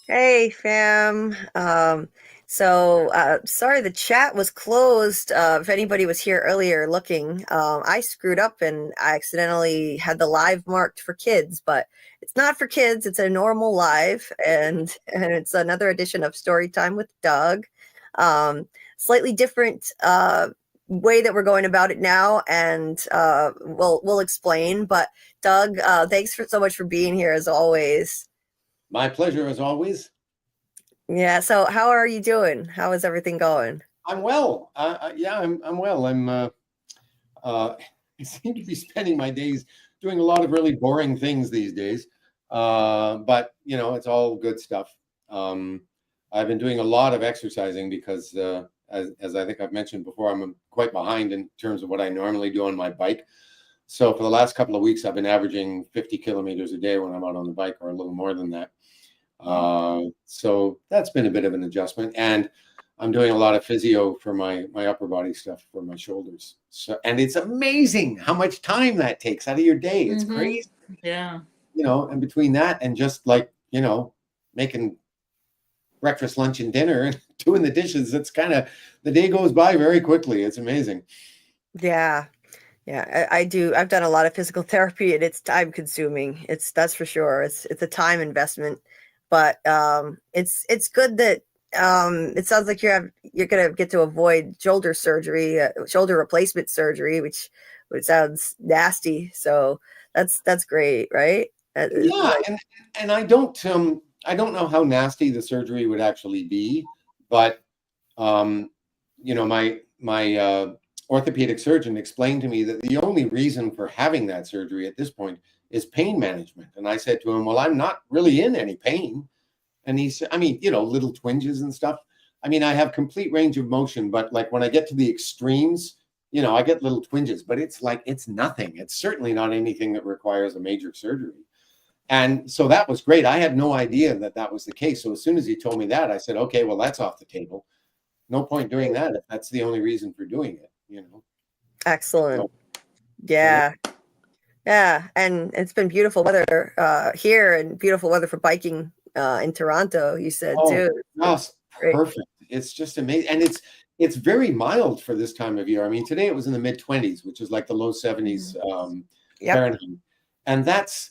Hey, fam. Sorry the chat was closed. If anybody was here earlier looking, I screwed up and I accidentally had the live marked for kids, but it's not for kids. It's a normal live, and it's another edition of Story Time with Doug. Slightly different way that we're going about it now, and we'll explain. But Doug, thanks so much for being here as always. My pleasure, as always. Yeah. So how are you doing? How is everything going? I'm well. Yeah, I'm well. I seem to be spending my days doing a lot of really boring things these days. But it's all good stuff. I've been doing a lot of exercising because, as I think I've mentioned before, I'm quite behind in terms of what I normally do on my bike. So for the last couple of weeks, I've been averaging 50 kilometers a day when I'm out on the bike, or a little more than that. So that's been a bit of an adjustment, and I'm doing a lot of physio for my upper body stuff for my shoulders. So, and it's amazing how much time that takes out of your day. It's crazy. Yeah. And between that and just like, making breakfast, lunch, and dinner and doing the dishes, it's kind of, the day goes by very quickly. It's amazing. Yeah. Yeah, I do. I've done a lot of physical therapy and it's time consuming. That's for sure. It's a time investment, but it's good that it sounds like you're gonna get to avoid shoulder surgery, shoulder replacement surgery, which sounds nasty. So that's great, right? Yeah, and I don't know how nasty the surgery would actually be, but my orthopedic surgeon explained to me that the only reason for having that surgery at this point is pain management. And I said to him, well, I'm not really in any pain. And he said, little twinges and stuff. I mean, I have complete range of motion, but like when I get to the extremes, I get little twinges, but it's like, it's nothing. It's certainly not anything that requires a major surgery. And so that was great. I had no idea that that was the case. So as soon as he told me that, I said, okay, well, that's off the table. No point doing that if that's the only reason for doing it. Excellent. So, yeah. And it's been beautiful weather here, and beautiful weather for biking in Toronto, you said too. Yes, perfect. It's just amazing. And it's very mild for this time of year. I mean, today it was in the mid-20s, which is like the low 70s Fahrenheit. And that's,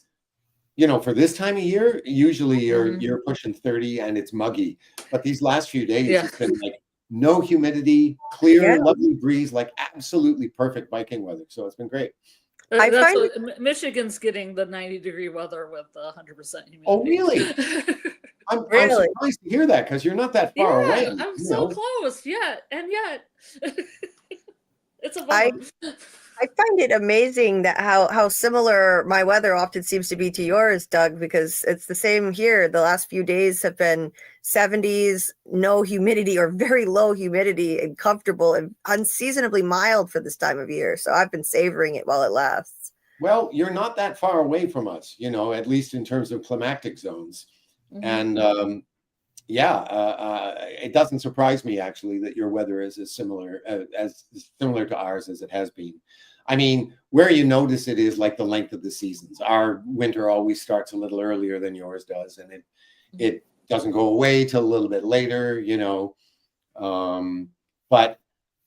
for this time of year, usually you're pushing 30 and it's muggy. But these last few days, it's been like no humidity, clear, lovely breeze, like absolutely perfect biking weather. So it's been great. Michigan's getting the 90-degree weather with 100% humidity. Oh, really? I'm surprised to hear that because you're not that far away. I'm so close. Yet. It's a bummer. I find it amazing that how similar my weather often seems to be to yours, Doug, because it's the same here. The last few days have been 70s, no humidity or very low humidity, and comfortable and unseasonably mild for this time of year. So I've been savoring it while it lasts. Well, you're not that far away from us, at least in terms of climatic zones. And it doesn't surprise me actually that your weather is as similar to ours as it has been. I mean, where you notice it is like the length of the seasons. Our winter always starts a little earlier than yours does, and it doesn't go away till a little bit later, but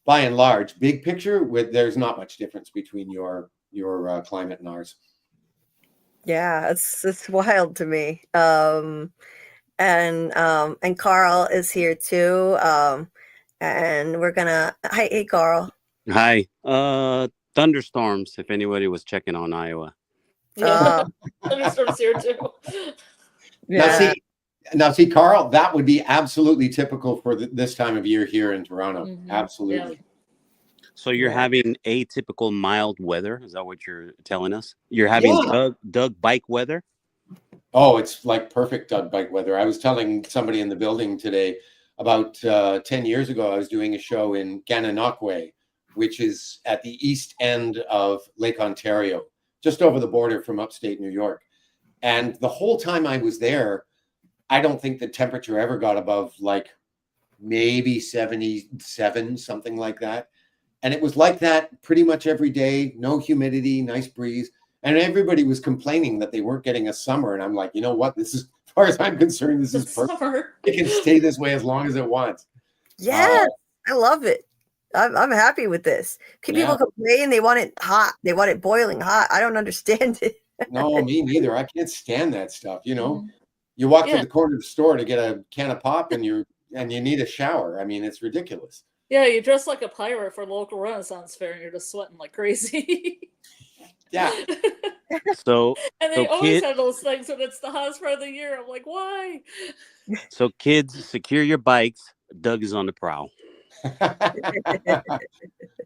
by and large, big picture, there's not much difference between your climate and ours. Yeah, it's wild to me. And Carl is here too. And we're gonna hey Carl. Hi. Thunderstorms, if anybody was checking on Iowa. Thunderstorms here too. Now see, Carl, that would be absolutely typical for this time of year here in Toronto. Absolutely. Yeah. So you're having atypical mild weather? Is that what you're telling us? You're having Doug bike weather? Oh, it's like perfect Doug bike weather. I was telling somebody in the building today about 10 years ago, I was doing a show in Gananoque, which is at the east end of Lake Ontario, just over the border from upstate New York. And the whole time I was there, I don't think the temperature ever got above like maybe 77, something like that. And it was like that pretty much every day, no humidity, nice breeze. And everybody was complaining that they weren't getting a summer. And I'm like, you know what? This is far as I'm concerned, this is It's perfect. summer. It can stay this way as long as it wants. Yeah, I love it. I'm happy with this. People complain they want it hot. They want it boiling hot. I don't understand it. No, me neither. I can't stand that stuff. You know, Mhm. you walk to Yeah. the corner of the store to get a can of pop, and you need a shower. I mean, it's ridiculous. Yeah, you dress like a pirate for local Renaissance fair, and you're just sweating like crazy. Yeah. So, And they so always kid, have those things when it's the hottest part of the year. I'm like, why? so kids, secure your bikes. Doug is on the prowl.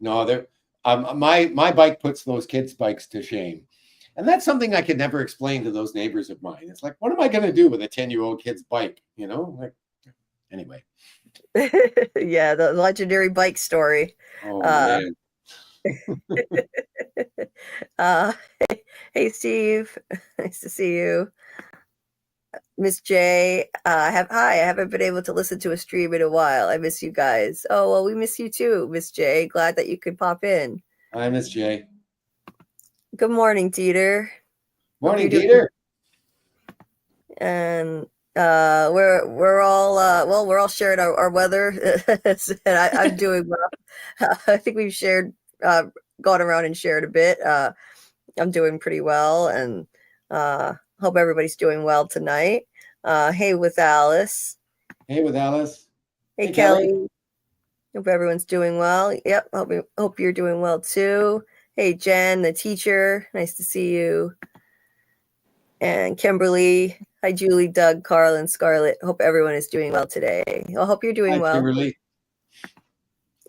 No, they're my bike puts those kids' bikes to shame. And that's something I could never explain to those neighbors of mine. It's like, what am I going to do with a 10-year-old kid's bike? You know, like, anyway. Yeah, the legendary bike story. Oh, man. Hey, Steve. Nice to see you. Miss J, I haven't been able to listen to a stream in a while. I miss you guys. Oh, well, we miss you too, Miss J. Glad that you could pop in. Hi, Miss J. Good morning, Dieter. Morning, Dieter. And we're all sharing our weather. And I'm doing well. I think we've gone around and shared a bit. I'm doing pretty well, and hope everybody's doing well tonight. Hey with Alice. Hey with Alice. Hey Kelly. Hope everyone's doing well. Yep. Hope you're doing well too. Hey Jen, the teacher. Nice to see you. And Kimberly. Hi Julie, Doug, Carl, and Scarlett. Hope everyone is doing well today. I hope you're doing well. Kimberly.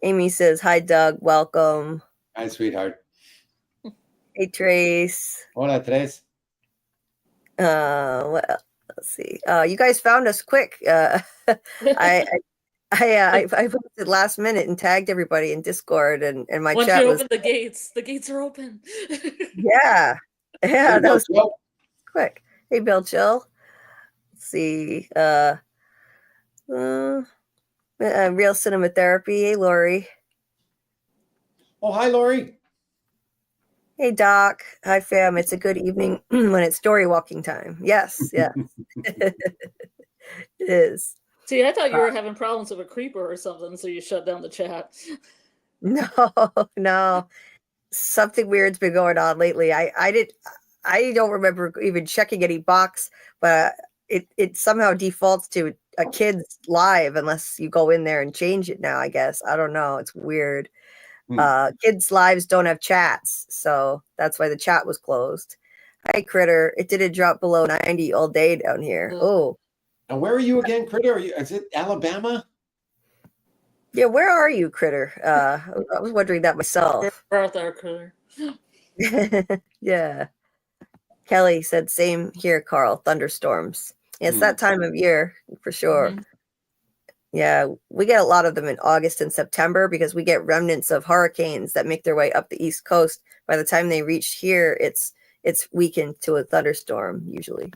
Amy says, hi Doug, welcome. Hi, sweetheart. Hey Trace. Hola, Trace. Let's see. You guys found us quick. I posted last minute and tagged everybody in Discord, and my Once chat you was open the gates are open. yeah, Hey, that was Bill. quick. Hey, Bill Chill. Let's see. Real Cinema Therapy. Hey, Lori. Oh, hi, Lori. Hey, Doc. Hi, fam. It's a good evening when it's story walking time. Yes, yes. It is. See, I thought you were having problems with a creeper or something, so you shut down the chat. No. Something weird's been going on lately. I don't remember even checking any box, but it somehow defaults to a kid's live unless you go in there and change it now, I guess. I don't know. It's weird. Kids' lives don't have chats, so that's why the chat was closed. Hi, Critter. It didn't drop below 90 all day down here. Oh. And where are you again, Critter? Is it Alabama? Yeah, where are you, Critter? I was wondering that myself. We're out there, Critter. Yeah. Kelly said, same here, Carl. Thunderstorms. It's that time of year for sure. Mm-hmm. Yeah, we get a lot of them in August and September because we get remnants of hurricanes that make their way up the East Coast. By the time they reach here, it's weakened to a thunderstorm usually.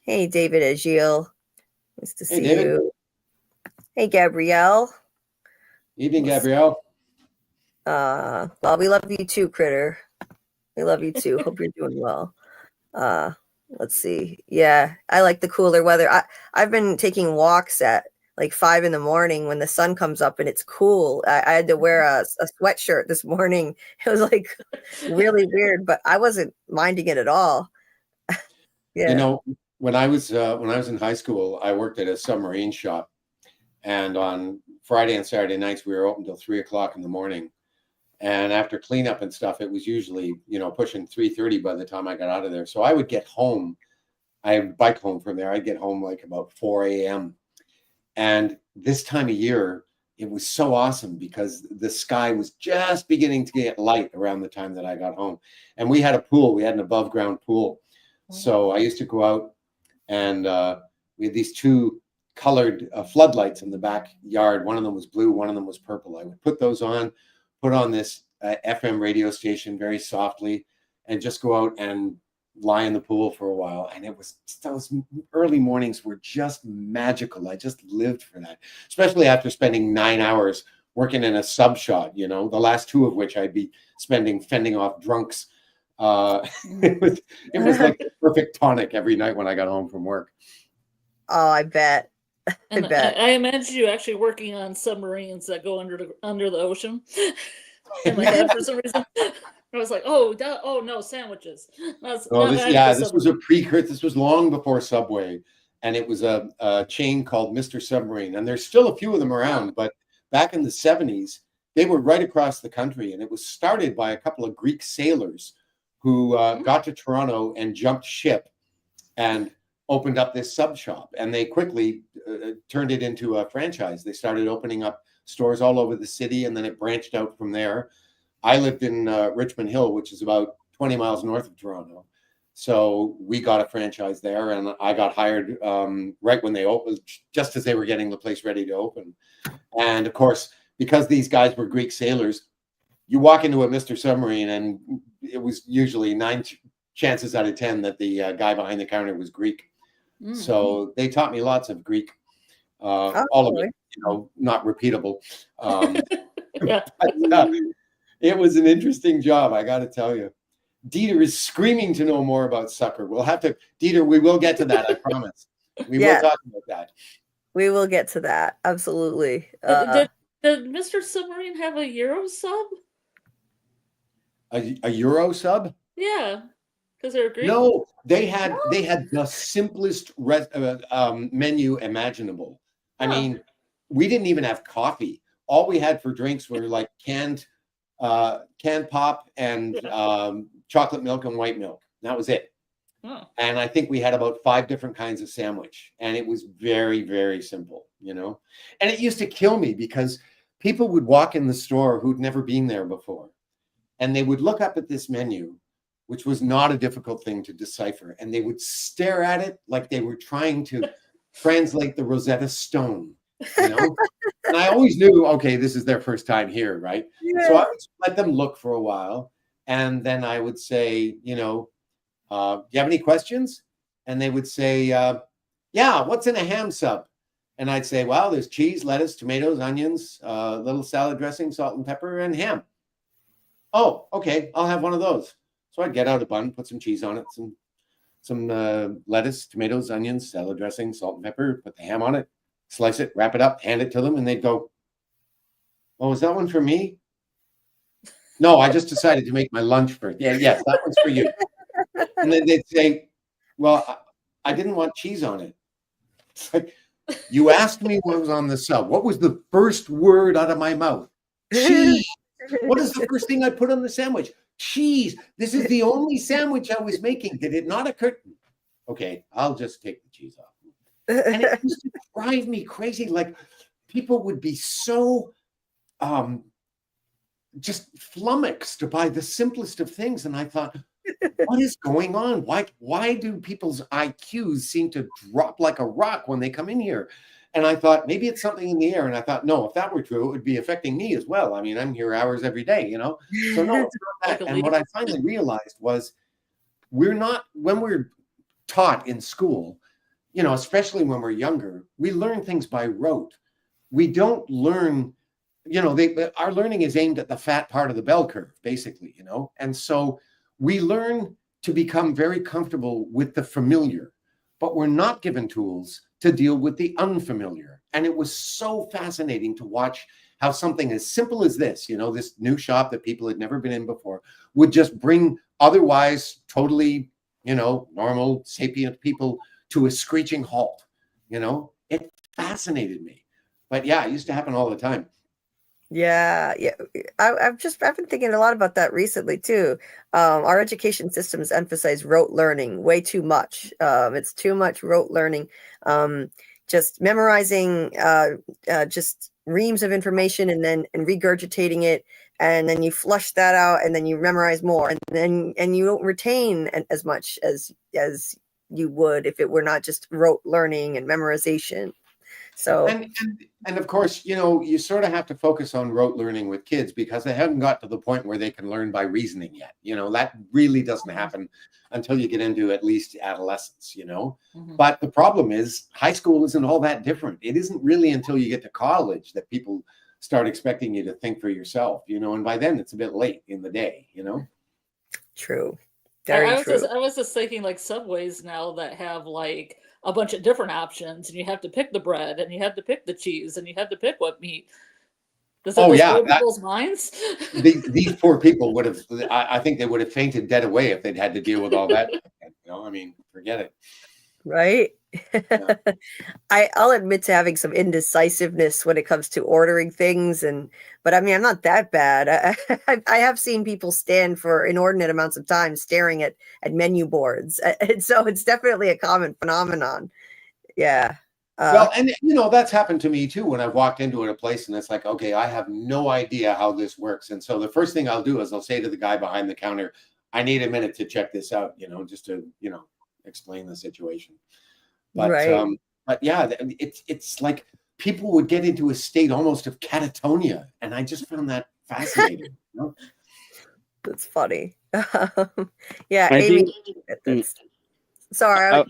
Hey, David Agile. Nice to see you. Hey, Gabrielle. Evening, Gabrielle. Well, we love you too, Critter. We love you too. Hope you're doing well. Let's see. Yeah, I like the cooler weather. I've been taking walks at like 5 a.m. when the sun comes up and it's cool. I had to wear a sweatshirt this morning. It was like really weird, but I wasn't minding it at all. Yeah. You know, when I was in high school, I worked at a submarine shop, and on Friday and Saturday nights we were open till 3 o'clock in the morning. And after cleanup and stuff, it was usually, pushing 3:30 by the time I got out of there. So I would get home. I bike home from there. I'd get home like about 4 a.m. And this time of year, it was so awesome because the sky was just beginning to get light around the time that I got home. And we had a pool. We had an above ground pool. So I used to go out, and we had these two colored floodlights in the backyard. One of them was blue. One of them was purple. I would put those on, put on this FM radio station very softly, and just go out and lie in the pool for a while. And those early mornings were just magical. I just lived for that, especially after spending 9 hours working in a sub shop, the last 2 of which I'd be spending fending off drunks It was like the perfect tonic every night when I got home from work. Oh, I bet. And bet. I imagine you actually working on submarines that go under the ocean. In my head, for some reason, I was like, "Oh, no, sandwiches." This was a precursor. This was long before Subway, and it was a chain called Mr. Submarine, and there's still a few of them around. But back in the 70s, they were right across the country, and it was started by a couple of Greek sailors who got to Toronto and jumped ship and opened up this sub shop, and they quickly turned it into a franchise. They started opening up stores all over the city, and then it branched out from there. I lived in Richmond Hill, which is about 20 miles north of Toronto. So we got a franchise there, and I got hired right when they opened, just as they were getting the place ready to open. And of course, because these guys were Greek sailors, you walk into a Mr. Submarine, and it was usually 9 chances out of 10 that the guy behind the counter was Greek. So they taught me lots of Greek, all of it, not repeatable. But, it was an interesting job, I got to tell you. Dieter is screaming to know more about sucker. We'll have to, Dieter, we will get to that, I promise. We will talk about that. We will get to that, absolutely. Did Mr. Submarine have a Euro sub? A Euro sub? Yeah. They're Greek? No, they had the simplest menu imaginable. I mean, we didn't even have coffee. All we had for drinks were like canned pop and chocolate milk and white milk. That was it. And I think we had about 5 different kinds of sandwich, and it was very, very simple, And it used to kill me because people would walk in the store who'd never been there before, and they would look up at this menu, which was not a difficult thing to decipher. And they would stare at it like they were trying to translate the Rosetta Stone, And I always knew, okay, this is their first time here, right? Yeah. So I would let them look for a while. And then I would say, do you have any questions? And they would say, yeah, what's in a ham sub? And I'd say, well, there's cheese, lettuce, tomatoes, onions, little salad dressing, salt and pepper, and ham. Oh, okay, I'll have one of those. So I'd get out a bun, put some cheese on it, some lettuce, tomatoes, onions, salad dressing, salt and pepper, put the ham on it, slice it, wrap it up, hand it to them, and they'd go, oh, is that one for me? No, I just decided to make my lunch for it. Yeah, yes, that one's for you. And then they'd say, well, I didn't want cheese on it. It's like, you asked me what was on the sub. What was the first word out of my mouth? Cheese. What is the first thing I put on the sandwich? Cheese. This is the only sandwich I was making. Did it not occur? Okay, I'll just take the cheese off. And it used to drive me crazy. Like, people would be so just flummoxed by the simplest of things. And I thought, what is going on? Why do people's IQs seem to drop like a rock when they come in here? And I thought, maybe it's something in the air. And I thought, no, if that were true, it would be affecting me as well. I mean, I'm here hours every day, So no, it's not that. And what I finally realized was when we're taught in school, especially when we're younger, we learn things by rote. We don't learn, our learning is aimed at the fat part of the bell curve, basically, And so we learn to become very comfortable with the familiar, but we're not given tools to deal with the unfamiliar. And it was so fascinating to watch how something as simple as this, this new shop that people had never been in before, would just bring otherwise totally, normal, sapient people to a screeching halt. It fascinated me. But yeah, it used to happen all the time. Yeah. I've been thinking a lot about that recently too. Our education systems emphasize rote learning way too much. It's too much rote learning. Just memorizing just reams of information and regurgitating it, and then you flush that out, and then you memorize more, and you don't retain as much as you would if it were not just rote learning and memorization. So and of course, you sort of have to focus on rote learning with kids because they haven't got to the point where they can learn by reasoning yet. That really doesn't happen until you get into at least adolescence, Mm-hmm. But the problem is high school isn't all that different. It isn't really until you get to college that people start expecting you to think for yourself, and by then it's a bit late in the day, True. I Very was true. just thinking like Subways now that have like a bunch of different options, and you have to pick the bread, and you have to pick the cheese, and you have to pick what meat. Does that Oh just yeah, blow people's minds? these poor people would have. I think they would have fainted dead away if they'd had to deal with all that. I mean, forget it. Right? Yeah. I'll admit to having some indecisiveness when it comes to ordering things, but I mean, I'm not that bad. I have seen people stand for inordinate amounts of time staring at menu boards, and so it's definitely a common phenomenon. Yeah. Well, and that's happened to me too when I've walked into a place and it's like, okay, I have no idea how this works, and so the first thing I'll do is I'll say to the guy behind the counter, "I need a minute to check this out," just to explain the situation. Right. But yeah, it's like people would get into a state almost of catatonia, and I just found that fascinating. That's funny. Yeah, I Amy. think. Sorry,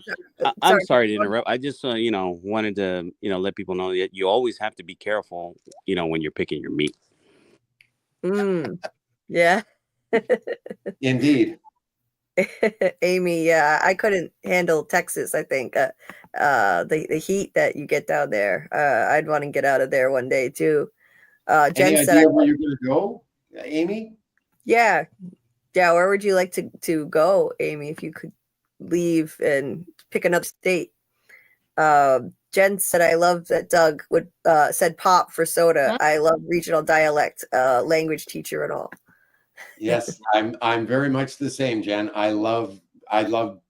I'm sorry to interrupt. I just wanted to let people know that you always have to be careful when you're picking your meat. Yeah. Indeed. Amy, yeah, I couldn't handle Texas. I think the heat that you get down there. I'd want to get out of there one day too. Jen Any said, idea where you're going to go, Amy? Yeah. Where would you like to go, Amy? If you could leave and pick another state. Jen said, I love that Doug said pop for soda. Huh? I love regional dialect, language teacher and all. Yes, I'm very much the same, Jen. I love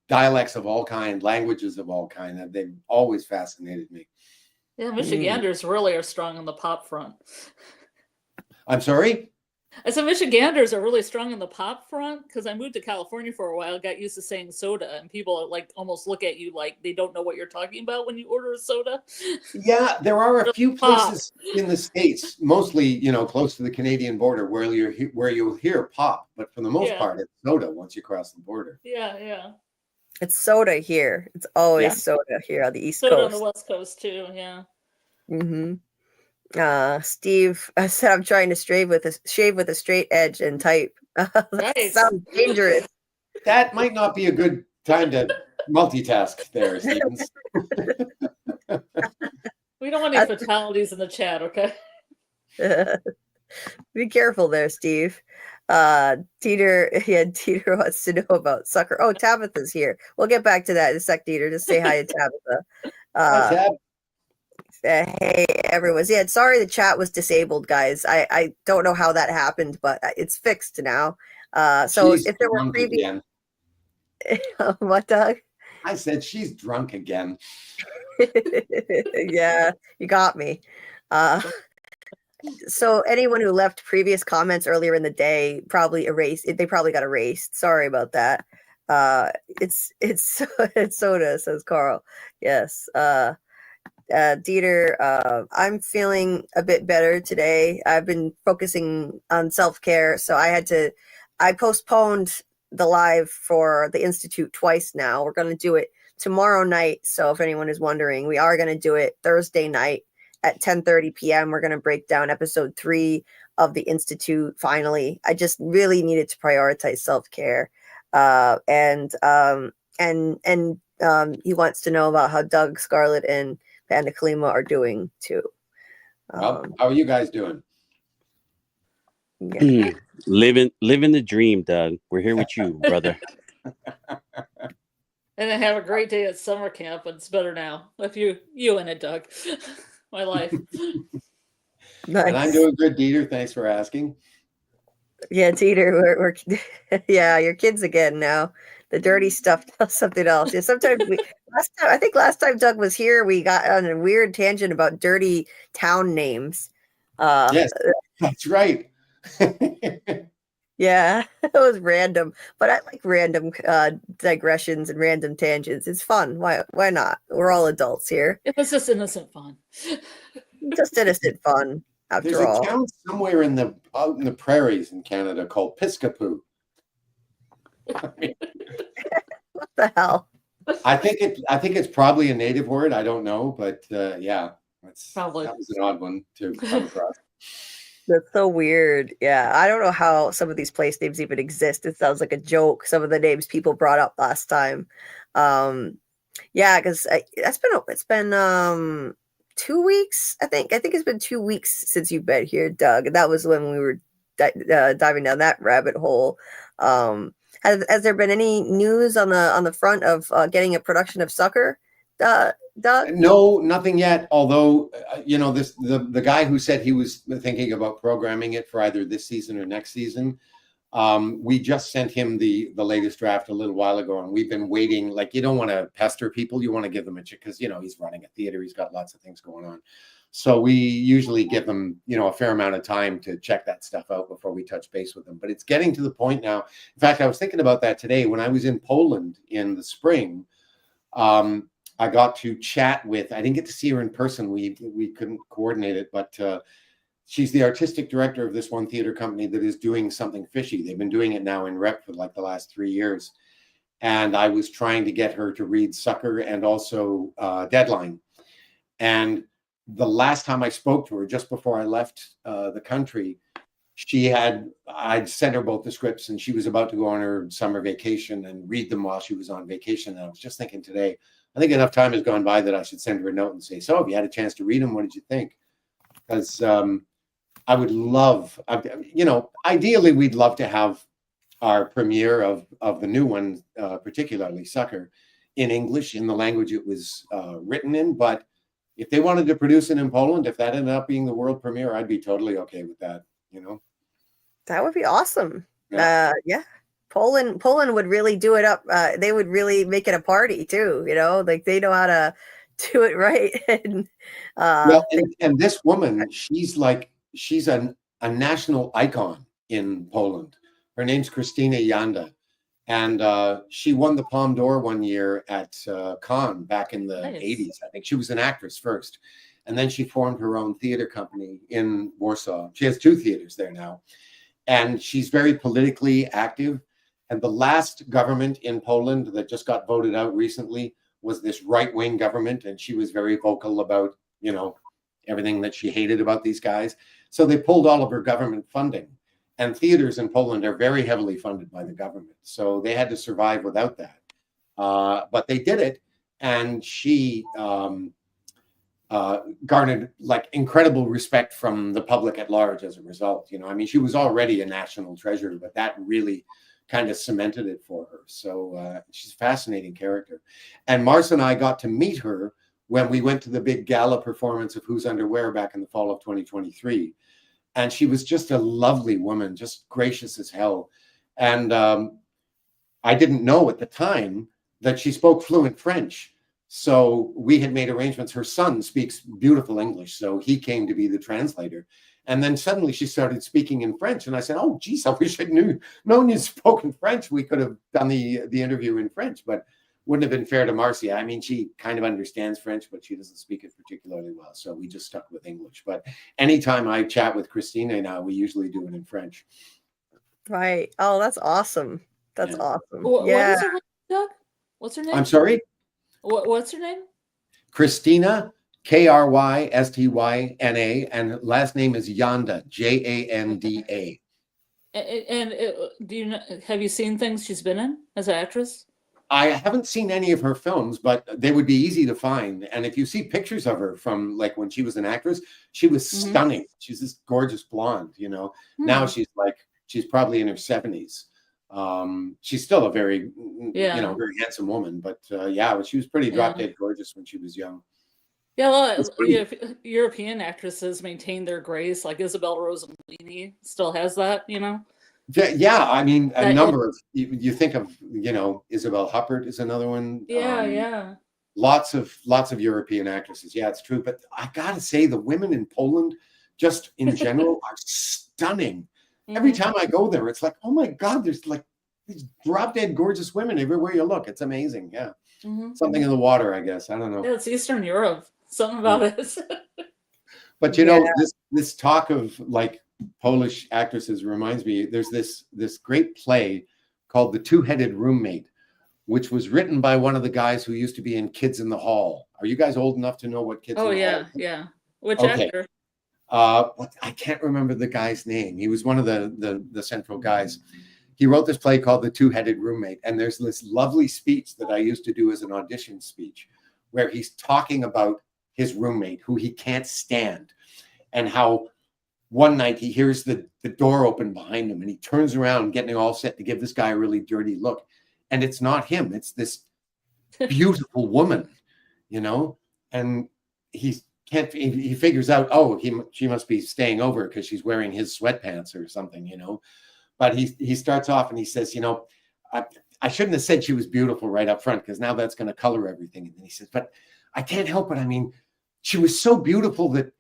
dialects of all kind, languages of all kind. They've always fascinated me. Yeah, Michiganders really are strong on the pop front. I'm sorry? I said Michiganders are really strong on the pop front because I moved to California for a while, got used to saying soda, and people like almost look at you like they don't know what you're talking about when you order a soda. Yeah, there are a few Pop. places in the States, mostly close to the Canadian border, where you'll hear pop, but for the most part, it's soda once you cross the border. Yeah. It's soda here. It's always Yeah. soda here on the East Soda Coast. on the West Coast too. Yeah. Steve said, I'm trying to shave with a straight edge and type. That Nice. sounds dangerous. That might not be a good time to multitask there, Stevens. We don't want any fatalities in the chat, okay? Be careful there, Steve. Teeter wants to know about sucker. Oh, Tabitha's here. We'll get back to that in a sec, Teeter. Just say hi to Tabitha. Hi, Tab. Hey, everyone. Yeah, sorry the chat was disabled, guys. I don't know how that happened, but it's fixed now. So She's if there were drunk previous... again. What, Doug? I said she's drunk again. Yeah, you got me. So anyone who left previous comments earlier in the day probably got erased. Sorry about that. It's soda, says Carl. Yes. Dieter, I'm feeling a bit better today. I've been focusing on self-care, so I postponed the live for the Institute twice now. We're going to do it tomorrow night, so if anyone is wondering, we are going to do it Thursday night at 10:30 p.m. We're going to break down episode 3 of the Institute finally. I just really needed to prioritize self-care. And he wants to know about how Doug, Scarlett, and Panda Kalima are doing too. How are you guys doing? Yeah. Living the dream, Doug. We're here with you, brother. And then have a great day at summer camp, but it's better now. With you in it, Doug. My life. Nice. And I'm doing good, Dieter. Thanks for asking. Yeah, Dieter, we're yeah, your kids again now. The dirty stuff, something else. Yeah, sometimes last time Doug was here, we got on a weird tangent about dirty town names. Yes, that's right. Yeah, it was random, but I like random digressions and random tangents. It's fun. Why not? We're all adults here. It was just innocent fun. Just innocent fun, after all. There's a town somewhere out in the prairies in Canada called Piskapoo. What the hell? I think it's probably a native word. I don't know, but yeah, that was an odd one to come across. That's so weird. Yeah, I don't know how some of these place names even exist. It sounds like a joke. Some of the names people brought up last time. Yeah, because it's been 2 weeks. I think it's been 2 weeks since you've been here, Doug. And that was when we were diving down that rabbit hole. Has there been any news on the front of getting a production of Sucker, Doug? No, nothing yet. Although, the guy who said he was thinking about programming it for either this season or next season, we just sent him the latest draft a little while ago, and we've been waiting. Like, you don't want to pester people; you want to give them a check because he's running a theater, he's got lots of things going on. So we usually give them a fair amount of time to check that stuff out before we touch base with them. But it's getting to the point now. In fact, I was thinking about that today when I was in Poland in the spring. I got to chat with, I didn't get to see her in person. We couldn't coordinate it, but she's the artistic director of this one theater company that is doing something fishy. They've been doing it now in rep for like the last 3 years. And I was trying to get her to read Sucker and also Deadline. And the last time I spoke to her, just before I left the country, I'd sent her both the scripts and she was about to go on her summer vacation and read them while she was on vacation. And I was just thinking today, I think enough time has gone by that I should send her a note and say, so have you had a chance to read them? What did you think? Because I would love, ideally we'd love to have our premiere of the new one, particularly Sucker, in English, in the language it was written in. But if they wanted to produce it in Poland, if that ended up being the world premiere, I'd be totally okay with that. That would be awesome. Yeah. Yeah. Poland would really do it up. They would really make it a party too, like they know how to do it right. And this woman, she's a national icon in Poland. Her name's Krystyna Janda. And she won the Palme d'Or one year at Cannes back in the 80s. I think she was an actress first. And then she formed her own theater company in Warsaw. She has 2 theaters there now. And she's very politically active. And the last government in Poland that just got voted out recently was this right-wing government. And she was very vocal about, everything that she hated about these guys. So they pulled all of her government funding. And theaters in Poland are very heavily funded by the government. So they had to survive without that. But they did it. And she garnered like incredible respect from the public at large as a result. She was already a national treasure, but that really kind of cemented it for her. So she's a fascinating character. And Marcia and I got to meet her when we went to the big gala performance of Whose Underwear back in the fall of 2023. And she was just a lovely woman, just gracious as hell. And I didn't know at the time that she spoke fluent French. So we had made arrangements. Her son speaks beautiful English, so he came to be the translator. And then suddenly she started speaking in French. And I said, oh, geez, I wish I'd known you'd spoken French. We could have done the interview in French, but wouldn't have been fair to Marcia. She kind of understands French, but she doesn't speak it particularly well. So we just stuck with English. But anytime I chat with Krystyna now, we usually do it in French. Right. Oh, that's awesome. That's awesome. What is her name, Doug? What's her name? I'm sorry? What's her name? Krystyna, Krystyna, and last name is Janda, Janda. And do you have you seen things she's been in as an actress? I haven't seen any of her films, but they would be easy to find. And if you see pictures of her from like when she was an actress, she was stunning. She's this gorgeous blonde, Now she's probably in her 70s. She's still a very, very handsome woman, but she was pretty drop dead gorgeous when she was young. Yeah, well, European actresses maintain their grace, like Isabel Rossellini still has that, Yeah, a number of, you think of, Isabel Huppert is another one. Yeah. Lots of European actresses. Yeah, it's true. But I gotta say, the women in Poland, just in general, are stunning. Every time I go there, it's like, oh my God, there's like these drop dead gorgeous women everywhere you look. It's amazing. Yeah. Something in the water, I guess. I don't know. Yeah, it's Eastern Europe. Something about it. But this talk of like Polish actresses reminds me, there's this great play called The Two-Headed Roommate, which was written by one of the guys who used to be in Kids in the Hall. Are you guys old enough to know what Kids in the Hall is? Yeah. Which actor? I can't remember the guy's name. He was one of the central guys. He wrote this play called The Two-Headed Roommate. And there's this lovely speech that I used to do as an audition speech where he's talking about his roommate who he can't stand, and how one night he hears the door open behind him and he turns around getting all set to give this guy a really dirty look. And it's not him. It's this beautiful woman, you know, and he figures out, oh, she must be staying over because she's wearing his sweatpants or something, you know. But he starts off and he says, you know, I shouldn't have said she was beautiful right up front because now that's going to color everything. And then he says, but I can't help it. I mean, she was so beautiful that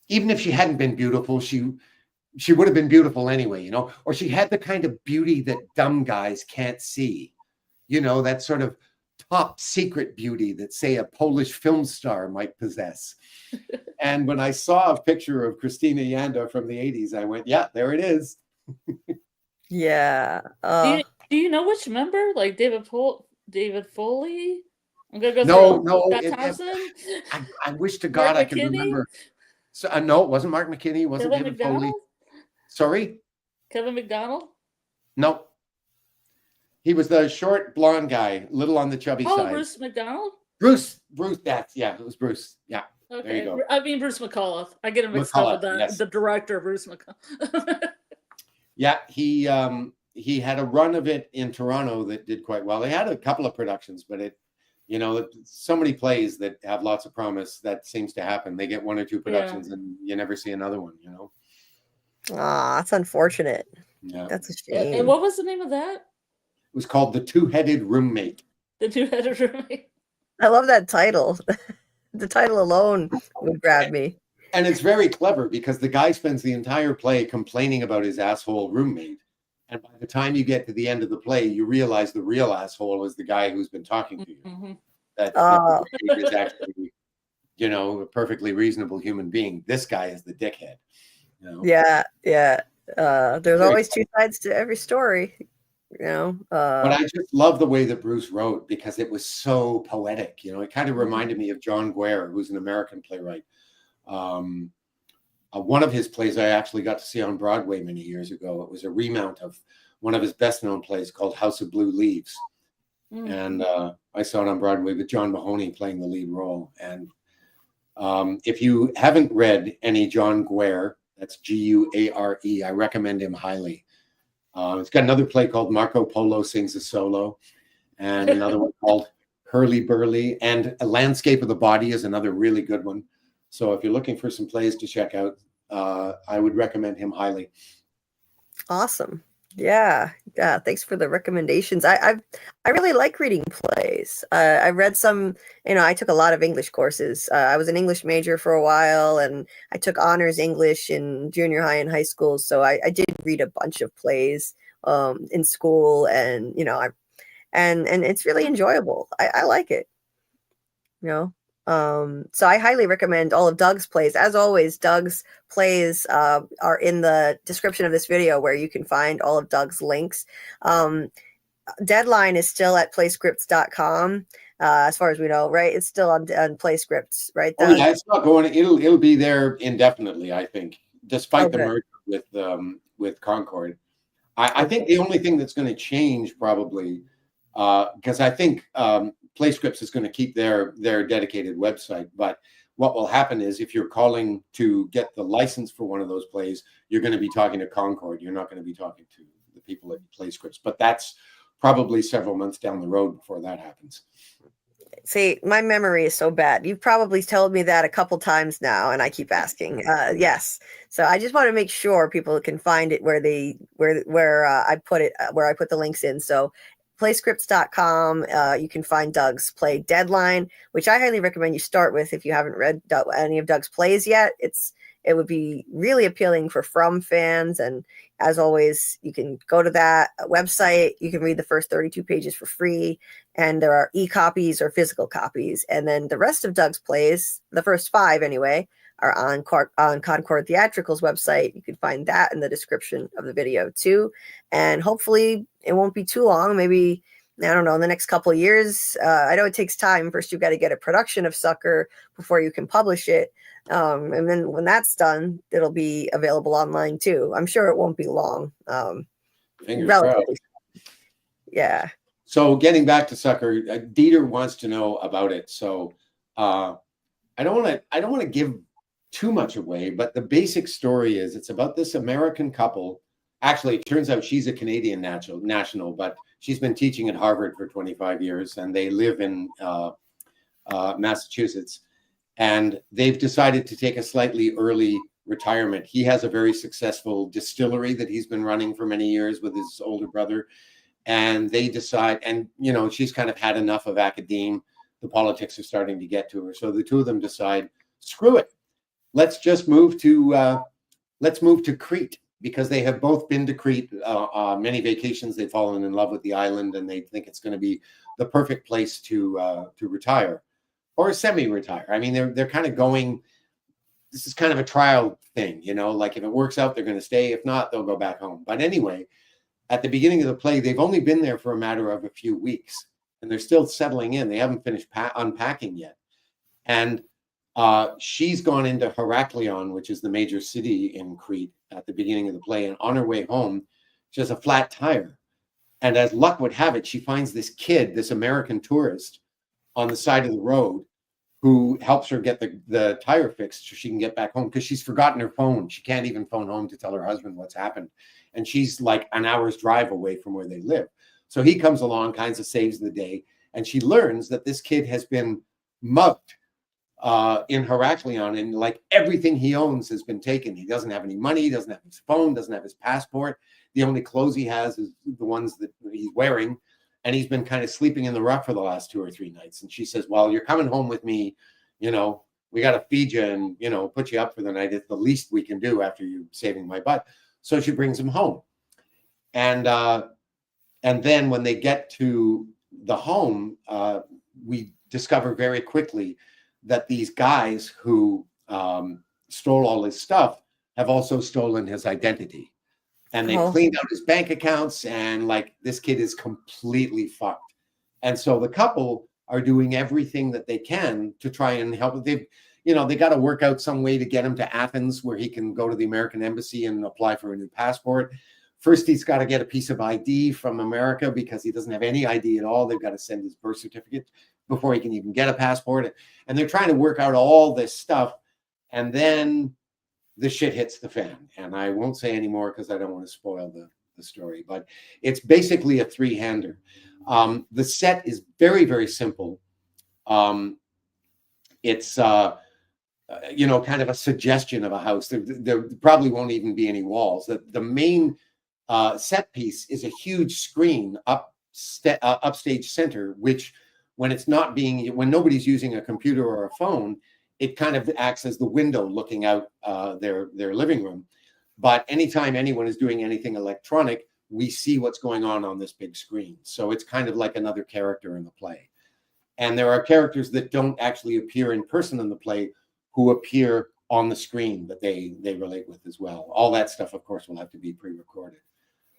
even if she hadn't been beautiful, she would have been beautiful anyway, you know, or she had the kind of beauty that dumb guys can't see, you know, that sort of top secret beauty that, say, a Polish film star might possess. And when I saw a picture of Christina Yanda from the 80s, I went, yeah, there it is. Yeah. Do you know which member? Like David Foley? I'm gonna go No. Thompson? I wish to God I could remember. So no, it wasn't Mark McKinney. It wasn't Kevin David McDonald? Foley. Sorry? Kevin McDonald? No. He was the short blonde guy, little on the chubby side. Bruce McDonald? Bruce, it was Bruce. Yeah. Okay. There you go. I mean Bruce McCullough. I get him mixed up with yes. the director, Bruce McCullough. Yeah, he had a run of it in Toronto that did quite well. They had a couple of productions, but it, you know, so many plays that have lots of promise, that seems to happen. They get one or two productions and you never see another one, you know. That's unfortunate. Yeah. That's a shame. And what was the name of that? It was called The Two-Headed Roommate. The Two-Headed Roommate. I love that title. The title alone would grab me. And it's very clever because the guy spends the entire play complaining about his asshole roommate. And by the time you get to the end of the play, you realize the real asshole is the guy who's been talking to you. Mm-hmm. That the roommate is actually, you know, a perfectly reasonable human being. This guy is the dickhead. You know? Yeah. There's always two sides to every story. You know, but I just love the way that Bruce wrote because it was so poetic. You know, it kind of reminded me of John Guare, who's an American playwright. One of his plays I actually got to see on Broadway many years ago. It was a remount of one of his best-known plays called House of Blue Leaves. And I saw it on Broadway with John Mahoney playing the lead role. And if you haven't read any John Guare, that's Guare, I recommend him highly. It's got another play called Marco Polo Sings a Solo, and another one called Hurly Burly, and A Landscape of the Body is another really good one. So if you're looking for some plays to check out, I would recommend him highly. Awesome. Yeah. Thanks for the recommendations. I really like reading plays. I read some, you know, I took a lot of English courses. I was an English major for a while, and I took honors English in junior high and high school. So I did read a bunch of plays in school, and, you know, and it's really enjoyable. I like it, you know. So I highly recommend all of Doug's plays. As always, Doug's plays are in the description of this video, where you can find all of Doug's links. Deadline is still at playscripts.com, as far as we know, right? It's still on Playscripts, right, Doug? Oh, yeah, it's not going. It'll be there indefinitely, I think, despite the merger with Concord. I think the only thing that's going to change probably, because I think Playscripts is going to keep their dedicated website, but what will happen is if you're calling to get the license for one of those plays, you're going to be talking to Concord. You're not going to be talking to the people at Playscripts, but that's probably several months down the road before that happens. See, my memory is so bad. You've probably told me that a couple times now, and I keep asking. Yes. So I just want to make sure people can find it where I put it, where I put the links in. So playscripts.com, you can find Doug's play Deadline, which I highly recommend you start with if you haven't read any of Doug's plays yet. It would be really appealing for From fans. And as always, you can go to that website. You can read the first 32 pages for free. And there are e-copies or physical copies. And then the rest of Doug's plays, the first 5 anyway, are on Concord Theatrical's website. You can find that in the description of the video too. And hopefully it won't be too long, maybe I don't know, in the next couple of years. I know it takes time. First, you've got to get a production of Sucker before you can publish it. And then when that's done, it'll be available online too. I'm sure it won't be long. Fingers Relatively. crossed. Yeah. So getting back to Sucker, Dieter wants to know about it. So I don't want to give too much away, but the basic story is it's about this American couple. Actually, it turns out she's a Canadian national, but she's been teaching at Harvard for 25 years, and they live in Massachusetts. And they've decided to take a slightly early retirement. He has a very successful distillery that he's been running for many years with his older brother. And they decide, and you know, she's kind of had enough of academe. The politics are starting to get to her. So the two of them decide, screw it. Let's just move to Crete, because they have both been to Crete many vacations. They've fallen in love with the island, and they think it's going to be the perfect place to retire or semi-retire. I mean, they're kind of going. This is kind of a trial thing, you know. Like if it works out, they're going to stay. If not, they'll go back home. But anyway, at the beginning of the play, they've only been there for a matter of a few weeks, and they're still settling in. They haven't finished unpacking yet, and she's gone into Heraklion, which is the major city in Crete, at the beginning of the play. And on her way home, she has a flat tire. And as luck would have it, she finds this kid, this American tourist, on the side of the road who helps her get the tire fixed so she can get back home, because she's forgotten her phone. She can't even phone home to tell her husband what's happened. And she's like an hour's drive away from where they live. So he comes along, kind of saves the day. And she learns that this kid has been mugged in Heraklion, and like everything he owns has been taken. He doesn't have any money, he doesn't have his phone, doesn't have his passport. The only clothes he has is the ones that he's wearing, and he's been kind of sleeping in the rough for the last 2 or 3 nights. And she says, well, you're coming home with me, you know, we got to feed you and, you know, put you up for the night. It's the least we can do after you saving my butt. So she brings him home, and then when they get to the home, we discover very quickly that these guys who stole all his stuff have also stolen his identity. And they cleaned out his bank accounts, and like this kid is completely fucked. And so the couple are doing everything that they can to try and help. They got to work out some way to get him to Athens, where he can go to the American embassy and apply for a new passport. First, he's got to get a piece of ID from America, because he doesn't have any ID at all. They've got to send his birth certificate before he can even get a passport. And they're trying to work out all this stuff. And then the shit hits the fan. And I won't say any more because I don't want to spoil the story. But it's basically a three-hander. The set is very, very simple. It's kind of a suggestion of a house. There probably won't even be any walls. The main set piece is a huge screen upstage center, which when nobody's using a computer or a phone, it kind of acts as the window looking out their living room. But anytime anyone is doing anything electronic, we see what's going on this big screen. So it's kind of like another character in the play. And there are characters that don't actually appear in person in the play who appear on the screen that they relate with as well. All that stuff, of course, will have to be pre-recorded.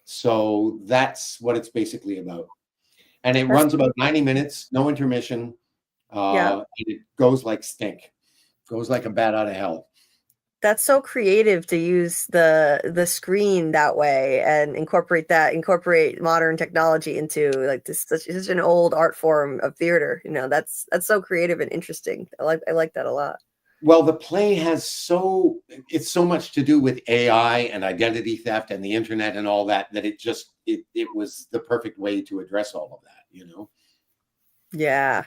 So that's what it's basically about. And it runs about 90 minutes, no intermission. And it goes like stink. Goes like a bat out of hell. That's so creative to use the screen that way and incorporate modern technology into like this such an old art form of theater. You know, that's so creative and interesting. I like that a lot. Well, the play has so much to do with AI and identity theft and the internet and all that it was the perfect way to address all of that, you know. Yeah,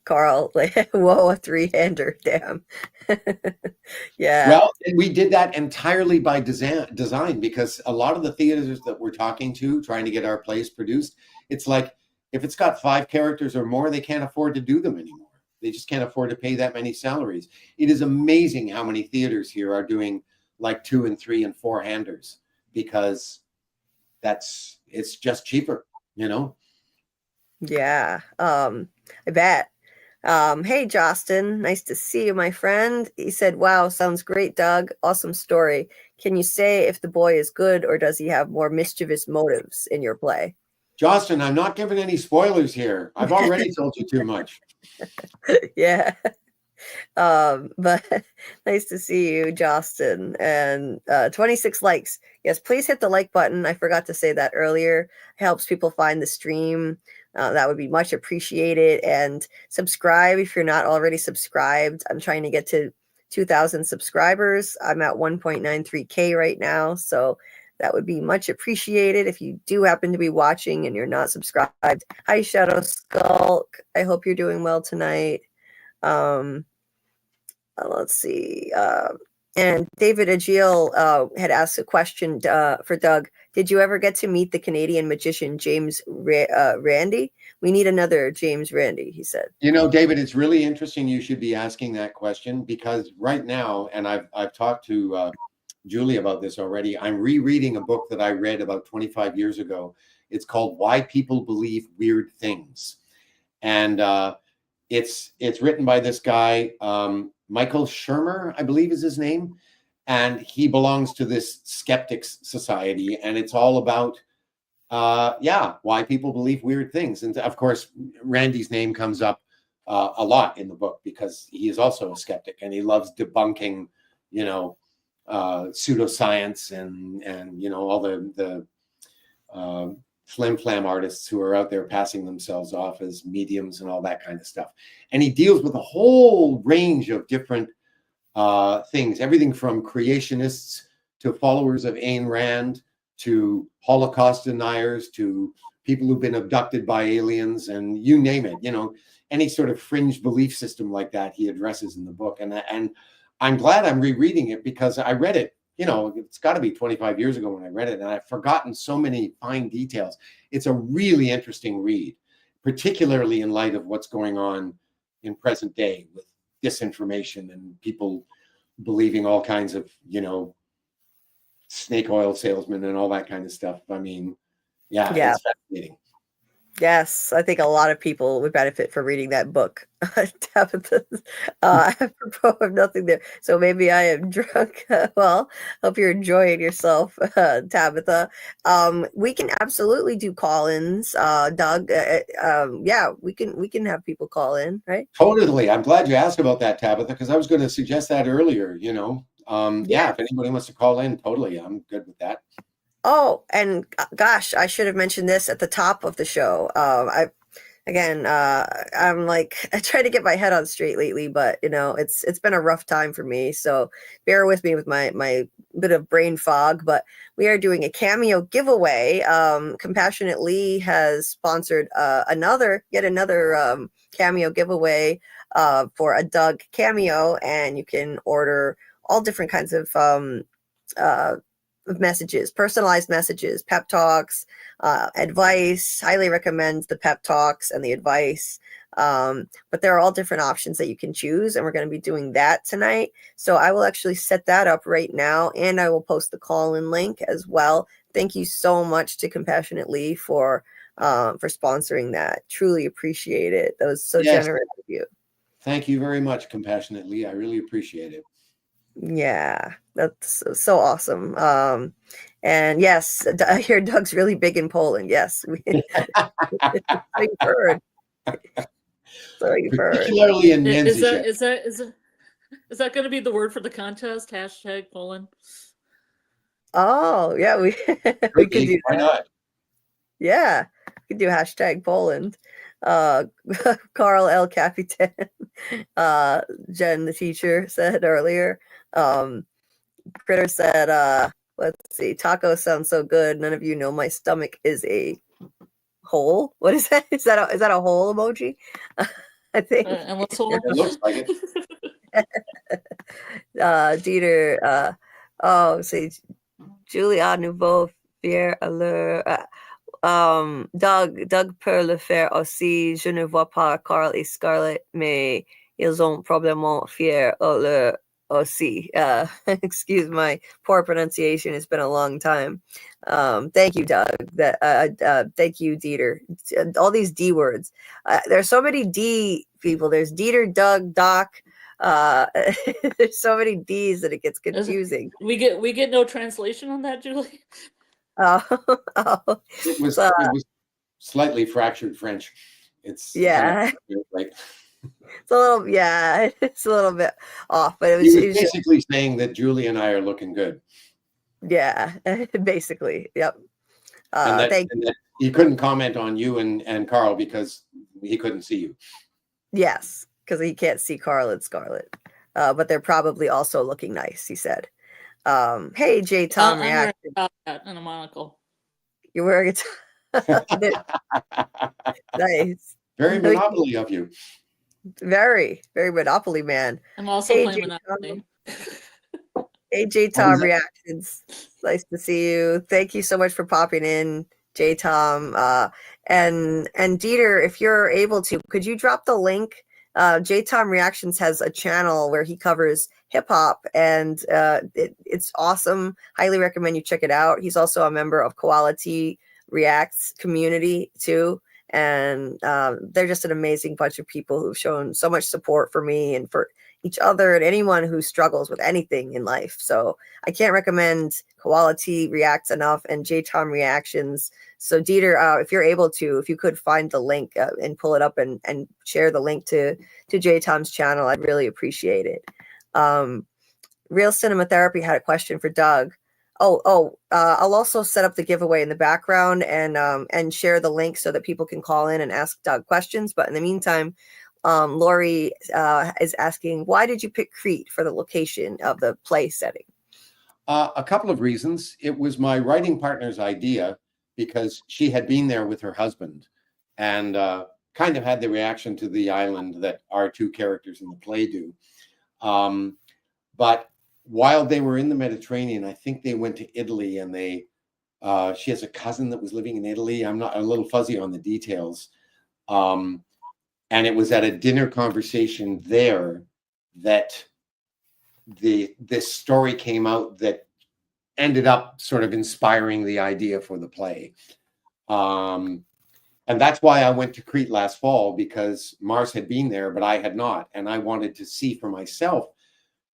Carl, whoa, a three-hander, damn. Yeah. Well, we did that entirely by design, because a lot of the theaters that we're talking to, trying to get our plays produced, it's like, if it's got 5 characters or more, they can't afford to do them anymore. They just can't afford to pay that many salaries. It is amazing how many theaters here are doing like 2 and 3 and 4-handers, because it's just cheaper, you know? Yeah, I bet. Hey, Justin, nice to see you, my friend. He said, wow, sounds great, Doug. Awesome story. Can you say if the boy is good, or does he have more mischievous motives in your play? Justin, I'm not giving any spoilers here. I've already told you too much. Yeah. But nice to see you, Justin. And 26 likes. Yes, please hit the like button. I forgot to say that earlier. It helps people find the stream. That would be much appreciated. And subscribe if you're not already subscribed. I'm trying to get to 2,000 subscribers. I'm at 1.93K right now. So that would be much appreciated if you do happen to be watching and you're not subscribed. Hi, Shadow Skulk. I hope you're doing well tonight. Let's see. And David Agiel had asked a question for Doug. Did you ever get to meet the Canadian magician James Randi? We need another James Randi, he said. You know, David, it's really interesting you should be asking that question, because right now, and I've talked to Julie about this already, I'm rereading a book that I read about 25 years ago. It's called Why People Believe Weird Things. And it's written by this guy, Michael Shermer, I believe is his name. And he belongs to this skeptics society. And it's all about, why people believe weird things. And of course, Randy's name comes up a lot in the book because he is also a skeptic and he loves debunking, pseudoscience and all the flim flam artists who are out there passing themselves off as mediums and all that kind of stuff. And he deals with a whole range of different things, everything from creationists to followers of Ayn Rand to Holocaust deniers to people who've been abducted by aliens, and you name it, any sort of fringe belief system like that he addresses in the book. And I'm glad I'm rereading it because I read it, it's got to be 25 years ago when I read it, and I've forgotten so many fine details. It's a really interesting read, particularly in light of what's going on in present day with disinformation and people believing all kinds of, snake oil salesmen and all that kind of stuff. I mean, yeah. It's fascinating. Yes, I think a lot of people would benefit from reading that book. Tabitha, apropos of nothing there. So maybe I am drunk. Well, hope you're enjoying yourself, Tabitha. We can absolutely do call-ins, Doug. We can have people call in, right? Totally. I'm glad you asked about that, Tabitha, because I was going to suggest that earlier. If anybody wants to call in, totally, I'm good with that. Oh, and gosh, I should have mentioned this at the top of the show. I'm like, I try to get my head on straight lately, but it's been a rough time for me. So bear with me with my bit of brain fog, but we are doing a Cameo giveaway. Compassionate Lee has sponsored yet another Cameo giveaway for a Doug Cameo, and you can order all different kinds of messages, personalized messages, pep talks, advice. Highly recommend the pep talks and the advice. But there are all different options that you can choose, and we're going to be doing that tonight. So I will actually set that up right now, and I will post the call-in link as well. Thank you so much to Compassionate Lee for sponsoring that. Truly appreciate it. That was so generous of you. Thank you very much, Compassionate Lee. I really appreciate it. Yeah, that's so awesome. And yes, I hear Doug's really big in Poland. Yes, you've heard. So you've heard. Particularly in men's. Is that going to be the word for the contest? Hashtag Poland. Oh yeah, we could do that. Why not? Yeah, we could do hashtag Poland. Carl L. Capitan, Jen, the teacher, said earlier. Critter said, let's see, tacos sound so good. None of you know my stomach is a hole. What is that? Is that a hole emoji? I think. And what's hole? It looks like it. Dieter, say Julie à nouveau fier à l'heure. Doug peut le faire aussi. Je ne vois pas Carl et Scarlett, mais ils ont probablement fier à l'heure aussi. Excuse my poor pronunciation. It's been a long time. Thank you, Doug. Thank you, Dieter. All these D words. There's so many D people. There's Dieter, Doug, Doc. There's so many D's that it gets confusing. We get no translation on that, Julie. It was slightly fractured French. It's Yeah. kind of like It's a little, yeah, it's a little bit off, but he was it was just, basically saying that Julie and I are looking good, yeah, basically. Yep. and that, Thank and that he couldn't comment on you and Carl because he couldn't see you. Yes, because he can't see Carl and Scarlett. But they're probably also looking nice, he said. Hey, J. Tom I'm wearing reacted. a top hat and a monocle. You're wearing nice. Very Monopoly of you. Very, very Monopoly man. I'm also Hey, playing J. Monopoly. Hey, J. Tom reactions. Nice to see you. Thank you so much for popping in, J. Tom. And Dieter, if you're able to, could you drop the link? J. Tom Reactions has a channel where he covers hip hop, and it's awesome. Highly recommend you check it out. He's also a member of Quality Reacts community too. And they're just an amazing bunch of people who've shown so much support for me and for each other and anyone who struggles with anything in life. So I can't recommend Quality Reacts enough, and J. Tom Reactions. So Dieter, if you're able to, if you could find the link and pull it up and share the link to J. Tom's channel, I'd really appreciate it. Real Cinema Therapy had a question for Doug. I'll also set up the giveaway in the background and share the link so that people can call in and ask Doug questions. But in the meantime, Lori is asking, why did you pick Crete for the location of the play setting? A couple of reasons. It was my writing partner's idea because she had been there with her husband and kind of had the reaction to the island that our two characters in the play do. But while they were in the Mediterranean, I think they went to Italy, and she has a cousin that was living in Italy. I'm not a little fuzzy on the details. And it was at a dinner conversation there that this story came out that ended up sort of inspiring the idea for the play. And that's why I went to Crete last fall, because Mars had been there, but I had not. And I wanted to see for myself.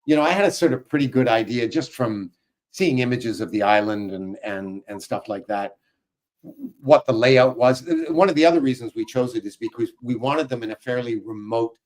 You know, I had a sort of pretty good idea just from seeing images of the island and stuff like that, what the layout was. One of the other reasons we chose it is because we wanted them in a fairly remote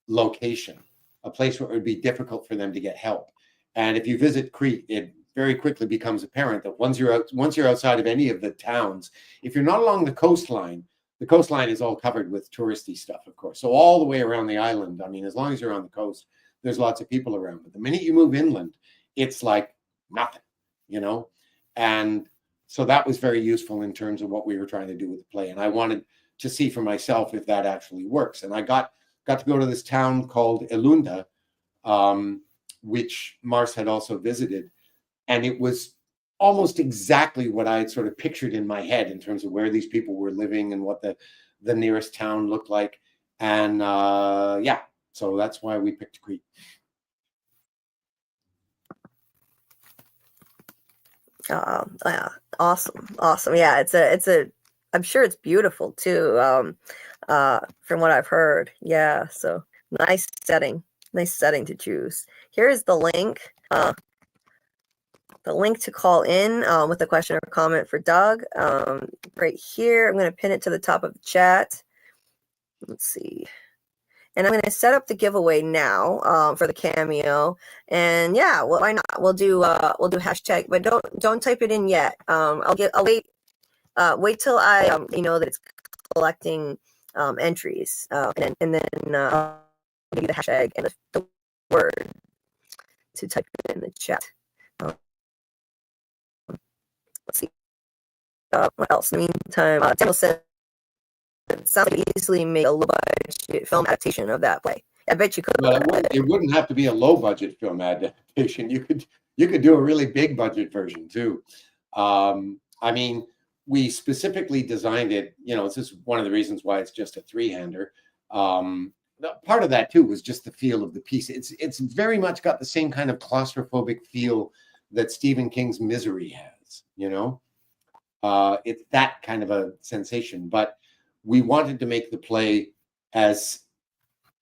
location, a place where it would be difficult for them to get help. And if you visit Crete, it very quickly becomes apparent that once you're outside of any of the towns, if you're not along the coastline is all covered with touristy stuff, of course. So all the way around the island, I mean, as long as you're on the coast, there's lots of people around. But the minute you move inland, it's like nothing, you know? And so that was very useful in terms of what we were trying to do with the play. And I wanted to see for myself if that actually works. And I got to go to this town called Elunda, which Mars had also visited. And it was almost exactly what I had sort of pictured in my head in terms of where these people were living and what the nearest town looked like. And yeah, so that's why we picked Crete. Awesome. Yeah, it's a I'm sure it's beautiful too, from what I've heard. Yeah, so nice setting to choose. Here's the link to call in with a question or comment for Doug. Right here, I'm going to pin it to the top of the chat. Let's see. And I'm going to set up the giveaway now for the Cameo. And yeah, well, why not? We'll do hashtag, but don't type it in yet. I'll wait till I know that it's collecting entries, and then I'll give you the hashtag and the word to type it in the chat. Let's see. What else? In the meantime, Daniel said, it sounds like easily make a low budget film adaptation of that play. I bet you could. Well, it wouldn't have to be a low budget film adaptation. You could do a really big budget version too. I mean, we specifically designed it. You know, this is one of the reasons why it's just a three-hander. Part of that too was just the feel of the piece. It's very much got the same kind of claustrophobic feel that Stephen King's Misery has. You know, it's that kind of a sensation, but we wanted to make the play as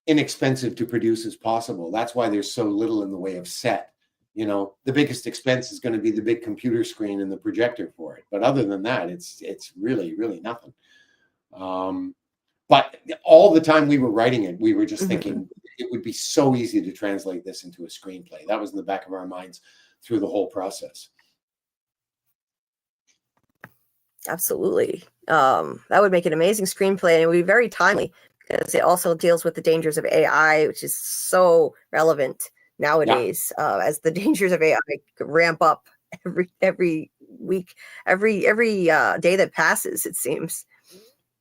inexpensive to produce as possible. That's why there's so little in the way of set. You know, the biggest expense is going to be the big computer screen and the projector for it. But other than that, it's really, really nothing. But all the time we were writing it, we were just thinking it would be so easy to translate this into a screenplay. That was in the back of our minds through the whole process. Absolutely. That would make an amazing screenplay, and it would be very timely because it also deals with the dangers of AI, which is so relevant nowadays, as the dangers of AI ramp up every week, every day that passes, it seems.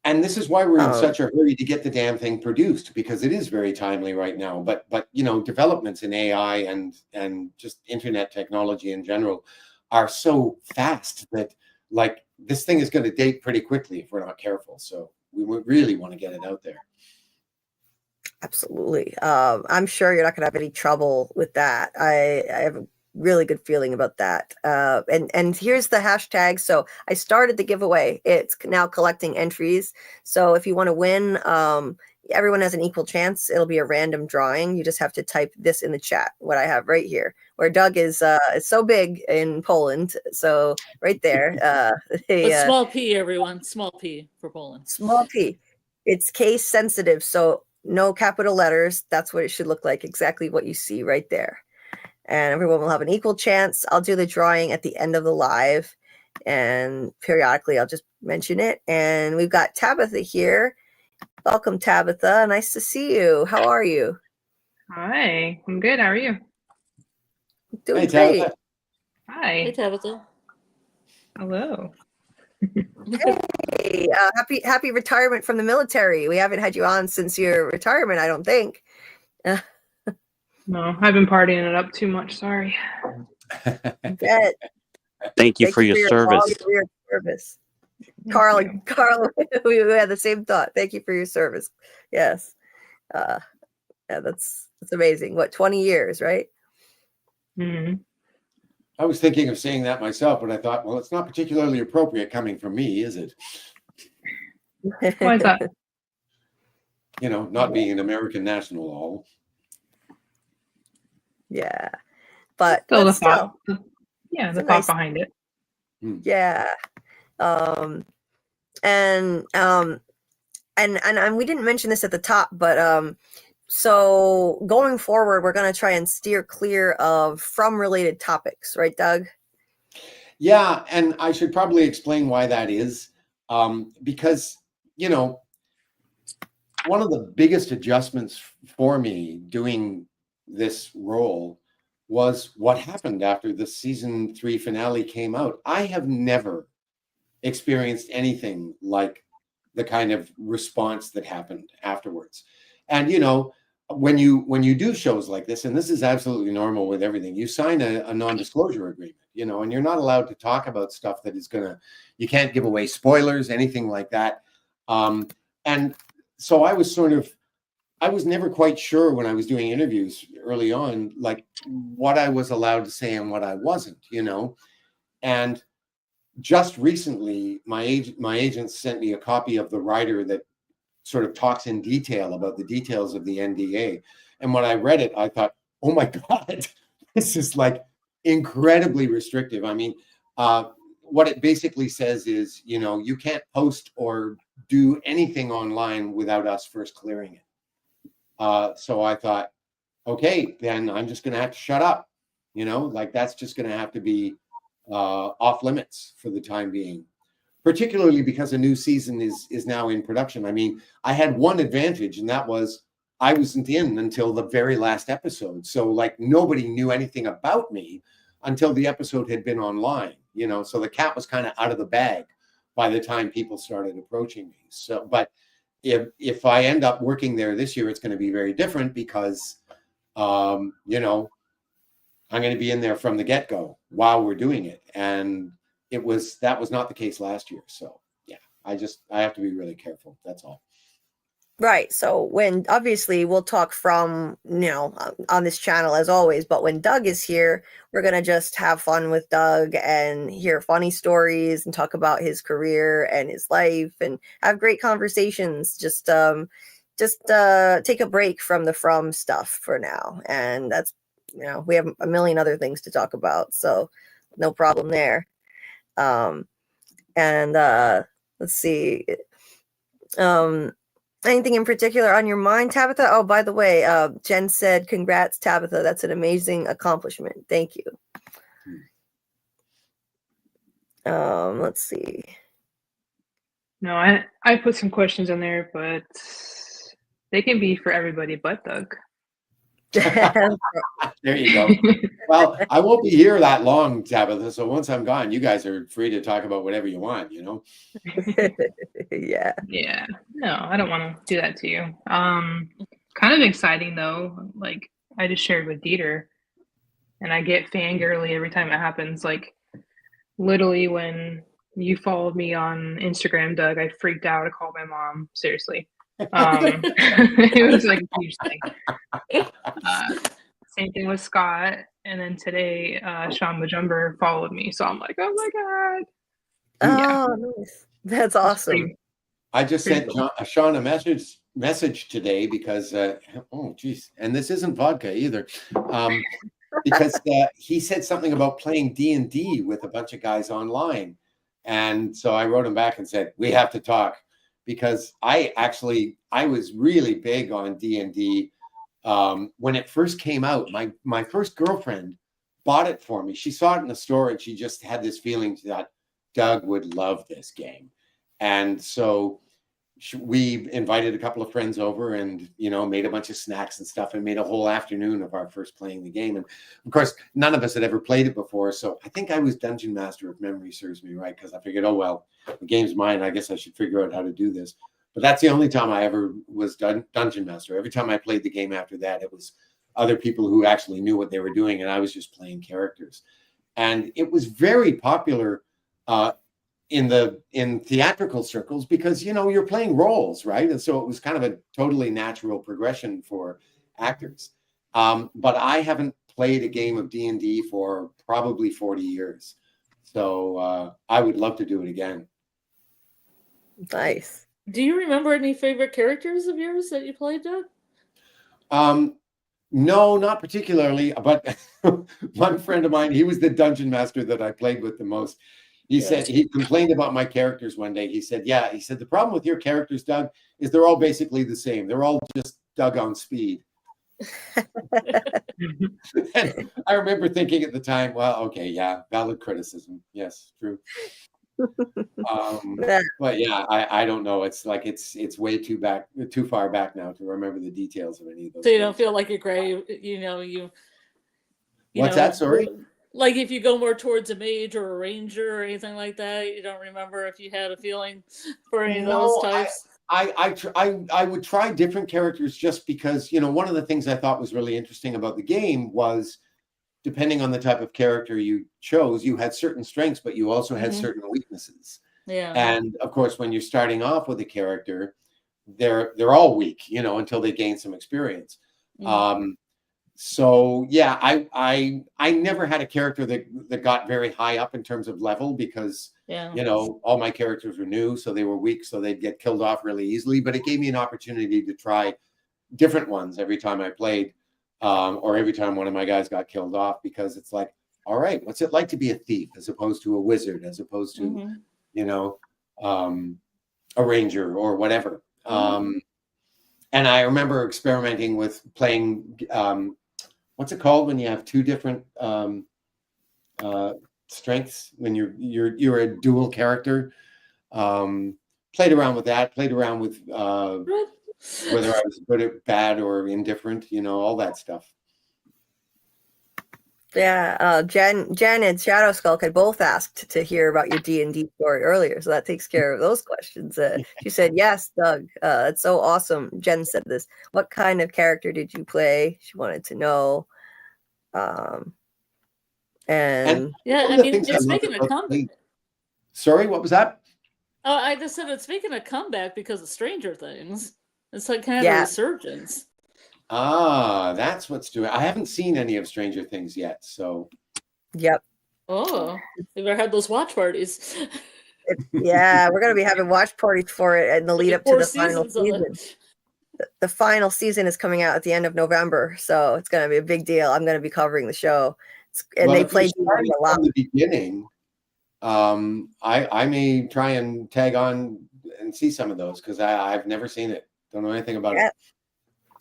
And this is why we're in such a hurry to get the damn thing produced, because it is very timely right now. But you know, developments in AI and just internet technology in general are so fast that, like, this thing is going to date pretty quickly if we're not careful. So we would really want to get it out there. Absolutely. I'm sure you're not going to have any trouble with that. I have a really good feeling about that. And here's the hashtag. So I started the giveaway. It's now collecting entries. So if you want to win, everyone has an equal chance. It'll be a random drawing. You just have to type this in the chat, what I have right here, where Doug is so big in Poland. So right there. But small p, everyone. Small p for Poland. Small p. It's case sensitive. So no capital letters. That's what it should look like. Exactly what you see right there. And everyone will have an equal chance. I'll do the drawing at the end of the live, and periodically I'll just mention it. And we've got Tabitha here. Welcome, Tabitha. Nice to see you. How are you? Hi, I'm good. How are you? Doing Hey, great. Tabitha. Hi. Hey, Tabitha. Hello. Hey, happy retirement from the military. We haven't had you on since your retirement, I don't think. No, I've been partying it up too much. Sorry. Bet. Thank you for your service. Service. Thank Carl, you. we had the same thought. Thank you for your service. Yes. Yeah, that's amazing. What, 20 years, right? Mm-hmm. I was thinking of saying that myself, but I thought, well, it's not particularly appropriate coming from me, is it? Why is that? You know, not being an American national all. Yeah. But Still the still, thought. Yeah, it's the a thought nice- behind it. yeah. And we didn't mention this at the top, but so going forward, we're going to try and steer clear of from related topics, right, Doug? Yeah, and I should probably explain why that is, because, you know, one of the biggest adjustments for me doing this role was what happened after the season 3 finale came out. I have never experienced anything like the kind of response that happened afterwards. And, you know, when you do shows like this, and this is absolutely normal with everything, you sign a non-disclosure agreement, you know, and you're not allowed to talk about stuff that is you can't give away spoilers, anything like that. And so I was never quite sure when I was doing interviews early on, like what I was allowed to say and what I wasn't, you know. And just recently, my agent sent me a copy of the rider that sort of talks in detail about the details of the NDA. And when I read it, I thought, oh my God, this is like incredibly restrictive. I mean, what it basically says is, you know, you can't post or do anything online without us first clearing it. So I thought, okay, then I'm just going to have to shut up. You know, like that's just going to have to be off limits for the time being, particularly because a new season is now in production. I mean, I had one advantage, and that was I wasn't in until the very last episode. So like nobody knew anything about me until the episode had been online, you know, so the cat was kind of out of the bag by the time people started approaching me. So, but if I end up working there this year, it's going to be very different because, you know, I'm going to be in there from the get-go while we're doing it. And that was not the case last year. So yeah, I have to be really careful. That's all. Right. So when obviously we'll talk from, you know, on this channel as always, but when Doug is here, we're going to just have fun with Doug and hear funny stories and talk about his career and his life and have great conversations. Just take a break from the From stuff for now. And that's, you know, we have a million other things to talk about. So no problem there. Let's see. Anything in particular on your mind, Tabitha? Oh, by the way, Jen said, congrats, Tabitha. That's an amazing accomplishment. Thank you. Let's see. No, I put some questions in there, but they can be for everybody but Doug. There you go. Well, I won't be here that long, Tabitha. So once I'm gone, you guys are free to talk about whatever you want, you know? Yeah. Yeah. No, I don't want to do that to you. Kind of exciting though. Like I just shared with Dieter, and I get fangirly every time it happens. Like literally when you followed me on Instagram, Doug, I freaked out. I called my mom. Seriously. It was like a huge thing. Same thing with Scott. And then today, Sean Majumber followed me. So I'm like, oh my God. Oh, nice. That's awesome. I just sent Sean a message today because, oh, geez. And this isn't vodka either. Because he said something about playing D&D with a bunch of guys online. And so I wrote him back and said, we have to talk, because I was really big on D&D. When it first came out, my first girlfriend bought it for me. She saw it in the store and she just had this feeling that Doug would love this game. And so we invited a couple of friends over and, you know, made a bunch of snacks and stuff and made a whole afternoon of our first playing the game. And of course, none of us had ever played it before. So I think I was Dungeon Master, if memory serves me right, because I figured, oh, well, the game's mine. I guess I should figure out how to do this. But that's the only time I ever was Dungeon Master. Every time I played the game after that, it was other people who actually knew what they were doing, and I was just playing characters. And it was very popular in theatrical circles because, you know, you're playing roles, right? And so it was kind of a totally natural progression for actors. But I haven't played a game of D&D for probably 40 years. So I would love to do it again. Nice. Do you remember any favorite characters of yours that you played, Doug? No, not particularly. But one friend of mine, he was the dungeon master that I played with the most. He said he complained about my characters one day. He said, yeah, he said, the problem with your characters, Doug, is they're all basically the same. They're all just Doug on speed. And I remember thinking at the time, well, okay, yeah, valid criticism. Yes, true. But yeah, I don't know. It's like it's way too far back now to remember the details of any of those. So you don't feel like you're gray, you What's that? Sorry? Like if you go more towards a mage or a ranger or anything like that, you don't remember if you had a feeling for any of those types? I would try different characters just because, you know, one of the things I thought was really interesting about the game was, depending on the type of character you chose, you had certain strengths, but you also had certain weaknesses. Yeah. And of course, when you're starting off with a character, they're all weak, you know, until they gain some experience. So yeah, I never had a character that got very high up in terms of level because, you know, all my characters were new, so they were weak, so they'd get killed off really easily. But it gave me an opportunity to try different ones every time I played. Or every time one of my guys got killed off, because it's like, all right, what's it like to be a thief as opposed to a wizard, as opposed to, you know, a ranger or whatever. And I remember experimenting with playing, what's it called when you have two different strengths, when you're a dual character. Played around with that, played around with whether I was good at bad or indifferent, you know, all that stuff. Yeah, Jen and Shadow Skull had both asked to hear about your D&D story earlier, so that takes care of those questions. She said, yes, Doug, it's so awesome. Jen said this. What kind of character did you play? She wanted to know. And yeah, I mean, it's making a comeback. Sorry, what was that? Oh, I just said it's making a comeback because of Stranger Things. It's like kind of a resurgence. Ah, that's what's doing. I haven't seen any of Stranger Things yet, so. Yep. Oh, you've ever had those watch parties? Yeah, we're gonna be having watch parties for it in the lead up to the final season. The final season is coming out at the end of November, so it's gonna be a big deal. I'm gonna be covering the show, and they played a lot from the beginning. I may try and tag on and see some of those because I've never seen it. Don't know anything about Yeah. it.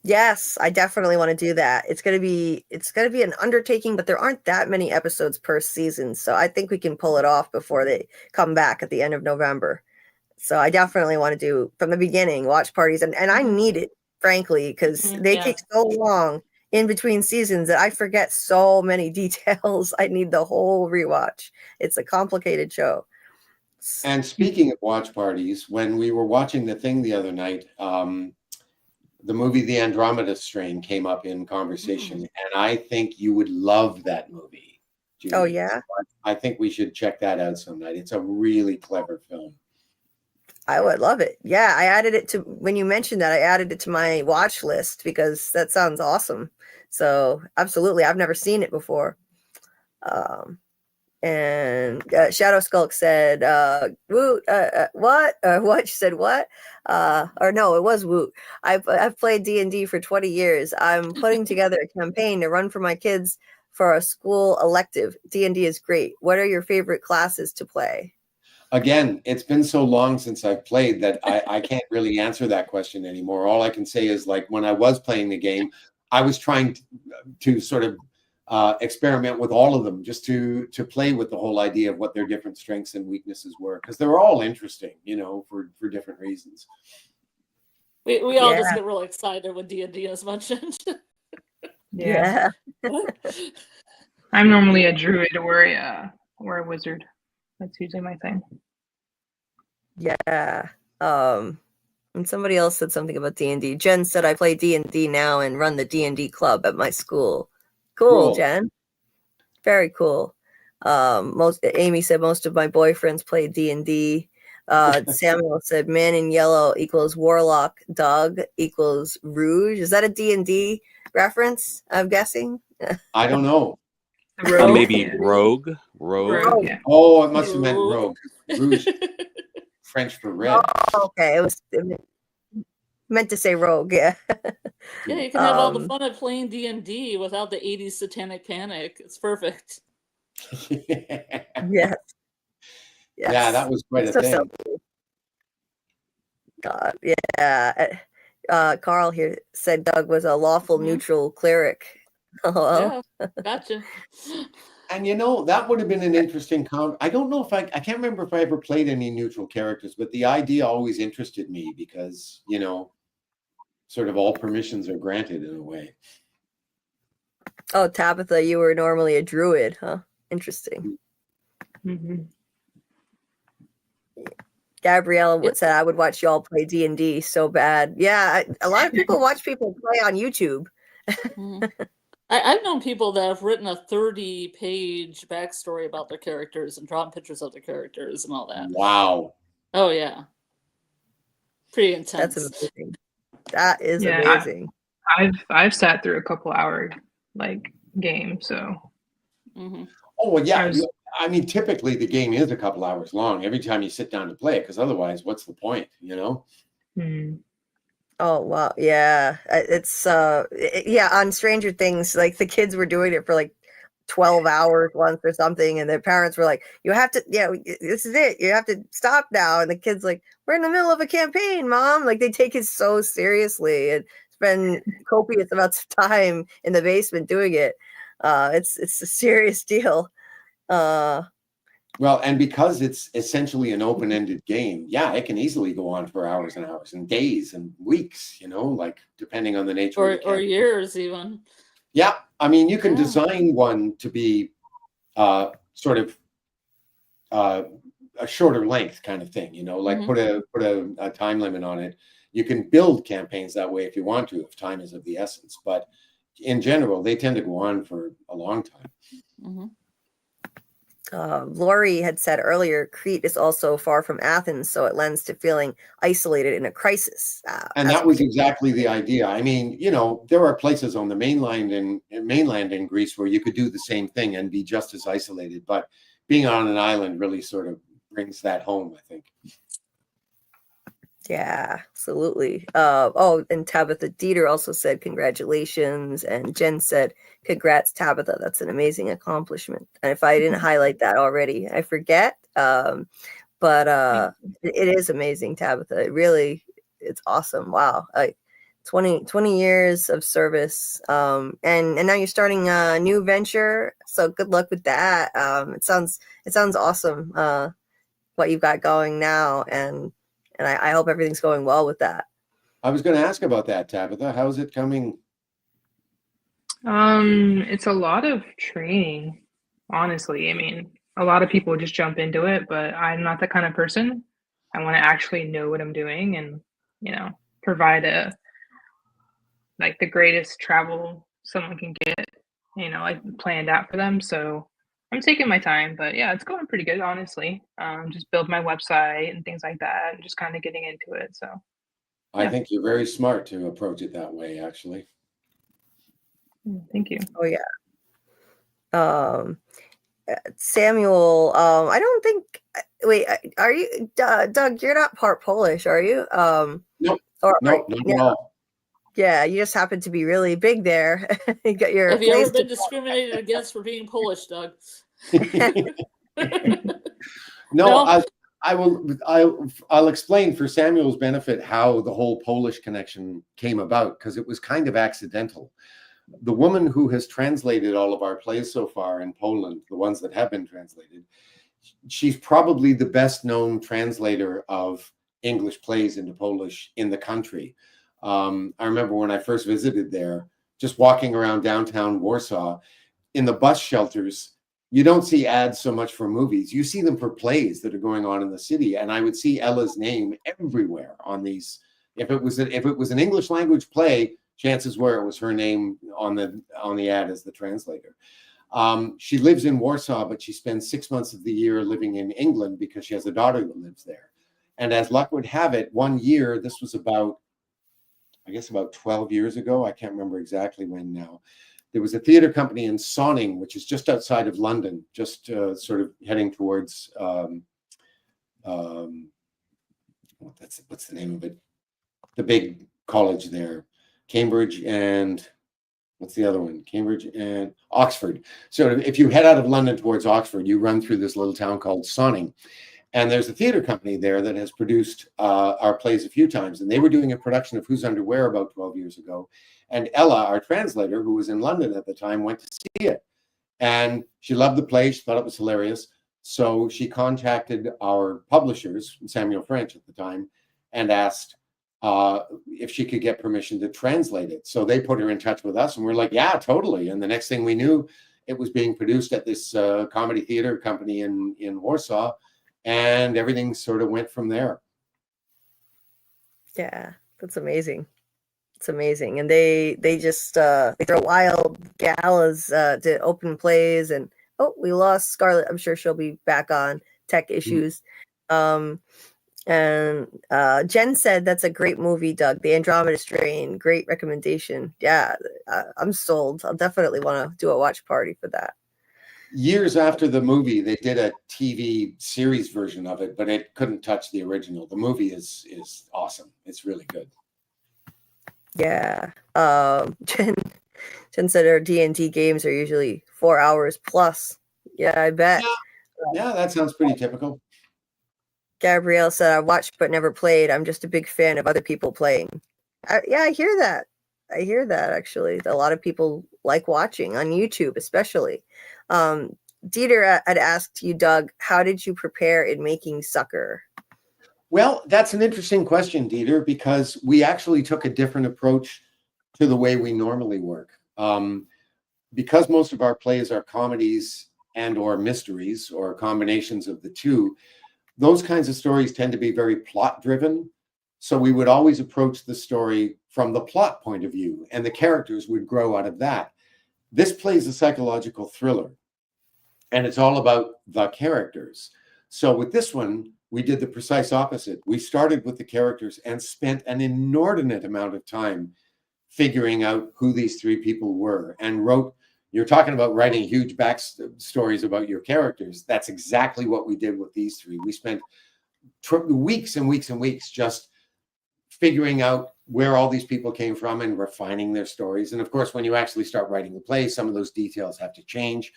Yes, I definitely want to do that. It's gonna be an undertaking, but there aren't that many episodes per season, so I think we can pull it off before they come back at the end of November. So I definitely want to do from the beginning watch parties, and I need it, frankly, because they Yeah. take so long in between seasons that I forget so many details. I need the whole rewatch. It's a complicated show. And speaking of watch parties, when we were watching The Thing the other night, the movie The Andromeda Strain came up in conversation, and I think you would love that movie, Julie. Oh, yeah? I think we should check that out some night. It's a really clever film. I would love it. Yeah, I added it to, when you mentioned that, I added it to my watch list because that sounds awesome. So absolutely, I've never seen it before. And Shadow Skulk said, "Woot, what? What?" She said, "What?" Or no, it was Woot. I've played D&D for 20 years. I'm putting together a campaign to run for my kids for a school elective. D&D is great. What are your favorite classes to play? Again, it's been so long since I've played that I can't really answer that question anymore. All I can say is, like, when I was playing the game, I was trying to sort of experiment with all of them, just to play with the whole idea of what their different strengths and weaknesses were, because they're all interesting, you know, for different reasons. We all just Yeah. get really excited when D&D is mentioned. Yeah. I'm normally a druid or a wizard. That's usually my thing. Yeah. And somebody else said something about D&D. Jen said, I play D&D now and run the D&D club at my school. Cool, Jen. Very cool. Amy said most of my boyfriends play D&D. Samuel said man in yellow equals warlock, dog equals rouge. Is that a D&D reference, I'm guessing? I don't know. Maybe rogue. Rogue, yeah. Oh, it must have meant rogue. Rouge, French for red. Oh, okay. It meant to say rogue, yeah. Yeah, you can have all the fun of playing D&D without the 80s satanic panic. It's perfect. Yes. Yeah, that was quite a thing. God, yeah. Carl here said Doug was a lawful neutral cleric. Yeah, gotcha. And you know, that would have been an interesting I don't know if I can't remember if I ever played any neutral characters, but the idea always interested me because, you know, sort of all permissions are granted in a way. Oh, Tabitha, you were normally a druid, huh? Interesting. Mm-hmm. Gabriella said I would watch y'all play D&D so bad. Yeah, a lot of people watch people play on YouTube. I've known people that have written a 30-page backstory about their characters and drawn pictures of their characters and all that. Wow. Oh, yeah. Pretty intense. That's amazing. That is amazing. I've sat through a couple hour game, so. Mm-hmm. Oh, well, yeah. I mean, typically the game is a couple hours long every time you sit down to play it, because otherwise, what's the point, you know? Oh, wow. Yeah. It's, on Stranger Things, like the kids were doing it for like 12 hours once or something. And their parents were like, you have to, this is it. You have to stop now. And the kid's like, we're in the middle of a campaign, Mom. Like they take it so seriously and spend copious amounts of time in the basement doing it. It's a serious deal. Well, and because it's essentially an open-ended game, yeah, it can easily go on for hours and hours and days and weeks, you know, like depending on the nature of the or years even. Yeah, I mean, you can design one to be sort of a shorter length kind of thing, you know, like put a time limit on it. You can build campaigns that way if you want to, if time is of the essence. But in general, they tend to go on for a long time. Lori had said earlier, Crete is also far from Athens, so it lends to feeling isolated in a crisis. And that was exactly the idea. I mean, you know, there are places on the mainland in Greece where you could do the same thing and be just as isolated. But being on an island really sort of brings that home, I think. Yeah, absolutely. And Tabitha Dieter also said congratulations, and Jen said congrats, Tabitha. That's an amazing accomplishment. And if I didn't highlight that already, I forget. but it is amazing, Tabitha. It really, it's awesome. Wow. Like 20 years of service. And now you're starting a new venture. So good luck with that. It sounds awesome. What you've got going now. And I hope everything's going well with that. I was going to ask about that, Tabitha. How's it coming? It's a lot of training, honestly. I mean, a lot of people just jump into it, but I'm not that kind of person. I want to actually know what I'm doing and, provide the greatest travel someone can get, planned out for them. So I'm taking my time, but yeah, it's going pretty good, honestly. Just build my website and things like that, and just kind of getting into it. So I yeah. think you're very smart to approach it that way, actually. Thank you. Oh yeah. Samuel, I don't think. Wait, are you Doug? You're not part Polish, are you? Nope. Or, Nope, not at all. Yeah, you just happen to be really big there. You got your. Have you ever been discriminated against for being Polish, Doug? No, I'll explain for Samuel's benefit how the whole Polish connection came about, because it was kind of accidental. The woman who has translated all of our plays so far in Poland, the ones that have been translated, she's probably the best known translator of English plays into Polish in the country. I remember when I first visited there, just walking around downtown Warsaw, in the bus shelters, you don't see ads so much for movies. You see them for plays that are going on in the city. And I would see Ella's name everywhere on these. If it was an English language play, chances were it was her name on the ad as the translator. She lives in Warsaw, but she spends 6 months of the year living in England because she has a daughter that lives there. And as luck would have it, one year, this was about 12 years ago, I can't remember exactly when now, there was a theater company in Sonning, which is just outside of London, just sort of heading towards, what's the name of it? The big college there, Cambridge and what's the other one? Cambridge and Oxford. So if you head out of London towards Oxford, you run through this little town called Sonning. And there's a theater company there that has produced our plays a few times. And they were doing a production of Whose Underwear about 12 years ago. And Ella, our translator, who was in London at the time, went to see it. And she loved the play. She thought it was hilarious. So she contacted our publishers, Samuel French at the time, and asked if she could get permission to translate it. So they put her in touch with us, and we're like, yeah, totally. And the next thing we knew, it was being produced at this comedy theater company in Warsaw, and everything sort of went from there. Yeah, that's amazing. It's amazing. And they just they throw wild galas to open plays, and we lost Scarlett. I'm sure she'll be back on tech issues. And Jen said that's a great movie, Doug. The Andromeda Strain. Great recommendation. Yeah, I'm sold. I'll definitely want to do a watch party for that. Years after the movie, they did a TV series version of it, but it couldn't touch the original. The movie is awesome. It's really good. Yeah. Jen said her D&D games are usually 4 hours plus. Yeah, I bet. Yeah, that sounds pretty typical. Gabrielle said, I watched but never played. I'm just a big fan of other people playing. I hear that. I hear that, actually. A lot of people like watching on YouTube, especially. Dieter had asked you, Doug, how did you prepare in making Sucker? Well, that's an interesting question, Dieter, because we actually took a different approach to the way we normally work. Because most of our plays are comedies and or mysteries or combinations of the two, those kinds of stories tend to be very plot driven. So we would always approach the story from the plot point of view, and the characters would grow out of that. This play is a psychological thriller, and it's all about the characters. So with this one, we did the precise opposite. We started with the characters and spent an inordinate amount of time figuring out who these three people were, and wrote. You're talking about writing huge backstories about your characters. That's exactly what we did with these three. We spent weeks and weeks and weeks just figuring out where all these people came from and refining their stories. And of course, when you actually start writing the play, some of those details have to change.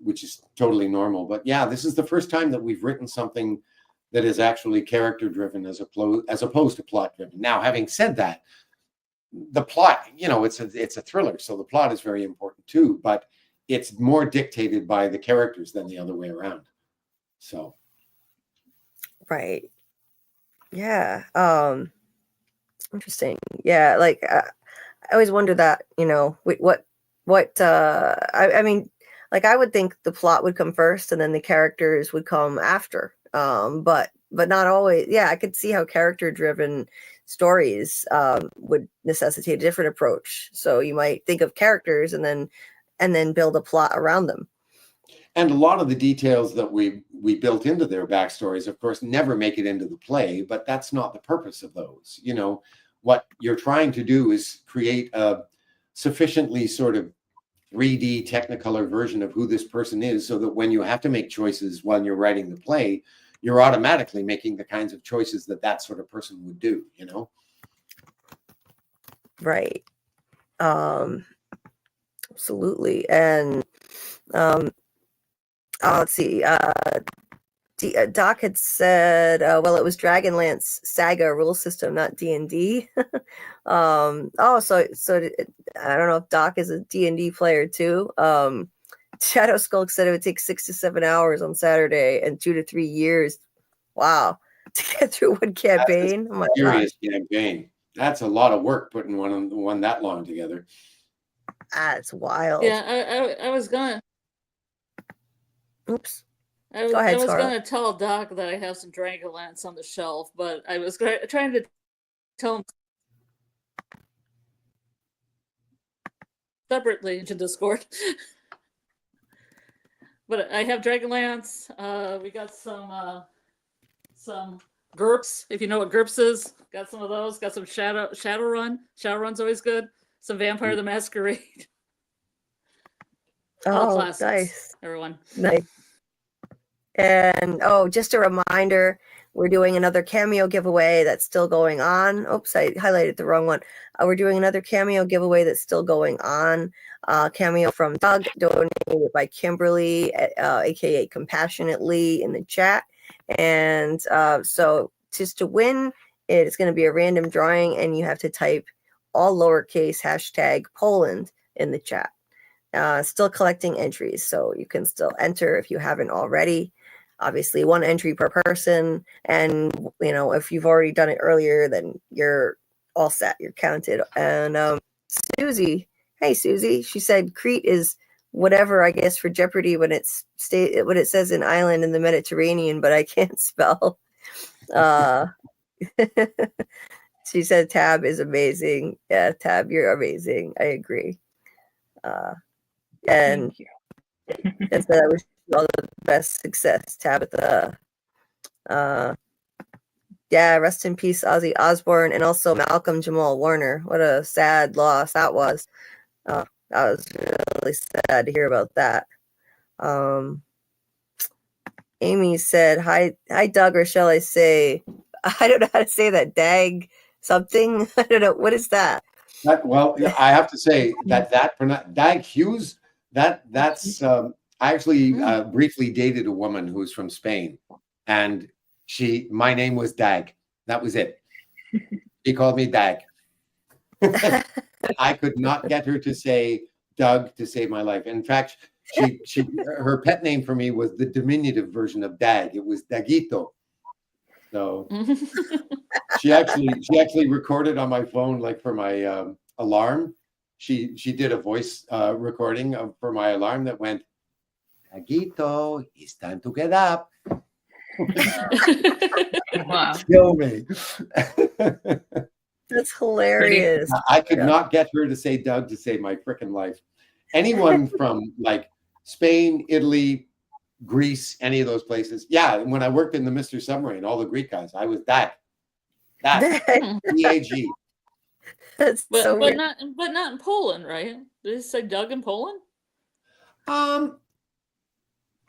which is totally normal. But yeah, this is the first time that we've written something that is actually character driven as opposed to plot driven. Now, having said that, the plot, it's a thriller, so the plot is very important too, but it's more dictated by the characters than the other way around. So, right. Yeah. Interesting. Yeah. Like I always wonder that, I mean, like I would think the plot would come first and then the characters would come after. But not always. Yeah, I could see how character driven stories would necessitate a different approach. So you might think of characters and then build a plot around them. And a lot of the details that we built into their backstories, of course, never make it into the play, but that's not the purpose of those. What you're trying to do is create a sufficiently sort of 3D Technicolor version of who this person is, so that when you have to make choices while you're writing the play, you're automatically making the kinds of choices that sort of person would do, Right. Absolutely. And let's see. Doc had said, well, it was Dragonlance Saga rule system, not D&D. So I don't know if Doc is a D&D player too. Shadow Skulk said it would take 6 to 7 hours on Saturday and 2 to 3 years. Wow. To get through one campaign. That's a serious campaign. That's a lot of work putting one that long together. That's wild. Yeah, I was gonna. Oops. I was gonna tell Doc that I have some Dragonlance on the shelf, but I was trying to tell him separately into Discord. But I have Dragonlance. We got some GURPS, if you know what GURPS is. Got some of those. Got some Shadowrun. Shadowrun's always good. Some Vampire the Masquerade. All classics, nice. everyone. Nice. And just a reminder, we're doing another Cameo giveaway that's still going on. Oops, I highlighted the wrong one. We're doing another Cameo giveaway that's still going on. Cameo from Doug, donated by Kimberly, aka Compassionately, in the chat. And so just to win, it's going to be a random drawing, and you have to type all lowercase #Poland in the chat. Still collecting entries, so you can still enter if you haven't already. Obviously, 1 entry per person, and if you've already done it earlier, then you're all set. You're counted. And Susie, hey Susie, she said Crete is whatever, I guess, for Jeopardy when it says an island in the Mediterranean, but I can't spell. She said Tab is amazing. Yeah, Tab, you're amazing. I agree. And that's what I wish you all the best success, Tabitha. Yeah, rest in peace, Ozzy Osbourne, and also Malcolm Jamal Warner. What a sad loss that was. That was really sad to hear about that. Amy said, hi Doug, or shall I say, I don't know how to say that, Dag something. I don't know. What is that? Well, I have to say that Dag Hughes, that's I actually briefly dated a woman who's from Spain, and my name was Dag. That was it. She called me Dag. I could not get her to say Doug to save my life. In fact, her pet name for me was the diminutive version of Dag. It was Daguito. So she actually recorded on my phone, like for my alarm. She did a voice recording for my alarm that went, Daguito, it's time to get up. Wow. Kill me. That's hilarious. I could not get her to say Doug to save my freaking life. Anyone from like Spain, Italy, Greece, any of those places. Yeah, when I worked in the Mr. Submarine, all the Greek guys, I was that D-A-G. That's But so weird. not in Poland, right? Did it say Doug in Poland?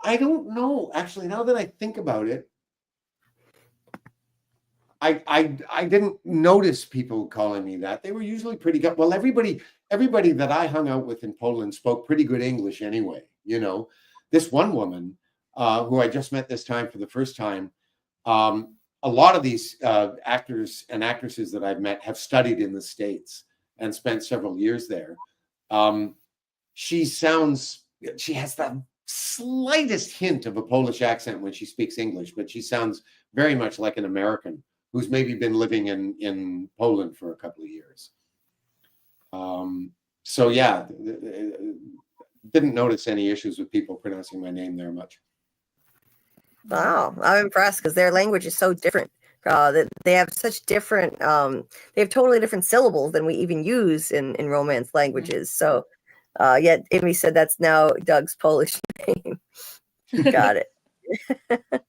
I don't know. Actually, now that I think about it, I didn't notice people calling me that. They were usually pretty good. Well, everybody that I hung out with in Poland spoke pretty good English anyway. You know, this one woman who I just met this time for the first time. A lot of these actors and actresses that I've met have studied in the States and spent several years there. She has the slightest hint of a Polish accent when she speaks English, but she sounds very much like an American who's maybe been living in Poland for a couple of years. So yeah, didn't notice any issues with people pronouncing my name there much. Wow, I'm impressed because their language is so different. That they have such different, they have totally different syllables than we even use in Romance languages. So, yet Amy said that's now Doug's Polish name. Got it.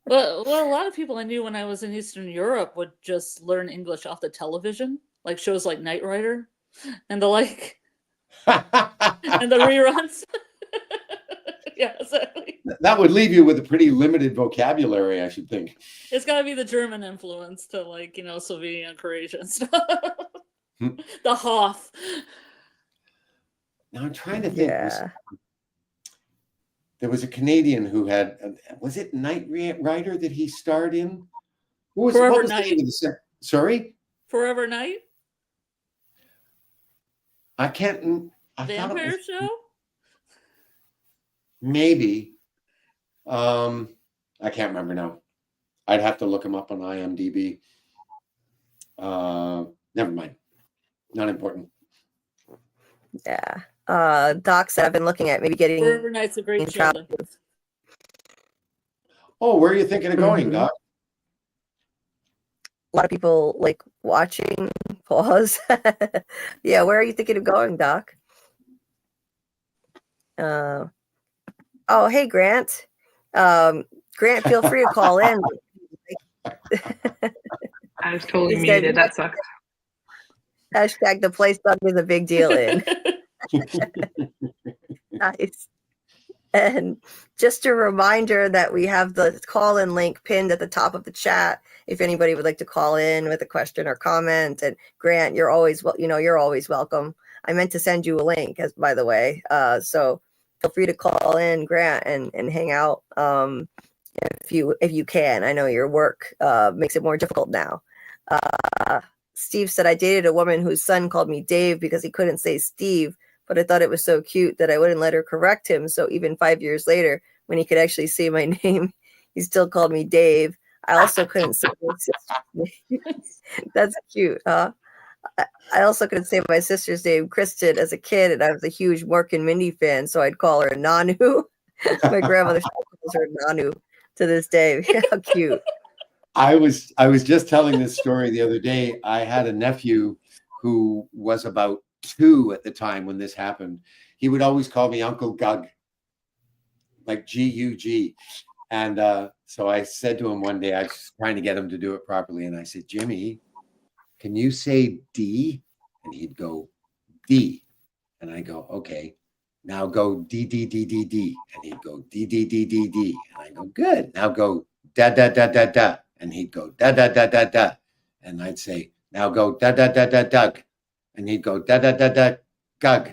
Well, a lot of people I knew when I was in Eastern Europe would just learn English off the television, like shows like Knight Rider and the like, and the reruns. Yeah, exactly. That would leave you with a pretty limited vocabulary, I should think. It's got to be the German influence to, like, Slovenia and Croatia and stuff. The Hoff. Now I'm trying to think. Yeah. There was a Canadian who had, was it Knight Rider that he starred in? Forever Knight. Sorry? Forever Knight? I can't. Vampire show? Maybe. I can't remember now. I'd have to look him up on IMDb. Never mind. Not important. Yeah. Doc said I've been looking at maybe getting Forever Knight's a great show. Oh, where are you thinking of going, Doc? A lot of people like watching. Pause. Yeah, where are you thinking of going, Doc? Oh, hey, Grant. Grant, feel free to call in. I was totally muted. That sucks. Hashtag the place Doug is a big deal in. Nice. And just a reminder that we have the call-in link pinned at the top of the chat if anybody would like to call in with a question or comment. And Grant, you're always you're always welcome. I meant to send you a link, by the way. So feel free to call in, Grant, and hang out if you can. I know your work makes it more difficult now. Steve said, I dated a woman whose son called me Dave because he couldn't say Steve, but I thought it was so cute that I wouldn't let her correct him. So even 5 years later, when he could actually say my name, he still called me Dave. I also couldn't say my sister's name. That's cute, huh? I also couldn't say my sister's name, Kristen, as a kid, and I was a huge Mork and Mindy fan, so I'd call her Nanu. My grandmother still calls her Nanu to this day. How cute. I was just telling this story the other day. I had a nephew who was about 2 at the time when this happened. He would always call me Uncle Gug, like G-U-G. And so I said to him one day, I was trying to get him to do it properly, and I said, Jimmy, can you say D? And he'd go, D. And I go, okay, now go D, D, D, D, D. And he'd go, D, D, D, D, D. And I go, good. Now go da, da, da, da, da. And he'd go, da, da, da, da, da. And I'd say, now go da, da, da, da, Doug. And he'd go, da, da, da, da, Gug.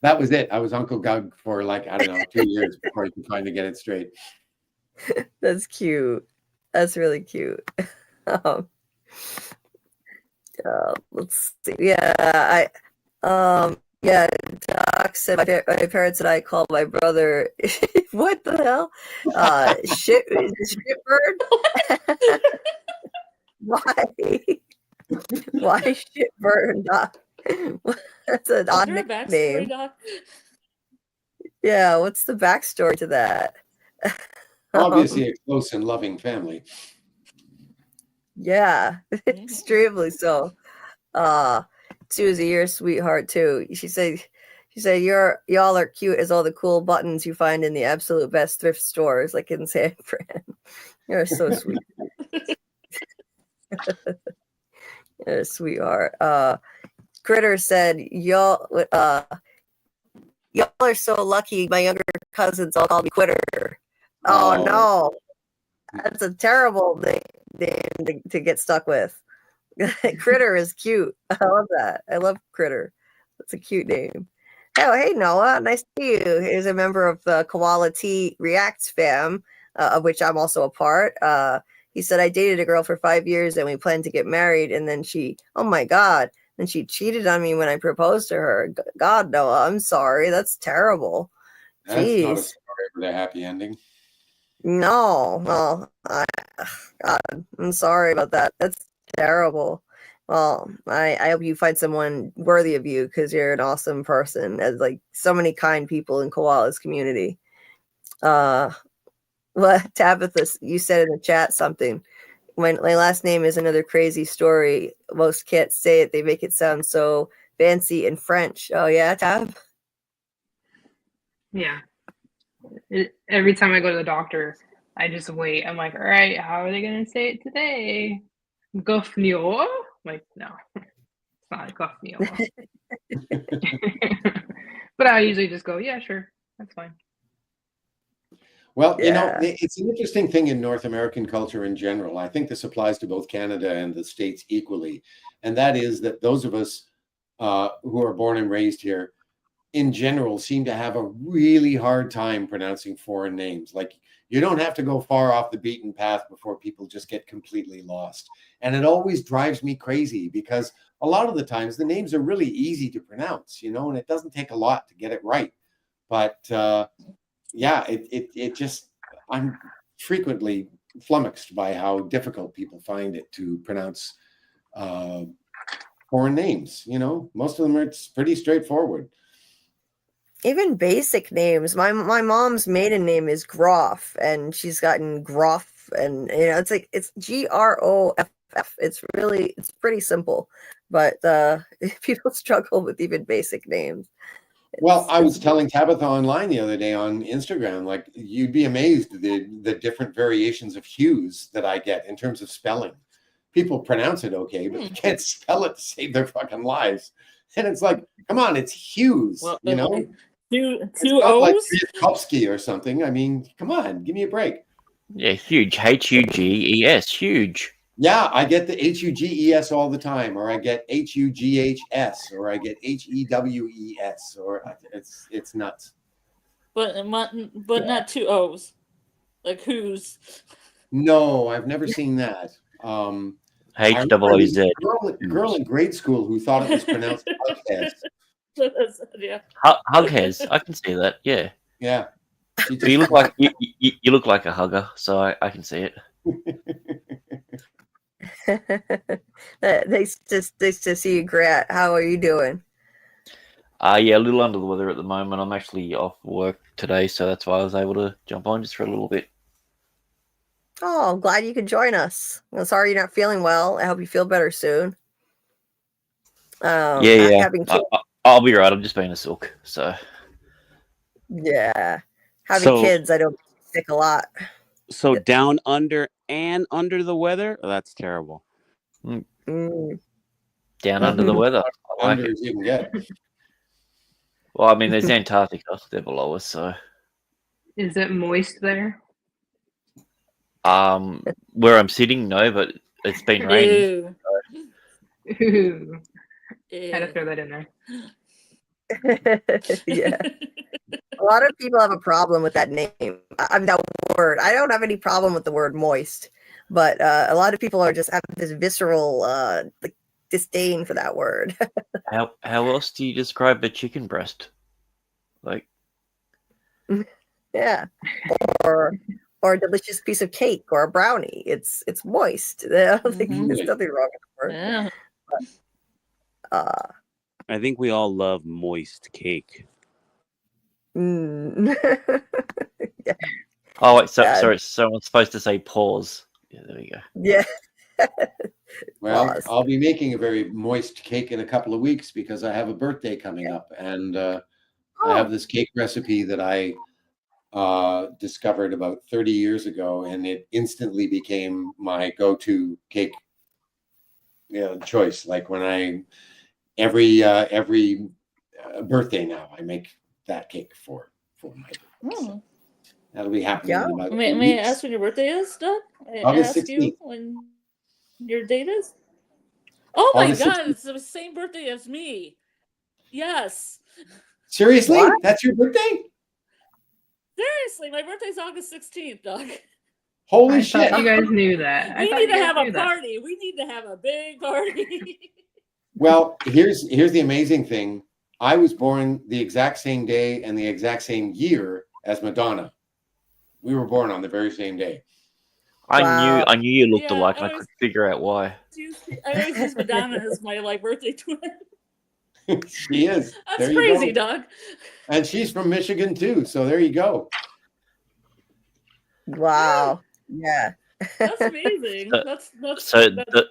That was it. I was Uncle Gug for 2 years before I could finally get it straight. That's cute. That's really cute. Let's see. Yeah, Doc said my parents and I called my brother. What the hell? Shitbird? Why shitbird? Doc? That's an odd nickname. Yeah, what's the backstory to that? Obviously, a close and loving family. Yeah, extremely so. Susie, you're a sweetheart too. She said y'all are cute as all the cool buttons you find in the absolute best thrift stores, like in San Fran. You're so sweet. You're a sweetheart. Critter said y'all are so lucky. My younger cousins all call me Quitter. Oh no, that's a terrible name to get stuck with. Critter is cute. I love that. I love Critter. That's a cute name. Oh, hey, Noah. Nice to see you. Here's a member of the Koala Tea Reacts fam, of which I'm also a part. He said, I dated a girl for 5 years and we planned to get married. And then oh my God. And she cheated on me when I proposed to her. God, Noah, I'm sorry. That's terrible. That's Jeez. not a story with a happy ending. No. Well, God, I'm sorry about that. That's terrible. Well, I hope you find someone worthy of you because you're an awesome person, as like so many kind people in Koala's community. Well, Tabitha, you said in the chat something. My last name is another crazy story. Most can't say it. They make it sound so fancy in French. Oh, yeah, Tab? Yeah. Every time I go to the doctor, I just wait. I'm like, all right, how are they going to say it today? Gofnio? Like, no, it's not Gofnio. But I usually just go, yeah, sure, that's fine. Well, Yeah. you know, it's an interesting thing in North American culture in general. I think this applies to both Canada and the States equally. And that is that those of us who are born and raised here, in general, seem to have a really hard time pronouncing foreign names. Like, you don't have to go far off the beaten path before people just get completely lost. And it always drives me crazy because a lot of the times the names are really easy to pronounce, you know, and it doesn't take a lot to get it right. But yeah, it just, I'm frequently flummoxed by how difficult people find it to pronounce foreign names. You know, most of them it's pretty straightforward. Even basic names. My mom's maiden name is Groff, and she's gotten Groff, and you know, it's like it's Groff. It's pretty simple, but people struggle with even basic names. Well, I was telling Tabitha online the other day on Instagram, like you'd be amazed the different variations of Hughes that I get in terms of spelling. People pronounce it okay, but they can't spell it to save their fucking lives. And it's like, come on, it's Hughes, Well, you know? Two It's not like O's? Tchaikovsky or something. I mean, come on, give me a break. Yeah, huge. Hughes. Huge. Yeah, I get the Huges all the time, or I get Hughs, or I get Hews, or it's nuts. But not two O's. Like who's? No, I've never seen that. HOOZ. Girl in grade school who thought it was pronounced Hughes. Yeah. Hughes. I can see that. Yeah. Yeah. You look like you look like a hugger, so I can see it. Nice to see you, Grat. How are you doing? Yeah, a little under the weather at the moment. I'm actually off work today, so that's why I was able to jump on just for a little bit. Oh, I'm glad you could join us. I'm sorry you're not feeling well. I hope you feel better soon. Yeah. Having kids, I'll be right. I'm just being a silk, so. yeah, having kids, I don't get sick a lot. So down under and under the weather? Oh, that's terrible. Mm. Down under the weather. I like Under it. as you can get. Well, I mean, there's Antarctica. They're below us, so. Is it moist there? Where I'm sitting, no, but it's been raining. Ooh. Ew. Had to throw that in there. Yeah. A lot of people have a problem with that name. I mean, that word. I don't have any problem with the word moist, but a lot of people just have this visceral like disdain for that word. How else do you describe a chicken breast? Like, Yeah. Or a delicious piece of cake or a brownie. It's moist. I don't think there's nothing wrong with the word. Yeah. But, I think we all love moist cake. yeah. oh wait, sorry, someone's supposed to say pause. Yeah, there we go. Yeah. Well, Pause. I'll be making a very moist cake in a couple of weeks because I have a birthday coming up, and I have this cake recipe that I discovered about 30 years ago, and it instantly became my go-to cake choice. Like when I every birthday now, I make that cake for my birthday. That'll be happening Yeah. in about May 2 I weeks. ask when your birthday is, Doug? May I August ask 16th. you when your date is? Oh my August God, 16th. it's the same birthday as me. Yes. Seriously? What? That's your birthday? Seriously, my birthday's August 16th, Doug. Holy I shit. thought you guys knew that. I We thought need you to guys have a knew that. party. We need to have a big party. Well, here's the amazing thing. I was born the exact same day and the exact same year as Madonna. We were born on the very same day. Wow. I knew you looked Yeah, alike, I and I always- couldn't figure out why. I always use Madonna as my birthday twin. She is. That's There you crazy, go. Doug. And she's from Michigan too. So there you go. Wow. Yeah. That's amazing. So- That's So that's-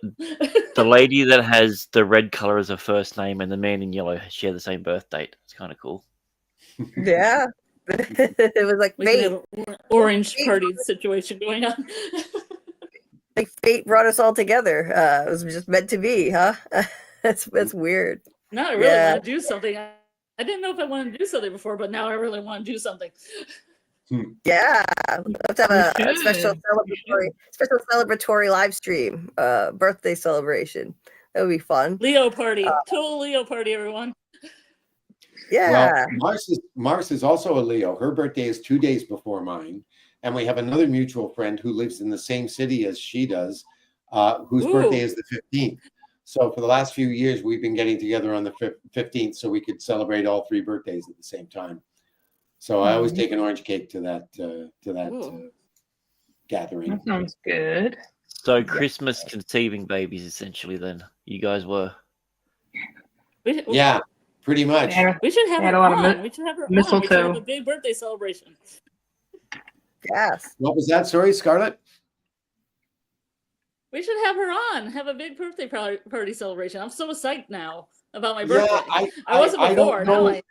the lady that has the red color as her first name and the man in yellow share the same birth date. It's kind of cool. Yeah. It was like we can fate. have an orange party situation going on. Like fate brought us all together. It was just meant to be, huh? That's weird. Now I really Yeah. want to do something. I didn't know if I wanted to do something before, but now I really want to do something. Yeah. Let's have a You special should. celebratory live stream, birthday celebration. That would be fun. Leo party. Total Leo party, everyone. Yeah. Well, Mars is also a Leo. Her birthday is 2 days before mine. And we have another mutual friend who lives in the same city as she does, whose birthday Ooh. is the 15th. So for the last few years, we've been getting together on the 15th so we could celebrate all 3 birthdays at the same time. So I always take an orange cake to that Ooh. gathering. That sounds good. So Christmas conceiving babies, essentially. Then you guys were. Yeah, pretty much. We should have Had her a lot of on. We should have her on. We should mistletoe. have a big birthday celebration. Yes. What was that? Sorry, Scarlett? We should have her on. Have a big birthday party celebration. I'm so psyched now about my birthday. Yeah, I wasn't I before. don't know. Now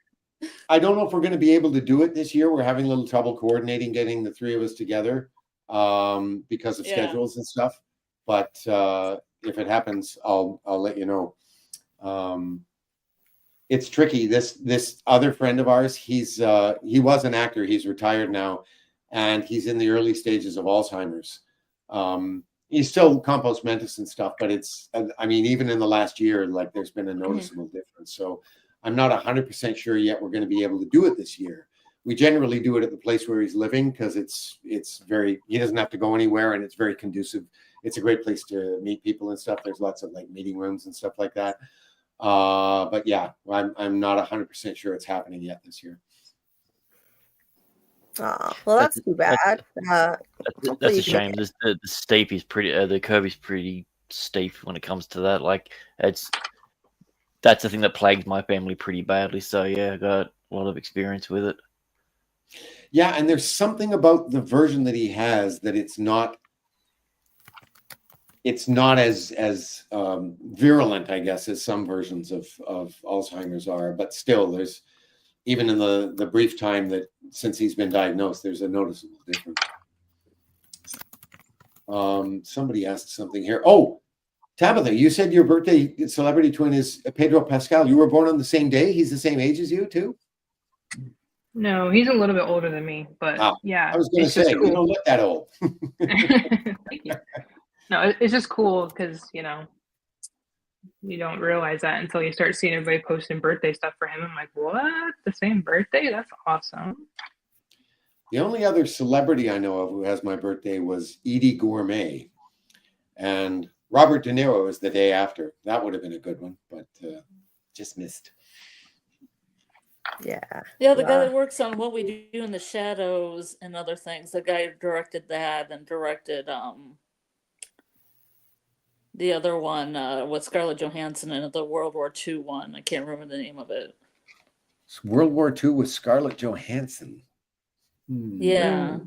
I don't know if we're going to be able to do it this year. We're having a little trouble coordinating getting the 3 of us together because of Yeah. schedules and stuff. But if it happens, I'll let you know. It's tricky. This other friend of ours, he was an actor. He's retired now, and he's in the early stages of Alzheimer's. He's still compos mentis and stuff, but it's, I mean, even in the last year, like there's been a noticeable difference. So I'm not 100% sure yet we're going to be able to do it this year. We generally do it at the place where he's living because it's very, he doesn't have to go anywhere and it's very conducive. It's a great place to meet people and stuff. There's lots of like meeting rooms and stuff like that. But yeah, I'm not 100% sure it's happening yet this year. Oh, well, that's too bad. That's a shame. The steep is pretty. The curve is pretty steep when it comes to that. Like that's the thing that plagues my family pretty badly. So yeah, I got a lot of experience with it. Yeah, and there's something about the version that he has that it's not as virulent, I guess, as some versions of Alzheimer's are. But still, there's, even in the brief time that since he's been diagnosed, there's a noticeable difference. Somebody asked something here. Oh, Tabitha, you said your birthday celebrity twin is Pedro Pascal. You were born on the same day. He's the same age as you too? No, he's a little bit older than me, but yeah. I was going to say, cool. you don't look that old. Thank you. No, it's just cool because, you don't realize that until you start seeing everybody posting birthday stuff for him. I'm like, what? The same birthday? That's awesome. The only other celebrity I know of who has my birthday was Edie Gourmet. And Robert De Niro is the day after. That would have been a good one, but just missed. Yeah. Yeah, the guy that works on What We Do in the Shadows and other things. The guy who directed that and directed the other one with Scarlett Johansson in the World War II one. I can't remember the name of it. It's World War II with Scarlett Johansson. Yeah.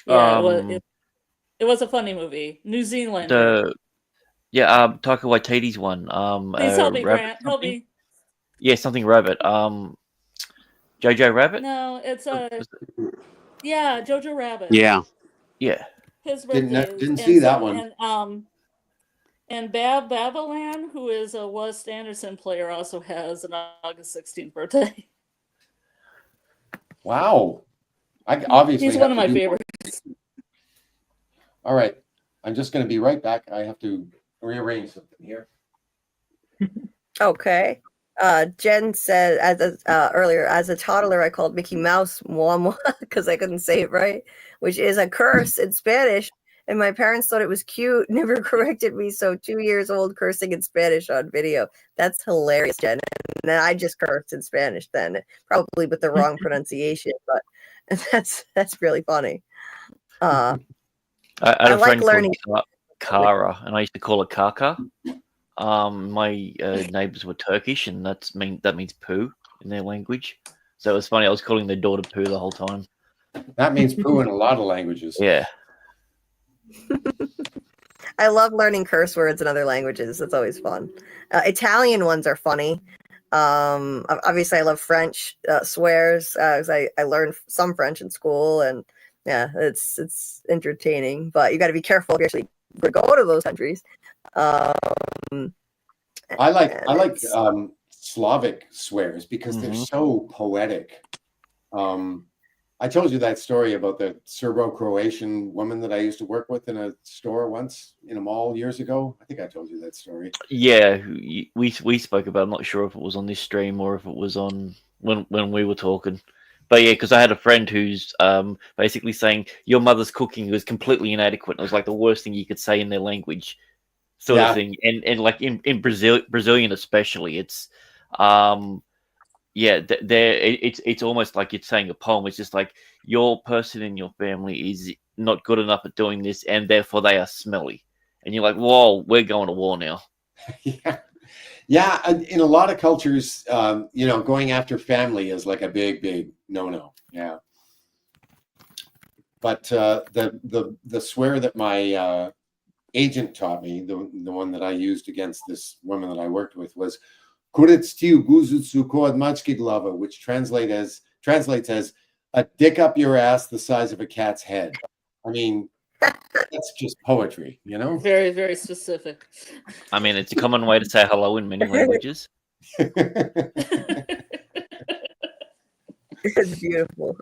Yeah, it was a funny movie. New Zealand. Taika Waititi's one. Please help me, Grant. Help me. Yeah, something Rabbit. Jojo Rabbit? No, it's Jojo Rabbit. Yeah. Yeah. His birthday. Didn't see that one. And Babalan, who is a Wes Anderson player, also has an August 16th birthday. Wow. I obviously He's have one of to my do- favorites. All right. I'm just going to be right back. I have to rearrange something here. Okay. Jen said earlier, as a toddler, I called Mickey Mouse Moa because I couldn't say it right, which is a curse in Spanish. And my parents thought it was cute, never corrected me. So 2 years old cursing in Spanish on video. That's hilarious, Jen. And then I just cursed in Spanish then, probably with the wrong pronunciation, but that's really funny. I had I a like friend learning. called Kara, and I used to call her Kaka. My neighbors were Turkish, and that means poo in their language. So it was funny. I was calling their daughter poo the whole time. That means poo in a lot of languages. Yeah. I love learning curse words in other languages. That's always fun. Italian ones are funny. Obviously, I love French swears because I learned some French in school, and yeah, it's entertaining. But you got to be careful if you actually go to those countries. I like Slavic swears because they're so poetic. I told you that story about the Serbo-Croatian woman that I used to work with in a store once in a mall years ago. I think I told you that story. Yeah, we spoke about it. I'm not sure if it was on this stream or if it was on when we were talking. But yeah, because I had a friend who's basically saying your mother's cooking was completely inadequate. It was like the worst thing you could say in their language, sort of thing. And like in Brazilian especially, it's it's almost like it's saying a poem. It's just like your person in your family is not good enough at doing this, and therefore they are smelly. And you're like, whoa, we're going to war now. Yeah. And in a lot of cultures, going after family is like a big no. Yeah. But the swear that my agent taught me, the one that I used against this woman that I worked with, was "Kuretstu guzutsu kod machkidlava," which translates as a dick up your ass the size of a cat's head. I mean, that's just poetry, you know? Very, very specific. I mean, it's a common way to say hello in many languages. It's beautiful.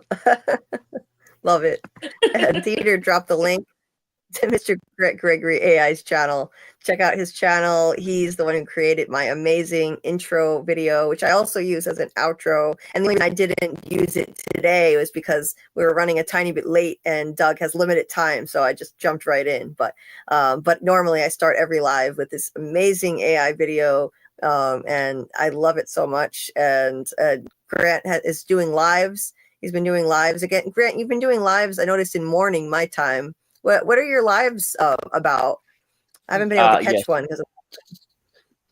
Love it. And Theater dropped the link to Mr. Gregory AI's channel. Check out his channel. He's the one who created my amazing intro video, which I also use as an outro. And the reason I didn't use it today was because we were running a tiny bit late and Doug has limited time, so I just jumped right in. But normally I start every live with this amazing AI video, and I love it so much. And Grant is doing lives. He's been doing lives again. Grant, you've been doing lives, I noticed, in morning my time. What are your lives about? I haven't been able to catch one because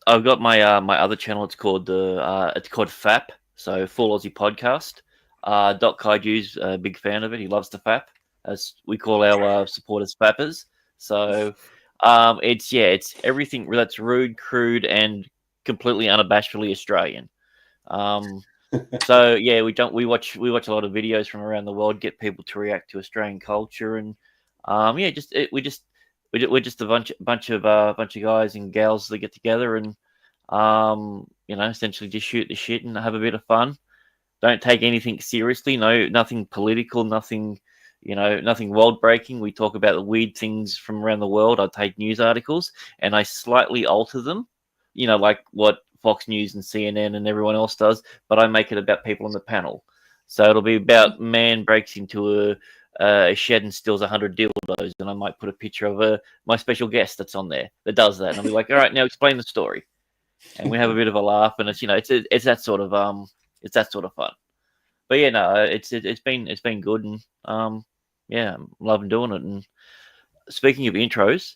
I've got my my other channel. It's called FAP, so Full Aussie Podcast. Kaiju's a big fan of it. He loves the FAP, as we call our supporters FAPers. So it's everything that's rude, crude, and completely unabashedly Australian. So yeah, we watch a lot of videos from around the world, get people to react to Australian culture, and we're just a bunch of guys and gals that get together and essentially just shoot the shit and have a bit of fun. Don't take anything seriously. Nothing political, nothing world breaking. We talk about the weird things from around the world. I take news articles and I slightly alter them, like what Fox News and CNN and everyone else does, but I make it about people on the panel. So it'll be about man breaks into a shed and steals 100 dildos, and I might put a picture of my special guest that's on there that does that, and I'll be like, all right, now explain the story, and we have a bit of a laugh, and it's it's that sort of fun. But yeah, no, it's been good, and I'm loving doing it. And speaking of intros,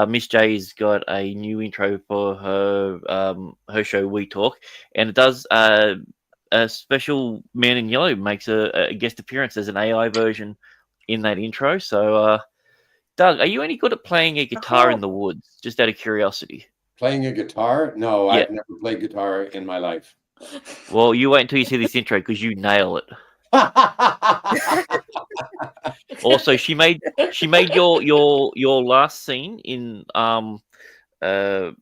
Miss J's got a new intro for her show We Talk, and it does a special Man in Yellow makes a guest appearance as an AI version in that intro. So, Doug, are you any good at playing a guitar in the woods? Just out of curiosity. Playing a guitar? No, Yeah. I've never played guitar in my life. Well, you wait until you see this intro because you nail it. Also, she made your last scene in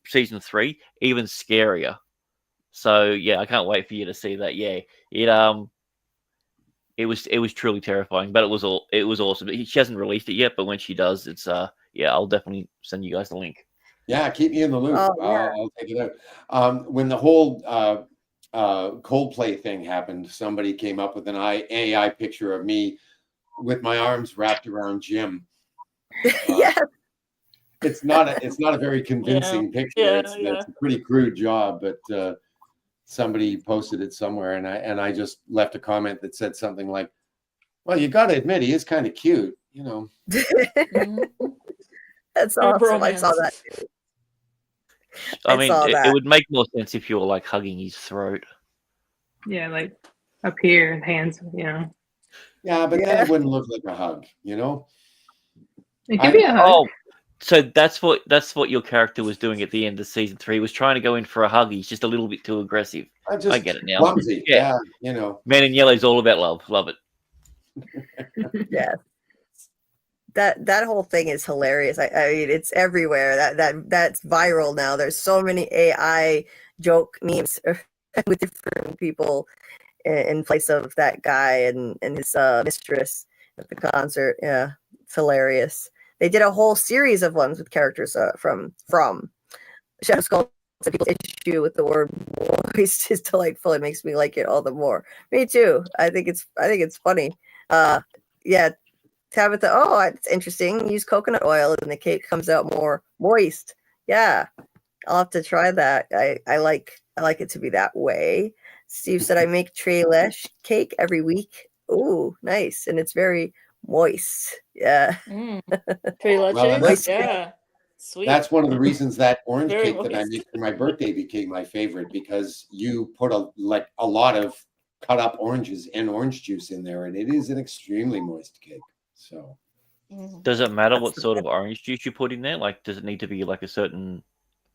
season 3 even scarier. So yeah, I can't wait for you to see that. Yeah, it was truly terrifying, but it was awesome. She hasn't released it yet, but when she does, it's yeah, I'll definitely send you guys the link. Yeah, keep me in the loop. Oh, yeah. I'll take it out. When the whole Coldplay thing happened, somebody came up with an AI picture of me with my arms wrapped around Jim. Yeah. It's not a very convincing picture. It's a pretty crude job, but somebody posted it somewhere, and I just left a comment that said something like, "Well, you got to admit he is kind of cute, you know." That's awesome. I saw that. I mean, it would make more sense if you were like hugging his throat. Yeah, like up here, hands, you know. Yeah, but then it wouldn't look like a hug, you know. It could be a hug. Oh, so that's what your character was doing at the end of season 3. He was trying to go in for a hug. He's just a little bit too aggressive. I get it now. Clumsy. Yeah, you know. Man in Yellow is all about love. Love it. Yeah. That whole thing is hilarious. I mean, it's everywhere. That's viral now. There's so many AI joke memes with different people in place of that guy and his mistress at the concert. Yeah, it's hilarious. They did a whole series of ones with characters from Shadow Skull. People's issue with the word voice is delightful. It makes me like it all the more. Me too. I think it's funny. Yeah. Tabitha, oh, it's interesting. Use coconut oil and the cake comes out more moist. Yeah, I'll have to try that. I like it to be that way. Steve said I make treilech cake every week. Ooh, nice, and it's very moist. Yeah. Treilech, yeah, sweet. That's one of the reasons that orange cake that I made for my birthday became my favorite, because you put a lot of cut up oranges and orange juice in there, and it is an extremely moist cake. So, does it matter what sort of orange juice you put in there? Like, does it need to be like a certain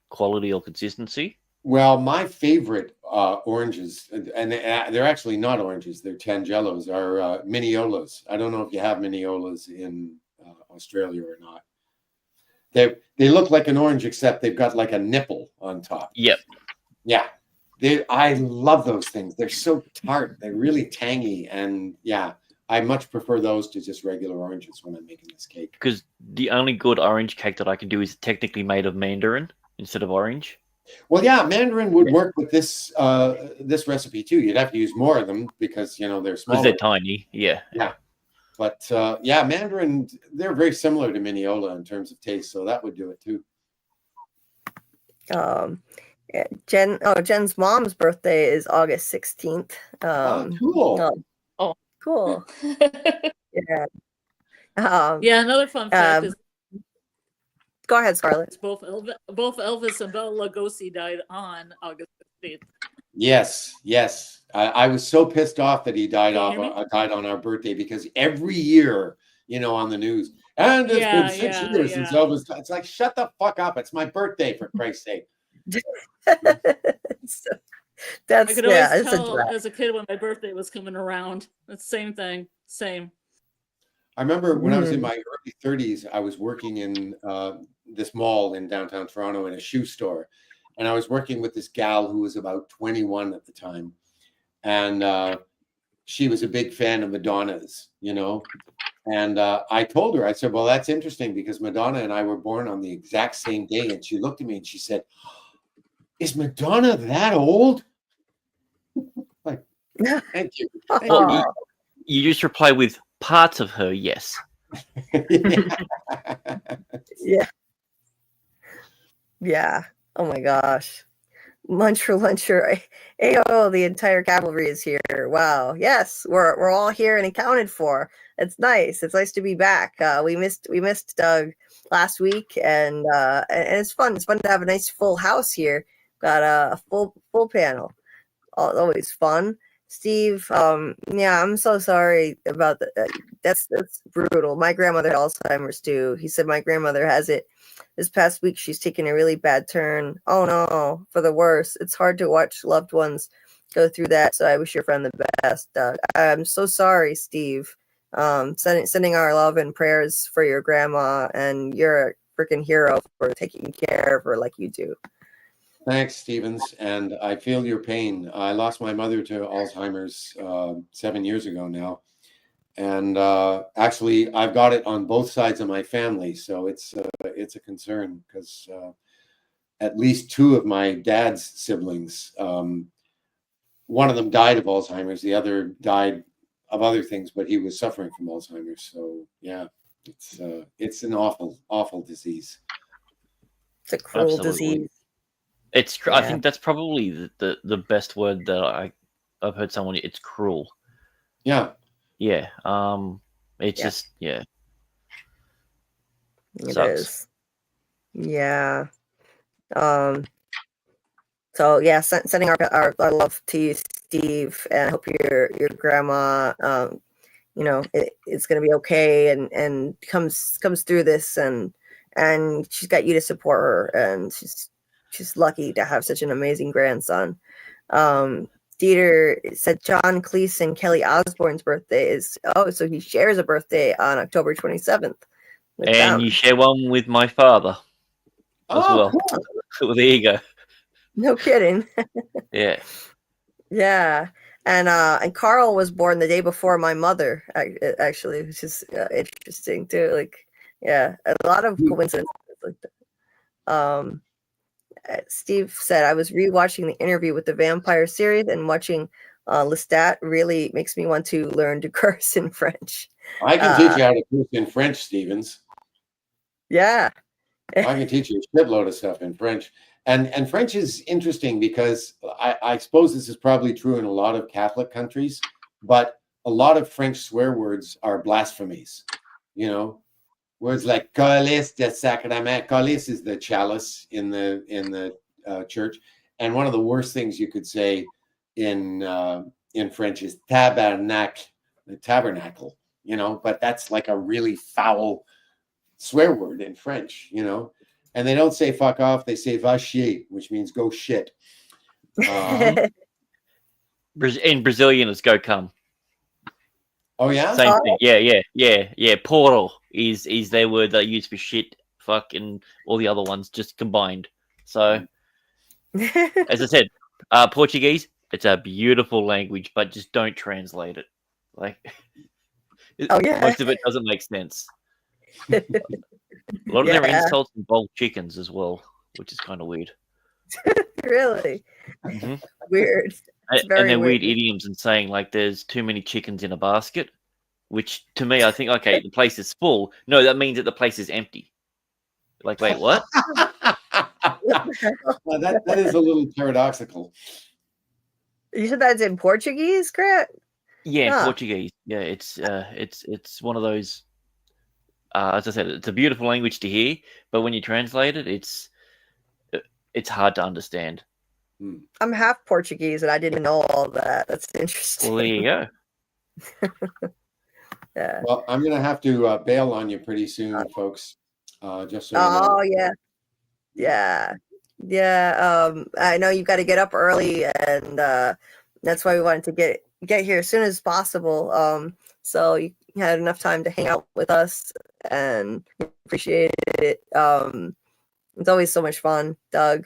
quality or consistency? Well, my favorite oranges, and they're actually not oranges, they're tangelos, are Minneolas. I don't know if you have Minneolas in Australia or not. They look like an orange, except they've got like a nipple on top. Yep. Yeah. I love those things. They're so tart. They're really tangy, and yeah. I much prefer those to just regular oranges when I'm making this cake. Because the only good orange cake that I can do is technically made of mandarin instead of orange. Well, yeah, mandarin would work with this this recipe too. You'd have to use more of them because they're small. Because they're tiny, yeah. Yeah, but yeah, mandarin, they're very similar to Mineola in terms of taste, so that would do it too. Jen's mom's birthday is August 16th. Cool. Cool. Yeah. Yeah. Another fun fact is. Go ahead, Scarlett. Both Elvis and Bela Lugosi died on August 15th. Yes. I was so pissed off that he died on our birthday, because every year, on the news, and it's been 6 years since Elvis. It's like, shut the fuck up! It's my birthday, for Christ's sake. That's I could always tell as a kid when my birthday was coming around. It's the same thing. Same. I remember when I was in my early 30s, I was working in this mall in downtown Toronto in a shoe store. And I was working with this gal who was about 21 at the time. And she was a big fan of Madonna's, And I told her, I said, well, that's interesting, because Madonna and I were born on the exact same day. And she looked at me and she said, is Madonna that old? Like, thank you. You just reply with parts of her, yes. Yeah. Oh my gosh. Luncher. Ayo, the entire cavalry is here. Wow. Yes, we're all here and accounted for. It's nice. It's nice to be back. We missed Doug last week, and it's fun. It's fun to have a nice full house here. Got a full panel. Always fun. Steve, yeah, I'm so sorry about that. That's brutal. My grandmother had Alzheimer's too. He said my grandmother has it. This past week, she's taken a really bad turn. Oh no, for the worse. It's hard to watch loved ones go through that. So I wish your friend the best. I'm so sorry, Steve. Sending our love and prayers for your grandma, and you're a freaking hero for taking care of her like you do. Thanks, Stevens, and I feel your pain. I lost my mother to Alzheimer's 7 years ago now, And actually, I've got it on both sides of my family, so it's a concern because at least two of my dad's siblings, one of them died of Alzheimer's, the other died of other things, but he was suffering from Alzheimer's. So yeah, it's an awful disease. It's a cruel Absolutely. disease. It's. Yeah. I think that's probably the best word that I've heard someone. It's cruel. Yeah. Yeah. It's Yeah. just yeah. It Sucks. is. Yeah. So yeah, sending our love to you, Steve, and I hope your grandma, it's gonna be okay and comes through this, and she's got you to support her, and she's lucky to have such an amazing grandson. Dieter said John Cleese and Kelly Osbourne's birthday is so he shares a birthday on October 27th. With And them. you share one with my father as well. Cool. So there you go. No kidding. Yeah. Yeah. And Carl was born the day before my mother, actually, which is interesting too. Like, yeah, a lot of coincidences like that. Steve said, I was rewatching the interview with the vampire series, and watching Lestat really makes me want to learn to curse in French. I can teach you how to curse in French, Stevens. Yeah. I can teach you a shitload of stuff in French. And French is interesting because I suppose this is probably true in a lot of Catholic countries, but a lot of French swear words are blasphemies. Words like calice de sacrament. Calice is the chalice in the church, and one of the worst things you could say in French is tabernacle, the tabernacle. But that's like a really foul swear word in French. And they don't say fuck off; they say va chier, which means go shit. In Brazilian, it's go come. Oh yeah, Same thing. Yeah. Portal is their word they use for shit, fuck, and all the other ones just combined. So, as I said, Portuguese, it's a beautiful language, but just don't translate it. Like, most of it doesn't make sense. A lot of their insults involve chickens as well, which is kind of weird. Really? Mm-hmm. Weird. And they're weird idioms and saying like there's too many chickens in a basket, which to me I think okay, the place is full. No, that means that the place is empty. Like, wait, what? Well, that is a little paradoxical. You said that's in Portuguese, Grant? Yeah, in Portuguese. Yeah, it's one of those. As I said, it's a beautiful language to hear, but when you translate it, it's hard to understand. I'm half Portuguese, and I didn't know all that. That's interesting. Well, there you go. Yeah. Well, I'm going to have to bail on you pretty soon, folks. Just so you know. Yeah. I know you got to get up early, and that's why we wanted to get here as soon as possible. So you had enough time to hang out with us, and appreciate it. It's always so much fun, Doug.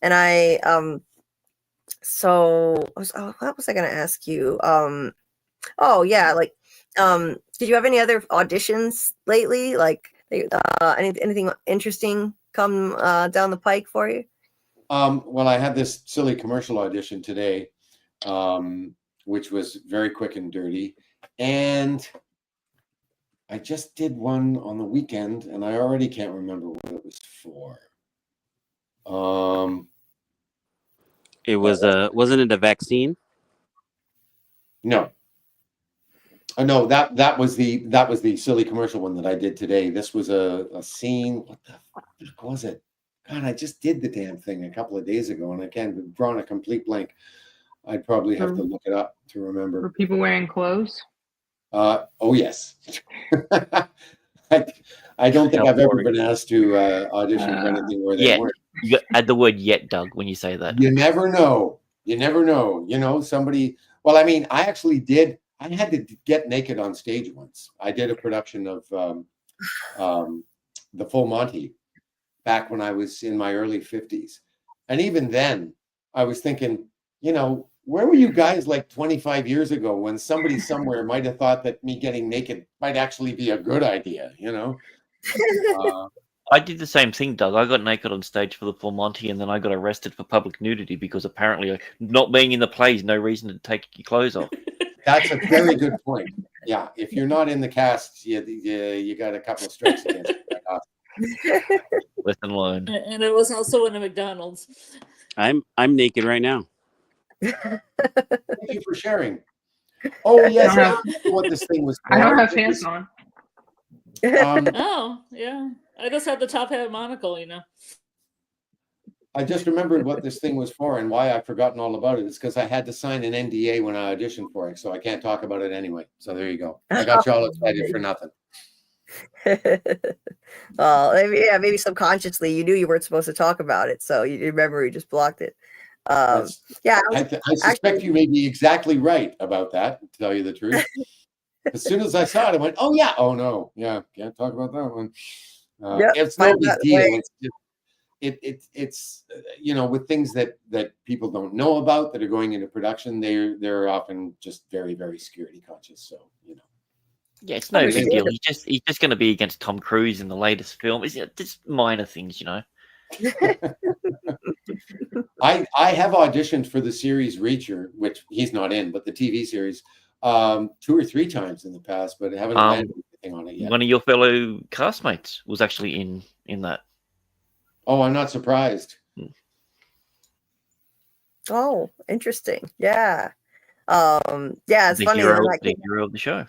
And I what was I going to ask you? Did you have any other auditions lately? Like anything interesting come down the pike for you? Well, I had this silly commercial audition today, which was very quick and dirty, and I just did one on the weekend, and I already can't remember what it was for. It was wasn't it a vaccine? No. No, that was the silly commercial one that I did today. This was a scene. What the fuck was it? God, I just did the damn thing a couple of days ago, and I can't draw a complete blank. I'd probably have to look it up to remember. Were people wearing clothes? Oh yes. I don't think I've ever been asked to audition for anything where they weren't. You add the word "yet," Doug, when you say that. You never know. Somebody. Well, I mean, I actually did. I had to get naked on stage once. I did a production of The Full Monty back when I was in my early 50s. And even then, I was thinking, Where were you guys like 25 years ago when somebody somewhere might have thought that me getting naked might actually be a good idea, you know? I did the same thing, Doug. I got naked on stage for the Full Monty, and then I got arrested for public nudity because apparently not being in the play is no reason to take your clothes off. That's a very good point. Yeah, if you're not in the cast, you got a couple of strikes against you. Lesson learned. And it was also in a McDonald's. I'm naked right now. Thank you for sharing. Oh yes, I remember what this thing was for. I don't have pants on. Oh, yeah. I just had the top hat monocle, you know. I just remembered what this thing was for and why I've forgotten all about it. It's because I had to sign an NDA when I auditioned for it, so I can't talk about it anyway. So there you go. I got you all excited for nothing. Well, maybe subconsciously you knew you weren't supposed to talk about it, so your memory just blocked it. I suspect you may be exactly right about that, to tell you the truth. As soon as I saw it, I went, "Oh yeah, oh no, yeah, can't talk about that one." It's no big deal. It's you know, with things that people don't know about that are going into production, they're often just very, very security conscious. So you know, yeah, it's no big deal. He's just going to be against Tom Cruise in the latest film. It's just minor things, you know. I have auditioned for the series Reacher, which he's not in, but the TV series 2 or 3 times in the past, but I haven't landed anything on it yet. One of your fellow castmates was actually in that. Oh, I'm not surprised. Oh, interesting. Yeah. Yeah, it's the funny. The hero of the show.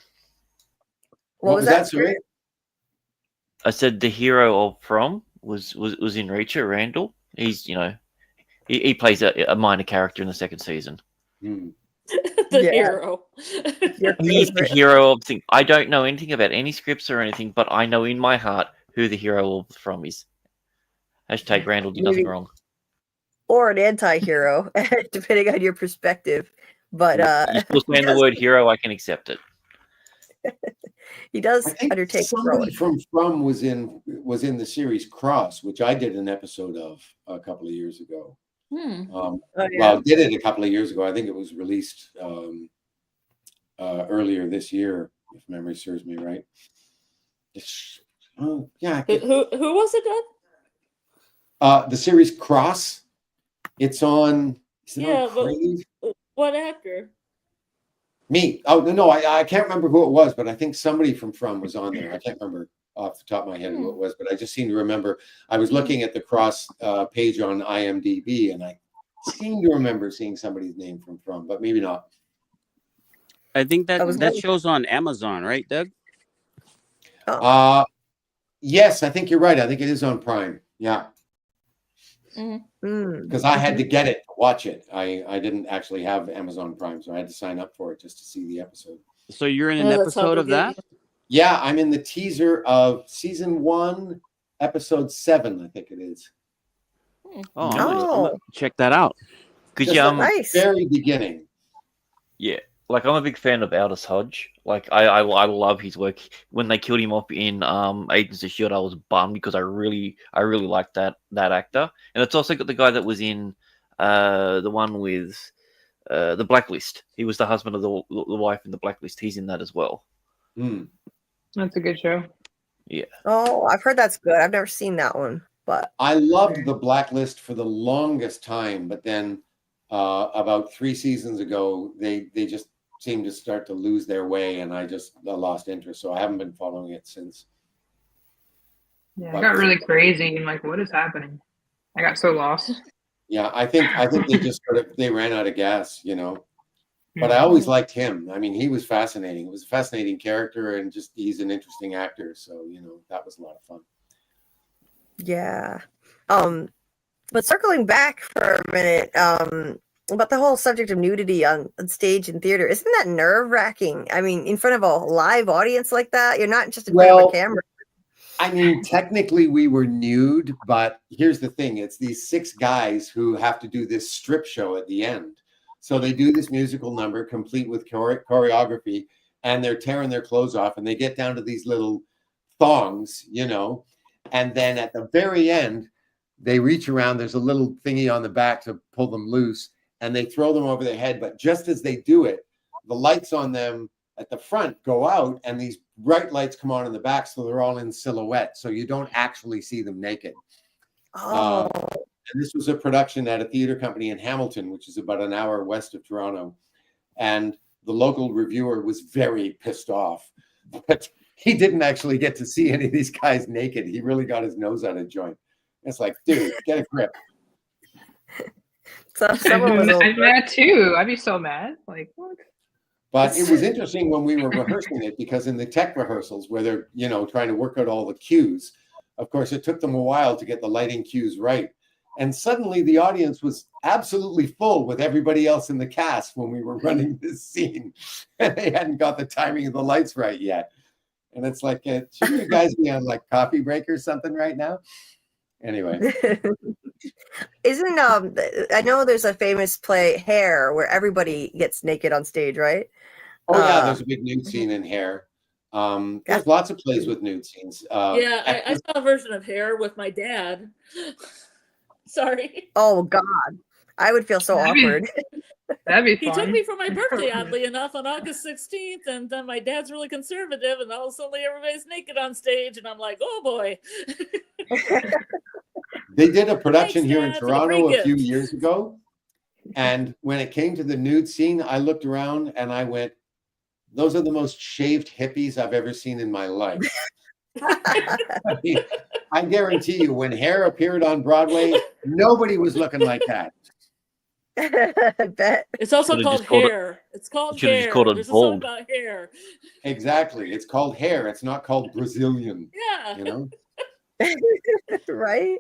What was that, sorry? I said the hero of From was in Reacher, Randall. He's, you know, he plays a minor character in the 2nd season. The hero. He's the hero of thing. I don't know anything about any scripts or anything, but I know in my heart who the hero of From is. Hashtag Randall did nothing wrong. Or an anti-hero, depending on your perspective. But you still saying the word hero, I can accept it. He does undertake. Somebody from was in the series Cross, which I did an episode of a couple of years ago. Well, did it a couple of years ago. I think it was released earlier this year, if memory serves me right. Who was it, Doug? The series Cross. It's on. What actor? Me. Oh no, I can't remember who it was, but I think somebody from was on there. I can't remember off the top of my head who it was, but I just seem to remember. I was looking at the Cross page on IMDb, and I seem to remember seeing somebody's name from, but maybe not. I think that show's on Amazon, right, Doug? Yes, I think you're right. I think it is on Prime. Yeah. Because I had to get it to watch it. I didn't actually have Amazon Prime, so I had to sign up for it just to see the episode. So you're in an episode of that? Yeah, I'm in the teaser of season 1, episode 7, I think it is. Oh, I'm gonna check that out. Because nice. Very beginning. Yeah, like I'm a big fan of Aldous Hodge. Like I love his work. When they killed him off in Agents of S.H.I.E.L.D., I was bummed because I really liked that actor. And it's also got the guy that was in the one with the Blacklist. He was the husband of the wife in the Blacklist. He's in that as well. That's a good show. Yeah. Oh, I've heard that's good. I've never seen that one, but I loved the Blacklist for the longest time, but then about 3 seasons ago, they just seemed to start to lose their way, and I just lost interest. So I haven't been following it since. Yeah, I got really crazy and like, what is happening? I got so lost. Yeah, I think they just they ran out of gas, you know. But I always liked him. I mean, he was fascinating. It was a fascinating character, and just he's an interesting actor. So, you know, that was a lot of fun. yeah. But circling back for a minute, about the whole subject of nudity on stage and theater, isn't that nerve-wracking? I mean, in front of a live audience like that, you're not just in front of a camera. I mean, technically we were nude, but here's the thing. It's these 6 guys who have to do this strip show at the end. So they do this musical number complete with choreography, and they're tearing their clothes off, and they get down to these little thongs, you know, and then at the very end, they reach around, there's a little thingy on the back to pull them loose, and they throw them over their head. But just as they do it, the lights on them at the front go out, and these bright lights come on in the back, so they're all in silhouette, so you don't actually see them naked. Oh, And this was a production at a theater company in Hamilton, which is about an hour west of Toronto. And the local reviewer was very pissed off, but he didn't actually get to see any of these guys naked. He really got his nose out of joint. It's like, dude, get a grip. so someone was I'm mad too. I'd be so mad. Like, what? But it was interesting when we were rehearsing it, because in the tech rehearsals where they're, trying to work out all the cues, of course, it took them a while to get the lighting cues right. And suddenly the audience was absolutely full with everybody else in the cast when we were running this scene. And they hadn't got the timing of the lights right yet. And it's like, shouldn't you guys be on like coffee break or something right now? Anyway. Isn't I know there's a famous play, Hair, where everybody gets naked on stage, right? Oh yeah, there's a big nude scene in Hair. There's lots of plays with nude scenes. I saw a version of Hair with my dad. Sorry. Oh God, I would feel so awkward. That'd be He fun. took me for my birthday, oddly enough, on August 16th, and then my dad's really conservative, and all of a sudden everybody's naked on stage, and I'm like, oh boy. They did a production Thanks, here in Dad, for the Toronto free a few gift. years ago. And when it came to the nude scene, I looked around and I went, those are the most shaved hippies I've ever seen in my life. I mean, I guarantee you, when Hair appeared on Broadway, nobody was looking like that. I bet. It's also Should've called just called it- Hair. It's called should've Hair. just called it There's a song Bald. about hair. Exactly. It's called Hair. It's not called Brazilian, Yeah. Right?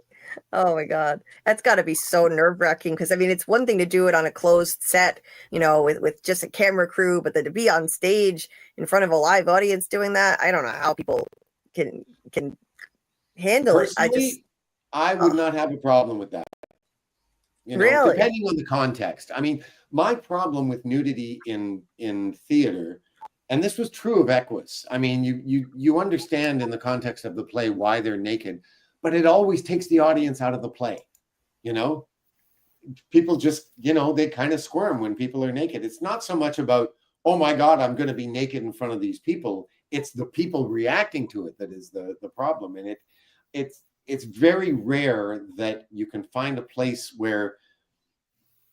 Oh my God. That's got to be so nerve-wracking, because I mean, it's one thing to do it on a closed set, with just a camera crew, but then to be on stage in front of a live audience doing that, I don't know how people can handle it. Personally, I would not have a problem with that. Really? Depending on the context. I mean, my problem with nudity in theater, and this was true of Equus. I mean, you understand in the context of the play why they're naked, but it always takes the audience out of the play. People just, they kind of squirm when people are naked. It's not so much about, oh my God, I'm going to be naked in front of these people. It's the people reacting to it that is the problem. And it's very rare that you can find a place where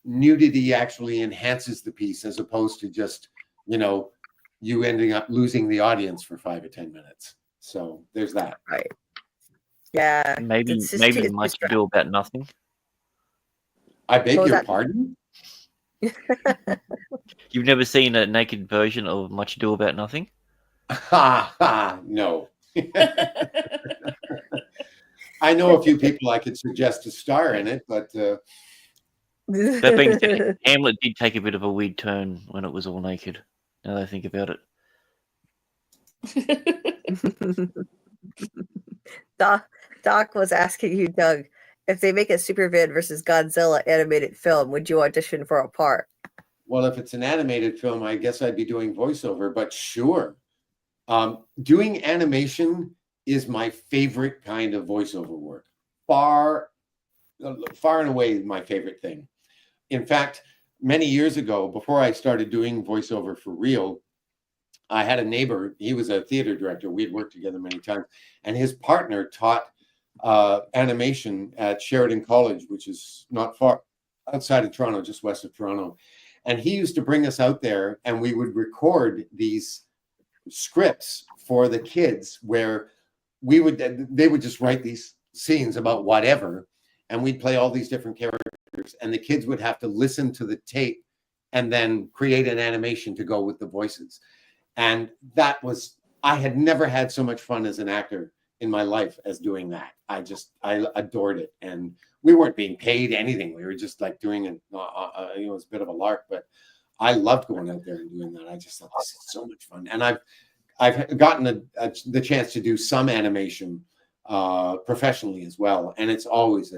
nudity actually enhances the piece, as opposed to just, you ending up losing the audience for 5 or 10 minutes. So there's that. Right. Yeah. Maybe it's just maybe too- Much Ado About Nothing. I beg What was your that? pardon? You've never seen a naked version of Much Ado About Nothing? Ha ha, no. I know a few people I could suggest to star in it, but That being said, Hamlet did take a bit of a weird turn when it was all naked. Now that I think about it. Doc was asking you, Doug, if they make a Superman versus Godzilla animated film, would you audition for a part? well, if it's an animated film, I guess I'd be doing voiceover, but sure. Doing animation is my favorite kind of voiceover work. Far and away my favorite thing. In fact, many years ago, before I started doing voiceover for real, I had a neighbor. He was a theater director. We'd worked together many times. And his partner taught animation at Sheridan College, which is not far outside of Toronto, just west of Toronto. And he used to bring us out there, and we would record these scripts for the kids where they would just write these scenes about whatever, and we'd play all these different characters, and the kids would have to listen to the tape and then create an animation to go with the voices. And I had never had so much fun as an actor in my life as doing that. I adored it. And we weren't being paid anything. We were just like doing it. It was a bit of a lark, but I loved going out there and doing that. I just thought, this is so much fun. And I've gotten the chance to do some animation professionally as well. And it's always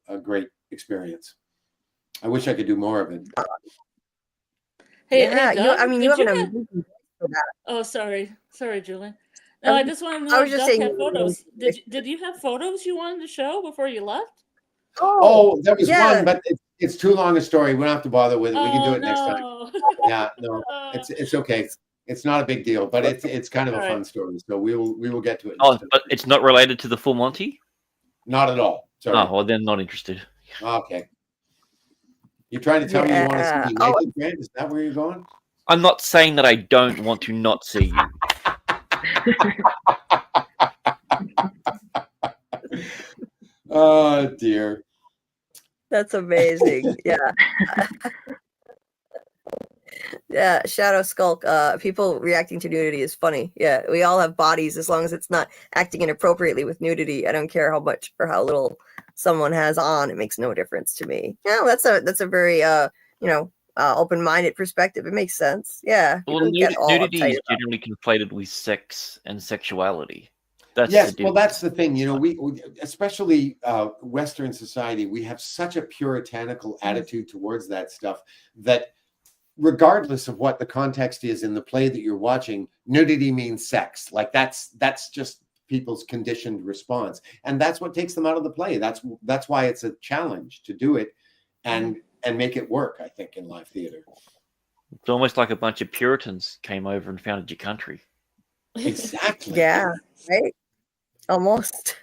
a great experience. I wish I could do more of it. Hey, Yeah, hey, Doug, you did have you an have- amazing voice for that. Oh, sorry, Julie. No, I just want to know I was if just Doug saying had you- photos. Did you have photos you wanted to show before you left? Oh, there was yeah. one, but it's too long a story. We don't have to bother with it. We can do Oh, it next time. no. Yeah, no, it's okay. It's not a big deal, but it's kind of a fun story. So we will get to it. Oh, but it's not related to the full Monty? Not at all. Sorry. Oh, well, then not interested. Okay. You're trying to tell me you want to see me naked, Grant? Is that where you're going? I'm not saying that I don't want to not see you. Oh dear. That's amazing. Yeah. Yeah, Shadow Skulk. People reacting to nudity is funny. Yeah, we all have bodies as long as it's not acting inappropriately with nudity. I don't care how much or how little someone has on. It makes no difference to me. Yeah, that's a very open-minded perspective. It makes sense. Yeah. Well, nudity is generally conflated with sex and sexuality. Yes, well, that's the thing. We especially Western society, we have such a puritanical attitude towards that stuff that regardless of what the context is in the play that you're watching, nudity means sex. Like that's just people's conditioned response, and that's what takes them out of the play. That's why it's a challenge to do it and make it work, I think, in live theater. It's almost like a bunch of Puritans came over and founded your country. Exactly. Yeah, right. Almost.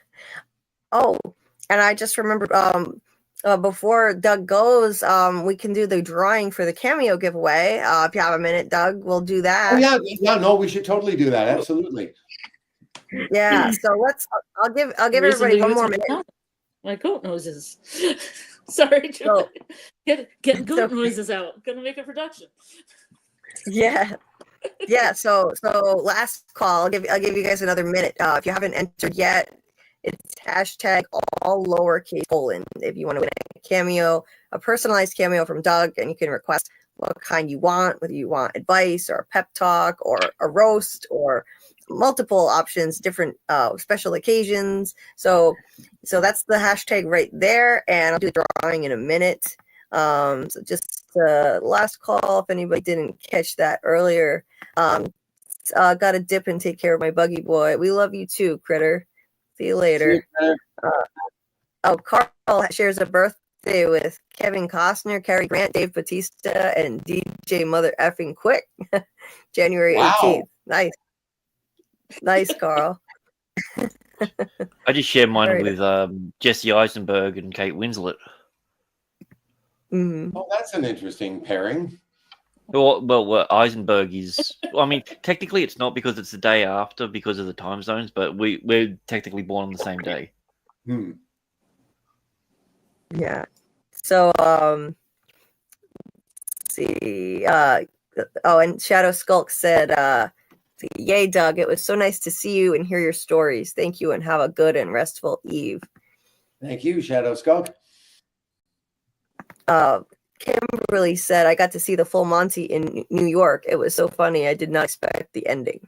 Oh, and I just remembered before Doug goes, we can do the drawing for the Cameo giveaway. If you have a minute, Doug, we'll do that. Oh, yeah, no, we should totally do that. Absolutely. Yeah, so I'll give everybody one more minute. My goat noses. Sorry, Julie. So, get goat noises out. Gonna make a production. Yeah. Yeah, so last call. I'll give you guys another minute. If you haven't entered yet, it's hashtag all lowercase colon. If you want to win a cameo, a personalized cameo from Doug, and you can request what kind you want, whether you want advice or a pep talk or a roast or multiple options, different special occasions. So that's the hashtag right there, and I'll do the drawing in a minute. So just last call if anybody didn't catch that earlier. Gotta dip and take care of my buggy boy. We love you too, Critter. See you later. Carl shares a birthday with Kevin Costner, Cary Grant, Dave Bautista, and DJ Mother Effing Quick. January 18th. Nice, Carl. I just shared mine with Jesse Eisenberg and Kate Winslet. Mm-hmm. Oh, that's an interesting pairing. Well, Eisenberg is. I mean, technically, it's not because it's the day after because of the time zones, but we're technically born on the same day. Yeah. So, let's see. And Shadow Skulk said, "Yay, Doug! It was so nice to see you and hear your stories. Thank you, and have a good and restful eve." Thank you, Shadow Skulk. Kimberly said, "I got to see the full Monty in New York. It was so funny. I did not expect the ending."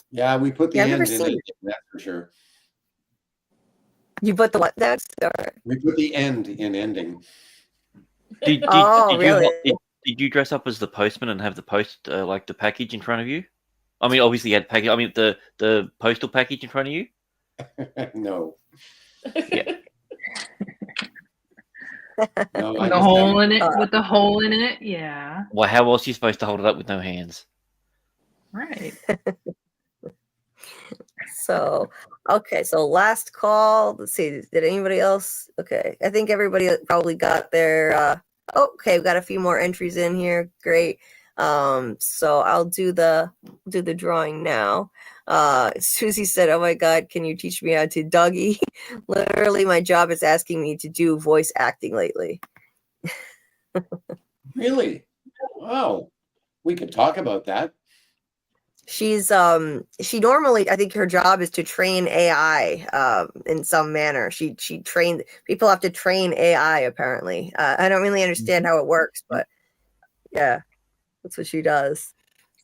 Yeah, we put the end in it. That's for sure. You put the what? That's we put the end in ending. Did really? Did you dress up as the postman and have the post like the package in front of you? I mean, obviously you had package. I mean, the postal package in front of you. No. Yeah. No, with the hole in it. With the hole in it, yeah. Well, how else are you supposed to hold it up with no hands? Right. So last call. Let's see. Did anybody else? Okay, I think everybody probably got their. Okay, we got a few more entries in here. Great. So I'll do the drawing now. Susie said, "Oh my God, can you teach me how to Dougie?" Literally, my job is asking me to do voice acting lately. Really? Wow. We could talk about that. She's she normally, I think her job is to train AI in some manner. She trained people have to train AI apparently. I don't really understand how it works, but yeah, that's what she does.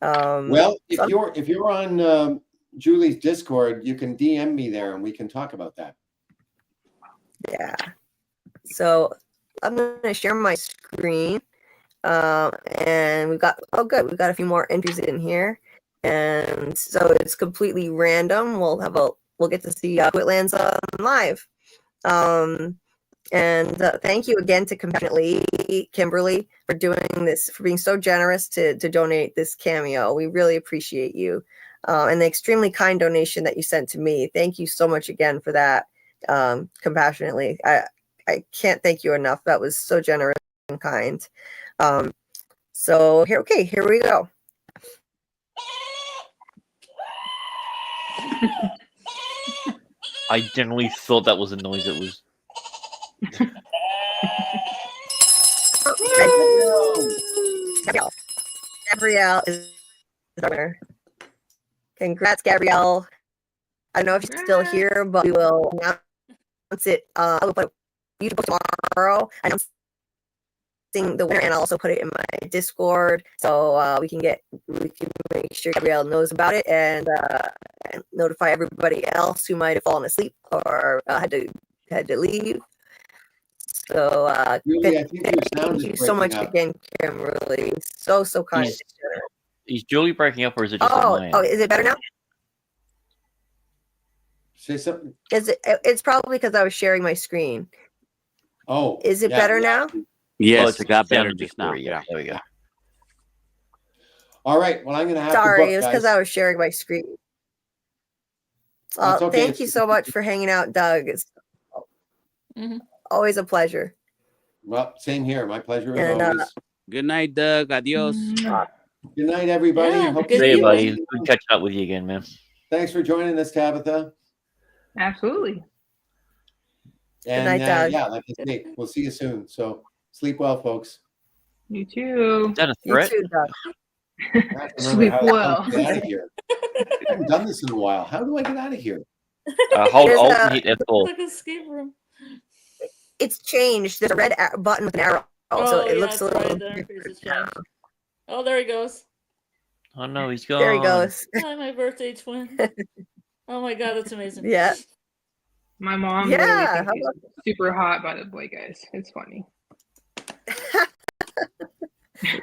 Well, if you're on Julie's Discord, you can DM me there and we can talk about that. Yeah. So I'm gonna share my screen. And we've got we've got a few more entries in here. And so it's completely random. We'll get to see Quitlands on live. And thank you again to Compassionately Kimberly for doing this, for being so generous to donate this Cameo. We really appreciate you. And the extremely kind donation that you sent to me. Thank you so much again for that. Compassionately. I can't thank you enough. That was so generous and kind. So here we go. I generally thought that was a noise. It was. Gabrielle is the winner. Congrats, Gabrielle. I don't know if she's still here, but we will announce it. I'll put a YouTube tomorrow. Announcing the winner, and I'll also put it in my Discord, so we can make sure Gabrielle knows about it and notify everybody else who might have fallen asleep or had to leave. So Julie, I think your sound thank is you so much breaking up. again, Kimberly. So kind. Is Julie breaking up, or is it just on my end? Oh, is it better now? Say something. It's probably because I was sharing my screen. Oh, Is it better now? Yes, Oh, it got better sounded just now. before, yeah. There we go. All right. Well, I'm going to have Sorry, to book, it was because guys. I was sharing my screen. That's okay. Thank you so much for hanging out, Doug. It's Mhm. always a pleasure. Well, same here. My pleasure as And, always. Good night, Doug. Adios. Good night, everybody. Yeah, Hope good See you, evening. buddy. Good catching up with you again, man. Thanks for joining us, Tabitha. Absolutely. And night, Doug. yeah, like I say, we'll see you soon. So sleep well, folks. You too. Is that a You threat? too, Doug. I have to remember Sleep how well. to get out of here. I haven't done this in a while. How do I get out of here? Hold There's Alt a- and hit F4. Like escape room. It's changed. There's a red button with an arrow, so it yeah, looks a it's little right there. different It's now. changed. Oh, there he goes. Oh no, he's gone. There he goes. Hi, my birthday twin. Oh my god, that's amazing. Yeah. My mom Yeah, literally how thinks he's super hot, by the way, guys. It's funny.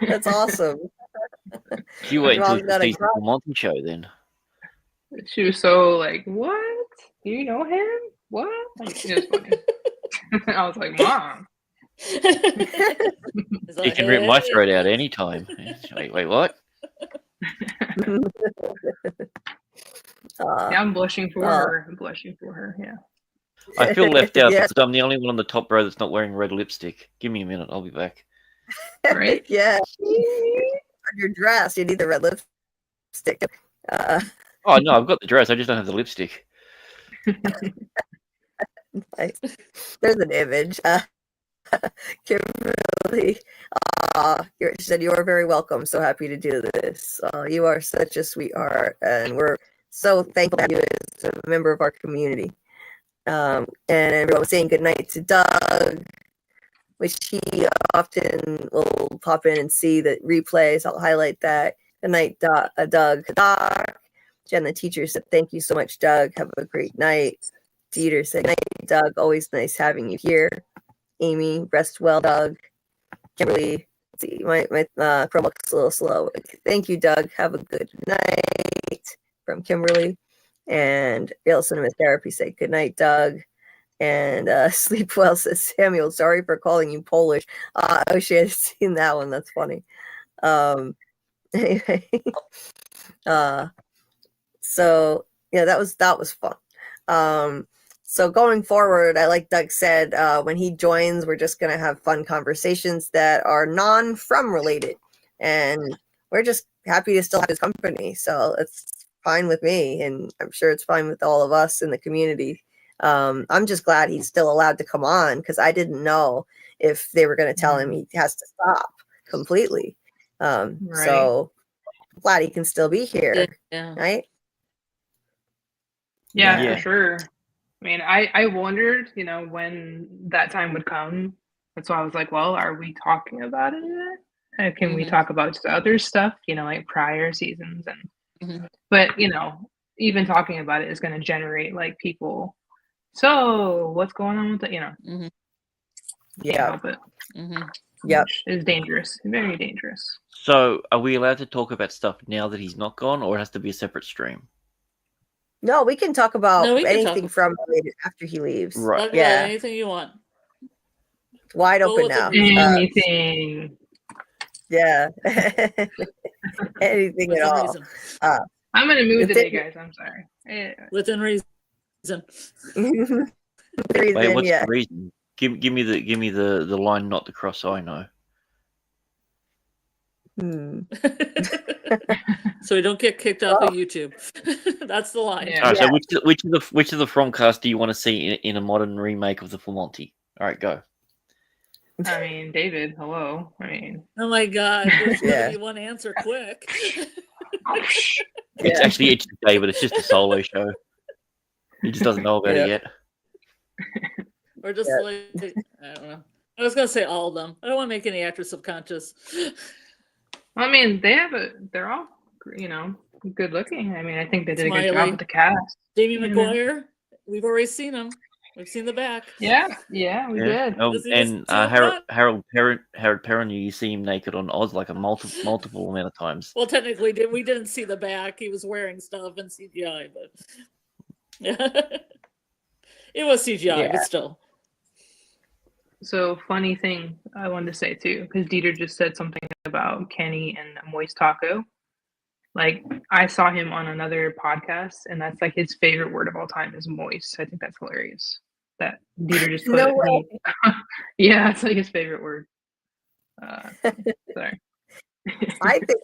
That's awesome. You wait until Mom's got a you see the Monty show then. She was so like, "What? Do you know him? What?" Like, it was funny. I was like, "Mom." You can rip my throat out anytime. Wait, what? Yeah, I'm blushing for Oh. her. I'm blushing for her. Yeah. I feel left out Yeah. because I'm the only one on the top row that's not wearing red lipstick. Give me a minute, I'll be back. Right? Yeah. On your dress, you need the red lipstick. Oh no, I've got the dress. I just don't have the lipstick. Nice. There's an image. Kimberly, she said you are very welcome. So happy to do this. You are such a sweetheart, and we're so thankful to have you as a member of our community. And everyone was saying good night to Doug, which he often will pop in and see the replays. I'll highlight that. Good night, Doug. Jen, the teacher, said thank you so much, Doug. Have a great night. Dieter said, good night, Doug. Always nice having you here. Amy, rest well, Doug. Kimberly, let's see, my Chrome looks a little slow. Thank you, Doug. Have a good night from Kimberly. And Real Cinema Therapy said, good night, Doug. And Sleep Well says, Samuel, sorry for calling you Polish. I wish I had seen that one. That's funny. Anyway, so yeah, that was fun. So going forward, like Doug said, when he joins, we're just going to have fun conversations that are non-From related. And we're just happy to still have his company. So it's fine with me. And I'm sure it's fine with all of us in the community. I'm just glad he's still allowed to come on because I didn't know if they were going to tell him he has to stop completely. So I'm glad he can still be here. Yeah. Right? Yeah, for sure. I mean, I wondered, when that time would come. That's why I was like, well, are we talking about it yet? Can we talk about just other stuff, like prior seasons? And But, even talking about it is going to generate like people. So what's going on with it? Can't help it. Yep. Which is dangerous, very dangerous. So are we allowed to talk about stuff now that he's not gone, or it has to be a separate stream? No, we can talk about No, we can anything talk. from related after he leaves. Right. Talk about Yeah. anything you want. wide Well, open with now. the- Anything. Yeah. Anything at Within all. reason. I'm in a mood Within- today, guys. I'm sorry. Within reason. Wait, Reason, what's yeah. the reason? Give me the line, not the cross. So I know. Hmm. So we don't get kicked off of YouTube. That's the line. Yeah. All right. Yeah. So which of the Fromcast do you want to see in a modern remake of the Full Monty? All right, go. I mean, David, hello. I mean, Oh my God! There's Yeah. gonna be one answer quick. It's actually it's David. It's just a solo show. He just doesn't know about Yeah. it yet. Or just Yeah. like I don't know. I was gonna say all of them. I don't want to make any actors subconscious. I mean, they're all, good looking. I mean, I think they did a good Smiley. job with the cast. Jamie You know. McGuire. We've already seen him. We've seen the back. Yeah, we did. Oh, Does he and just do Harold Perrin, you see him naked on Oz like a multiple amount of times. Well, technically, we didn't see the back. He was wearing stuff in CGI, but yeah, it was CGI, Yeah. but still. So funny thing I wanted to say too, because Dieter just said something about Kenny and Moist Taco. Like, I saw him on another podcast, and that's like his favorite word of all time is moist. I think that's hilarious. That Dieter just put No it. way. Yeah, it's like his favorite word. Sorry. I think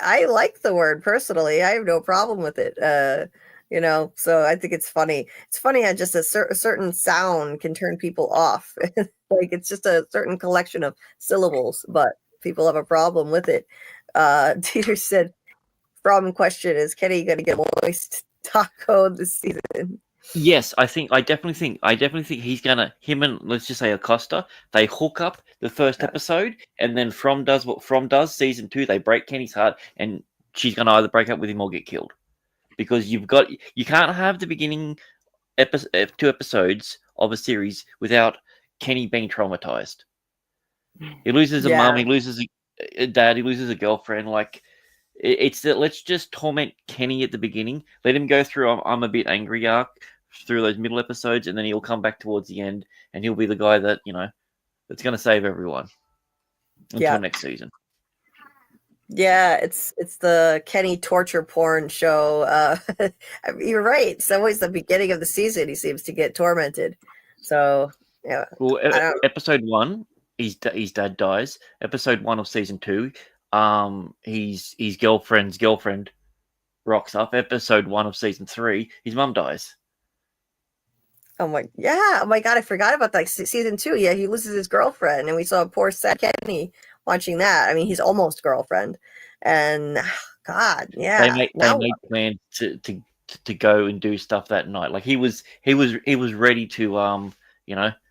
I like the word personally. I have no problem with it. So I think it's funny. It's funny how just a certain sound can turn people off. Like, it's just a certain collection of syllables, but people have a problem with it. Dieter said, "From question is Kenny going to get Moist Taco this season?" Yes, I definitely think he's gonna, him and let's just say Acosta, they hook up the first episode, and then From does what From does. Season 2, they break Kenny's heart, and she's gonna either break up with him or get killed, because you can't have the beginning 2 episodes of a series without Kenny being traumatized. He loses a mum, he loses a dad, he loses a girlfriend. Like, it's that let's just torment Kenny at the beginning, let him go through I'm a bit angry arc through those middle episodes, and then he'll come back towards the end, and he'll be the guy that that's going to save everyone until next season. Yeah, it's the Kenny torture porn show. You're right. It's always the beginning of the season he seems to get tormented. So yeah. Well, episode 1, his dad dies. Episode 1 of season 2, his girlfriend's girlfriend rocks up. Episode 1 of season 3, his mum dies. Oh my God, I forgot about that. Season 2, yeah, he loses his girlfriend, and we saw poor sad Kenny watching that. I mean, he's almost girlfriend, and God, yeah. They made plans to go and do stuff that night. Like, he was ready to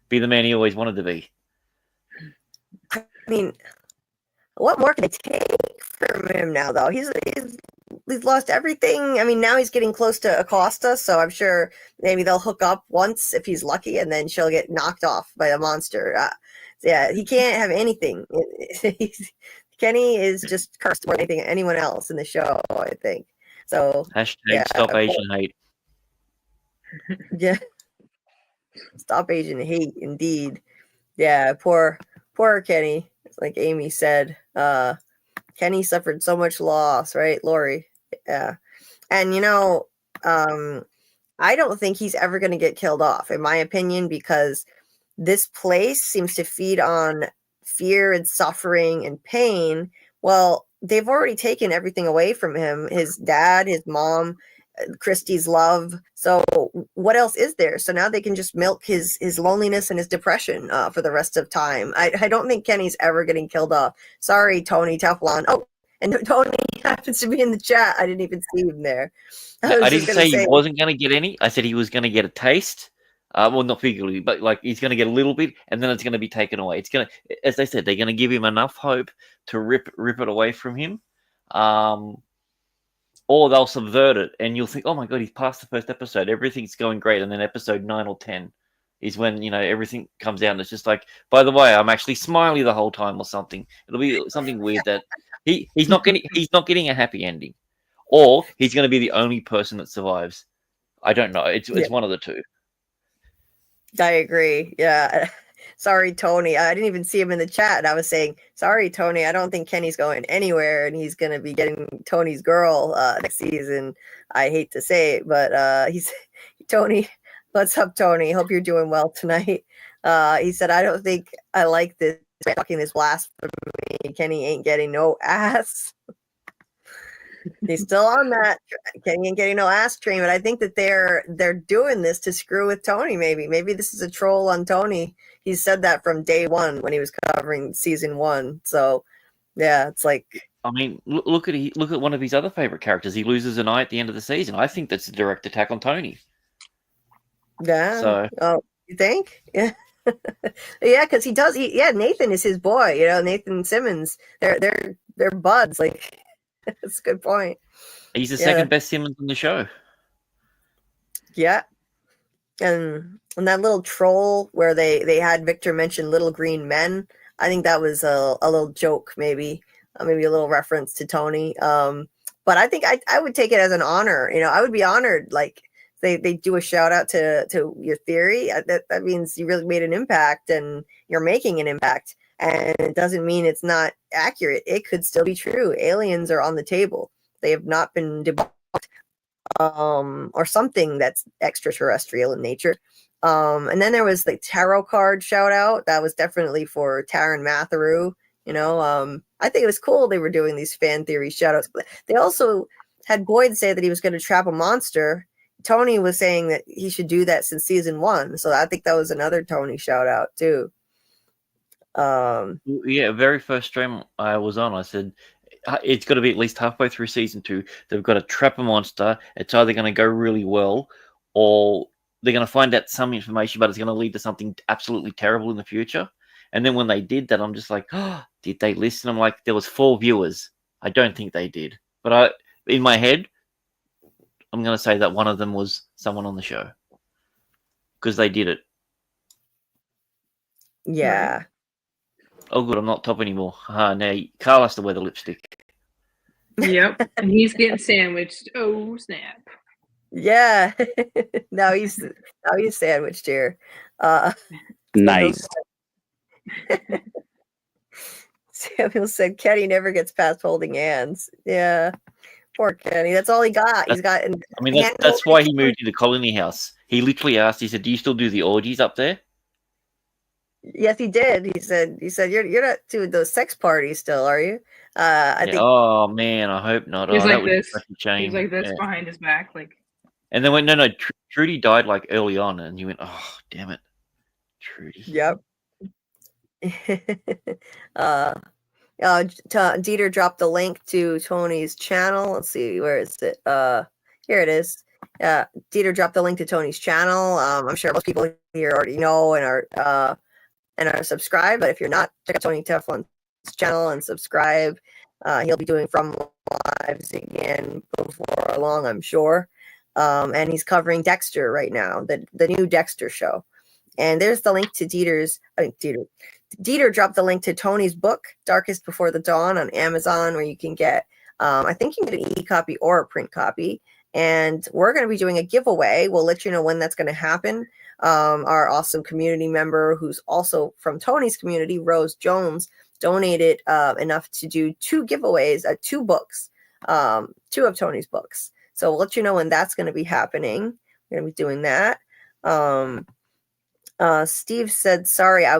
be the man he always wanted to be. I mean, what more can they take from him now, though? He's lost everything. I mean, now he's getting close to Acosta, so I'm sure maybe they'll hook up once if he's lucky, and then she'll get knocked off by a monster. Yeah, he can't have anything. Kenny is just cursed more than anyone else in the show, I think. So Stop Asian hate. Yeah, stop Asian hate, indeed. Yeah, poor Kenny. Like Amy said, Kenny suffered so much loss, right, Lori? Yeah. And I don't think he's ever going to get killed off, in my opinion, because this place seems to feed on fear and suffering and pain. Well, they've already taken everything away from him, his dad, his mom, Christy's love. So what else is there? So now they can just milk his loneliness and his depression for the rest of time. I don't think Kenny's ever getting killed off. Sorry, Tony Teflon. Oh, and Tony happens to be in the chat. I didn't even see him there. I didn't say he wasn't going to get any. I said he was going to get a taste. Well, not figuratively, but like he's going to get a little bit, and then it's going to be taken away. It's going to, as they said, they're going to give him enough hope to rip it away from him, or they'll subvert it, and you'll think, oh my god, he's past the first episode, everything's going great, and then episode 9 or 10 is when everything comes out, and it's just like, by the way, I'm actually smiley the whole time, or something. It'll be something weird that he's not getting a happy ending, or he's going to be the only person that survives. I don't know. It's one of the two. I agree. Yeah. sorry, Tony. I didn't even see him in the chat. And I was saying, sorry, Tony. I don't think Kenny's going anywhere, and he's going to be getting Tony's girl next season. I hate to say it, but he's Tony. What's up, Tony? Hope you're doing well tonight. He said, I don't think I like this talking this blasphemy. Kenny ain't getting no ass. He's still on that. Kenny ain't getting no ass train, but I think that they're doing this to screw with Tony. Maybe this is a troll on Tony. He said that from day one when he was covering season 1. So yeah, it's like, I mean, look at one of his other favorite characters. He loses an eye at the end of the season. I think that's a direct attack on Tony. yeah. So, oh, you think? Yeah. Yeah, because he does. Nathan is his boy. You know, Nathan Simmons. They're buds. Like, that's a good point. he's the second best Simmons on the show. Yeah. And that little troll where they had Victor mention little green men, I think that was a little joke, maybe a little reference to Tony. But I think I would take it as an honor. You know, I would be honored. Like they do a shout out to your theory. That means you really made an impact, and you're making an impact. And it doesn't mean it's not accurate. It could still be true. Aliens are on the table. They have not been debunked. Or something that's extraterrestrial in nature. And then there was the tarot card shout out. That was definitely for Taran Matharu. You know, I think it was cool they were doing these fan theory shout outs. They also had Boyd say that he was going to trap a monster. Tony was saying that he should do that since season 1. So I think that was another Tony shout out too. Yeah, very first stream I was on, I said, it's got to be at least halfway through season 2. They've got to trap a monster. It's either going to go really well, or they're going to find out some information, but it's going to lead to something absolutely terrible in the future. And then when they did that, I'm just like, oh, did they listen? I'm like, there was 4 viewers. I don't think they did. But in my head, I'm going to say that one of them was someone on the show. Because they did it. Yeah. Oh, good, I'm not top anymore. Now Carl has to wear the lipstick. Yep, and he's getting sandwiched. Oh, snap. Yeah. now he's sandwiched here. Nice. Samuel said Kenny never gets past holding hands. Yeah. Poor Kenny. That's all he got. He's got. I mean, that's why he moved into Colony House. He literally asked, he said, do you still do the orgies up there? Yes, he did. He said you're not doing those sex parties still, are you? I think. Oh man, I hope not. He's like this. He's like this behind his back, like. And then no, Trudy died like early on, and you went, oh damn it, Trudy. Yep. Dieter dropped the link to Tony's channel. Let's see, where is it? Here it is. Dieter dropped the link to Tony's channel. I'm sure most people here already know and are subscribed. But if you're not, check out Tony Teflon's channel and subscribe. He'll be doing From Lives again before long, I'm sure. And he's covering Dexter right now, the new Dexter show. And there's the link to Dieter dropped the link to Tony's book, Darkest Before the Dawn, on Amazon, where you can get, I think you can get an e-copy or a print copy. And we're going to be doing a giveaway. We'll let you know when that's going to happen. Our awesome community member, who's also from Tony's community, Rose Jones, donated enough to do 2 giveaways, 2 books, 2 of Tony's books. So we'll let you know when that's going to be happening. We're going to be doing that. Steve said, sorry, I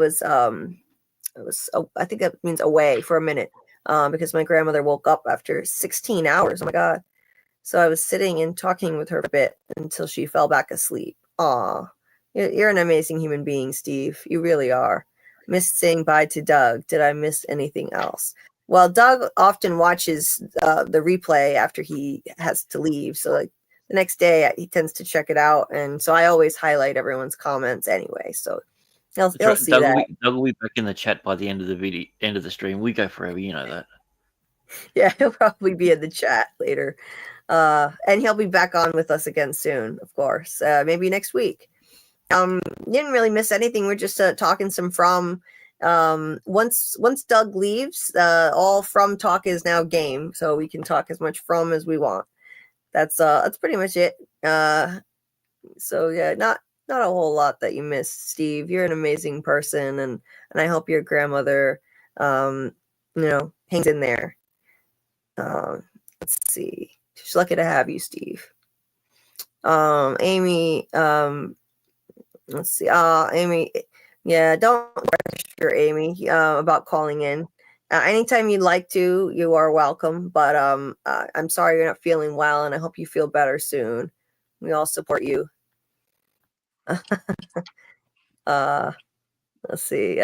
think that means away for a minute, because my grandmother woke up after 16 hours. Oh my God. So I was sitting and talking with her a bit until she fell back asleep. Aw, you're an amazing human being, Steve. You really are. Missed saying bye to Doug. Did I miss anything else? Well, Doug often watches the replay after he has to leave. So like the next day he tends to check it out. And so I always highlight everyone's comments anyway. So he'll see Doug that. Doug will be back in the chat by the end of the stream. We go forever, you know that. Yeah, he'll probably be in the chat later. And he'll be back on with us again soon, of course. Maybe next week. Didn't really miss anything. We're just talking some From. Once Doug leaves, all From talk is now game, so we can talk as much From as we want. That's pretty much it. So yeah, not a whole lot that you missed, Steve. You're an amazing person, and I hope your grandmother, hangs in there. Let's see. She's lucky to have you, Steve. Amy, let's see. Amy, yeah, don't register, Amy, about calling in. Anytime you'd like to, you are welcome. But I'm sorry you're not feeling well, and I hope you feel better soon. We all support you. Let's see.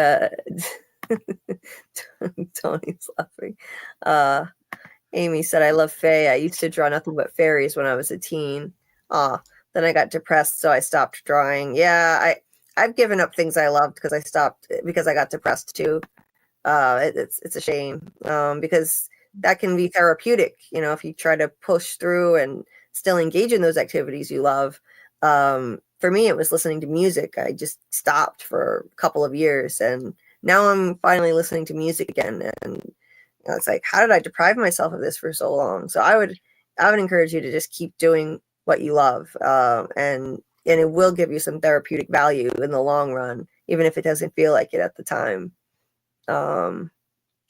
Tony's laughing. Amy said, I love Faye. I used to draw nothing but fairies when I was a teen. Then I got depressed, so I stopped drawing. Yeah, I've given up things I loved because I got depressed too. It's a shame because that can be therapeutic, if you try to push through and still engage in those activities you love. For me, it was listening to music. I just stopped for a couple of years, and now I'm finally listening to music again. And it's like, how did I deprive myself of this for so long? So I would encourage you to just keep doing what you love, and it will give you some therapeutic value in the long run, even if it doesn't feel like it at the time.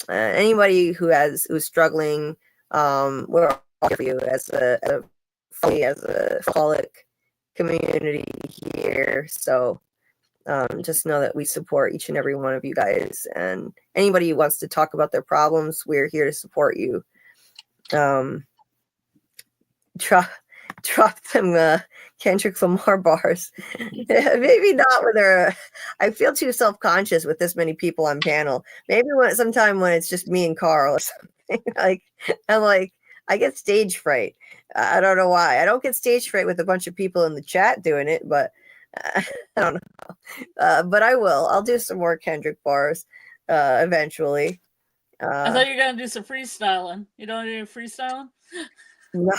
Anybody who's struggling, we're all here for you as a alcoholic community here. So just know that we support each and every one of you guys, and anybody who wants to talk about their problems, we're here to support you. Drop them Kendrick Lamar bars. Maybe not with her. I feel too self-conscious with this many people on panel. Maybe sometime when it's just me and Carl or something. I get stage fright. I don't know why. I don't get stage fright with a bunch of people in the chat doing it, but I don't know. But I will. I'll do some more Kendrick bars eventually. I thought you were going to do some freestyling. You don't do any freestyling? No.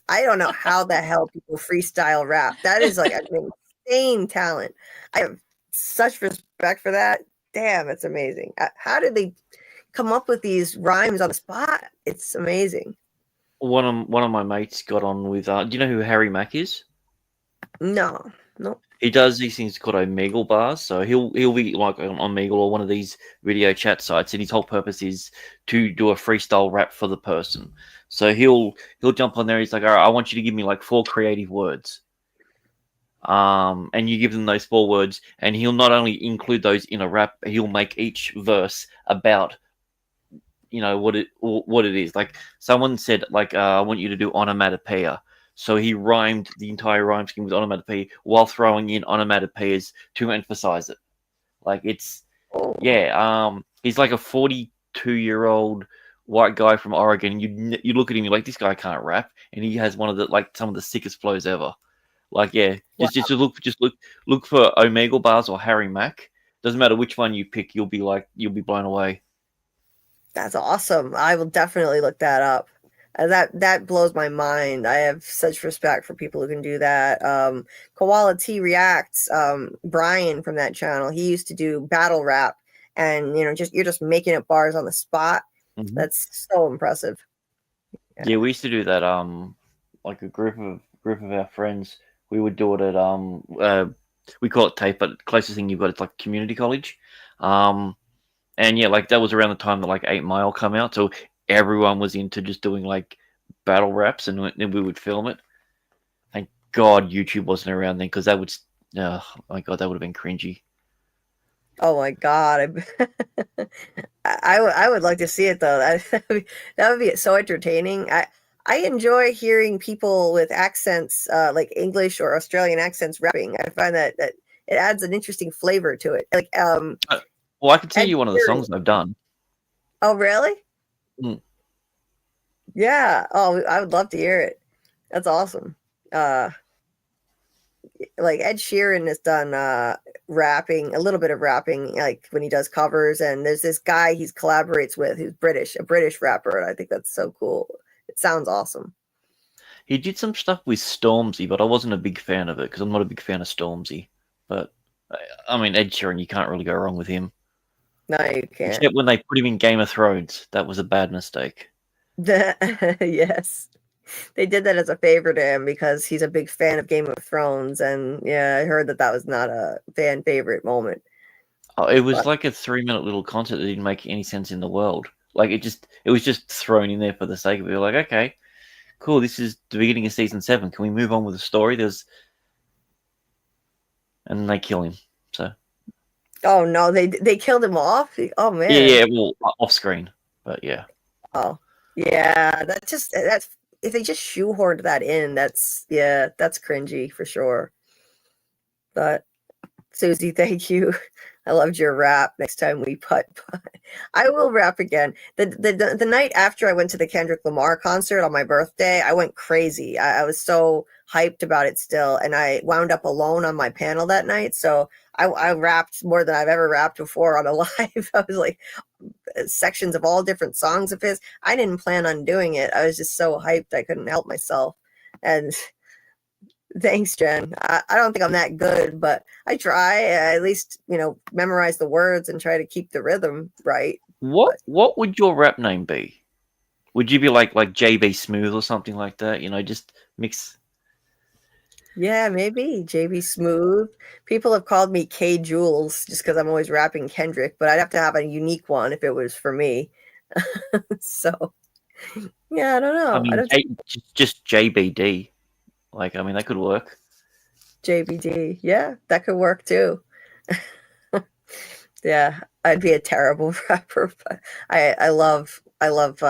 I don't know how the hell people freestyle rap. That is like an insane talent. I have such respect for that. Damn, it's amazing. How did they come up with these rhymes on the spot? It's amazing. One of my mates got on with. Do you know who Harry Mack is? No. He does these things called Omegle bars. So he'll be like on Omegle or one of these video chat sites, and his whole purpose is to do a freestyle rap for the person. So he'll jump on there. He's like, all right, I want you to give me like 4 creative words. And you give them those 4 words, and he'll not only include those in a rap, he'll make each verse about, what it is. Like someone said, like, I want you to do onomatopoeia. So he rhymed the entire rhyme scheme with onomatopoeia while throwing in onomatopoeias to emphasize it. Like he's like a 42-year-old white guy from Oregon. You look at him, you're like, this guy can't rap, and he has some of the sickest flows ever. Like, yeah, just look for Omegle bars or Harry Mack. Doesn't matter which one you pick, you'll be blown away. That's awesome. I will definitely look that up. That blows my mind. I have such respect for people who can do that. Koala T Reacts, Brian from that channel, he used to do battle rap, and you're just making up bars on the spot. Mm-hmm. That's so impressive. Yeah, we used to do that. Like a group of our friends, we would do it at we call it tape, but the closest thing you've got is like community college. And yeah, like that was around the time that like 8 Mile come out, so everyone was into just doing like battle raps, and then we would film it. Thank God YouTube wasn't around then, because that would, oh my God, that would have been cringy. Oh my God, I would like to see it though. That would be so entertaining. I enjoy hearing people with accents like English or Australian accents rapping. I find that it adds an interesting flavor to it. Like well, I can tell you one of the songs I've done. Oh really? Mm. Yeah. Oh, I would love to hear it. That's awesome. Like Ed Sheeran has done rapping, a little bit of rapping, like when he does covers. And there's this guy he collaborates with who's a British rapper. And I think that's so cool. It sounds awesome. He did some stuff with Stormzy, but I wasn't a big fan of it because I'm not a big fan of Stormzy. But I mean, Ed Sheeran, you can't really go wrong with him. No, you can't. Except when they put him in Game of Thrones. That was a bad mistake. Yes. They did that as a favor to him because he's a big fan of Game of Thrones, and yeah, I heard that was not a fan favorite moment. Oh, it was But- like a 3-minute little concert that didn't make any sense in the world. Like it was just thrown in there for the sake of it. Like, okay, cool, this is the beginning of season 7. Can we move on with the story? And they kill him. So Oh no, they killed him off. Oh man. yeah, well, off screen, but yeah. Oh yeah, that's if they just shoehorned that in, that's cringy for sure. But Susie, thank you. I loved your rap. Next time we putt, I will rap again. The night after I went to the Kendrick Lamar concert on my birthday, I went crazy. I was so hyped about it still, and I wound up alone on my panel that night. So I rapped more than I've ever rapped before on a live. I was like sections of all different songs of his. I didn't plan on doing it. I was just so hyped I couldn't help myself. And thanks, Jen. I don't think I'm that good, but I try. I at least, memorize the words and try to keep the rhythm right. What would your rap name be? Would you be like JB Smooth or something like that? Just mix. Yeah, maybe JB Smooth. People have called me K Jules just because I'm always rapping Kendrick, but I'd have to have a unique one if it was for me. So, yeah, I don't know. I mean, just JBD. That could work. JBD. Yeah, that could work too. Yeah, I'd be a terrible rapper, but I love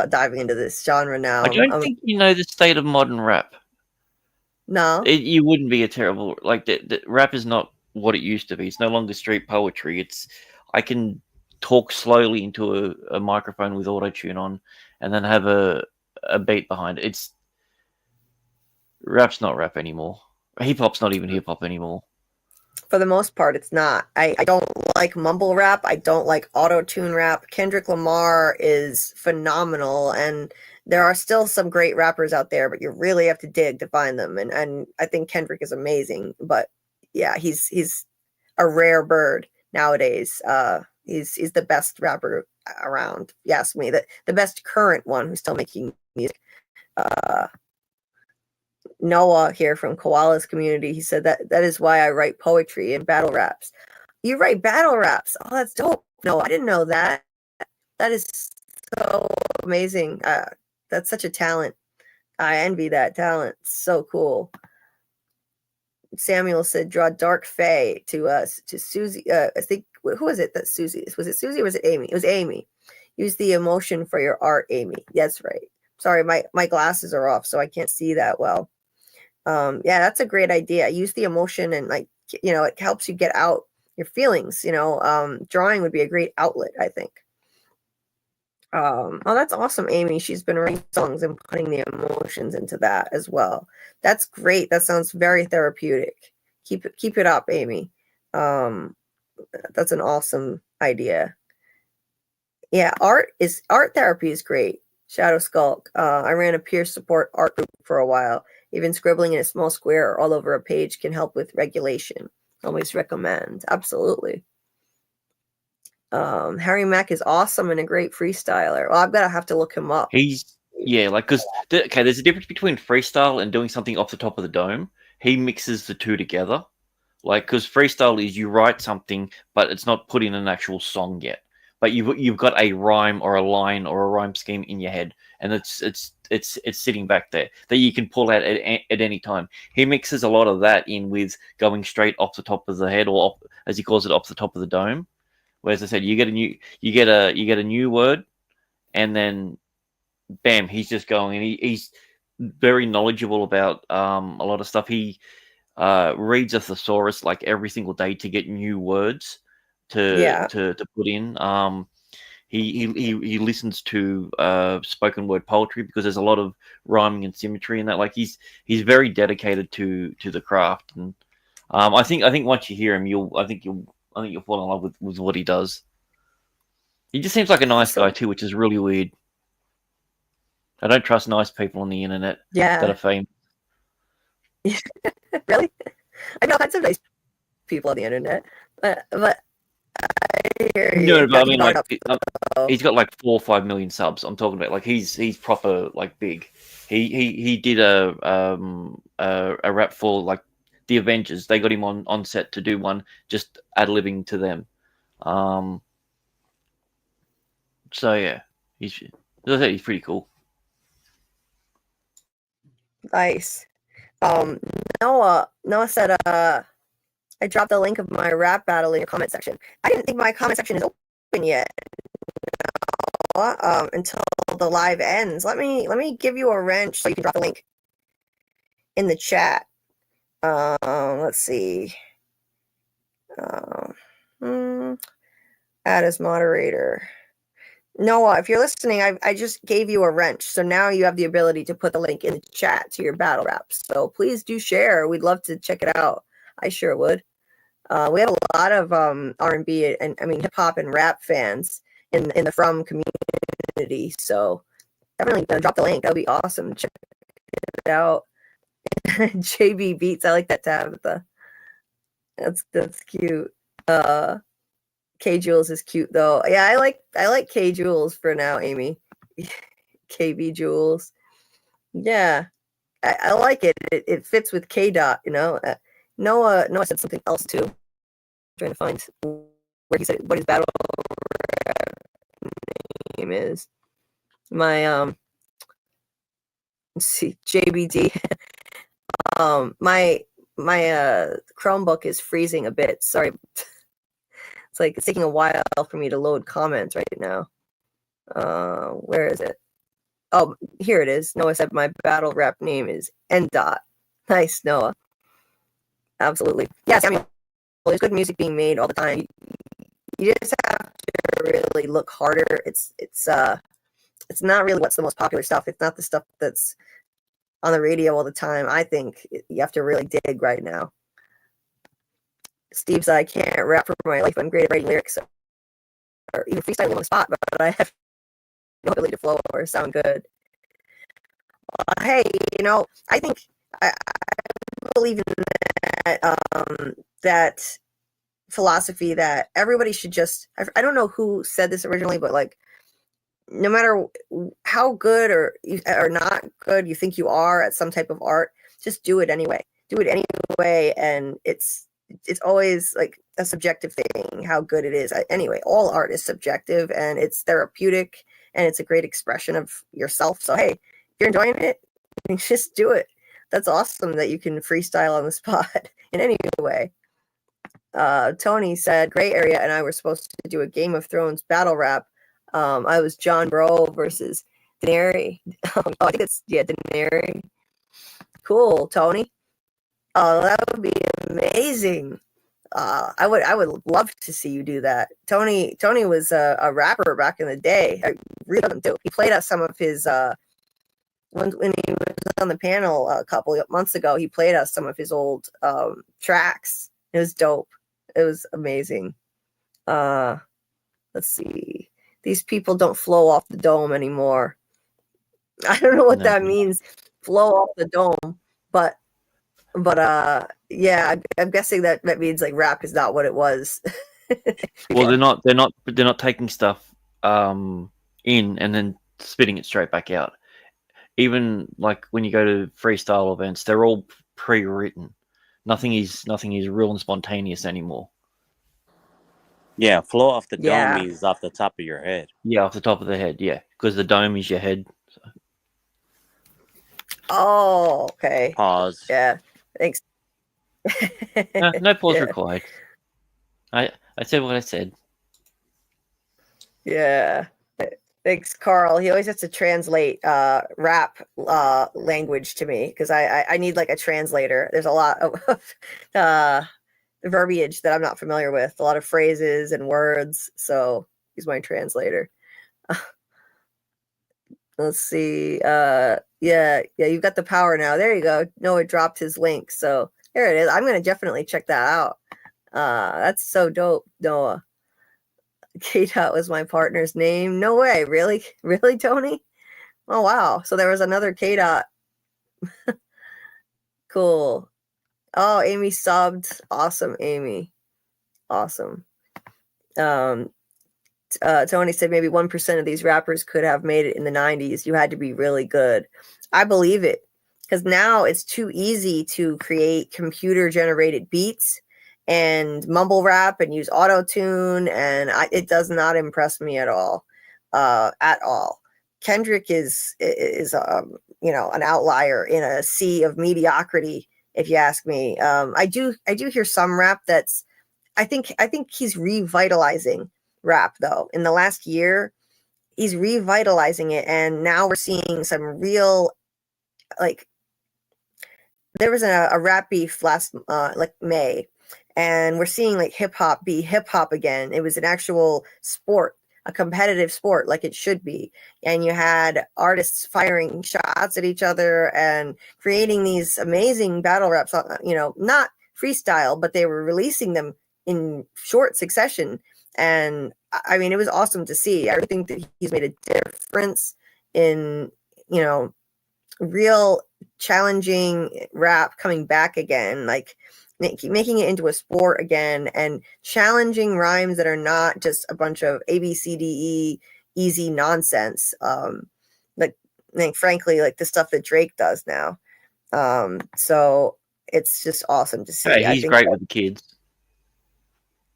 diving into this genre now. I don't think you know the state of modern rap. No, you wouldn't be a terrible the rap is not what it used to be. It's no longer street poetry. I can talk slowly into a microphone with auto-tune on, and then have a beat behind it. Rap's not rap anymore. Hip hop's not even hip hop anymore. For the most part, it's not. I don't like mumble rap. I don't like auto-tune rap. Kendrick Lamar is phenomenal, and there are still some great rappers out there, but you really have to dig to find them. And I think Kendrick is amazing. But yeah, he's a rare bird nowadays. He's the best rapper around. You ask me, the best current one who's still making music. Noah here from Koala's community, he said that is why I write poetry and battle raps. You write battle raps? Oh, that's dope. No, I didn't know that. That is so amazing. That's such a talent. I envy that talent. So cool. Samuel said, draw Dark Fae to Susie. I think, who was it that Susie? Was it Susie or was it Amy? It was Amy. Use the emotion for your art, Amy. That's right. Sorry, my glasses are off, so I can't see that well. Yeah, that's a great idea. Use the emotion and it helps you get out your feelings. Drawing would be a great outlet, I think. Oh, that's awesome, Amy. She's been writing songs and putting the emotions into that as well. That's great. That sounds very therapeutic. Keep it up, Amy. That's an awesome idea. Yeah, art therapy is great. Shadow Skulk. I ran a peer support art group for a while. Even scribbling in a small square or all over a page can help with regulation. Always recommend. Absolutely. Harry Mack is awesome and a great freestyler. Well, I'm gonna have to look him up. There's a difference between freestyle and doing something off the top of the dome. He mixes the two together. Because freestyle is you write something, but it's not put in an actual song yet. But you've got a rhyme or a line or a rhyme scheme in your head, and it's sitting back there that you can pull out at any time. He mixes a lot of that in with going straight off the top of the head, or as he calls it, off the top of the dome. Where, as I said, you get a new word, and then bam, he's just going, and he's very knowledgeable about a lot of stuff. He reads a thesaurus like every single day to get new words to put in. He listens to spoken word poetry because there's a lot of rhyming and symmetry in that. He's very dedicated to the craft, and I think once you hear him, you'll fall in love with what he does. He just seems like a nice guy too, which is really weird. I don't trust nice people on the internet that are famous. Really? I know lots of nice people on the internet, but I hear you. No, but I mean, he's got 4 or 5 million subs. I'm talking about he's proper big. He did a rap for like the Avengers. They got him on set to do one, just ad-libbing to them. So yeah, he's pretty cool. Nice. Noah said, I dropped the link of my rap battle in your comment section. I didn't think my comment section is open yet. Until the live ends. Let me give you a wrench so you can drop the link in the chat. Let's see. Add as moderator. Noah, if you're listening, I just gave you a wrench. So now you have the ability to put the link in the chat to your battle rap. So please do share. We'd love to check it out. I sure would. We have a lot of R&B and I mean hip hop and rap fans in the From community. So definitely drop the link. That'll be awesome. Check it out. JB Beats. I like that Tabitha. That's cute. K Jules is cute though. Yeah, I like K Jules for now, Amy. KB Jules. Yeah, I like it. It fits with K Dot. You know. Noah said something else too. I'm trying to find where he said what his battle name is. My let's see, JBD. My Chromebook is freezing a bit. Sorry. It's like it's taking a while for me to load comments right now. Where is it? Oh, here it is. Noah said my battle rap name is N Dot. Nice, Noah. Absolutely. Yes, I mean, there's good music being made all the time. You just have to really look harder. It's not really what's the most popular stuff. It's not the stuff that's on the radio all the time. I think you have to really dig right now. Steve said, I can't rap for my life. I'm great at writing lyrics or even freestyling on the spot, but I have no ability to flow or sound good. Hey, I think I believe in that philosophy that everybody should just, I don't know who said this originally, but like, no matter how good or not good you think you are at some type of art, just do it anyway. Do it anyway, and it's always like a subjective thing how good it is. Anyway, all art is subjective and it's therapeutic and it's a great expression of yourself. So hey, if you're enjoying it, just do it. That's awesome that you can freestyle on the spot in any way. Tony said, Gray Area and I were supposed to do a Game of Thrones battle rap. I was John Bro versus Daenerys. I think it's Daenerys. Cool, Tony. Oh, that would be amazing. I would love to see you do that. Tony was a rapper back in the day. I really love him too. He played us some of his when he was on the panel a couple of months ago. He played us some of his old tracks. It was dope. It was amazing. Let's see. These people don't flow off the dome anymore. I don't know what that means. Flow off the dome, but yeah, I'm guessing that means like rap is not what it was. Well, they're not taking stuff in and then spitting it straight back out. Even like when you go to freestyle events, they're all pre-written. Nothing is real and spontaneous anymore. Yeah, flow off the dome means off the top of your head. Yeah, off the top of the head. Yeah, because the dome is your head. So. Oh, okay. Pause. Yeah, thanks. No pause required. I said what I said. Yeah. Thanks, Carl. He always has to translate rap language to me because I need like a translator. There's a lot of verbiage that I'm not familiar with, a lot of phrases and words. So he's my translator. Let's see. Yeah, you've got the power now. There you go. Noah dropped his link. So there it is. I'm going to definitely check that out. That's so dope, Noah. K-Dot was my partner's name. No way. Really? Really, Tony? Oh, wow. So there was another K-Dot. Cool. Oh, Amy subbed. Awesome, Amy. Awesome. Tony said maybe 1% of these rappers could have made it in the 90s. You had to be really good. I believe it, because now it's too easy to create computer generated beats and mumble rap and use auto tune, and it does not impress me at all. Kendrick is an outlier in a sea of mediocrity, if you ask me. I do hear some rap that's I think he's revitalizing rap, though. In the last year, he's revitalizing it, and now we're seeing some real, like, there was a rap beef last May, and we're seeing like hip hop be hip hop again. It was an actual sport, a competitive sport, like it should be. And you had artists firing shots at each other and creating these amazing battle raps, not freestyle, but they were releasing them in short succession. And I mean, it was awesome to see. I think that he's made a difference in, real challenging rap coming back again, like making it into a sport again, and challenging rhymes that are not just a bunch of ABCDE easy nonsense. Frankly, like the stuff that Drake does now. So it's just awesome to see. Hey, he's great with the kids.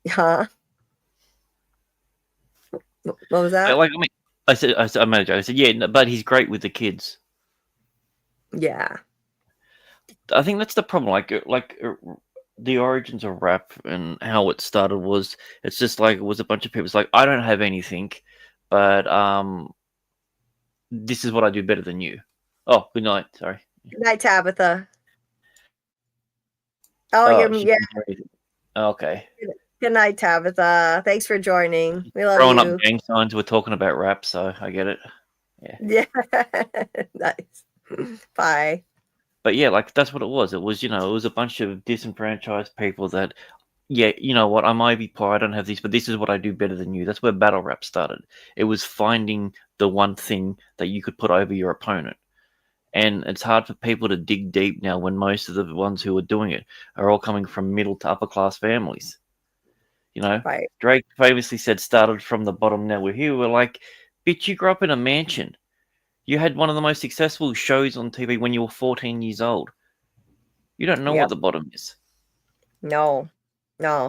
Huh? What was that? I said, yeah, but he's great with the kids. Yeah. I think that's the problem. The origins of rap and how it started was, it's just like, it was a bunch of people. It's like, I don't have anything, but this is what I do better than you. Oh, good night. Sorry. Good night, Tabitha. Yeah. Okay. Good night, Tabitha. Thanks for joining. We love Growing you. up gang signs, we're talking about rap, so I get it. Yeah. Nice. Bye. But yeah, like that's what it was. It was, it was a bunch of disenfranchised people that, yeah, you know what, I might be poor, I don't have this, but this is what I do better than you. That's where battle rap started. It was finding the one thing that you could put over your opponent. And it's hard for people to dig deep now when most of the ones who are doing it are all coming from middle to upper class families. Right. Drake famously said, started from the bottom, now we're here. We're like, bitch, you grew up in a mansion. You had one of the most successful shows on TV when you were 14 years old. You don't know what the bottom is. No,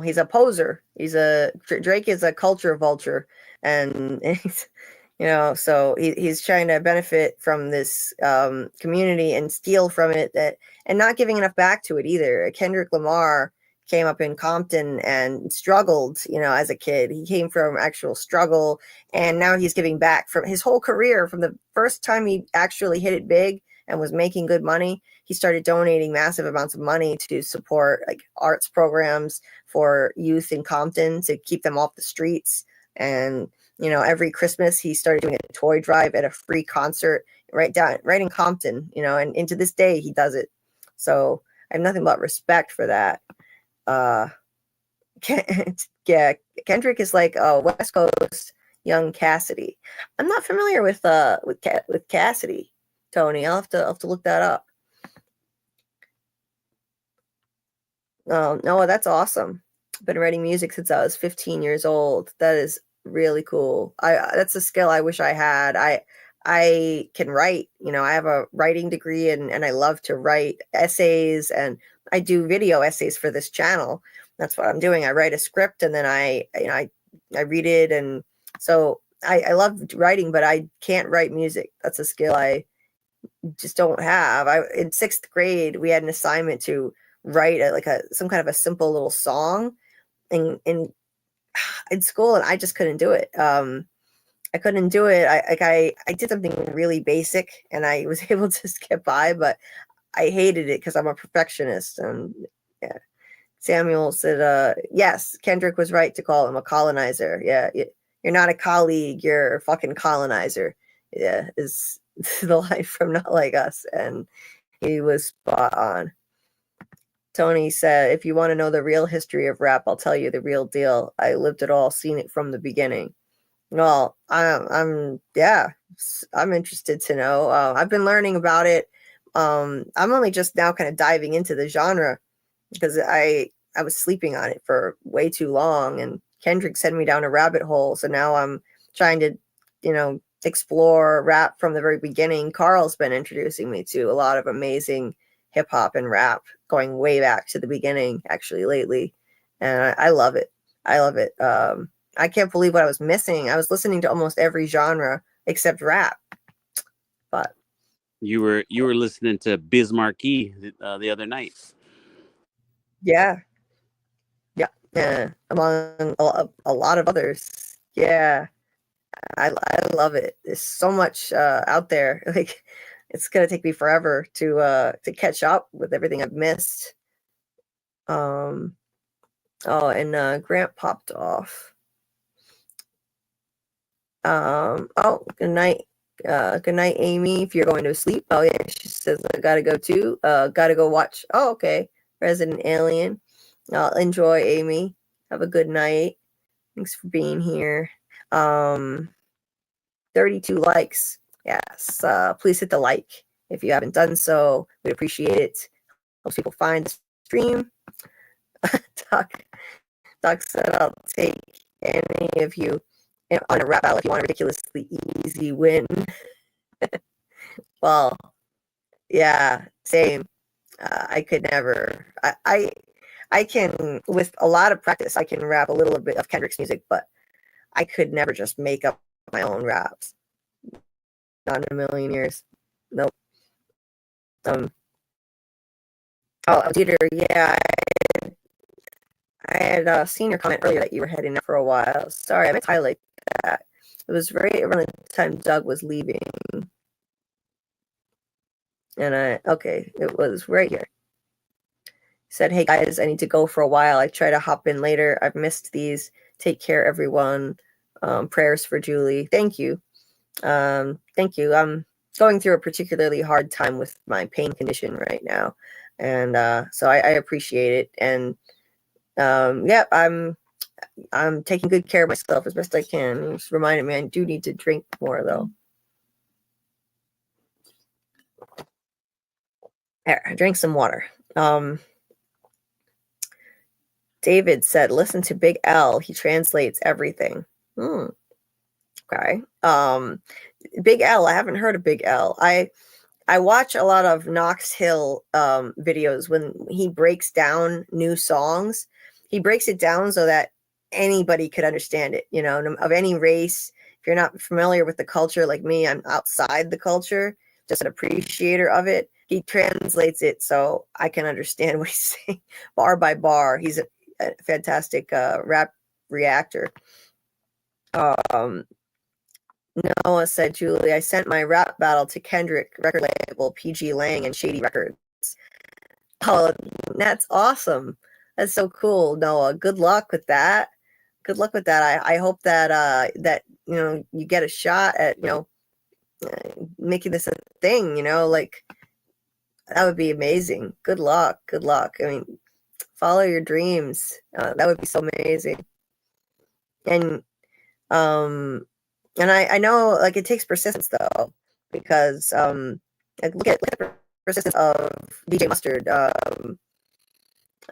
he's a poser. Drake is a culture vulture, and he's, so he's trying to benefit from this community and steal from it, and not giving enough back to it either. Kendrick Lamar came up in Compton and struggled, as a kid. He came from actual struggle, and now he's giving back from his whole career. From the first time he actually hit it big and was making good money, he started donating massive amounts of money to support like arts programs for youth in Compton to keep them off the streets. And, every Christmas he started doing a toy drive at a free concert right in Compton, and into this day he does it. So I have nothing but respect for that. Kendrick is like West Coast young Cassidy. I'm not familiar with Cassidy, Tony. I'll have to look that up. Oh, Noah, that's awesome. I've been writing music since I was 15 years old. That is really cool. That's a skill I wish I had. I can write, I have a writing degree, and I love to write essays, and I do video essays for this channel. That's what I'm doing. I write a script, and then I read it. And so I love writing, but I can't write music. That's a skill I just don't have. In 6th grade, we had an assignment to write some kind of a simple little song in school, and I just couldn't do it. I couldn't do it. I did something really basic, and I was able to get by, but I hated it because I'm a perfectionist. And yeah, Samuel said, yes, Kendrick was right to call him a colonizer. Yeah, you're not a colleague, you're a fucking colonizer. Yeah, is the line from Not Like Us, and he was spot on. Tony said, if you want to know the real history of rap, I'll tell you the real deal. I lived it all, seen it from the beginning. Well, I'm interested to know. I've been learning about it. I'm only just now kind of diving into the genre because I was sleeping on it for way too long and Kendrick sent me down a rabbit hole. So now I'm trying to, explore rap from the very beginning. Carl's been introducing me to a lot of amazing hip hop and rap going way back to the beginning, actually, lately. And I love it. I love it. I can't believe what I was missing. I was listening to almost every genre except rap. But you were listening to Biz Markie the other night. Yeah, among a lot of others. Yeah, I love it. There's so much out there. Like, it's gonna take me forever to catch up with everything I've missed. Oh, and Grant popped off. Oh, good night. Good night, Amy. If you're going to sleep. Oh yeah, she says I gotta go too. Gotta go watch. Oh, okay. Resident Alien. Enjoy, Amy. Have a good night. Thanks for being here. 32 likes. Yes. Please hit the like if you haven't done so. We'd appreciate it. Helps people find the stream. Doc said I'll take any of you on a rap battle if you want a ridiculously easy win. Well, yeah, same. I could never. I can, with a lot of practice, I can rap a little bit of Kendrick's music, but I could never just make up my own raps. Not in a million years. Nope. Oh, Dieter, yeah, I had seen your comment earlier that you were heading out for a while. Sorry, I meant to highlight that. It was right around the time Doug was leaving. And it was right here. Said, hey guys, I need to go for a while. I try to hop in later. I've missed these. Take care, everyone. Prayers for Julie. Thank you. Thank you. I'm going through a particularly hard time with my pain condition right now. And so I appreciate it. And yeah, I'm taking good care of myself as best I can. It just reminded me I do need to drink more though. There, I drank some water. David said, listen to Big L. He translates everything. Okay. Big L. I haven't heard of Big L. I watch a lot of Knox Hill videos when he breaks down new songs. He breaks it down so that anybody could understand it, of any race. If you're not familiar with the culture like me, I'm outside the culture, just an appreciator of it. He translates it so I can understand what he's saying bar by bar. He's a fantastic rap reactor. Noah said, Julie, I sent my rap battle to Kendrick record label, PG Lang and Shady Records. Oh, that's awesome. That's so cool, Noah. Good luck with that. Good luck with that. I hope that that you get a shot at making this a thing. Like, that would be amazing. Good luck. Good luck. I mean, follow your dreams. That would be so amazing. And I know, like, it takes persistence though, because look at the persistence of DJ Mustard.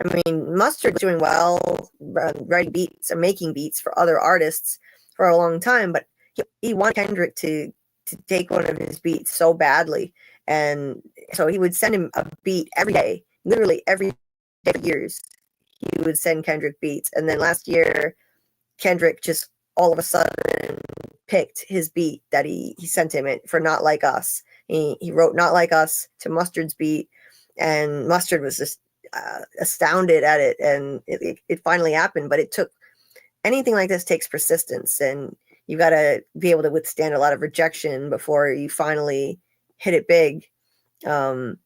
I mean, Mustard was doing well, writing beats or making beats for other artists for a long time, but he wanted Kendrick to take one of his beats so badly, and so he would send him a beat every day, literally every day for years. He would send Kendrick beats, and then last year, Kendrick just all of a sudden picked his beat that he sent him for Not Like Us. He wrote Not Like Us to Mustard's beat, and Mustard was just astounded at it, and it finally happened. But it took, anything like this takes persistence, and you got to be able to withstand a lot of rejection before you finally hit it big. And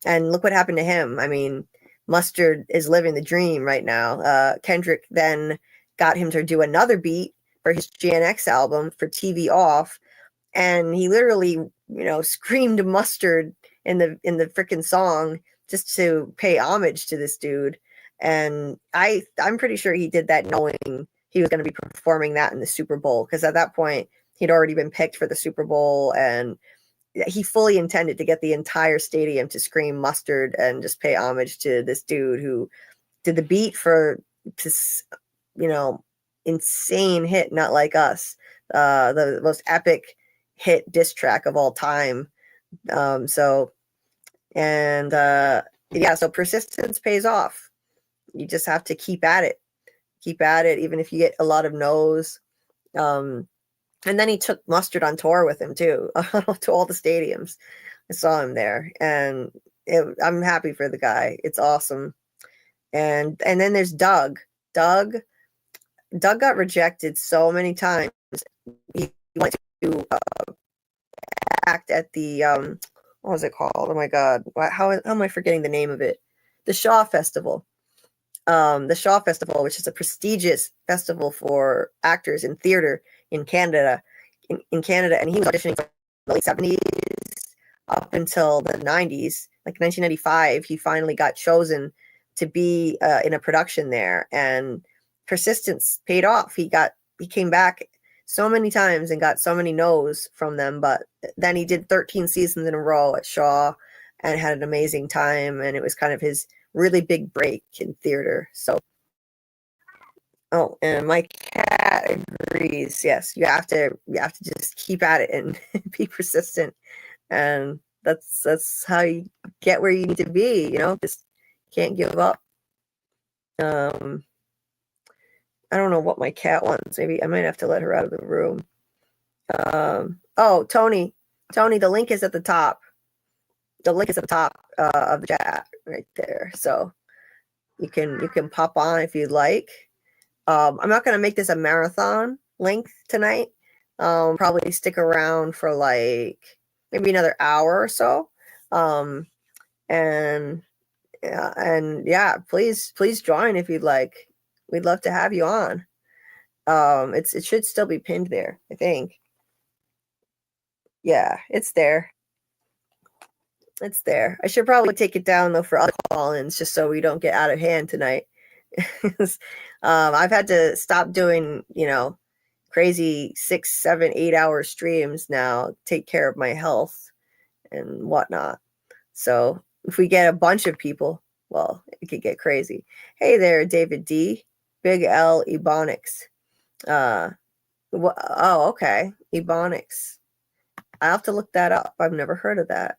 look what happened to him. I mean, Mustard is living the dream right now. Kendrick then got him to do another beat for his Gen X album for TV Off, and he literally, screamed Mustard in the freaking song just to pay homage to this dude. And I'm pretty sure he did that knowing he was going to be performing that in the Super Bowl, because at that point he'd already been picked for the Super Bowl, and he fully intended to get the entire stadium to scream Mustard and just pay homage to this dude who did the beat for this, insane hit, not like us. The most epic hit diss track of all time. So persistence pays off. You just have to keep at it, even if you get a lot of no's. And then he took Mustard on tour with him too, to all the stadiums. I saw him there, and I'm happy for the guy. It's awesome. And then there's Doug. Doug got rejected so many times. He went to act at the what was it called? Oh my God, how am I forgetting the name of it? The Shaw Festival. The Shaw Festival, which is a prestigious festival for actors in theater in Canada, in Canada, and he was auditioning from the late 70s up until the 90s. Like 1995, he finally got chosen to be in a production there, and persistence paid off. He came back so many times and got so many no's from them, but then he did 13 seasons in a row at Shaw and had an amazing time, and it was kind of his really big break in theater. So, and my cat agrees. Yes, you have to just keep at it and be persistent, and that's how you get where you need to be. Just can't give up. I don't know what my cat wants. Maybe I might have to let her out of the room. Tony, the link is at the top. The link is at the top of the chat right there. So you can pop on if you'd like. I'm not going to make this a marathon length tonight. Probably stick around for like maybe another hour or so. Please join if you'd like. We'd love to have you on. It should still be pinned there, I think. Yeah, it's there. It's there. I should probably take it down though for other call-ins, just so we don't get out of hand tonight. I've had to stop doing, crazy 6, 7, 8 hour streams now, take care of my health and whatnot. So if we get a bunch of people, well, it could get crazy. Hey there, David D. Big L Ebonics. Okay. Ebonics. I'll have to look that up. I've never heard of that.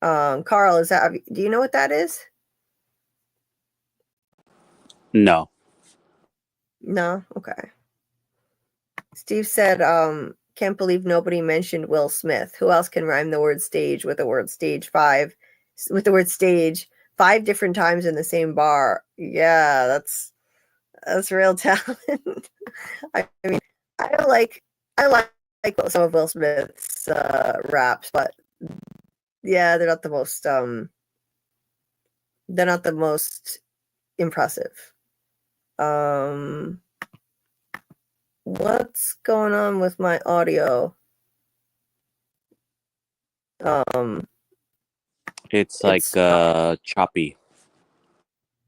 Carl, do you know what that is? No. No? Okay. Steve said, can't believe nobody mentioned Will Smith. Who else can rhyme the word stage with the word stage 5? With the word stage 5 different times in the same bar. Yeah, that's real talent. I mean, I like some of Will Smith's raps, but yeah, they're not the most impressive. What's going on with my audio? It's choppy.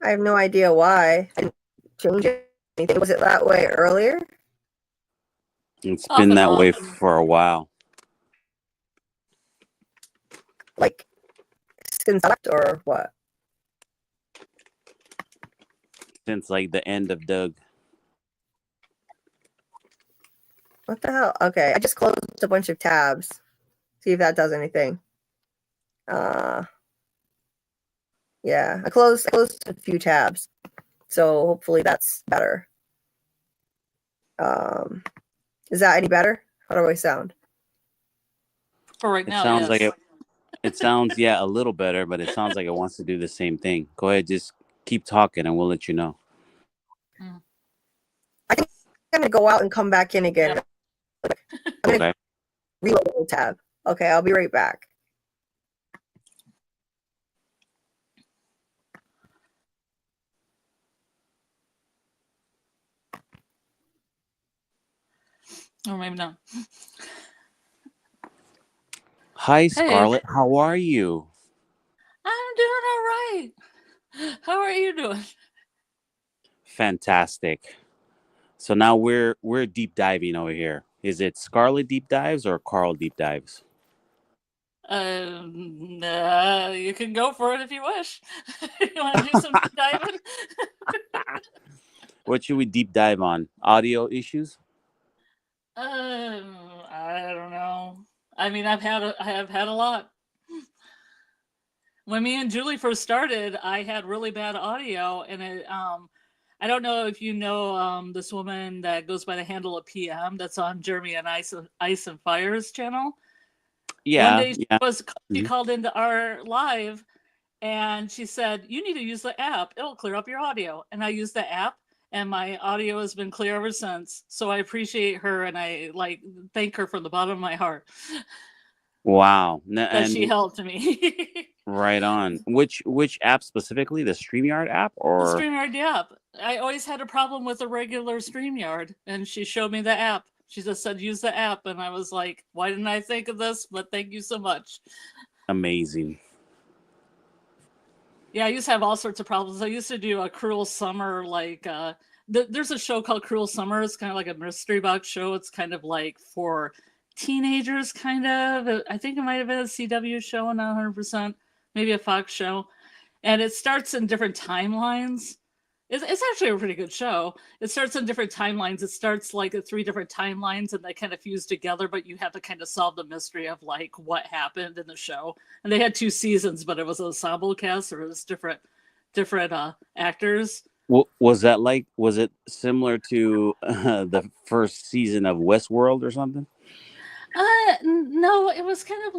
I have no idea why. I didn't change anything. Was it that way earlier? It's been that way for a while. Like since I left or what? Since like the end of Doug. What the hell? Okay, I just closed a bunch of tabs. See if that does anything. Yeah, I closed a few tabs. So hopefully that's better. Is that any better? How do I sound? For right now, it sounds yes. like it sounds a little better, but it sounds like it wants to do the same thing. Go ahead, just keep talking and we'll let you know. I think I'm gonna go out and come back in again. Yep. I'm gonna reload the tab. Okay, I'll be right back. Or maybe not. Hi, Scarlett. Hey. How are you? I'm doing all right. How are you doing? Fantastic. So now we're deep diving over here. Is it Scarlett Deep Dives or Carl Deep Dives? You can go for it if you wish. You want to do some deep diving? What should we deep dive on? Audio issues? I don't know. I mean, I have had a lot. When me and Julie first started, I had really bad audio, and I don't know if you know this woman that goes by the handle of PM that's on Jeremy and Ice and Fire's channel. Yeah. One day she Mhm. called into our live, and she said, "You need to use the app. It'll clear up your audio." And I used the app, and my audio has been clear ever since. So I appreciate her, and I thank her from the bottom of my heart Wow. that she helped me. Right on. Which app specifically? The StreamYard app The or? StreamYard app. I always had a problem with the regular StreamYard, and she showed me the app. She just said, use the app. And I was like, why didn't I think of this? But thank you so much. Amazing. Yeah, I used to have all sorts of problems. I used to do a Cruel Summer, there's a show called Cruel Summer. It's kind of like a mystery box show. It's kind of like for teenagers, kind of. I think it might have been a CW show, not 100%, maybe a Fox show. And it starts in different timelines. It's actually a pretty good show. It starts in different timelines. It starts like at 3 different timelines, and they kind of fuse together, but you have to kind of solve the mystery of like what happened in the show. And they had 2 seasons, but it was an ensemble cast, or it was different actors. Was it similar to the first season of Westworld or something? No, it was kind of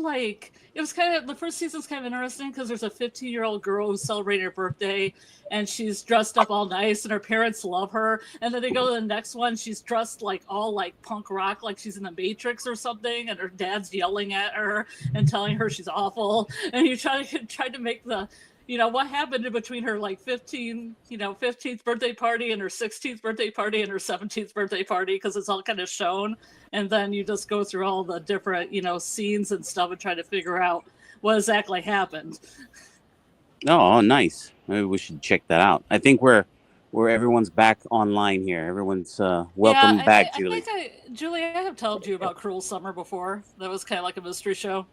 the first season's kind of interesting because there's a 15-year-old girl who's celebrating her birthday, and she's dressed up all nice, and her parents love her. And then they go to the next one, she's dressed like all like punk rock, like she's in the Matrix or something, and her dad's yelling at her and telling her she's awful. And you try to make the what happened in between her 15th birthday party and her 16th birthday party and her 17th birthday party, because it's all kind of shown. And then you just go through all the different, scenes and stuff and try to figure out what exactly happened. Oh, nice. Maybe we should check that out. I think we're everyone's back online here. Everyone's welcome back, Julie. Julie, I have told you about Cruel Summer before. That was kind of like a mystery show.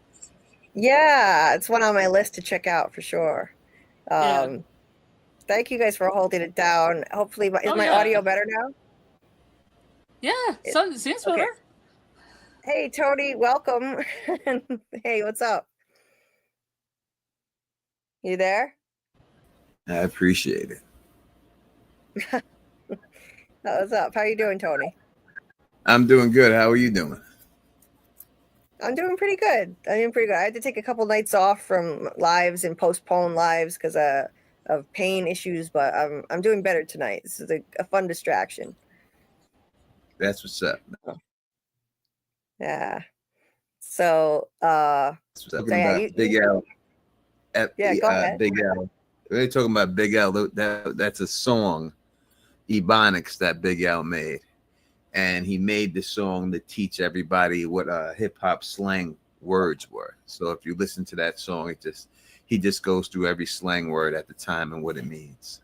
Yeah, it's one on my list to check out for sure. Yeah. Thank you guys for holding it down. Hopefully, is my audio better now? Yeah, it seems better. Okay. Hey, Tony, welcome. Hey, what's up? You there? I appreciate it. What's up? How you doing, Tony? I'm doing good. How are you doing? I'm doing pretty good. I had to take a couple nights off from lives and postpone lives because of pain issues, but I'm doing better tonight. This is a fun distraction. That's what's up. Yeah. So, talking about Big L. Yeah, go ahead. Big L. We're talking about Big L. That's a song, Ebonics, that Big L made. And he made the song to teach everybody what hip hop slang words were. So if you listen to that song, he just goes through every slang word at the time and what it means.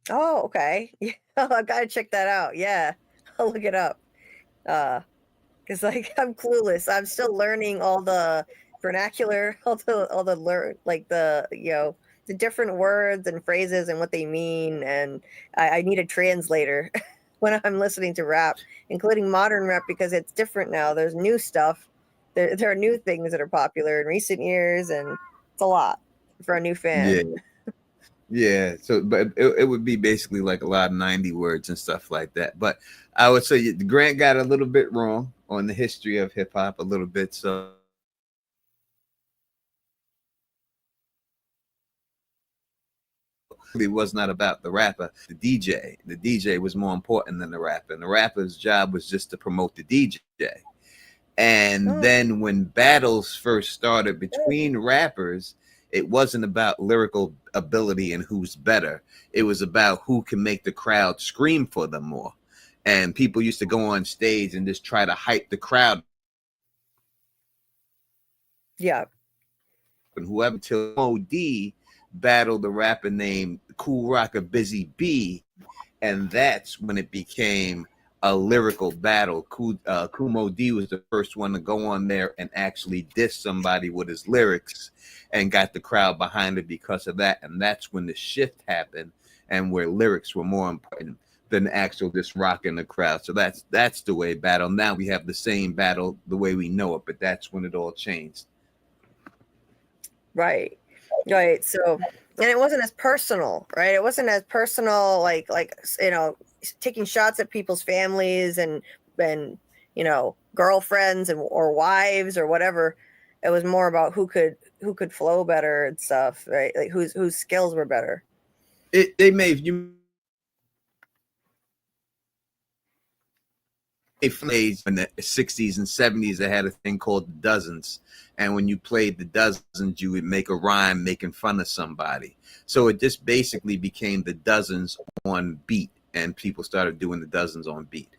Oh, okay. Yeah, I gotta check that out. Yeah, I'll look it up. Because I'm clueless. I'm still learning all the vernacular, all the the different words and phrases and what they mean, and I need a translator when I'm listening to rap, including modern rap, because it's different now. There's new stuff. There are new things that are popular in recent years, and it's a lot for a new fan. Yeah. Yeah, so but it would be basically like a lot of 90 words and stuff like that. But I would say Grant got a little bit wrong on the history of hip hop a little bit. So it was not about the rapper, the DJ. The DJ was more important than the rapper, and the rapper's job was just to promote the DJ. And then when battles first started between rappers, it wasn't about lyrical ability and who's better. It was about who can make the crowd scream for them more. And people used to go on stage and just try to hype the crowd. Yeah. And whoever till OD battled a rapper named Cool Rocker Busy B. And that's when it became a lyrical battle. Kumo D was the first one to go on there and actually diss somebody with his lyrics and got the crowd behind it because of that. And that's when the shift happened. and where lyrics were more important than actual just rocking the crowd. So that's the way battle. Now we have the same battle the way we know it, but that's when it all changed. Right. So, and it wasn't as personal, right? It wasn't as personal, like taking shots at people's families and girlfriends or wives or whatever. It was more about who could flow better and stuff, right? Like whose skills were better. They made you. In the 60s and 70s, they had a thing called the dozens. And when you played the dozens, you would make a rhyme making fun of somebody. So it just basically became the dozens on beat, and people started doing the dozens on beat.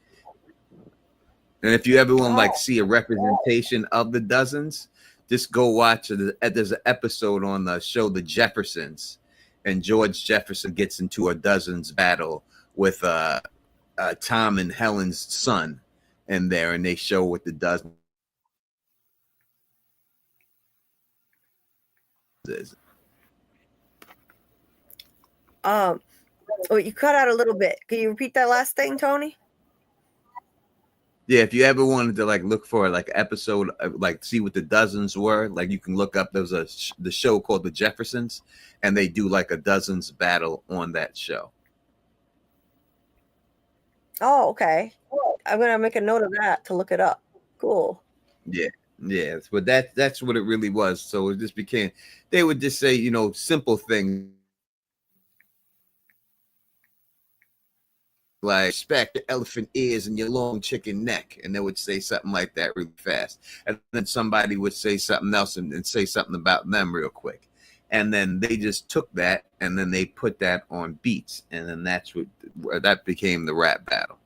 And if you ever want to see a representation of the dozens, just go watch it. There's an episode on the show The Jeffersons, and George Jefferson gets into a dozens battle with Tom and Helen's son in there, and they show what the dozen is. You cut out a little bit. Can you repeat that last thing, Tony? Yeah, if you ever wanted to look for an episode, see what the dozens were, you can look up. There's the show called The Jeffersons, and they do a dozens battle on that show. Oh, okay. I'm gonna make a note of that to look it up. Cool. Yeah, but that's what it really was. So it just became, they would just say, simple things like respect the elephant ears and your long chicken neck, and they would say something like that really fast, and then somebody would say something else and say something about them real quick, and then they just took that and then they put that on beats, and then that became the rap battle.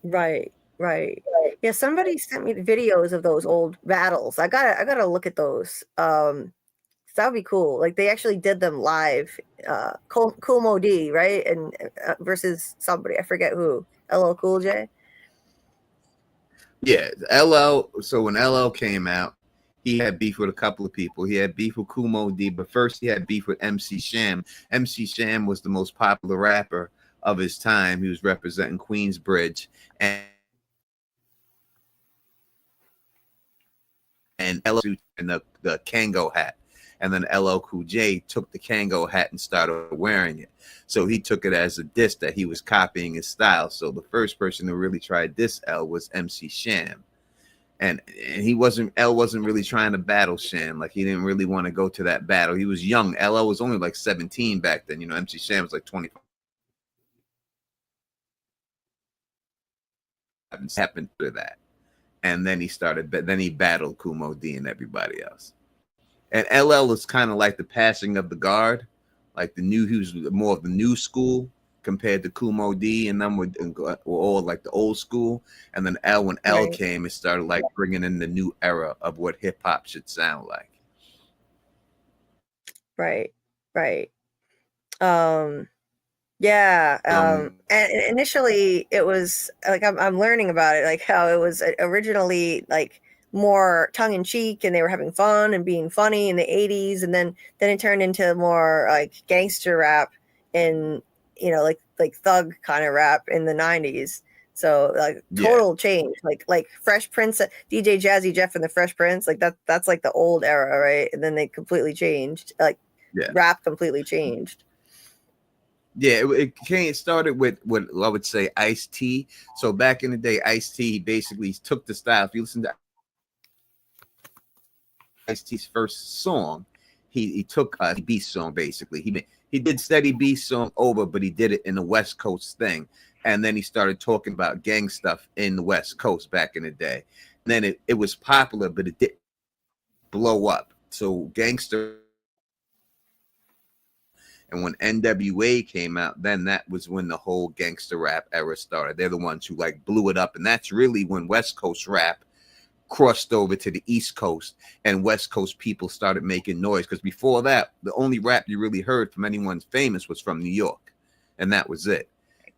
Right. Yeah, somebody sent me the videos of those old battles. I gotta look at those. That would be cool. They actually did them live. Cool Mo D, right? And versus somebody, I forget who. LL Cool J. Yeah, LL. So when LL came out, he had beef with a couple of people. He had beef with Cool Mo D, but first he had beef with MC Sham. MC Sham was the most popular rapper of his time. He was representing Queensbridge, and LL in the Kango hat. And then LL Cool J took the Kango hat and started wearing it. So he took it as a diss that he was copying his style. So the first person who really tried diss L was MC Sham. And L wasn't really trying to battle Sham. He didn't really want to go to that battle. He was young. LL was only 17 back then. MC Sham was 25. Happened to that. And then he battled Kumo D and everybody else. And LL is kind of like the passing of the guard, he was more of the new school compared to Kumo D, and them were all the old school. And then when L came, it started bringing in the new era of what hip hop should sound like. Right. Yeah. And initially it was I'm learning about it, how it was originally more tongue in cheek, and they were having fun and being funny in the 80s, and then it turned into more gangster rap and thug kind of rap in the 90s. So total change, like Fresh Prince, DJ Jazzy Jeff and the Fresh Prince, that's the old era, right? And then they completely changed, rap completely changed. Yeah, it started with what I would say Ice-T. So back in the day, Ice-T basically took the style. If you listen to Ice-T's first song, he took a beat song basically. He did Steady B song over, but he did it in the West Coast thing. And then he started talking about gang stuff in the West Coast back in the day. And then it was popular, but it didn't blow up. So gangster. And when NWA came out, then that was when the whole gangster rap era started. They're the ones who blew it up. And that's really when West Coast rap crossed over to the East Coast, and West Coast people started making noise. Because before that, the only rap you really heard from anyone famous was from New York. And that was it.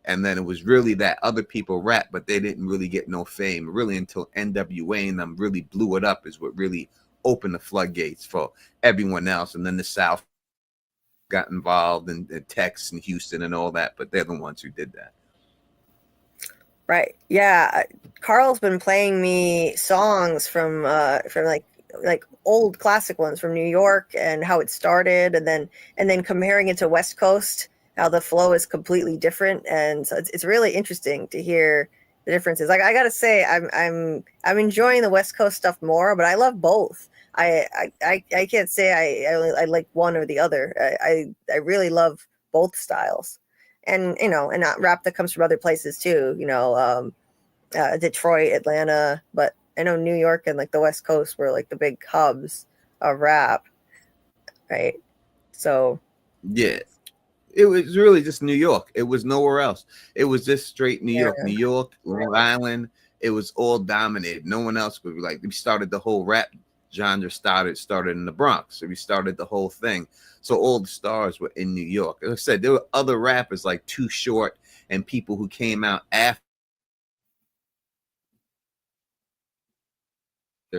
And then it was really that other people rap, but they didn't really get no fame really until NWA and them really blew it up, is what really opened the floodgates for everyone else. And then the South got involved in Texas and Houston and all that, but they're the ones who did that. Right. Yeah. Carl's been playing me songs from like old classic ones from New York and how it started, and then comparing it to West Coast, how the flow is completely different, and so it's really interesting to hear the differences. Like I gotta say, I'm enjoying the West Coast stuff more, but I love both. I can't say I like one or the other. I really love both styles, and and not rap that comes from other places too. Detroit, Atlanta, but I know New York and like the West Coast were like the big hubs of rap, right? So yeah, it was really just New York. It was nowhere else. It was just straight New York, Long Island. It was all dominated. No one else would be like. We started the whole rap genre started in the Bronx. So we started the whole thing. So all the stars were in New York. As I said, there were other rappers like Too Short and people who came out after,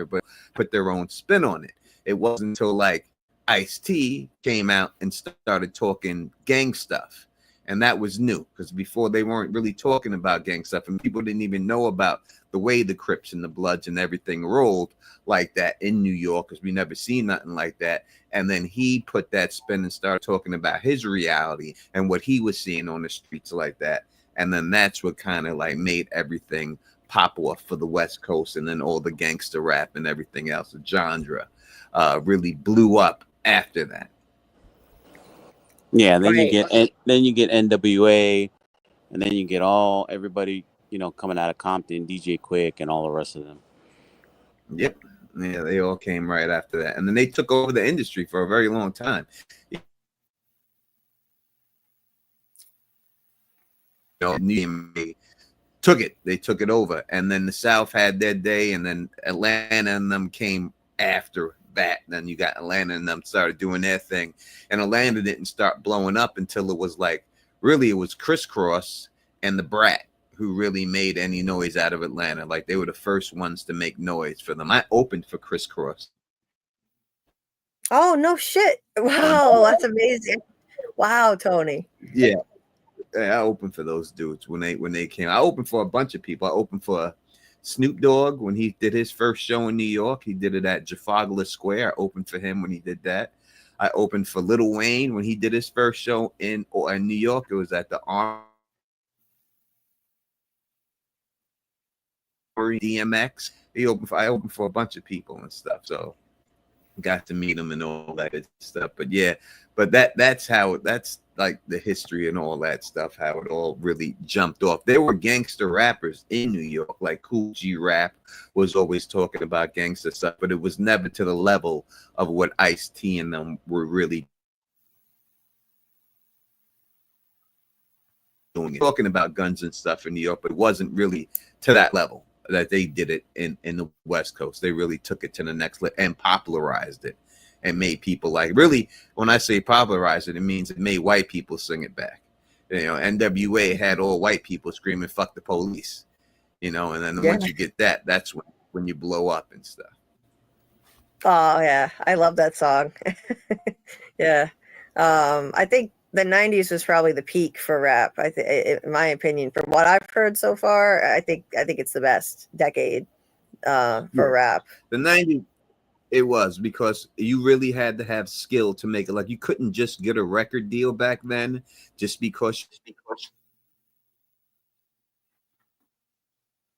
but put their own spin on it. It wasn't until like Ice-T came out and started talking gang stuff. And that was new, because before they weren't really talking about gang stuff, and people didn't even know about the way the Crips and the Bloods and everything rolled like that in New York, because we never seen nothing like that. And then he put that spin and started talking about his reality and what he was seeing on the streets like that. And then that's what kind of like made everything pop off for the West Coast, and then all the gangster rap and everything else, the genre really blew up after that. Yeah, then you get NWA, and then you get everybody, coming out of Compton, DJ Quick, and all the rest of them. Yep. Yeah, they all came right after that. And then they took over the industry for a very long time. They took it over. And then the South had their day, and then Atlanta and them came after that. Then you got Atlanta and them started doing their thing. And Atlanta didn't start blowing up until it was like, really, it was Crisscross and the Brat who really made any noise out of Atlanta. Like they were the first ones to make noise for them. I opened for Crisscross. Oh, no shit. Wow, that's amazing. Wow, Tony. Yeah. I opened for those dudes when they came. I opened for a bunch of people. I opened for Snoop Dogg when he did his first show in New York. He did it at Trafalgar Square. I opened for him when he did that. I opened for Lil Wayne when he did his first show in New York. It was at the Armory DMX. I opened for a bunch of people and stuff. So got to meet him and all that good stuff. But yeah, but that's like the history and all that stuff, how it all really jumped off. There were gangster rappers in New York, like Cool G Rap was always talking about gangster stuff, but it was never to the level of what Ice-T and them were really doing. Talking about guns and stuff in New York, but it wasn't really to that level that they did it in the West Coast. They really took it to the next level and popularized it. And made people like, really, when I say popularize it, it means it made white people sing it back. NWA had all white people screaming, "Fuck the police," and then once you get that, that's when you blow up and stuff. Oh yeah, I love that song. Yeah, I think the '90s was probably the peak for rap. In my opinion, from what I've heard so far, I think it's the best decade for rap. The '90s. It was, because you really had to have skill to make it. Like you couldn't just get a record deal back then just because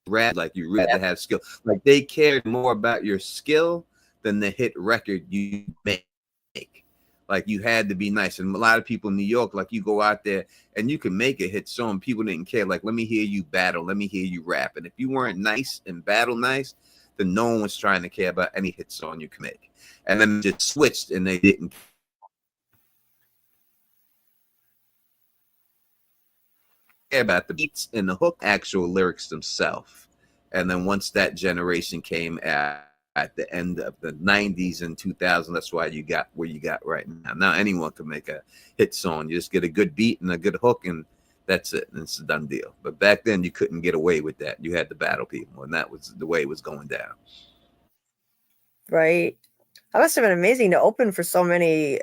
rap, like you really had to have skill. Like they cared more about your skill than the hit record you make. Like you had to be nice. And a lot of people in New York, like you go out there and you can make a hit song, people didn't care. Like, let me hear you battle, let me hear you rap. And if you weren't nice and battle nice, then no one was trying to care about any hit song you can make. And then it just switched and they didn't care about the beats and the hook, actual lyrics themselves. And then once that generation came at the end of the 90s and 2000, that's why you got where you got right now. Now anyone can make a hit song. You just get a good beat and a good hook, and that's it. And it's a done deal. But back then you couldn't get away with that. You had to battle people, and that was the way it was going down. Right. That must have been amazing to open for so many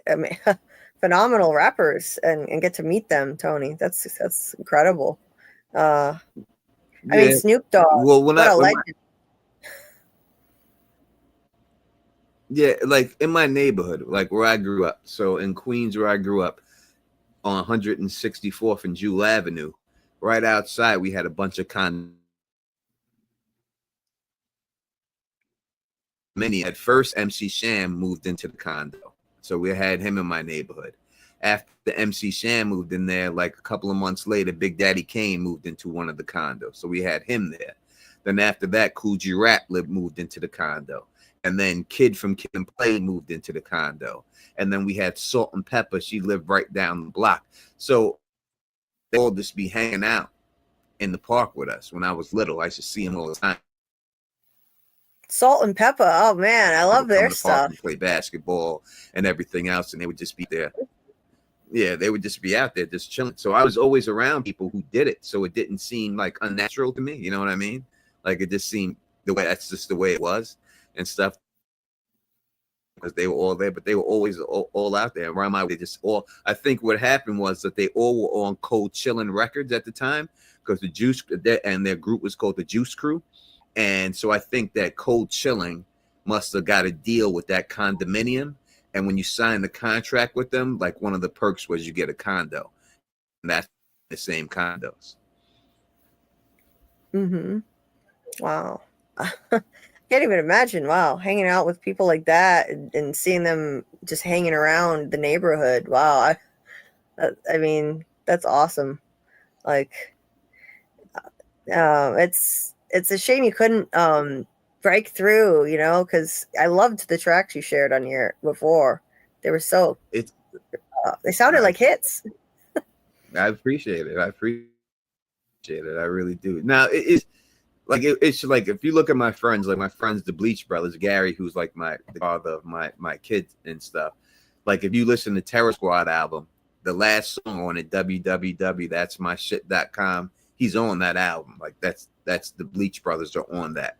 phenomenal rappers and get to meet them, Tony. That's incredible. I mean, Snoop Dogg, Well, what a legend. Yeah, like in my neighborhood, like where I grew up. So in Queens, where I grew up, on 164th and Jewel Avenue, right outside, we had a bunch of Many at first, MC Sham moved into the condo, so we had him in my neighborhood. After the MC Sham moved in there, like a couple of months later, Big Daddy Kane moved into one of the condos, so we had him there. Then after that, Cool G Rap moved into the condo, and then Kid from Kid and Play moved into the condo, and then we had Salt and Pepper. She lived right down the block, so they all just be hanging out in the park with us. When I was little, I used to see them all the time. Salt and Pepper. Oh man, I love their stuff. And play basketball and everything else, and they would just be there. Yeah, they would just be out there just chilling. So I was always around people who did it, so it didn't seem like unnatural to me. You know what I mean? Like it just seemed the way that's just the way it was and stuff. Because they were all there, but they were always all out there. Around my, they just all. I think what happened was that they all were on Cold Chillin' Records at the time, because the Juice and their group was called the Juice Crew. And so I think that Cold Chilling must have got a deal with that condominium. And when you sign the contract with them, like one of the perks was you get a condo. And that's the same condos. Mm-hmm. Wow. Can't even imagine. Wow. Hanging out with people like that and seeing them just hanging around the neighborhood. Wow. I mean, that's awesome. Like, it's a shame you couldn't break through, you know, because I loved the tracks you shared on here before. They were so they sounded like hits. I appreciate it. I really do. Now it's like if you look at my friends, like my friends, the Bleach Brothers, Gary, who's like the father of my kids and stuff. Like if you listen to Terror Squad album, the last song on it, www.that'smyshit.com, he's on that album. Like that's the Bleach Brothers are on that.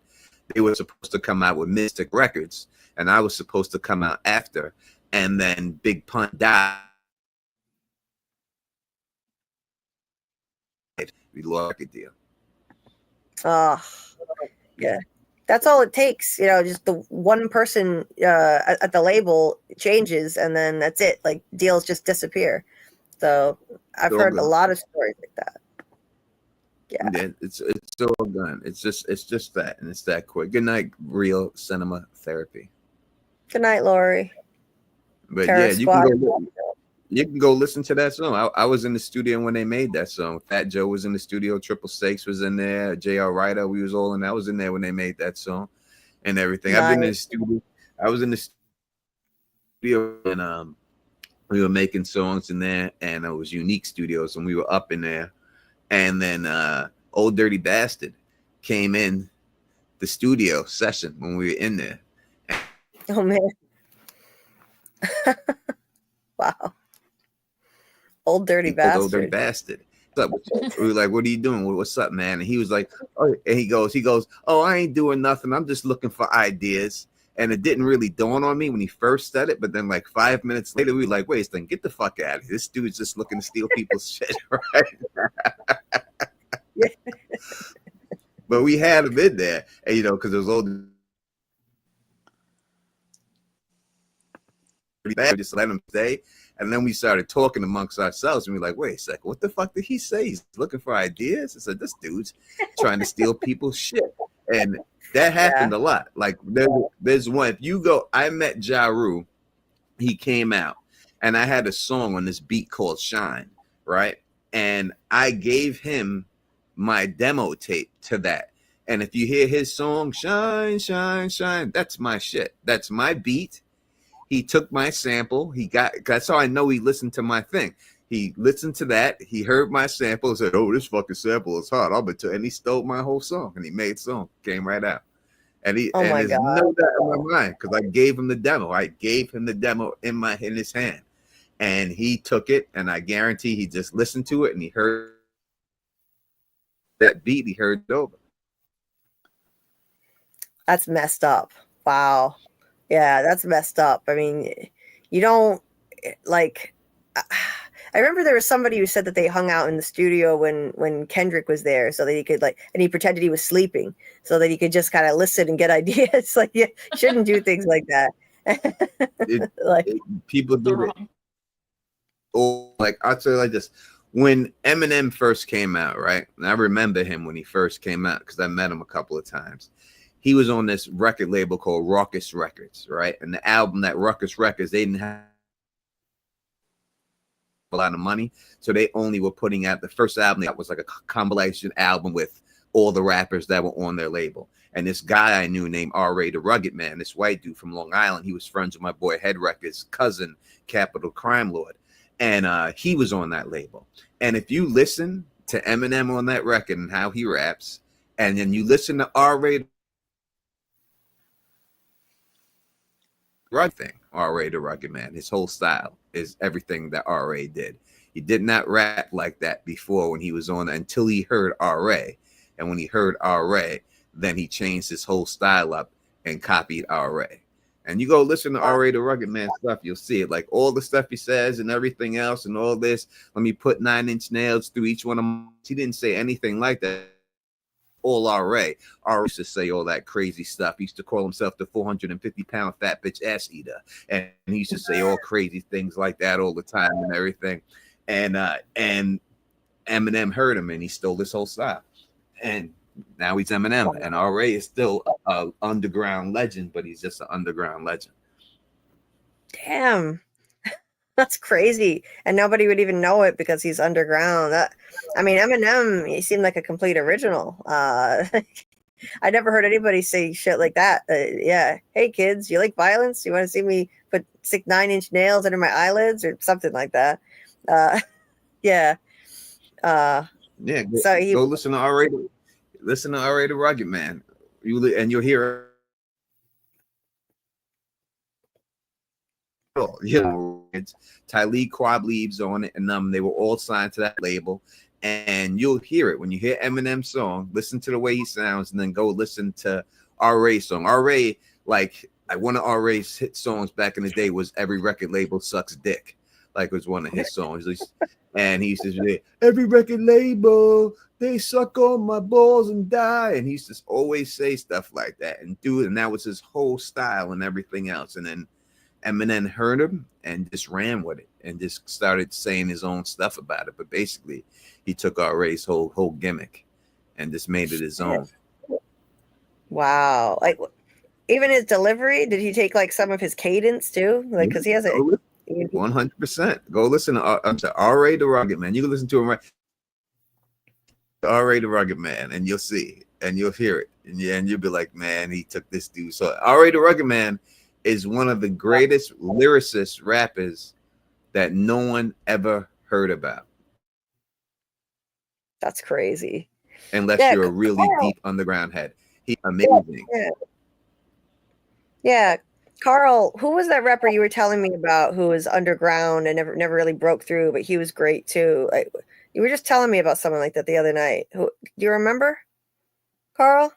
They were supposed to come out with Mystic Records, and I was supposed to come out after, and then Big Pun died. We lost a deal. Oh, yeah. That's all it takes, you know, just the one person at the label changes, and then that's it. Like deals just disappear. So I've heard a lot of stories like that. Yeah, it's all done. It's just that, and it's that quick. Good night, real cinema therapy. Good night, Lori. But yeah, you can go listen to that song. I was in the studio when they made that song. Fat Joe was in the studio. Triple Stakes was in there. J.R. Ryder, we was all in. I was in there when they made that song and everything. Nice. I've been in the studio. I was in the studio and we were making songs in there, and it was Unique Studios, and we were up in there. And then Old Dirty Bastard came in the studio session when we were in there. Oh man. Wow. Old Dirty Bastard. Old Dirty Bastard. What's up? We were like, what are you doing? What's up, man? And he was like, oh, and he goes, oh, I ain't doing nothing. I'm just looking for ideas. And it didn't really dawn on me when he first said it. But then like 5 minutes later, we were like, wait a second, get the fuck out of here. This dude's just looking to steal people's shit, right? But we had him in there, and, you know, because it was old. Just let him stay. And then we started talking amongst ourselves, and we were like, wait a second, what the fuck did he say? He's looking for ideas? I said, this dude's trying to steal people's shit. And that happened a lot. Like there's one, if you go, I met Ja Rule, he came out, and I had a song on this beat called Shine, right? And I gave him my demo tape to that. And if you hear his song, Shine, Shine, Shine, that's my shit. That's my beat. He took my sample. That's how I know he listened to my thing. He listened to that. He heard my sample and said, oh, this fucking sample is hot. And he stole my whole song, and he made song. Came right out. And there's no doubt in my mind, because I gave him the demo. I gave him the demo in his hand. And he took it, and I guarantee he just listened to it, and he heard that beat. He heard it over. That's messed up. Wow. Yeah, that's messed up. I mean, you don't, like, I remember there was somebody who said that they hung out in the studio when Kendrick was there, so that he could and he pretended he was sleeping, so that he could just kind of listen and get ideas. Like, you shouldn't do things like that. People do it. Oh, like I'll tell you like this: when Eminem first came out, right? And I remember him when he first came out because I met him a couple of times. He was on this record label called Ruckus Records, right? And the album that Ruckus Records, they didn't have a lot of money, so they only were putting out the first album that was like a compilation album with all the rappers that were on their label. And this guy I knew named R.A. the Rugged Man, this white dude from Long Island, he was friends with my boy Head Records' cousin, Capital Crime Lord, and he was on that label. And if you listen to Eminem on that record and how he raps, and then you listen to R.A. R.A. the Rugged Man, his whole style is everything that R.A. did. He did not rap like that before when he was on until he heard R.A. And when he heard R.A., then he changed his whole style up and copied R.A. And you go listen to R.A. the Rugged Man stuff, you'll see it. Like all the stuff he says and everything else and all this. Let me put 9-inch nails through each one of them. He didn't say anything like that. All R.A. R.A. used to say all that crazy stuff. He used to call himself the 450-pound fat bitch ass eater. And he used to say all crazy things like that all the time and everything. And Eminem heard him and he stole this whole style. And now he's Eminem. And R.A. is still an underground legend, but he's just an underground legend. Damn. That's crazy. And nobody would even know it because he's underground. I mean, Eminem, he seemed like a complete original. I never heard anybody say shit like that. Yeah. Hey, kids, you like violence? You want to see me put 9-inch nails under my eyelids or something like that? Yeah. Yeah. Go listen to R.A. Listen to R.A. the Rugged Man. You'll hear it's Tylee Quableb's on it, and they were all signed to that label. And you'll hear it when you hear Eminem's song. Listen to the way he sounds, and then go listen to R.A.'s song. R.A. like one of R.A.'s hit songs back in the day was "Every Record Label Sucks Dick." Like it was one of his songs, and he used to say, "Every record label, they suck on my balls and die." And he used to always say stuff like that and do it, and that was his whole style and everything else. And then Eminem heard him and just ran with it and just started saying his own stuff about it. But basically, he took R.A.'s whole gimmick and just made it his own. Wow! Like even his delivery, did he take like some of his cadence too? Like because he has a 100%. Go listen to R.A. the Rugged Man. You can listen to him right. R.A. the Rugged Man, and you'll see and you'll hear it, and you'll be like, man, he took this dude. So R.A. the Rugged Man is one of the greatest lyricist rappers that no one ever heard about. That's crazy. Unless you're a really deep underground head. He's amazing. Yeah. Carl, who was that rapper you were telling me about who was underground and never really broke through, but he was great too? You were just telling me about someone like that the other night. Do you remember, Carl?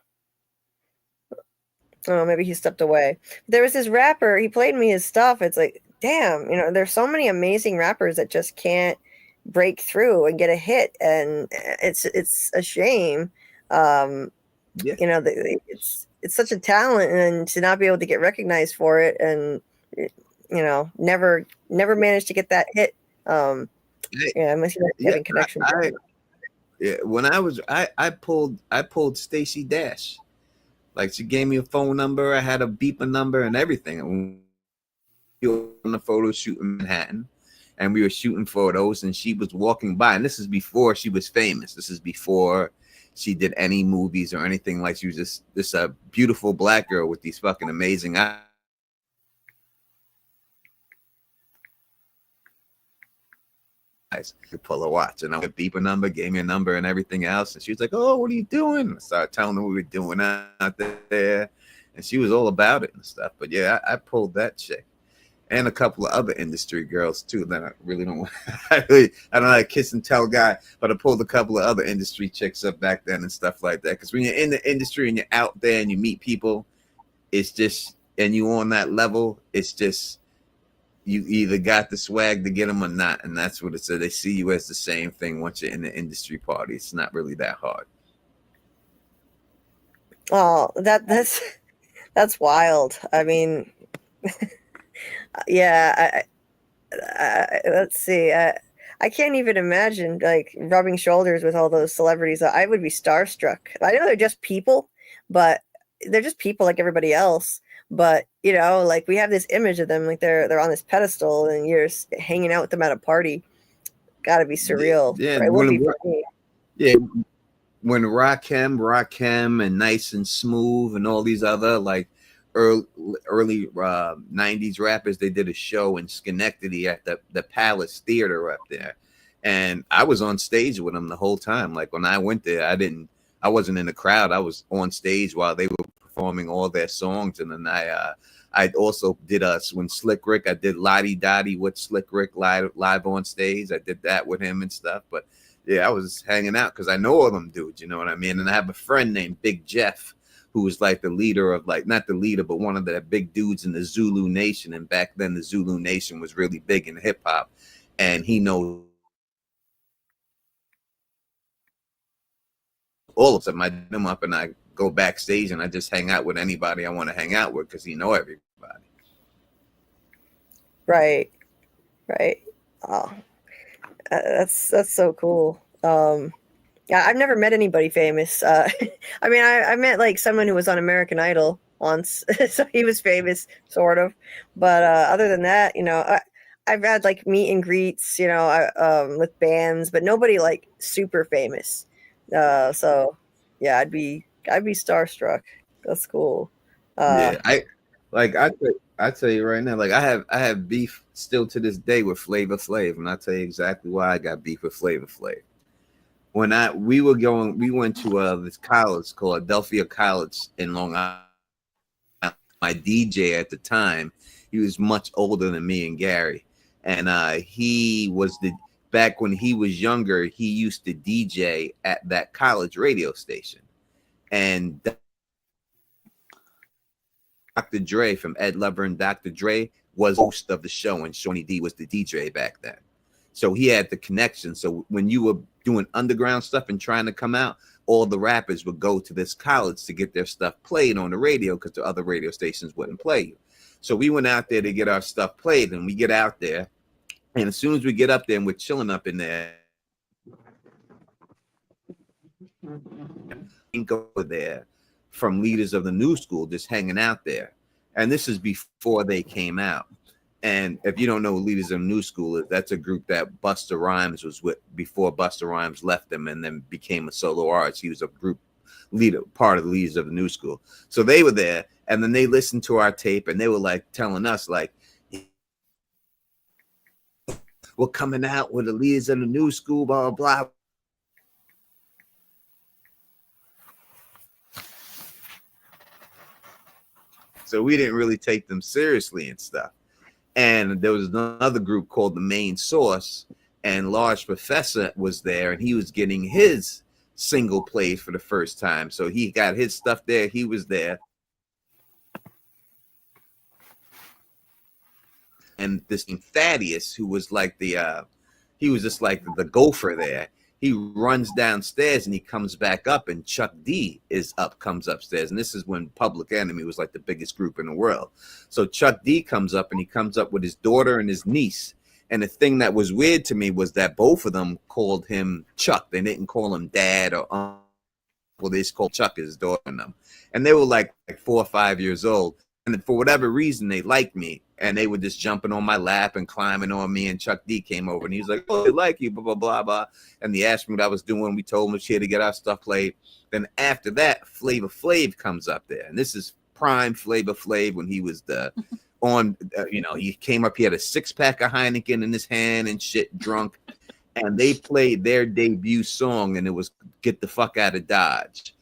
Oh, maybe he stepped away. There was this rapper, he played me his stuff. It's like, damn, there's so many amazing rappers that just can't break through and get a hit. And it's a shame. It's such a talent, and to not be able to get recognized for it and, never managed to get that hit. I must be having connection. When I pulled Stacey Dash. Like she gave me a phone number. I had a beeper number and everything. And we were on the photo shoot in Manhattan, and we were shooting photos. And she was walking by, and this is before she was famous. This is before she did any movies or anything. Like she was just this beautiful black girl with these fucking amazing eyes. To pull a watch, and I would beep a number, gave me a number and everything else, and she was like, "Oh, what are you doing?" I started telling her what we were doing out there, and she was all about it and stuff. But yeah, I pulled that chick and a couple of other industry girls too that I really don't want. I don't like kiss and tell guy, but I pulled a couple of other industry chicks up back then and stuff like that. Because when you're in the industry and you're out there and you meet people, it's just, and you on that level, it's just, you either got the swag to get them or not, and that's what it said. They see you as the same thing once you're in the industry party. It's not really that hard. Oh, that's wild. I mean, yeah. Let's see. I can't even imagine like rubbing shoulders with all those celebrities. I would be starstruck. I know they're just people, but they're just people like everybody else. But you know, like we have this image of them, like they're on this pedestal, and you're just hanging out with them at a party. Got to be surreal. Yeah, Or it would be for me. Yeah, when Rakim, and Nice and Smooth, and all these other like early 90s rappers, they did a show in Schenectady at the Palace Theater up there, and I was on stage with them the whole time. Like when I went there, I wasn't in the crowd. I was on stage while they were performing all their songs. And then I also did when Slick Rick, I did Lottie Dottie with Slick Rick live on stage. I did that with him and stuff. But yeah, I was hanging out because I know all them dudes, you know what I mean? And I have a friend named Big Jeff, who was like the leader of, like, not the leader, but one of the big dudes in the Zulu Nation. And back then the Zulu Nation was really big in hip hop. And he knows all of them. I hit him up and I go backstage and I just hang out with anybody I want to hang out with because he know everybody. Right. Oh, that's so cool. Yeah, I've never met anybody famous. I mean, I met like someone who was on American Idol once, so he was famous, sort of. But other than that, you know, I've had like meet and greets, you know, with bands, but nobody like super famous. So yeah, I'd be starstruck. That's cool. Yeah, I tell you right now, like I have beef still to this day with Flavor Flav, and I'll tell you exactly why I got beef with Flavor Flav. When we went to this college called Adelphia College in Long Island. My DJ at the time, he was much older than me and Gary, and he was back when he was younger, he used to DJ at that college radio station, and Dr. Dre from Ed Lover and Dr. Dre was host of the show, and Shawnee D was the DJ back then. So he had the connection. So when you were doing underground stuff and trying to come out, all the rappers would go to this college to get their stuff played on the radio because the other radio stations wouldn't play you. So we went out there to get our stuff played, and we get out there, and as soon as we get up there and we're chilling up in there, go there from leaders of the new school just hanging out there. And this is before they came out. And if you don't know Leaders of New School, that's a group that Busta Rhymes was with before Busta Rhymes left them and then became a solo artist. He was a group leader, part of the Leaders of the New School. So they were there, and then they listened to our tape, and they were like telling us, like, we're coming out with the Leaders of the New School, blah, blah, blah. So we didn't really take them seriously and stuff. And there was another group called The Main Source, and Large Professor was there, and he was getting his single played for the first time. So he got his stuff there. He was there. And this Thaddeus, who was like he was just like the gopher there. He runs downstairs and he comes back up, and Chuck D comes upstairs. And this is when Public Enemy was like the biggest group in the world. So Chuck D comes up, and he comes up with his daughter and his niece. And the thing that was weird to me was that both of them called him Chuck. They didn't call him Dad or Uncle. Well, they just called Chuck his daughter and them. And they were like 4 or 5 years old. And for whatever reason, they liked me, and they were just jumping on my lap and climbing on me. And Chuck D came over, and he was like, "Oh, they like you, blah, blah, blah, blah." And he asked me what I was doing. We told him we're here to get our stuff played. Then after that, Flavor Flav comes up there. And this is prime Flavor Flav when he was he came up, he had a 6-pack of Heineken in his hand and shit, drunk. And they played their debut song, and it was Get the Fuck Out of Dodge.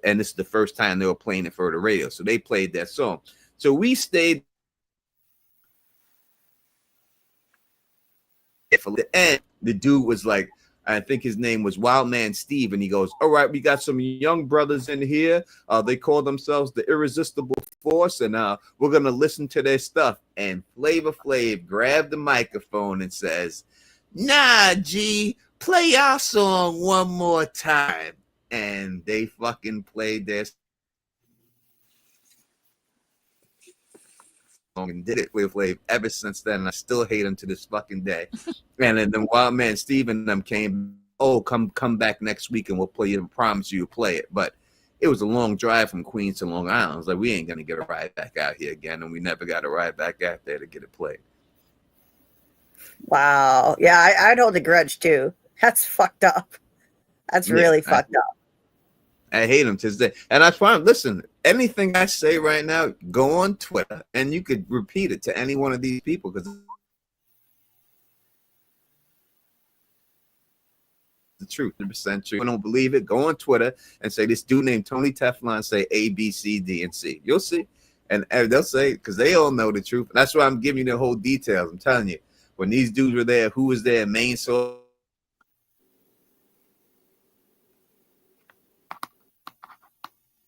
And this is the first time they were playing it for the radio. So they played that song. So we stayed for the end. The dude was like, I think his name was Wildman Steve, and he goes, "All right, we got some young brothers in here. They call themselves the Irresistible Force, and we're gonna listen to their stuff." And Flavor Flav grabbed the microphone and says, "Nah, G, play our song one more time." And they fucking played their song and did it with Flav ever since then. And I still hate him to this fucking day. And then the Wildman Steve and them came, "Oh, come back next week and we'll play you. I promise you, play it." But it was a long drive from Queens to Long Island. I was like, we ain't gonna get a ride back out here again, and we never got a ride back out there to get it played. Wow. Yeah, I'd hold a grudge too. That's fucked up. That's really fucked up. I hate him to this day. And I find, listen, anything I say right now, go on Twitter and you could repeat it to any one of these people because the truth, 100% true. If you don't believe it, go on Twitter and say this dude named Tony Teflon say A, B, C, D, and C. You'll see. And they'll say, because they all know the truth. That's why I'm giving you the whole details. I'm telling you, when these dudes were there, who was their main source?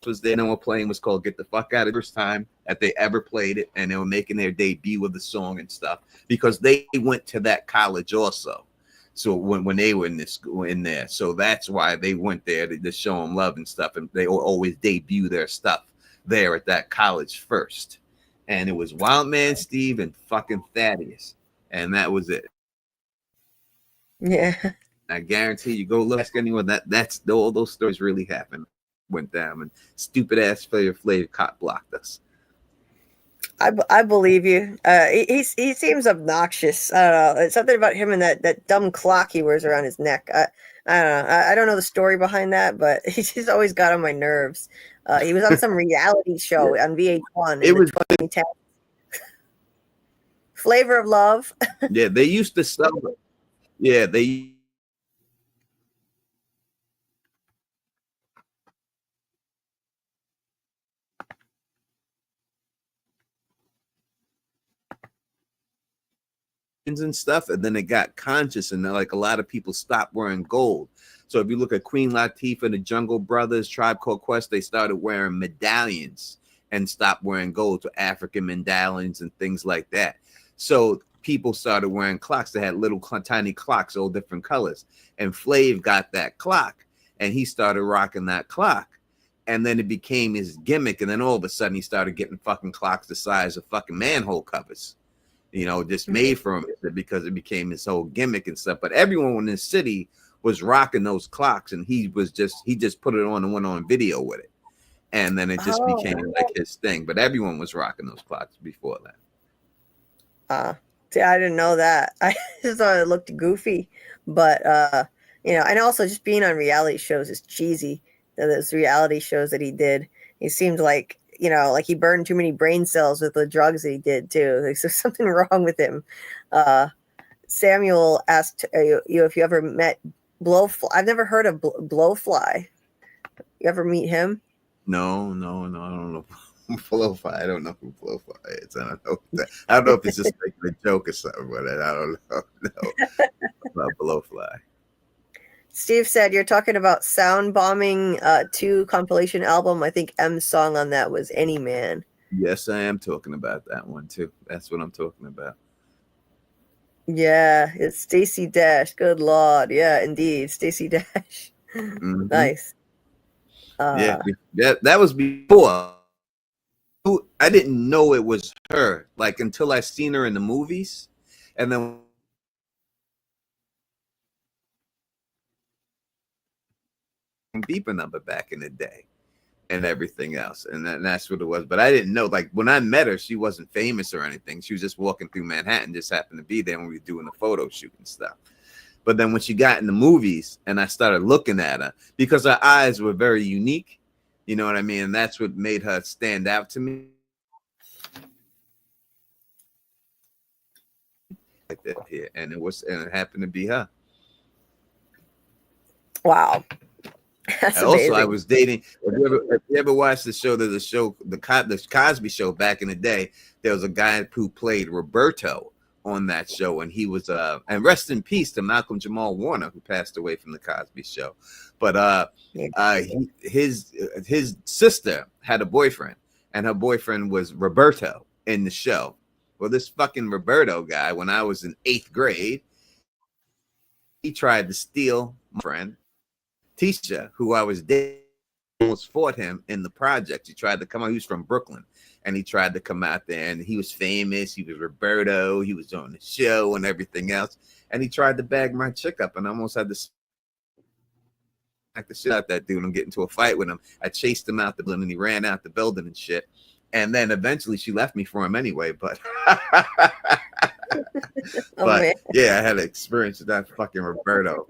Was there, no one playing was called "Get the Fuck Out of." First time that they ever played it, and they were making their debut of the song and stuff because they went to that college also. So when they were in this school in there, so that's why they went there to show them love and stuff, and they always debut their stuff there at that college first. And it was Wildman Steve and fucking Thaddeus, and that was it. Yeah, I guarantee you, go look, ask anyone that's all those stories really happened. Went down, and stupid ass Flavor Flav cop blocked us. I believe you. He seems obnoxious. I don't know. It's something about him and that dumb clock he wears around his neck. I don't know. I don't know the story behind that, but he's just always got on my nerves. He was on some reality show on VH1 in the 2010. Flavor of Love. Yeah, they used to sell it. Yeah, they. And stuff, and then it got conscious, and like a lot of people stopped wearing gold. So if you look at Queen Latifah and the Jungle Brothers, Tribe Called Quest, they started wearing medallions and stopped wearing gold, to African medallions and things like that. So people started wearing clocks that had little tiny clocks, all different colors. And Flav got that clock, and he started rocking that clock. And then it became his gimmick, and then all of a sudden he started getting fucking clocks the size of fucking manhole covers. You know, just made for him because it became his whole gimmick and stuff. But everyone in the city was rocking those clocks, and he just put it on and went on video with it. And then it just became like his thing. But everyone was rocking those clocks before that. See, I didn't know that. I just thought it looked goofy. But you know, and also just being on reality shows is cheesy. Those reality shows that he did, he seemed like, you know, like he burned too many brain cells with the drugs that he did too. Like, so something wrong with him. Samuel asked you if you ever met Blowfly. I've never heard of Blowfly. You ever meet him? No, I don't know. Blowfly. I don't know who Blowfly is. I don't know if it's just like a joke or something, but I don't know. No, about Blowfly. Steve said you're talking about Sound Bombing 2 compilation album. I think M's song on that was Any Man. Yes, I am talking about that one too. That's what I'm talking about. Yeah, it's Stacey Dash. Good Lord. Yeah, indeed. Stacey Dash. Mm-hmm. Nice. Yeah, that was before. I didn't know it was her, like, until I seen her in the movies. And then beeper number back in the day and everything else, and that's what it was. But I didn't know, like, when I met her, she wasn't famous or anything. She was just walking through Manhattan, just happened to be there when we were doing the photo shoot and stuff. But then when she got in the movies and I started looking at her, because her eyes were very unique, you know what I mean, and that's what made her stand out to me like that here. And it happened to be her. Wow. That's also amazing. I was dating. If you ever watched the show, the Cosby Show back in the day, there was a guy who played Roberto, on that show, and he was and rest in peace to Malcolm Jamal Warner, who passed away from the Cosby Show. But his sister had a boyfriend, and her boyfriend was Roberto in the show. Well, this fucking Roberto guy, when I was in 8th grade, he tried to steal my friend Tisha, who I was dating. Almost fought him in the project. He tried to come out. He was from Brooklyn, and he tried to come out there, and he was famous. He was Roberto. He was on the show and everything else, and he tried to bag my chick up, and I almost had to smack the shit out that dude and get into a fight with him. I chased him out the building, and he ran out the building and shit. And then eventually she left me for him anyway. But but yeah, I had an experience with that fucking Roberto.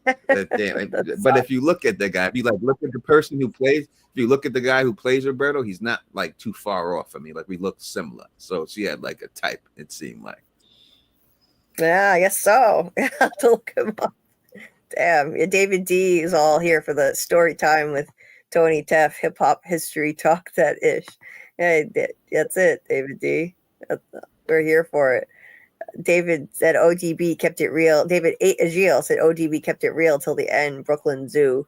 But if you look at the guy, if you like look at the person who plays, if you look at the guy who plays Roberto, he's not like too far off of me. Like we look similar. So she had like a type, it seemed like. Yeah, I guess so. I have to look him up. Damn, David D is all here for the story time with Tony Teff, hip hop history talk that ish. Yeah, that's it, David D. We're here for it. David said ODB kept it real. David Agil said ODB kept it real till the end. Brooklyn Zoo.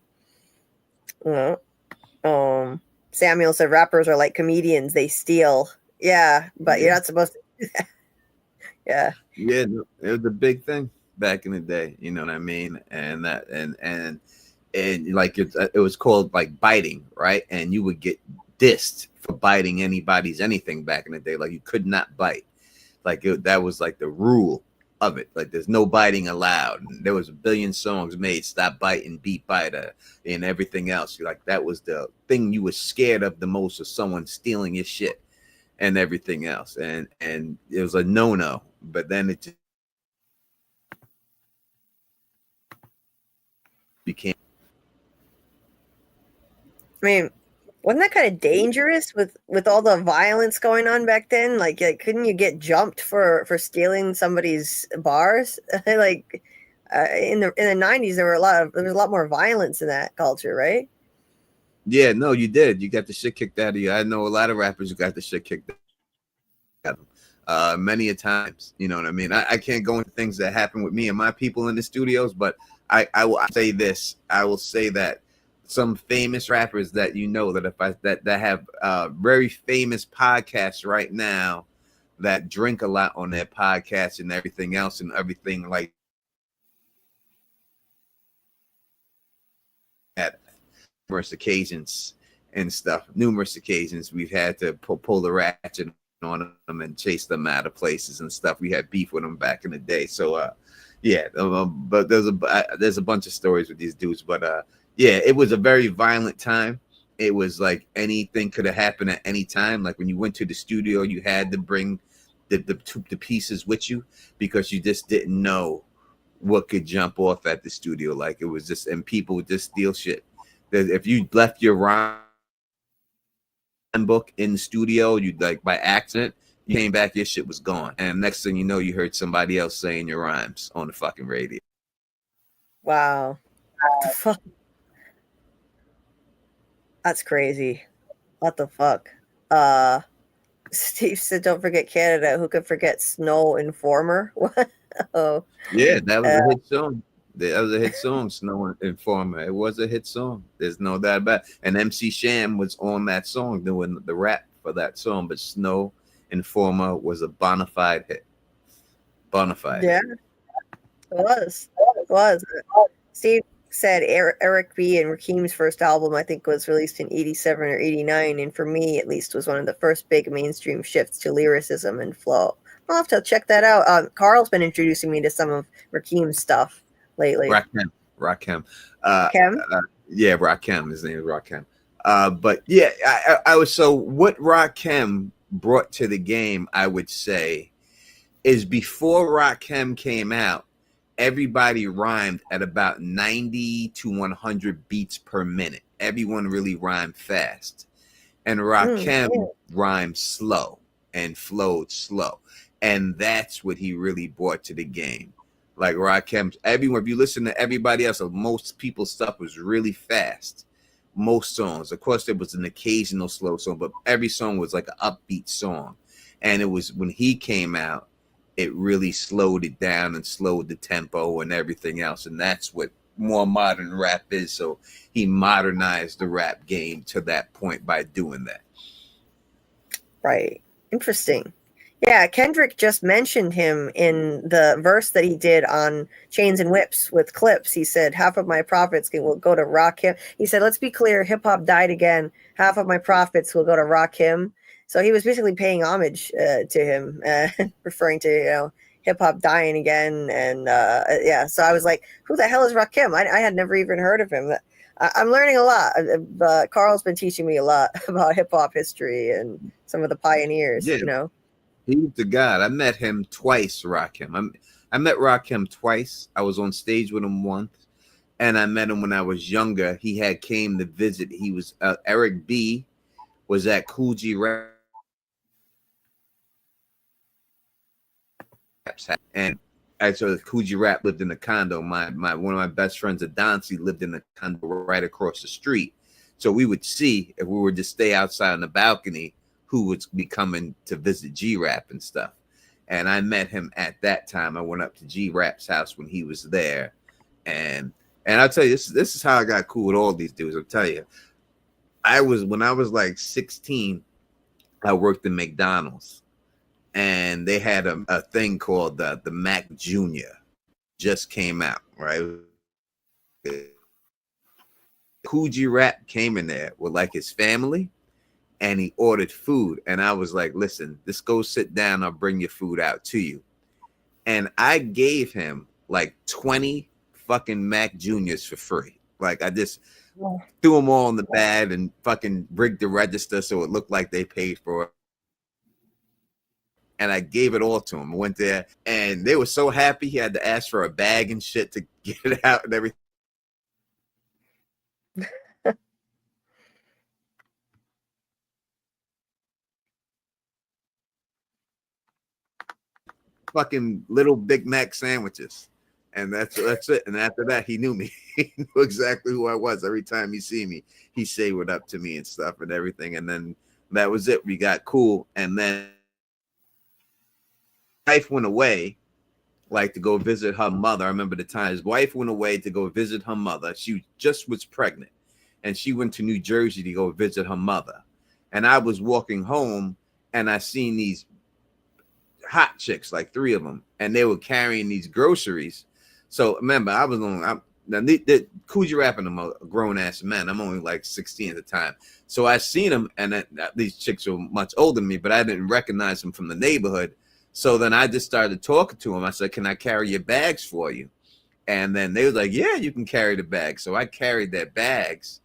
Samuel said rappers are like comedians. They steal. Yeah, but you're not supposed to do that. Yeah. Yeah, it was a big thing back in the day. You know what I mean? And that and like it was called like biting, right? And you would get dissed for biting anybody's anything back in the day. Like you could not bite. Like that was like the rule of it. Like there's no biting allowed. And there was a billion songs made, Stop Biting, Beat Biter, and everything else. Like that was the thing you were scared of the most, of someone stealing your shit and everything else. And it was a no-no. But then it just became. I mean, wasn't that kind of dangerous with all the violence going on back then? Like couldn't you get jumped for stealing somebody's bars? Like in the 90s, there was a lot more violence in that culture, right? Yeah, no, you did. You got the shit kicked out of you. I know a lot of rappers who got the shit kicked out of them many a times. You know what I mean? I can't go into things that happen with me and my people in the studios, but I will say this. I will say that some famous rappers that you know that have very famous podcasts right now that drink a lot on their podcasts and everything else and everything like that. Numerous occasions and stuff. Numerous occasions we've had to pull the ratchet on them and chase them out of places and stuff. We had beef with them back in the day. So yeah, but there's a bunch of stories with these dudes, but yeah, it was a very violent time. It was like anything could have happened at any time. Like when you went to the studio, you had to bring the pieces with you because you just didn't know what could jump off at the studio. Like it was just, and people would just steal shit. If you left your rhyme book in the studio, you like by accident, you came back, your shit was gone. And next thing you know, you heard somebody else saying your rhymes on the fucking radio. Wow. What the fuck? That's crazy. What the fuck? Steve said, don't forget Canada. Who could forget Snow Informer? What? Oh. Yeah, that was a hit song. That was a hit song, Snow Informer. It was a hit song. There's no doubt about it. And MC Sham was on that song doing the rap for that song. But Snow Informer was a bona fide hit. Bona fide. Yeah, it was. Steve said Eric B. and Rakim's first album, I think, was released in 87 or 89. And for me, at least, was one of the first big mainstream shifts to lyricism and flow. I'll have to check that out. Carl's been introducing me to some of Rakim's stuff lately. Rakim. Kim? Yeah, Rakim. His name is Rakim. But yeah, I was, so what Rakim brought to the game, I would say, is before Rakim came out, everybody rhymed at about 90 to 100 beats per minute. Everyone really rhymed fast. And Rakim rhymed slow and flowed slow. And that's what he really brought to the game. Like Rakim, everyone, if you listen to everybody else, most people's stuff was really fast. Most songs. Of course, there was an occasional slow song, but every song was like an upbeat song. And it was when he came out, it really slowed it down and slowed the tempo and everything else. And that's what more modern rap is. So he modernized the rap game to that point by doing that. Right. Interesting. Yeah, Kendrick just mentioned him in the verse that he did on Chains and Whips with Clips. He said, half of my profits will go to Rakim. He said, let's be clear, hip hop died again. Half of my profits will go to Rakim. So he was basically paying homage to him, referring to, hip hop dying again. And yeah, so I was like, who the hell is Rakim? I had never even heard of him. I'm learning a lot. Carl's been teaching me a lot about hip hop history and some of the pioneers, He's the god. I met him twice, Rakim. I met Rakim twice. I was on stage with him once, and I met him when I was younger. He had came to visit. He was Eric B. was at Cool G Rap, and actually Cool G Rap lived in a condo. My one of my best friends, Adansi, lived in a condo right across the street. So we would see if we were to stay outside on the balcony, who would be coming to visit G-Rap and stuff. And I met him at that time. I went up to G-Rap's house when he was there. And I'll tell you, this is how I got cool with all these dudes. I'll tell you. When I was like 16, I worked in McDonald's. And they had a thing called the Mac Jr. Just came out, right? Cool G-Rap came in there with like his family. And he ordered food. And I was like, listen, just go sit down. I'll bring your food out to you. And I gave him like 20 fucking Mac Juniors for free. Like I just threw them all in the bag and fucking rigged the register so it looked like they paid for it. And I gave it all to him. I went there and they were so happy. He had to ask for a bag and shit to get it out and everything. Fucking little Big Mac sandwiches, and that's it. And after that, he knew me. He knew exactly who I was. Every time he see me, he say what up to me and stuff and everything. And then that was it. We got cool, and then wife went away, like to go visit her mother. I remember the time his wife went away to go visit her mother. She just was pregnant, and she went to New Jersey to go visit her mother. And I was walking home, and I seen these hot chicks, like 3 of them, and they were carrying these groceries. So remember, I was on. The Cool G Rap and I'm a grown ass man. I'm only like 16 at the time. So I seen them, and these chicks were much older than me, but I didn't recognize them from the neighborhood. So then I just started talking to them. I said, "Can I carry your bags for you?" And then they was like, "Yeah, you can carry the bags." So I carried their bags,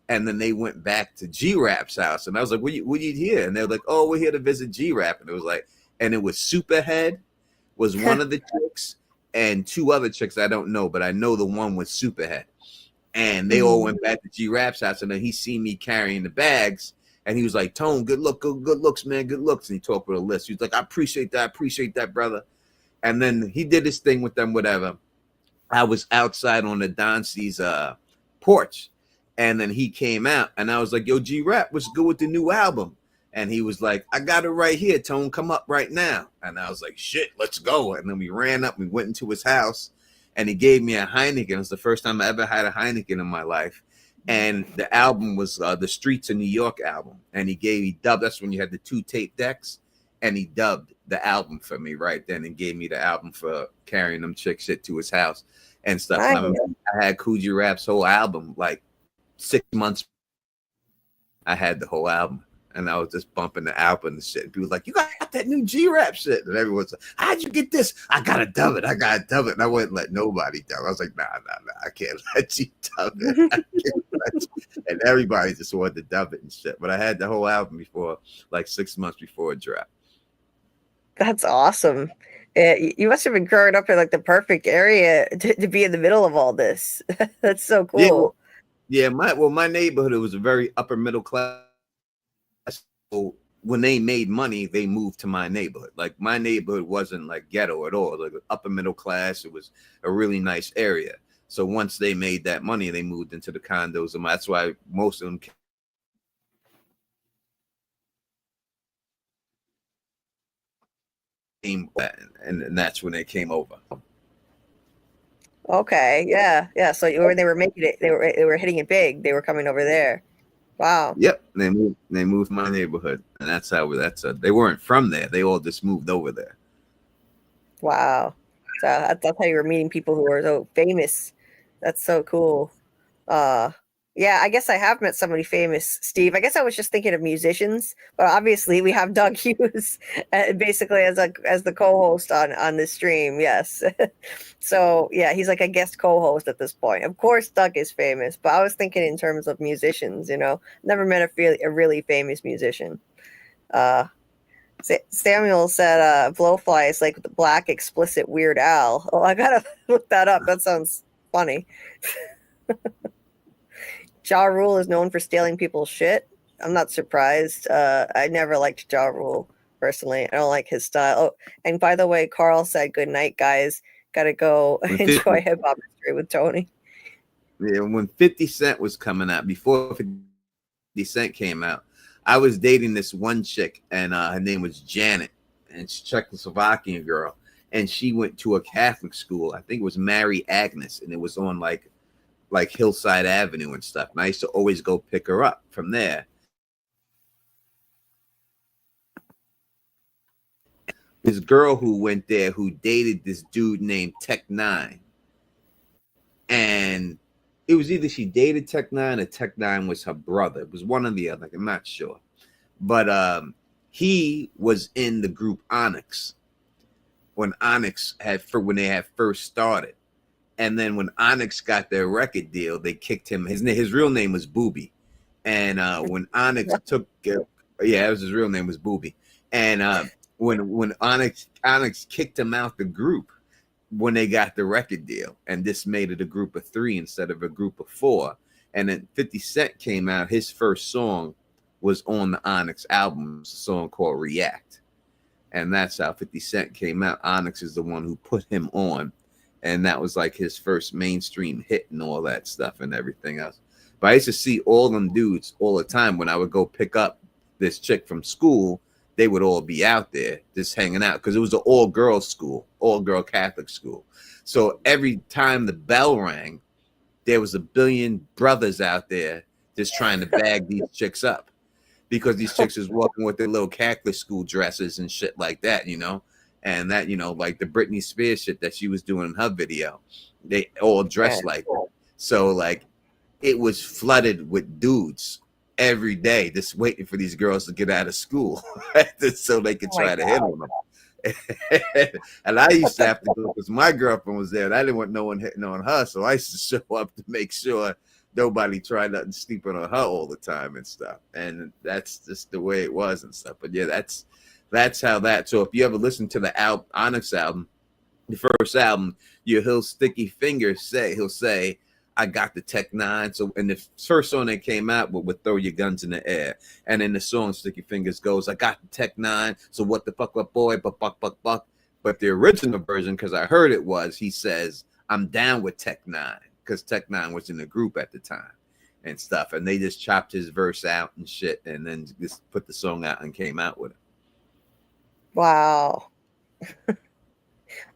and then they went back to G Rap's house, and I was like, "What you here?" And they were like, "Oh, we're here to visit G Rap," and it was like. And it was Superhead was one of the chicks and 2 other chicks I don't know, but I know the one was Superhead. And they all went back to G-Rap's house, and then he seen me carrying the bags, and he was like, "Tone, good looks, man, good looks." And he talked with a list. He was like, I appreciate that, brother. And then he did his thing with them, whatever. I was outside on the Donsi's porch, and then he came out, and I was like, "Yo, G-Rap, what's good with the new album?" And he was like, "I got it right here, Tone, come up right now." And I was like, "Shit, let's go." And then we ran up, we went into his house, and he gave me a Heineken. It was the first time I ever had a Heineken in my life. And the album was the Streets of New York album. And he dubbed, that's when you had the 2 tape decks. And he dubbed the album for me right then and gave me the album for carrying them chick shit to his house and stuff. And I had Cool G Rap's whole album, like 6 months. I had the whole album. And I was just bumping the album and shit. And people were like, "You got that new G-Rap shit." And everyone's like, "How'd you get this?" "I gotta dub it. And I wouldn't let nobody dub it. I was like, nah, I can't let you dub it. And everybody just wanted to dub it and shit. But I had the whole album before, like 6 months before it dropped. That's awesome. You must have been growing up in like the perfect area to be in the middle of all this. That's so cool. Yeah, my neighborhood, it was a very upper middle class. So when they made money, they moved to my neighborhood. Like my neighborhood wasn't like ghetto at all. Like upper middle class. It was a really nice area. So once they made that money, they moved into the condos, and that's why most of them and that's when they came over. Okay, yeah. So when they were making it, they were hitting it big. They were coming over there. Wow. Yep, they moved to my neighborhood, and that's how they weren't from there. They all just moved over there. Wow. So that's how you were meeting people who were so famous. That's so cool. Yeah, I guess I have met somebody famous, Steve. I guess I was just thinking of musicians, but obviously we have Doug Hughes basically as the co-host on this stream. Yes. So yeah, he's like a guest co-host at this point. Of course, Doug is famous, but I was thinking in terms of musicians. Never met a really famous musician. Samuel said Blowfly is like the black explicit Weird Al. Oh, I gotta look that up. That sounds funny. Ja Rule is known for stealing people's shit. I'm not surprised. I never liked Ja Rule personally. I don't like his style. Oh, and by the way, Carl said, "Good night, guys. Gotta go enjoy hip hop history with Tony." Yeah, when 50 Cent was coming out, before 50 Cent came out, I was dating this one chick, and her name was Janet, and she's a Czechoslovakian girl, and she went to a Catholic school. I think it was Mary Agnes, and it was on like Hillside Avenue and stuff. And I used to always go pick her up from there. This girl who went there who dated this dude named Tech-9. And it was either she dated Tech-9 or Tech-9 was her brother. It was one or the other. I'm not sure. But he was in the group Onyx when they had first started. And then when Onyx got their record deal, they kicked him. His real name was Booby. And when Onyx it was his real name was Booby. And when Onyx kicked him out the group when they got the record deal, and this made it a group of 3 instead of a group of 4. And then 50 Cent came out. His first song was on the Onyx album, a song called React. And that's how 50 Cent came out. Onyx is the one who put him on. And that was like his first mainstream hit and all that stuff and everything else. But I used to see all them dudes all the time when I would go pick up this chick from school. They would all be out there just hanging out because it was an all-girls school, all-girl Catholic school. So every time the bell rang, there was a billion brothers out there just trying to bag these chicks up because these chicks was walking with their little Catholic school dresses and shit like that, And that, like the Britney Spears shit that she was doing in her video, they all dressed like that. So, like, it was flooded with dudes every day just waiting for these girls to get out of school so they could try to hit on them. And I used to have to go because my girlfriend was there and I didn't want no one hitting on her. So I used to show up to make sure nobody tried nothing sleeping on her all the time and stuff. And that's just the way it was and stuff. But yeah, that's how that. So if you ever listen to the Onyx album, the first album, you'll hear Sticky Fingers he'll say, I got the Tech-9. So in the first song that came out would throw your guns in the air. And in the song Sticky Fingers goes, I got the Tech-9. So what the fuck up, boy? Buck. But the original version, because I heard it was, he says, I'm down with Tech-9. Because Tech-9 was in the group at the time and stuff. And they just chopped his verse out and shit. And then just put the song out and came out with it. Wow.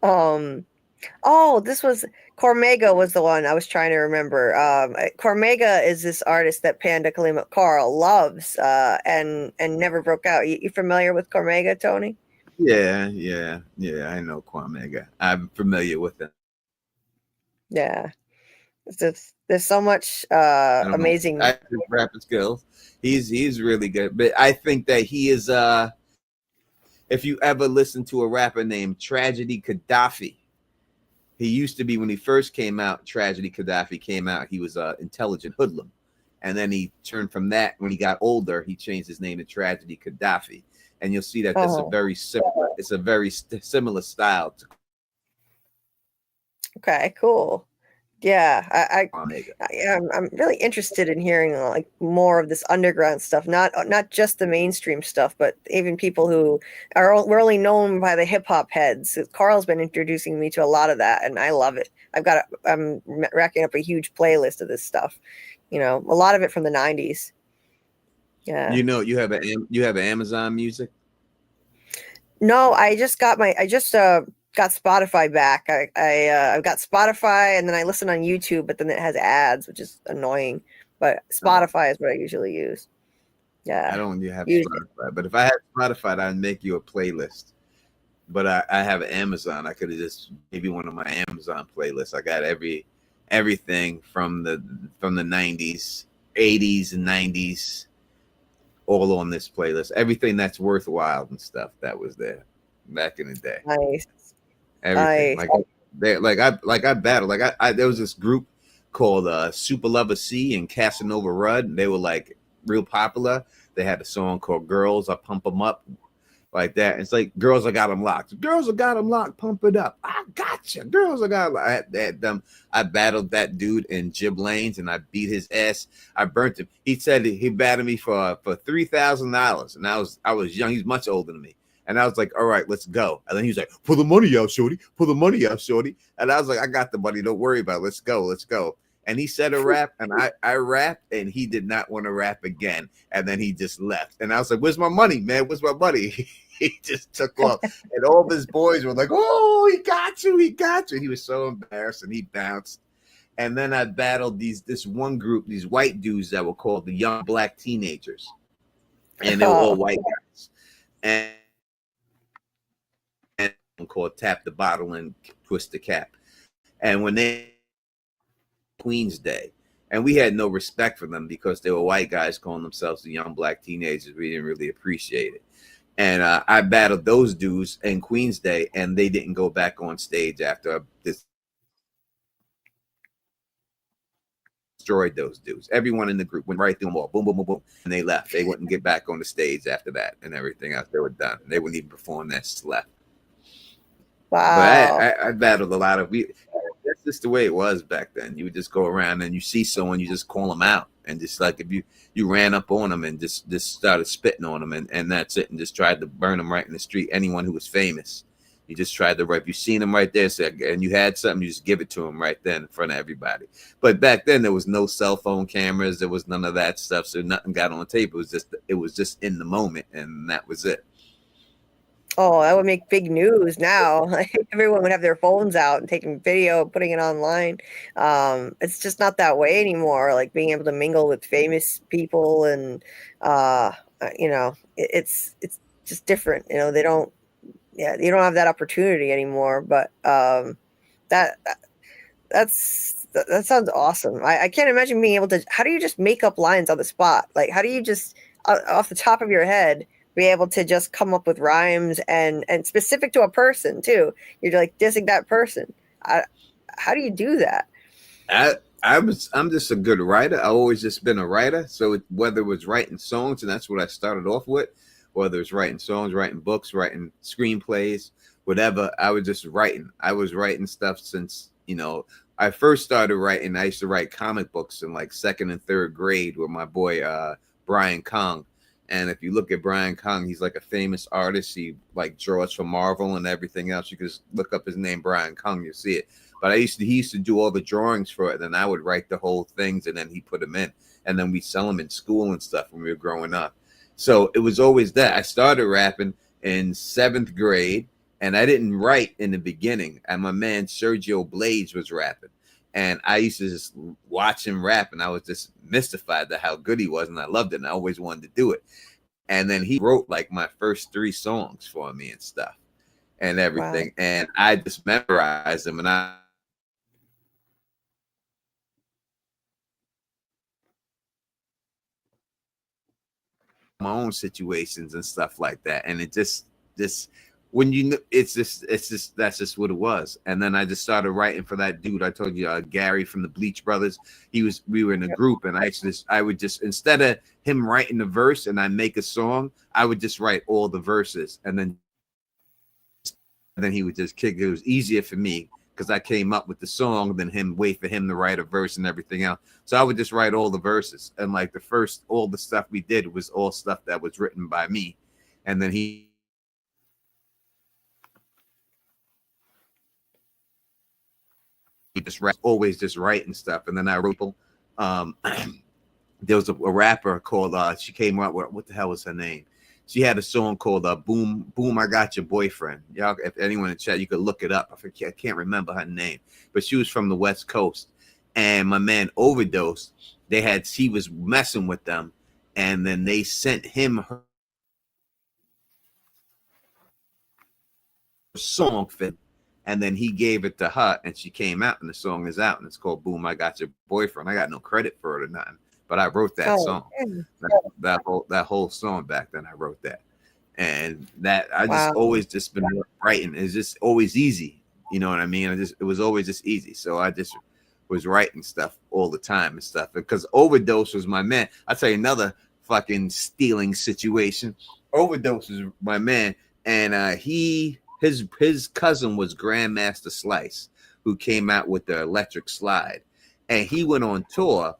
Oh, this was Cormega was the one I was trying to remember. Cormega is this artist that Panda Kalima Carl loves and never broke out. You familiar with Cormega, Tony? Yeah, I know Cormega. I'm familiar with him. Yeah. There's so much amazing rapping skills. He's really good. But I think that he is if you ever listen to a rapper named Tragedy Gaddafi, he used to be, when he first came out, Tragedy Gaddafi came out, he was an intelligent hoodlum. And then he turned from that. When he got older, he changed his name to Tragedy Gaddafi. And you'll see that that's a very similar style to. Okay, cool. Yeah, I'm really interested in hearing like more of this underground stuff, not just the mainstream stuff, but even people who we're only known by the hip hop heads. Carl's been introducing me to a lot of that, and I love it. I'm racking up a huge playlist of this stuff. A lot of it from the 90s. Yeah. You have an Amazon Music? No, I just got got Spotify back. I've got Spotify, and then I listen on YouTube, but then it has ads, which is annoying. But Spotify is what I usually use. Yeah. I don't have Spotify, but if I had Spotify, I'd make you a playlist. But I have Amazon. I could have just maybe one of my Amazon playlists. I got everything from the 90s, 80s, and 90s, all on this playlist. Everything that's worthwhile and stuff that was there back in the day. Nice. Everything Nice. I battled. There was this group called Super Lover C and Casanova Rudd. They were like real popular. They had a song called "Girls, I Pump 'Em Up," like that. It's like "Girls, I Got 'Em Locked." Girls, I got 'em locked. Pump it up. I gotcha. Girls, I got. I battled that dude in Jib Lanes and I beat his ass. I burnt him. He said he battled me for $3,000, and I was young. He's much older than me. And I was like, all right, let's go. And then he was like, pull the money out, shorty. Pull the money out, shorty. And I was like, I got the money. Don't worry about it. Let's go. Let's go. And he said a rap, and I rapped, and he did not want to rap again. And then he just left. And I was like, where's my money, man? Where's my money? He just took off. And all of his boys were like, oh, he got you. He got you. And he was so embarrassed, and he bounced. And then I battled this one group, these white dudes that were called the Young Black Teenagers. And they were all white guys. And called Tap the Bottle and Twist the Cap. And when they Queen's Day, and we had no respect for them because they were white guys calling themselves the Young Black Teenagers. We didn't really appreciate it. And I battled those dudes in Queen's Day, and they didn't go back on stage after this. Destroyed those dudes. Everyone in the group went right through them all. Boom, boom, boom, boom. And they left. They wouldn't get back on the stage after that and everything else. They were done. They wouldn't even perform. They just left. Wow. But I battled a lot of that's just the way it was back then. You would just go around and you see someone, you just call them out. And just like if you ran up on them and just started spitting on them and that's it. And just tried to burn them right in the street. Anyone who was famous, you just tried to, if you seen them right there and you had something, you just give it to them right then in front of everybody. But back then there was no cell phone cameras. There was none of that stuff. So nothing got on tape. It was just in the moment. And that was it. Oh, that would make big news now. Like everyone would have their phones out and taking video, putting it online. It's just not that way anymore. Like being able to mingle with famous people and it's just different. You know, you don't have that opportunity anymore. But that sounds awesome. I can't imagine being able to. How do you just make up lines on the spot? Like how do you just off the top of your head be able to just come up with rhymes and specific to a person too? You're like dissing that person. How do you do that? I'm just a good writer. I've always just been a writer. So whether it was writing songs, and that's what I started off with, whether it's writing songs, writing books, writing screenplays, whatever, I was just writing. I was writing stuff since, I first started writing. I used to write comic books in like second and third grade with my boy, Brian Kong. And if you look at Brian Kong, he's like a famous artist. He like draws for Marvel and everything else. You can just look up his name, Brian Kong, you'll see it. But he used to do all the drawings for it. And I would write the whole things and then he put them in. And then we sell them in school and stuff when we were growing up. So it was always that. I started rapping in 7th grade and I didn't write in the beginning. And my man Sergio Blades was rapping. And I used to just watch him rap, and I was just mystified at how good he was, and I loved it, and I always wanted to do it. And then he wrote like my first 3 songs for me and stuff and everything. Wow. And I just memorized them, and my own situations and stuff like that. And it just when that's just what it was. And then I just started writing for that dude I told you, Gary from the Bleach Brothers. We were in a group, and I would just, instead of him writing the verse and I make a song, I would just write all the verses, and then he would just kick. It was easier for me because I came up with the song than wait for him to write a verse and everything else. So I would just write all the verses, and like all the stuff we did was all stuff that was written by me, and then he always just writing stuff. And then I wrote there was a rapper called she came out with, what the hell was her name? She had a song called "Boom Boom I Got Your Boyfriend." Y'all, if anyone in chat, you could look it up. I can't remember her name, but she was from the West Coast, and my man overdosed. He was messing with them, and then they sent him her song fit, and then he gave it to her, and she came out, and the song is out, and it's called "Boom I Got Your Boyfriend." I got no credit for it or nothing, but I wrote that song. That whole song back then, I wrote that, and that I just always just been writing. It's just always easy, you know what I mean? It was always just easy, so I just was writing stuff all the time and stuff. Because Overdose was my man. I'll tell you another fucking stealing situation. Overdose is my man, and his cousin was Grandmaster Slice, who came out with the Electric Slide, and he went on tour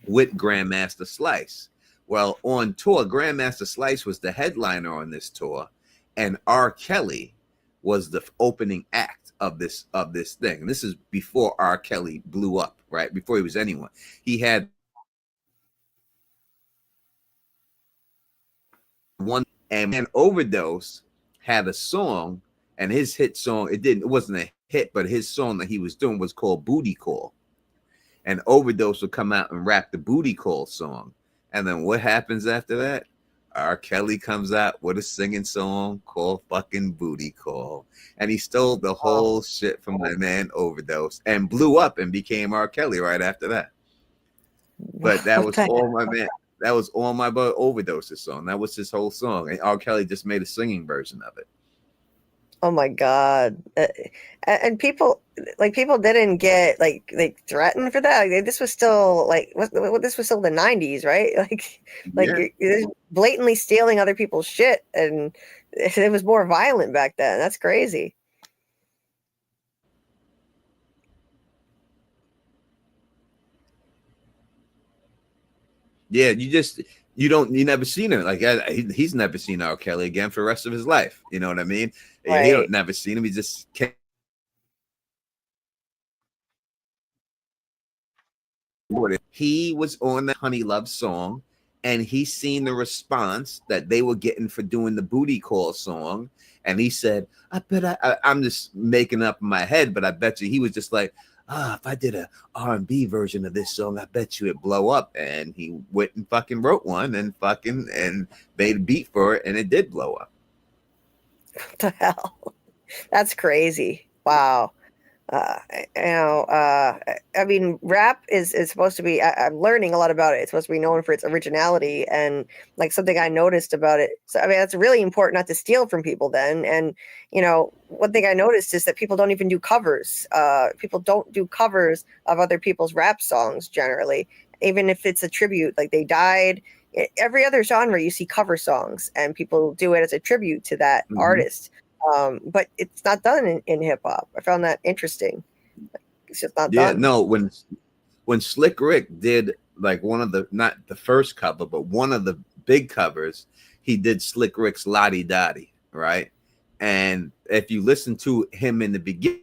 with Grandmaster Slice. Well, on tour, Grandmaster Slice was the headliner on this tour, and R. Kelly was the opening act of this thing. And this is before R. Kelly blew up, right? Before he was anyone. He had one, and Overdose had a song, and his hit song, it wasn't a hit, but his song that he was doing was called Booty Call. And Overdose would come out and rap the Booty Call song. And then what happens after that? R. Kelly comes out with a singing song called fucking Booty Call. And he stole the whole shit from my man Overdose and blew up and became R. Kelly right after that. But that was all my man. That was all my boy Overdose's song. That was his whole song. And R. Kelly just made a singing version of it. Oh my God. And people didn't get like threatened for that. Like, this was still this was still the 90s, right? You're blatantly stealing other people's shit, and it was more violent back then. That's crazy. Yeah, you never seen him. Like he's never seen R. Kelly again for the rest of his life. You know what I mean? Right. He don't never seen him. He just can't. He was on the Honey Love song, and he seen the response that they were getting for doing the Booty Call song, and he said, "I bet I'm just making up in my head, but I bet you," he was just like, if I did a R&B version of this song, I bet you it'd blow up. And he went and fucking wrote one and made a beat for it, and it did blow up. What the hell? That's crazy. Wow. I mean, rap is supposed to be, I'm learning a lot about it. It's supposed to be known for its originality, and like something I noticed about it. So, I mean, that's really important not to steal from people then. And, one thing I noticed is that people don't even do covers. People don't do covers of other people's rap songs generally, even if it's a tribute, like they died. Every other genre, you see cover songs, and people do it as a tribute to that artist. But it's not done in hip hop. I found that interesting. It's just not done. No, when Slick Rick did like one of not the first cover, but one of the big covers, he did Slick Rick's Lottie Dottie, right? And if you listen to him in the beginning,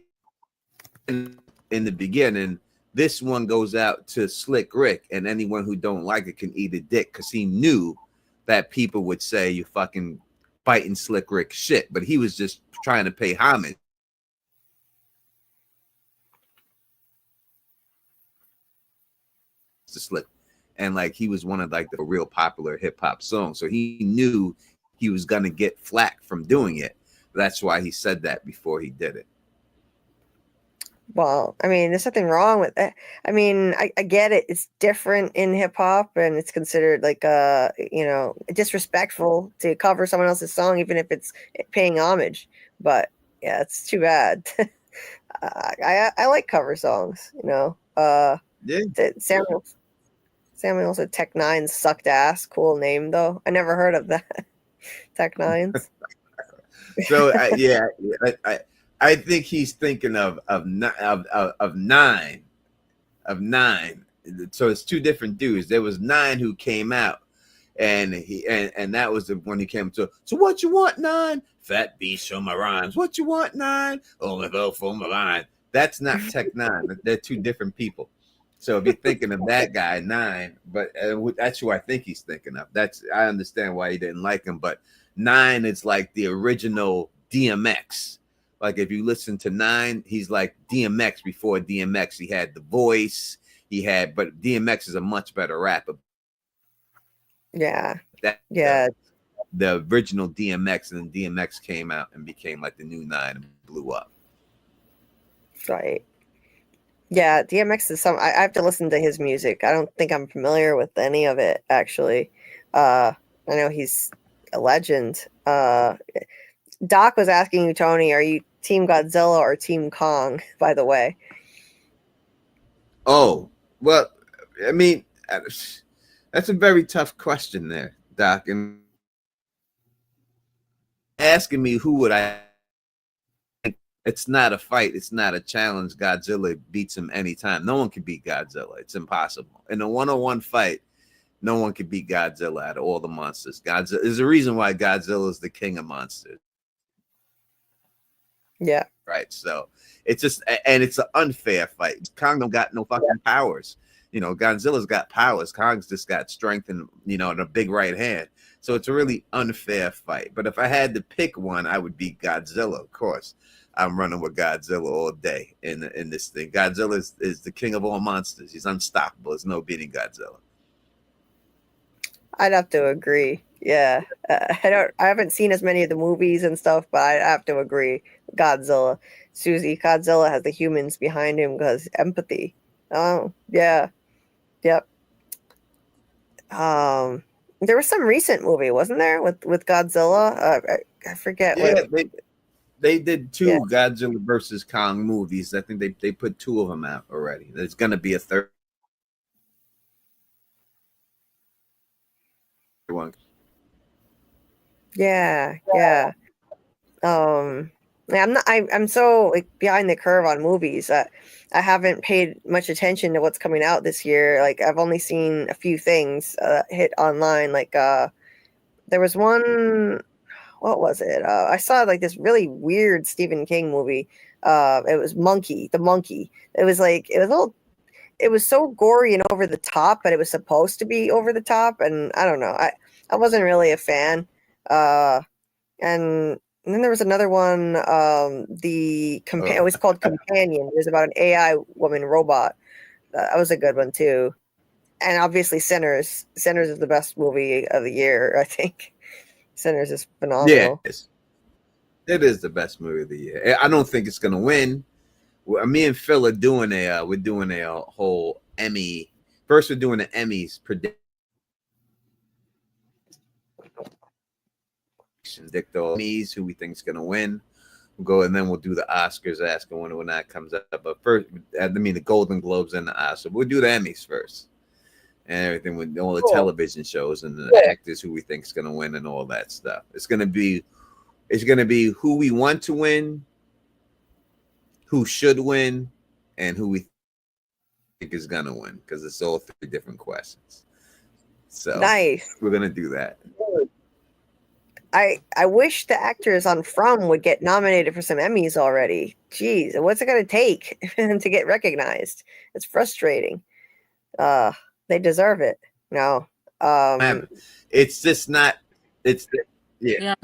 this one goes out to Slick Rick, and anyone who don't like it can eat a dick, because he knew that people would say you fucking biting Slick Rick shit, but he was just trying to pay homage to Slick, and like he was one of like the real popular hip hop songs, so he knew he was gonna get flack from doing it. That's why he said that before he did it. Well, I mean, there's nothing wrong with that. I mean, I get it. It's different in hip hop, and it's considered like disrespectful to cover someone else's song, even if it's paying homage. But yeah, it's too bad. I like cover songs, Yeah. Samuel said Tech Nines sucked ass. Cool name though. I never heard of that. Tech Nines. So I think he's thinking of nine. So it's two different dudes. There was 9 who came out, and that was the one he came to. So what you want, 9? Fat beast from my rhymes. What you want, 9? Only go for my line. That's not Tech 9. They're two different people. So if you're thinking of that guy, 9, but that's who I think he's thinking of. I understand why he didn't like him, but 9 is like the original DMX. Like if you listen to 9, he's like DMX before DMX. He had the voice, but DMX is a much better rapper. Yeah. The original DMX, and then DMX came out and became like the new 9 and blew up. Right. Yeah, DMX is I have to listen to his music. I don't think I'm familiar with any of it, actually. I know he's a legend. Doc was asking you, Tony, are you Team Godzilla or Team Kong, by the way? Oh, well, I mean, that's a very tough question there, Doc. And asking me who would I... It's not a fight. It's not a challenge. Godzilla beats him anytime. No one can beat Godzilla. It's impossible. In a one-on-one fight, no one can beat Godzilla out of all the monsters. Godzilla, there's a reason why Godzilla is the king of monsters. Yeah. Right. So it's just, and it's an unfair fight. Kong don't got no fucking powers. You know, Godzilla's got powers. Kong's just got strength and, and a big right hand. So it's a really unfair fight. But if I had to pick one, I would beat Godzilla, of course. I'm running with Godzilla all day in this thing. Godzilla is the king of all monsters. He's unstoppable. There's no beating Godzilla. I'd have to agree. Yeah, I haven't seen as many of the movies and stuff, but I have to agree. Godzilla, Susie, Godzilla has the humans behind him because empathy. Oh yeah, yep. There was some recent movie, wasn't there, with Godzilla? I forget. Yeah, they did 2 Godzilla versus Kong movies. I think they put 2 of them out already. There's going to be a third one. Yeah. I'm so like behind the curve on movies. I haven't paid much attention to what's coming out this year. Like I've only seen a few things hit online. Like there was one. What was it? I saw like this really weird Stephen King movie. It was the Monkey. It was so gory and over the top, but it was supposed to be over the top. And I don't know. I wasn't really a fan. And then there was another one. It was called Companion. It was about an AI woman robot. That was a good one too. And obviously Sinners. Sinners is the best movie of the year, I think. Sinners is phenomenal. Yeah, it is the best movie of the year. I don't think it's gonna win. Me and Phil are doing a whole Emmy. First, we're doing the Emmys predict the Emmys, who we think is gonna win. We'll go, and then we'll do the Oscars, asking when that comes up. But first, the Golden Globes and the Oscars. We'll do the Emmys first. And everything with all the television shows and the actors who we think is going to win and all that stuff. It's going to be who we want to win, who should win, and who we think is going to win, because it's all 3 different questions. So nice. We're going to do that. I wish the actors on From would get nominated for some Emmys already. Jeez, what's it going to take to get recognized? It's frustrating. They deserve it. No. It's just not. Yeah.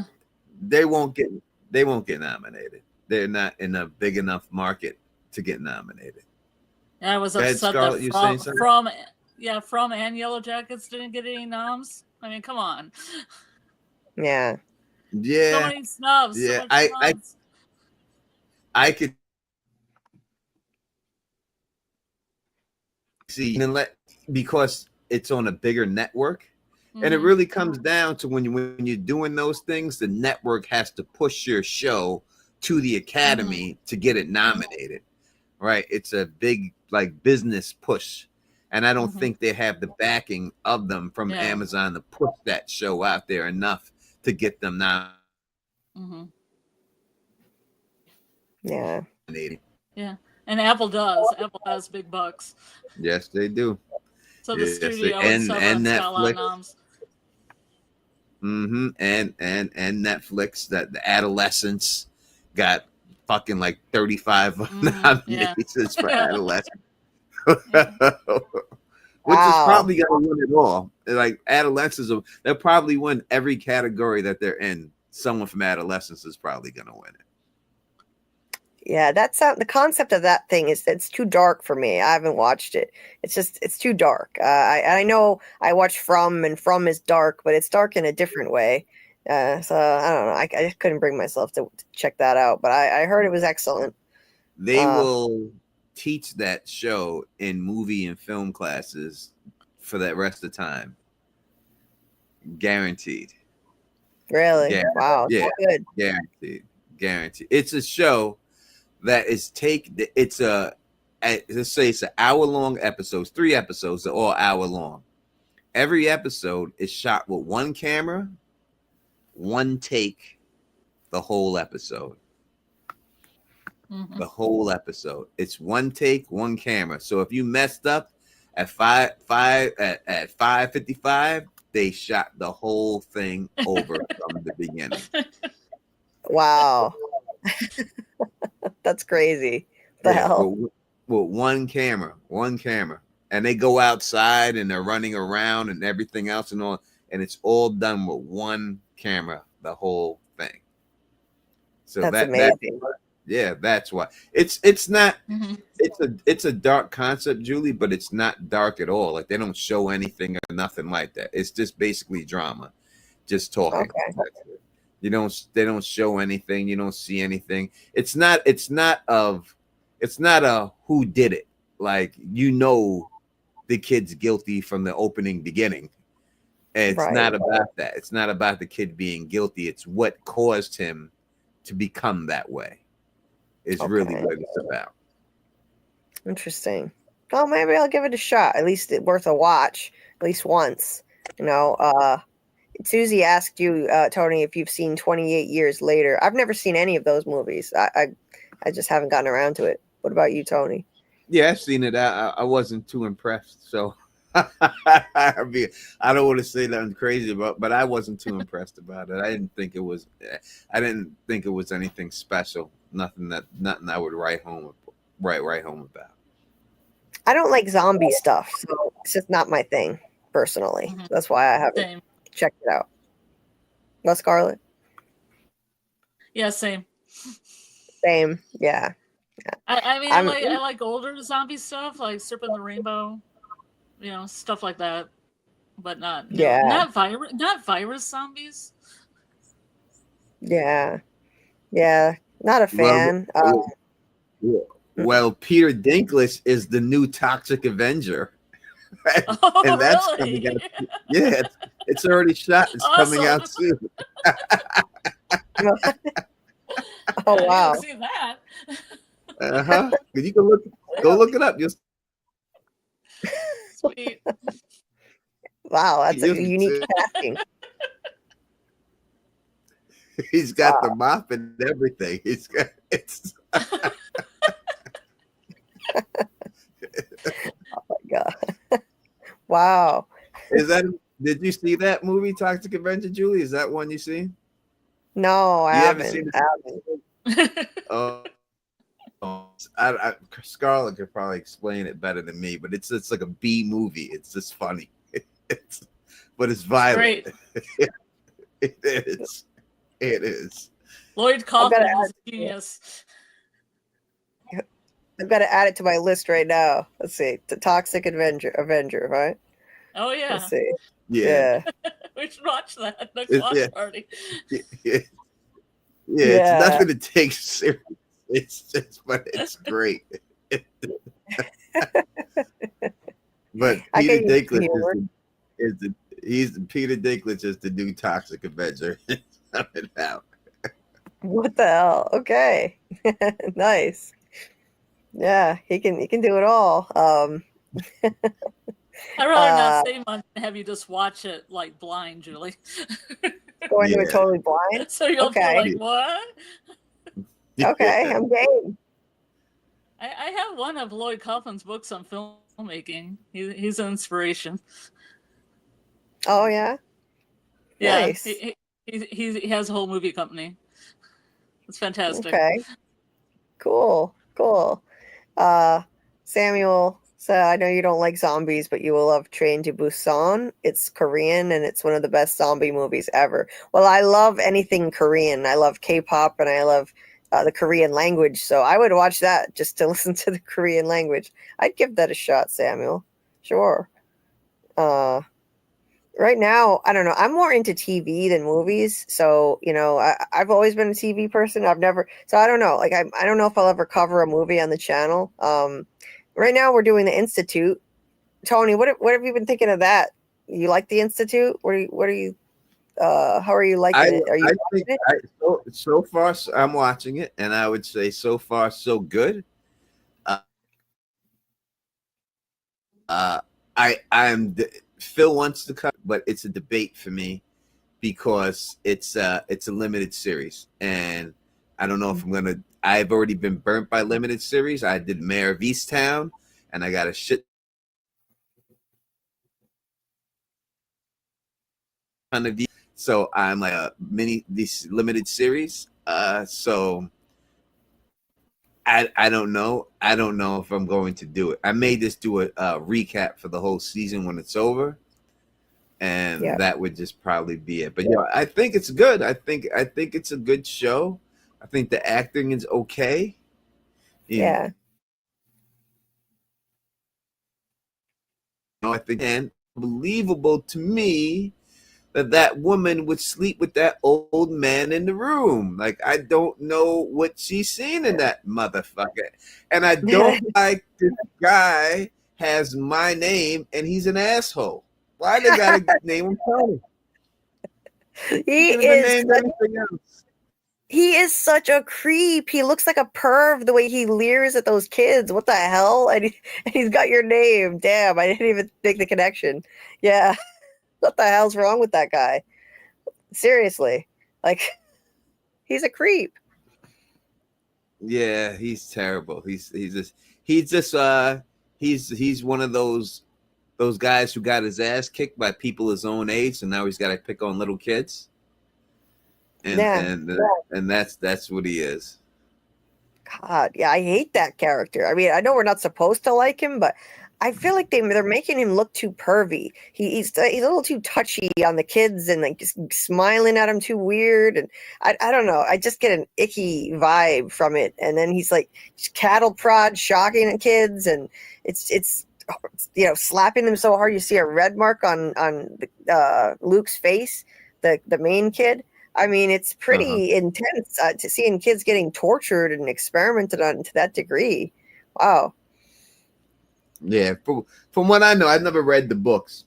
They won't get nominated. They're not in a big enough market to get nominated. Yeah, I was upset that From and Yellow Jackets didn't get any noms. I mean, come on. Yeah. Yeah. So many snubs. Yeah. So I could see because it's on a bigger network. Mm-hmm. And it really comes down to when you're doing those things, the network has to push your show to the Academy to get it nominated. Right? It's a big business push. And I don't think they have the backing of them from Amazon to push that show out there enough to get them nominated. Mm-hmm. Yeah. Yeah. And Apple does. Apple has big bucks. Yes, they do. So the studio and Netflix. And Netflix, that the Adolescents got fucking 35 nominations for Adolescents. Which is Wow. probably going to win it all. Like adolescents, they'll probably win every category that they're in. Someone from adolescence is probably going to win it. Yeah, that's the concept of that thing is that it's too dark for me. I haven't watched it. It's too dark. I know I watched From, and From is dark, but it's dark in a different way. So I don't know. I just couldn't bring myself to check that out, but I heard it was excellent. They will teach that show in movie and film classes for that rest of the time. Guaranteed. Really? Yeah. Wow. Yeah. Good. Guaranteed. It's a show that is let's say it's an hour-long episodes, 3 episodes, they're all hour long. Every episode is shot with one camera, one take, the whole episode. Mm-hmm. The whole episode. It's one take, one camera. So if you messed up at 5:55, they shot the whole thing over from the beginning. Wow. That's crazy. The hell? Well, one camera, and they go outside and they're running around and everything else and all, and it's all done with one camera, the whole thing. So that's amazing. That's why it's not. Mm-hmm. It's a dark concept, Julie, but it's not dark at all. Like they don't show anything or nothing like that. It's just basically drama, just talking. Okay. They don't show anything. You don't see anything. It's not a who did it. Like, the kid's guilty from the opening beginning. And it's not about that. It's not about the kid being guilty. It's what caused him to become that way. Is really what it's about. Interesting. Well, maybe I'll give it a shot. At least it's worth a watch, at least once. Susie asked you, Tony, if you've seen 28 Years Later. I've never seen any of those movies. I just haven't gotten around to it. What about you, Tony? Yeah, I've seen it. I wasn't too impressed. So I don't want to say nothing crazy about, but I wasn't too impressed about it. I didn't think it was anything special. Nothing I would write home about. I don't like zombie stuff, so it's just not my thing personally. Mm-hmm. That's why I haven't checked it out. What, Scarlett? Yeah, same. Same, yeah. I like older zombie stuff, like Serpent in the Rainbow, stuff like that, but not virus zombies. Yeah, not a fan. Well, Peter Dinklage is the new Toxic Avenger. And that's really? Coming out. Yeah, it's already shot. It's coming out soon. Oh wow! I didn't see that. You can go look it up. Just sweet. Wow, that's a unique casting. He's got the mop and everything. He's got it's. Oh my god! Wow. Did you see that movie, Toxic Avenger, Julie? Is that one you see? No, I haven't. Seen it? Scarlett could probably explain it better than me, but it's like a B movie. It's just funny. But it's violent. It is. It is. Lloyd Kaufman is a genius. I've got to add it to my list right now. Let's see. The Toxic Avenger, right? Oh, yeah. Let's see. Yeah. We should watch that next watch party. It's nothing to take serious. But it's great. But Peter Dinklage Peter Dinklage is the new Toxic Avenger. Out. What the hell? Okay. Nice. Yeah, he can do it all. I'd rather not say much and have you just watch it like blind, Julie. Go into it totally blind? So you'll be like, what? Okay, I'm game. I have one of Lloyd Kaufman's books on filmmaking. He's an inspiration. Oh, yeah? Yeah. Nice. He has a whole movie company. It's fantastic. Okay. Cool. Samuel So I know you don't like zombies, but you will love Train to Busan. It's Korean and it's one of the best zombie movies ever. Well, I love anything Korean. I love K-pop and I love the Korean language. So I would watch that just to listen to the Korean language. I'd give that a shot, Samuel. Sure. Right now, I don't know. I'm more into TV than movies. So, I've always been a TV person. So I don't know. Like, I don't know if I'll ever cover a movie on the channel. Right now, we're doing the Institute. Tony, what have you been thinking of that? You like the Institute? How are you liking it? Are you watching it? So far, I'm watching it, and I would say so far so good. Phil wants to cut, but it's a debate for me because it's a limited series, and I don't know if I'm gonna. I've already been burnt by limited series. I did Mayor of Easttown, and I got a shit ton of these. So I'm like these limited series. So I don't know. I don't know if I'm going to do it. I may just do a recap for the whole season when it's over, and that would just probably be it. But I think it's good. I think it's a good show. I think the acting is okay. Yeah. I think and believable to me that woman would sleep with that old man in the room. Like, I don't know what she's seen in that motherfucker. And I don't like this guy has my name and he's an asshole. Why they gotta name him Tony? He is such a creep. He looks like a perv the way he leers at those kids. What the hell? And he's got your name. Damn, I didn't even make the connection. Yeah. What the hell's wrong with that guy? Seriously. Like, he's a creep. Yeah, he's terrible. He's one of those guys who got his ass kicked by people his own age, and now he's got to pick on little kids. And that's what he is. God, yeah, I hate that character. I mean, I know we're not supposed to like him, but I feel like they're making him look too pervy. He's a little too touchy on the kids and like just smiling at them too weird. And I don't know. I just get an icky vibe from it. And then he's like cattle prod, shocking at kids, and it's slapping them so hard you see a red mark on Luke's face, the main kid. I mean, it's pretty intense to seeing kids getting tortured and experimented on to that degree. Wow. Yeah, from what I know, I've never read the books,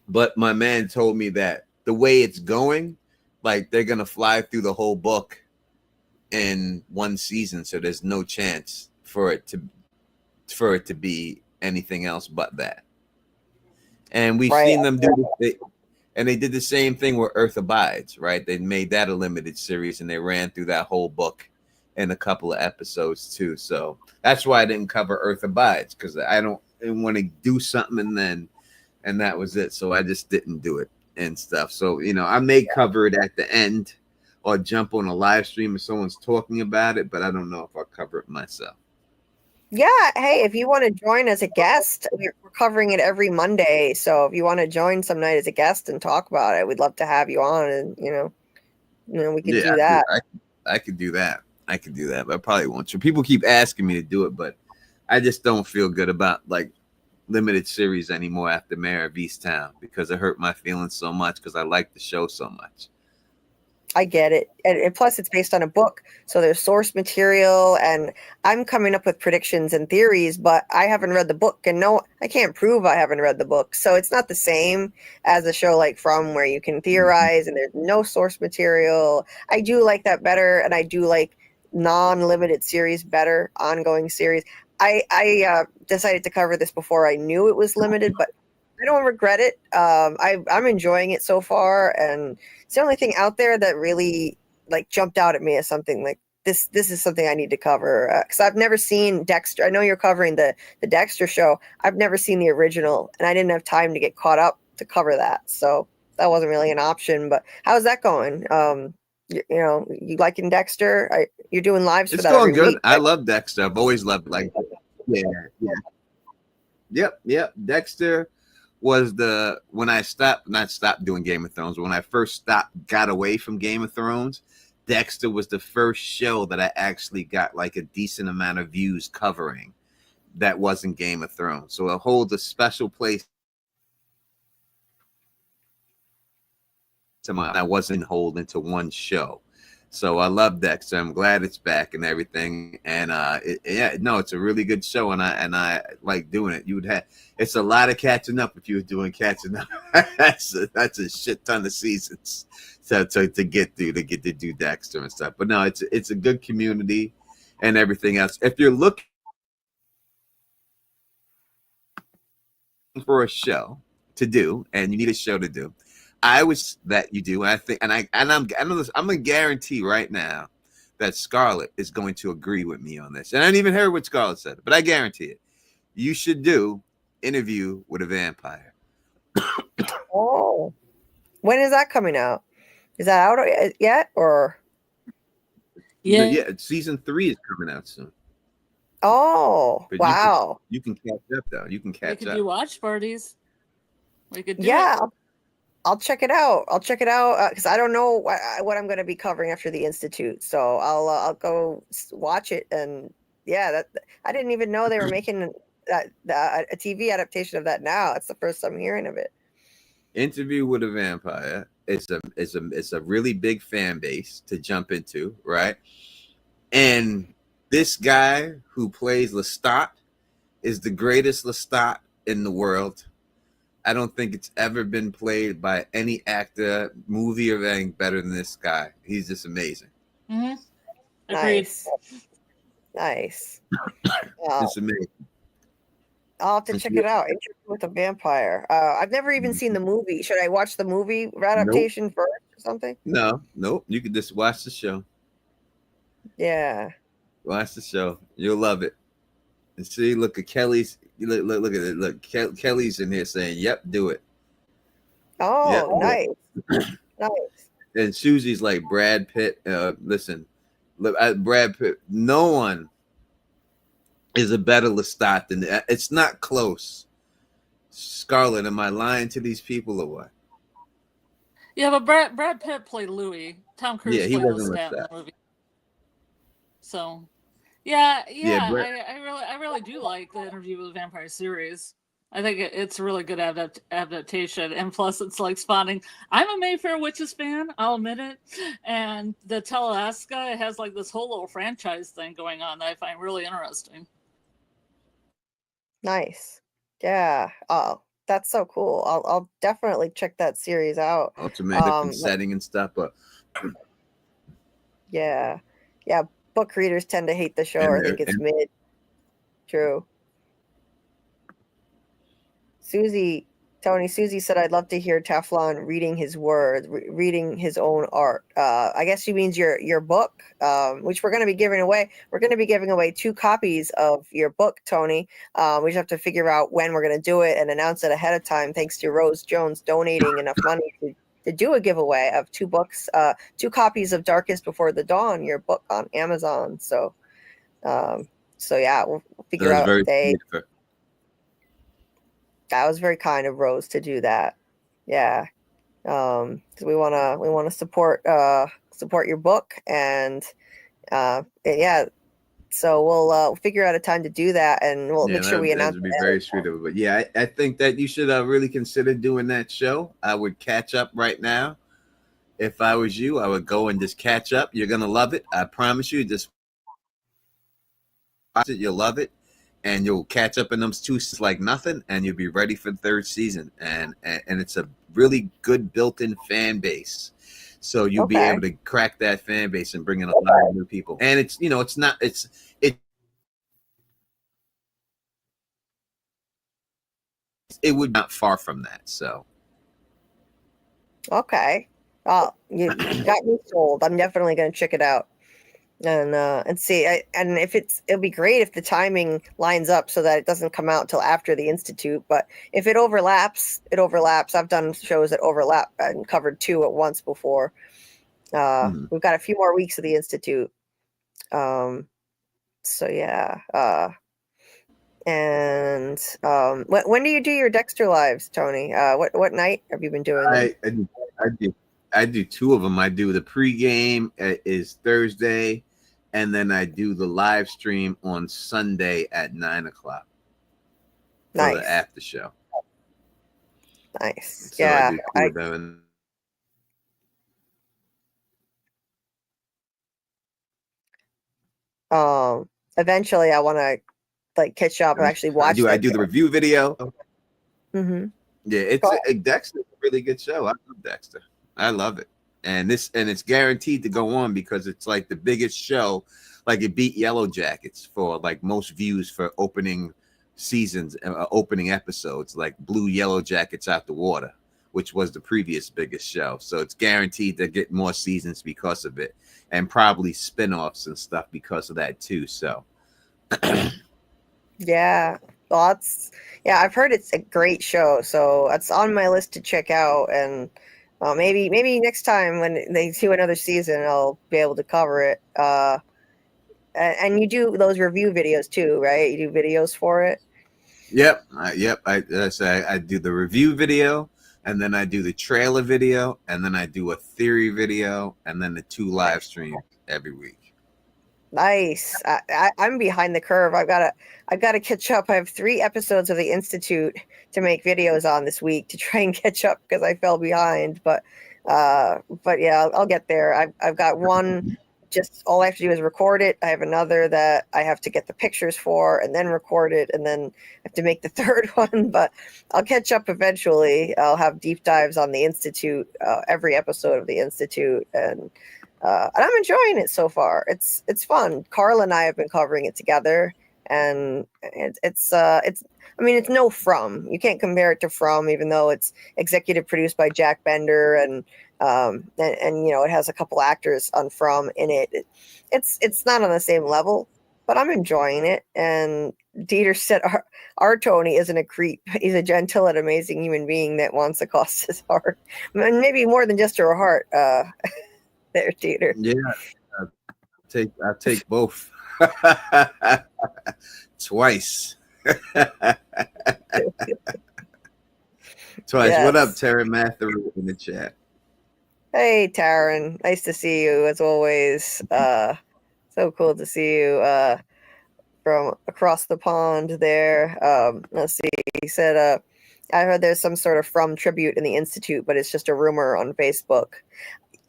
but my man told me that the way it's going, like they're gonna fly through the whole book in one season, so there's no chance for it to be anything else but that. And we've seen them do it. And they did the same thing with Earth Abides, right? They made that a limited series, and they ran through that whole book in a couple of episodes too. So that's why I didn't cover Earth Abides, because I didn't want to do something and that was it. So I just didn't do it and stuff. So I may cover it at the end or jump on a live stream if someone's talking about it, but I don't know if I'll cover it myself. Yeah, hey, if you want to join as a guest, we're covering it every Monday. So if you want to join some night as a guest and talk about it, we'd love to have you on, and we could do that. I could do that. I could do that, but I probably won't. So people keep asking me to do it, but I just don't feel good about like limited series anymore after Mayor of Easttown, because it hurt my feelings so much because I like the show so much. I get it. And plus it's based on a book. So there's source material, and I'm coming up with predictions and theories, but I haven't read the book, and no, I can't prove I haven't read the book. So it's not the same as a show like From, where you can theorize and there's no source material. I do like that better. And I do like non-limited series better, ongoing series. I decided to cover this before I knew it was limited, but I don't regret it. I'm enjoying it so far, and it's the only thing out there that really like jumped out at me as something like this. This is something I need to cover, because I've never seen Dexter. I know you're covering the Dexter show. I've never seen the original, and I didn't have time to get caught up to cover that, so that wasn't really an option. But how's that going? You liking Dexter? You're doing lives for that? It's going good. Week, I love Dexter. I've always loved yeah. Yep. Dexter was when I not stopped doing Game of Thrones, but when I first got away from Game of Thrones, Dexter was the first show that I actually got like a decent amount of views covering that wasn't Game of Thrones. So it holds a special place to I wasn't hold into one show. So I love Dexter. I'm glad it's back and everything. And it's a really good show, and I like doing it. It's a lot of catching up if you were doing catching up. that's a shit ton of seasons to get through, to get to do Dexter and stuff. But no, it's a good community and everything else. If you're looking for a show to do and you need a show to do, I'm a guarantee right now that Scarlett is going to agree with me on this. And I didn't even hear what Scarlett said, but I guarantee it. You should do Interview with a Vampire. Oh, when is that coming out? Is that out yet, or? Yeah, season 3 is coming out soon. Oh, but wow! You can catch up though. You can catch up. We could do watch parties. We could do it. I'll check it out. Because I don't know what I'm going to be covering after the Institute. So I'll go watch it. And yeah, I didn't even know they were making a TV adaptation of that now. It's the first I'm hearing of it. Interview with a Vampire. It's a really big fan base to jump into, right? And this guy who plays Lestat is the greatest Lestat in the world. I don't think it's ever been played by any actor, movie, or anything better than this guy. He's just amazing. Mm-hmm. Agreed. Nice. It's amazing. I'll have to check it out. Interview with a Vampire. I've never even seen the movie. Should I watch the movie adaptation first or something? Nope. You could just watch the show. Yeah. Watch the show. You'll love it. And see, look at Kelly's. Look at it. Look, Kelly's in here saying, "Yep, do it." Oh, nice. Nice. And Susie's like Brad Pitt. Listen, look at Brad Pitt. No one is a better Lestat than that. It's not close. Scarlett, am I lying to these people or what? Yeah, but Brad Pitt played Louis. Tom Cruise played Lestat in the movie. So. Yeah, I really do like the Interview with a Vampire series. I think it's a really good adaptation, and plus it's like spawning. I'm a Mayfair Witches fan, I'll admit it, and the Talaska has like this whole little franchise thing going on that I find really interesting. Nice, yeah. Oh, that's so cool. I'll definitely check that series out. Ultimate setting and stuff, but yeah. Book readers tend to hate the show or think it's mid. True. Susie said, I'd love to hear Teflon reading his words, reading his own art. I guess she means your book, which we're going to be giving away. We're going to be giving away 2 copies of your book, Tony. We just have to figure out when we're going to do it and announce it ahead of time, thanks to Rose Jones donating enough money to do a giveaway of 2 books, 2 copies of Darkest Before the Dawn, your book on Amazon. So yeah, we'll figure out a day. That was very kind of Rose to do that. Yeah. Because we wanna support your book, and yeah. So we'll figure out a time to do that, and we'll make sure we announce. That would be very sweet of it. But yeah, I think that you should really consider doing that show. I would catch up right now. If I was you, I would go and just catch up. You're gonna love it. I promise you. Just watch it. You'll love it, and you'll catch up in them 2 like nothing, and you'll be ready for the 3rd season. And it's a really good built-in fan base. So you'll be able to crack that fan base and bring in a lot of new people. And it would not far from that. So. Okay. You got me sold. I'm definitely going to check it out and see. And it'll be great if the timing lines up so that it doesn't come out till after the Institute. But if it overlaps, it overlaps. I've done shows that overlap and covered 2 at once before. We've got a few more weeks of the Institute. So yeah. And when do you do your Dexter lives, Tony? What night have you been doing them? I do two of them. I do the pregame is Thursday, and then I do the live stream on Sunday at 9:00 for the after show. Nice. So yeah. I do two of them. Eventually I want to like catch up and actually watch. I do the review video. Mm-hmm. Yeah, Dexter's a really good show. I love Dexter. I love it. And it's guaranteed to go on because it's like the biggest show. Like it beat Yellow Jackets for like most views for opening seasons, opening episodes, like blew Yellow Jackets out the water, which was the previous biggest show. So it's guaranteed to get more seasons because of it, and probably spinoffs and stuff because of that too. So yeah, lots. Yeah, I've heard it's a great show, so it's on my list to check out. And maybe next time when they do another season, I'll be able to cover it. And you do those review videos too, right? You do videos for it. Yep. I do the review video, and then I do the trailer video, and then I do a theory video, and then the 2 live streams every week. Nice. I'm behind the curve. I've got to catch up. I have 3 episodes of the Institute to make videos on this week to try and catch up because I fell behind. But yeah, I'll get there. I've got one. Just all I have to do is record it. I have another that I have to get the pictures for and then record it, and then I have to make the 3rd one. But I'll catch up eventually. I'll have deep dives on the Institute, every episode of the Institute, and I'm enjoying it so far. It's fun. Carl and I have been covering it together, and it's no From. You can't compare it to From, even though it's executive produced by Jack Bender and it has a couple actors on From in it. It's not on the same level, but I'm enjoying it. And Dieter said our Tony isn't a creep. He's a gentle and amazing human being that wants to cost his heart. And maybe more than just her heart. There, Dieter. Yeah, I take both. Twice. Twice. Yes. What up, Terry Matheru in the chat? Hey, Taryn. Nice to see you as always. So cool to see you from across the pond there. Let's see. He said, I heard there's some sort of From tribute in the Institute, but it's just a rumor on Facebook.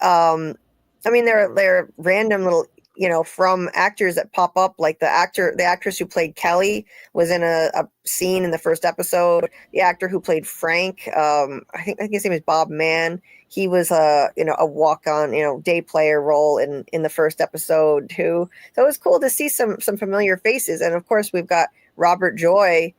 They're random little, From actors that pop up, like the actress who played Kelly was in a scene in the first episode. The actor who played Frank, I think his name is Bob Mann. He was a walk-on, day player role in the first episode too. So it was cool to see some familiar faces. And of course we've got Robert Joy,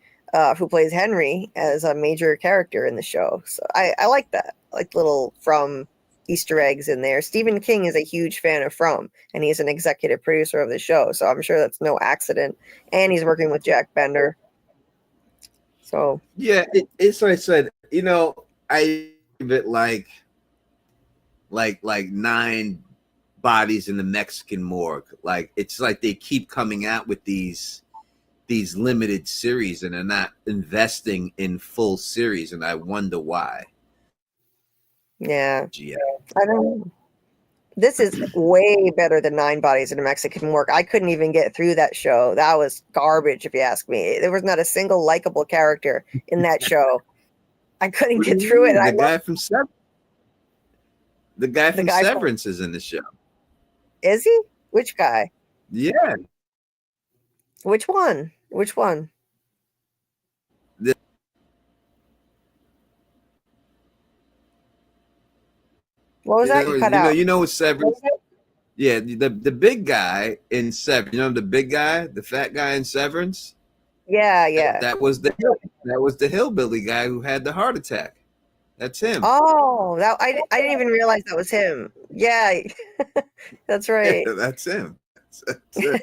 who plays Henry, as a major character in the show. So I like that. I like little From Easter eggs in there. Stephen King is a huge fan of From, and he's an executive producer of the show, so I'm sure that's no accident. And he's working with Jack Bender. So yeah, it's like I said. I give it like 9 bodies in the Mexican morgue. Like it's like they keep coming out with these limited series, and they're not investing in full series, and I wonder why. Yeah. I don't know. This is way better than 9 Bodies in a Mexican Morgue. I couldn't even get through that show. That was garbage, if you ask me. There was not a single likable character in that show. I couldn't get through it. The guy from Severance is in the show. Is he? Which guy? Yeah. Which one? What was that? You cut out. Severance. Yeah, the big guy in Severance. The big guy, the fat guy in Severance. Yeah. That was the hillbilly guy who had the heart attack. That's him. Oh, I didn't even realize that was him. Yeah, that's right. Yeah, that's him. That's it.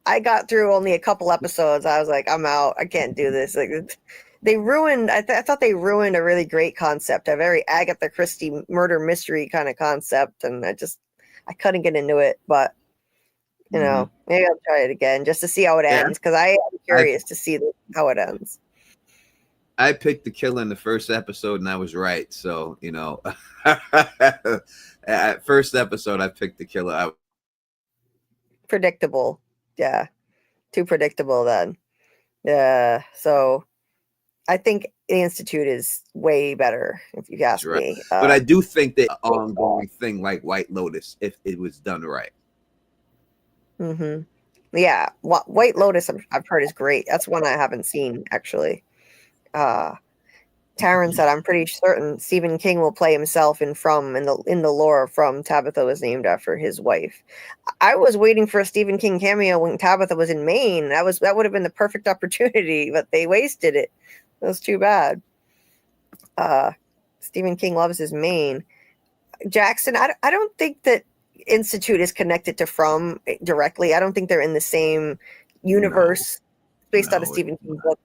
I got through only a couple episodes. I was like, I'm out. I can't do this. Like, they ruined. I thought they ruined a really great concept, a very Agatha Christie murder mystery kind of concept, and I couldn't get into it. But You know, maybe I'll try it again just to see how it ends, because I am curious to see how it ends. I picked the killer in the first episode, and I was right. So, you know, at first episode, I picked the killer. Predictable. Yeah. Too predictable then. Yeah. So I think the Institute is way better, if you ask me. But I do think that ongoing thing like White Lotus, if it was done right. Yeah. White Lotus, I've heard is great. That's one I haven't seen, actually. Taryn said, I'm pretty certain Stephen King will play himself in the lore from Tabitha was named after his wife. I was waiting for a Stephen King cameo when Tabitha was in Maine. That would have been the perfect opportunity, but they wasted it. It was too bad. Stephen King loves his Maine. Jackson, I don't think that Institute is connected to From directly. I don't think they're in the same universe based on a Stephen King book.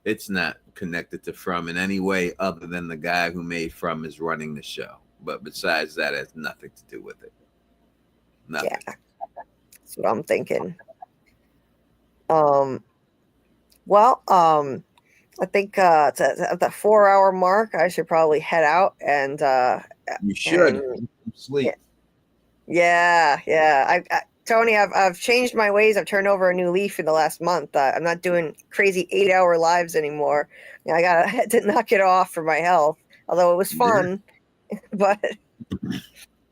It's not connected to From in any way other than the guy who made From is running the show. But besides that, it has nothing to do with it. Nothing. Yeah, that's what I'm thinking. Well, I think at the 4-hour mark, I should probably head out and you should sleep. Yeah. Tony, I've changed my ways. I've turned over a new leaf in the last month. I'm not doing crazy 8-hour lives anymore. I had to knock it off for my health, although it was fun. But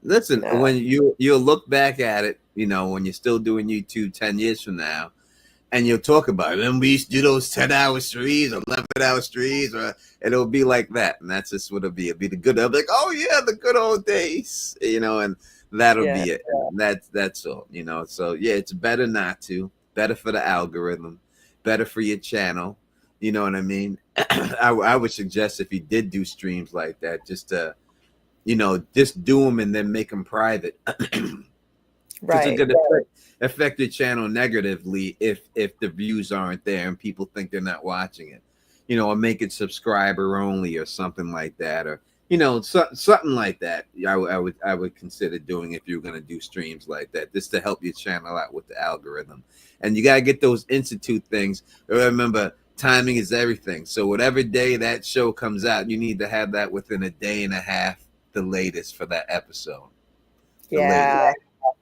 listen, when you'll look back at it, you know, when you're still doing YouTube 10 years from now, and you'll talk about it. And we used to do those 10-hour streams or 11-hour streams, or it'll be like that. And that's just what it'll be. It'll be the good. I'll be like, oh yeah, the good old days, you know, and that'll be it. That's all, you know. So yeah, it's better not to. Better for the algorithm. Better for your channel. You know what I mean? I would suggest if you did do streams like that, just to, you know, just do them and then make them private. Right. It's going to affect your channel negatively if the views aren't there and people think they're not watching it, you know, or make it subscriber only or something like that, or, you know, something like that. I would consider doing if you're going to do streams like that, just to help your channel out with the algorithm. And you got to get those Institute things. Remember, timing is everything. So whatever day that show comes out, you need to have that within a day and a half, the latest, for that episode. Yeah.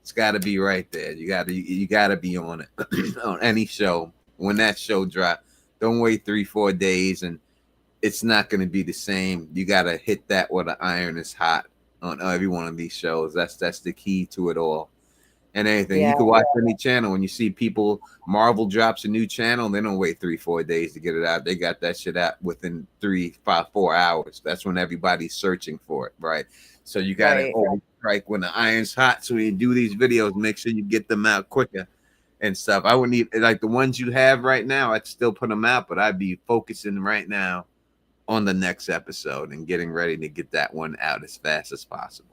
It's got to be right there. You got to be on it on any show. When that show drops, don't wait 3-4 days, and it's not going to be the same. You got to hit that where the iron is hot on every one of these shows. That's the key to it all. And anything you can watch any channel. When you see people, Marvel drops a new channel, they don't wait 3-4 days to get it out. They got that shit out within 3-4 hours. That's when everybody's searching for it, right? So you got to always strike when the iron's hot. So when you do these videos, make sure you get them out quicker and stuff. I wouldn't even, like the ones you have right now, I'd still put them out, but I'd be focusing right now on the next episode and getting ready to get that one out as fast as possible.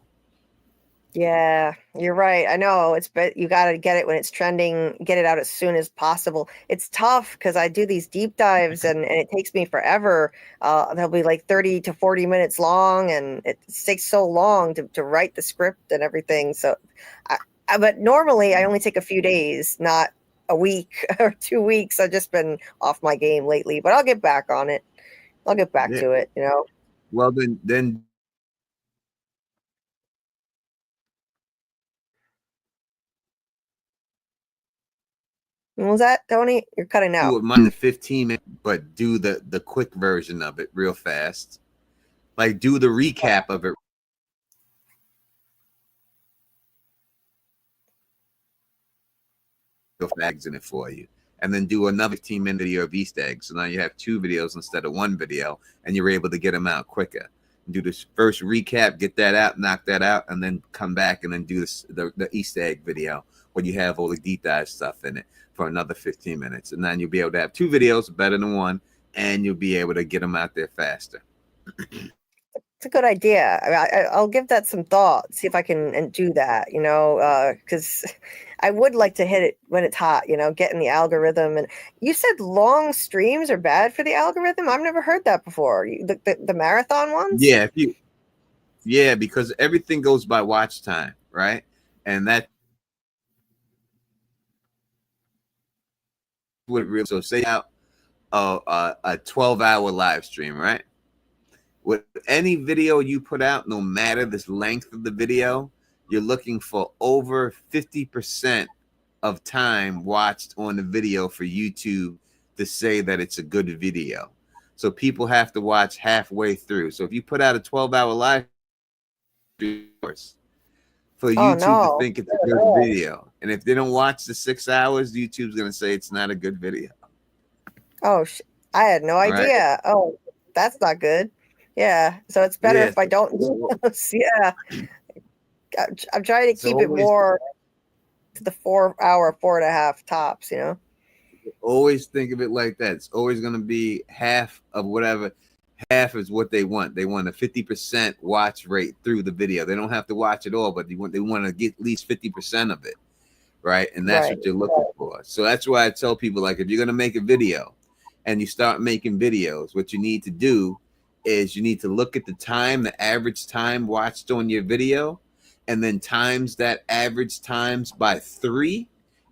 Yeah, you're right. I know but you got to get it when it's trending, get it out as soon as possible. It's tough because I do these deep dives and it takes me forever. They'll be like 30 to 40 minutes long, and it takes so long to write the script and everything. So, but normally I only take a few days, not a week or 2 weeks. I've just been off my game lately, but I'll get back on it. I'll get back to it, you know. Well, then What was that, Tony? You're cutting out. Do it Monday 15 minutes, but do the quick version of it real fast. Like do the recap of it. Flags in it for you. And then do another 15-minute video of Easter eggs. So now you have 2 videos instead of 1 video, and you're able to get them out quicker. Do this first recap, get that out, knock that out, and then come back and then do the Easter egg video where you have all the deep dive stuff in it for another 15 minutes. And then you'll be able to have 2 videos, better than 1, and you'll be able to get them out there faster. It's a good idea. I'll give that some thought, see if I can do that, you know, because I would like to hit it when it's hot, you know, get in the algorithm. And you said long streams are bad for the algorithm? I've never heard that before. The marathon ones? Yeah, because everything goes by watch time, right? And that what it really. So say out a 12-hour live stream, right? With any video you put out, no matter the length of the video, you're looking for over 50% of time watched on the video for YouTube to say that it's a good video. So people have to watch halfway through. So if you put out a 12-hour live stream for YouTube to think it's a good video, and if they don't watch the 6 hours, YouTube's going to say it's not a good video. Oh, I had no idea. Right. Oh, that's not good. Yeah. So it's better if I don't. Yeah. I'm trying to keep it more to the 4 hour, 4.5 tops, you know? Always think of it like that. It's always going to be half of whatever. Half is what they want. They want a 50% watch rate through the video. They don't have to watch it all, but they want to get at least 50% of it. Right. And that's what you're looking for. So that's why I tell people, like, if you're going to make a video and you start making videos, what you need to do is you need to look at the time, the average time watched on your video, and then times that average times by 3,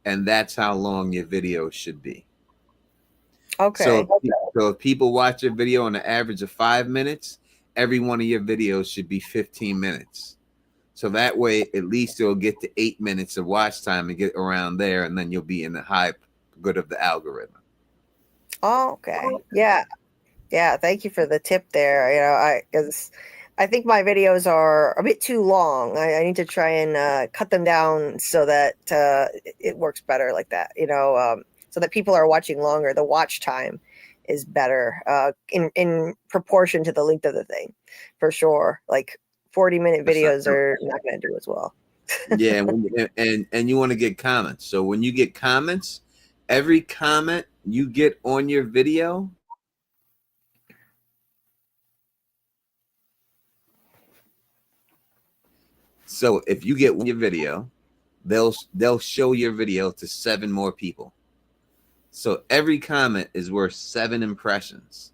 and that's how long your video should be. Okay. So if people watch a video on an average of 5 minutes, every one of your videos should be 15 minutes. So that way, at least you'll get to 8 minutes of watch time and get around there, and then you'll be in the high good of the algorithm. Oh, okay. Yeah. Yeah. Thank you for the tip there. You know, because I think my videos are a bit too long. I need to try and cut them down so that it works better like that, you know, so that people are watching longer. The watch time is better in proportion to the length of the thing, for sure. Like 40-minute videos are not going to do as well. Yeah, and you want to get comments. So when you get comments, every comment you get on your video, so if you get your video, they'll show your video to 7 more people. So every comment is worth 7 impressions.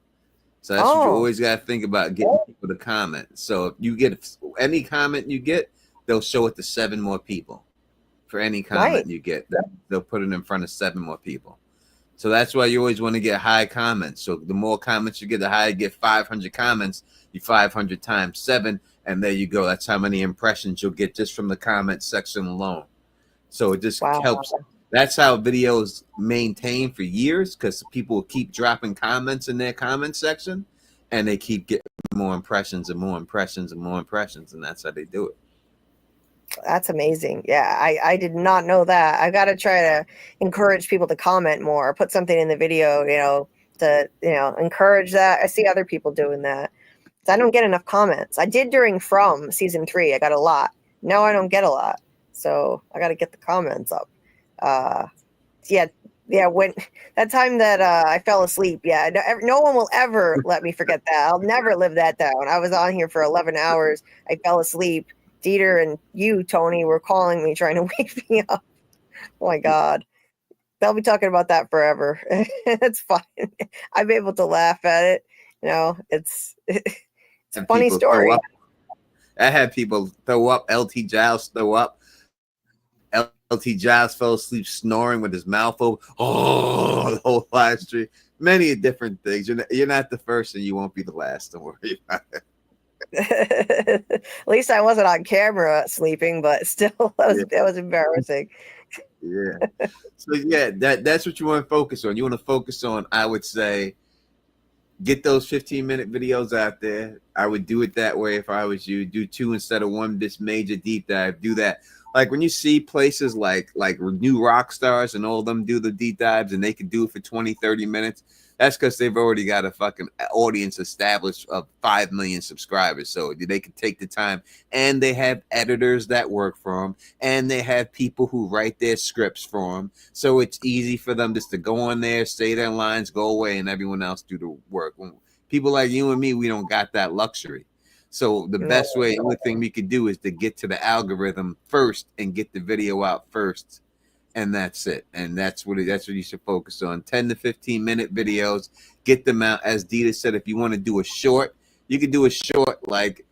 So that's what you always got to think about, getting people to comment. So if you get any comment you get, they'll show it to 7 more people. For any comment you get, they'll put it in front of 7 more people. So that's why you always want to get high comments. So the more comments you get, the higher you get. 500 comments, you 500 times 7, and there you go. That's how many impressions you'll get just from the comment section alone. So it just helps. That's how videos maintain for years, because people keep dropping comments in their comment section, and they keep getting more impressions and more impressions and more impressions, and that's how they do it. That's amazing. Yeah, I did not know that. I got to try to encourage people to comment more, put something in the video, you know, to, you know, encourage that. I see other people doing that. I don't get enough comments. I did during From season 3. I got a lot. Now I don't get a lot. So I got to get the comments up. Yeah. When that time that I fell asleep, no one will ever let me forget that. I'll never live that down. I was on here for 11 hours. I fell asleep. Dieter and you, Tony, were calling me trying to wake me up. Oh my God. They'll be talking about that forever. It's fine. I'm able to laugh at it. You know, it's a funny story. I had people throw up. LT Giles throw up. LT Giles fell asleep snoring with his mouth open. Oh, the whole live stream. Many different things. You're not the first, and you won't be the last. Don't worry about it. At least I wasn't on camera sleeping, but still, that was embarrassing. Yeah. So yeah, that's what you want to focus on. You want to focus on, I would say, get those 15-minute videos out there. I would do it that way if I was you. Do 2 instead of 1. This major deep dive. Do that. Like when you see places like new rock stars and all of them do the deep dives, and they can do it for 20, 30 minutes. That's because they've already got a fucking audience established of 5 million subscribers. So they can take the time, and they have editors that work for them, and they have people who write their scripts for them. So it's easy for them just to go on there, say their lines, go away, and everyone else do the work. When people like you and me, we don't got that luxury. So the best way, only thing we could do is to get to the algorithm first and get the video out first. And that's it. And that's what you should focus on. 10 to 15-minute videos. Get them out. As Dita said, if you want to do a short, you can do a short like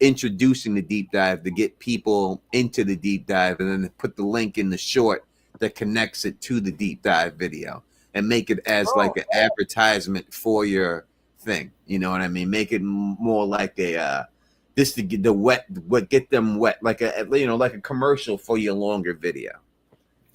introducing the deep dive to get people into the deep dive, and then put the link in the short that connects it to the deep dive video. and make it as like an advertisement for your thing. You know what I mean? Make it more like a this to get get them wet, like a like a commercial for your longer video.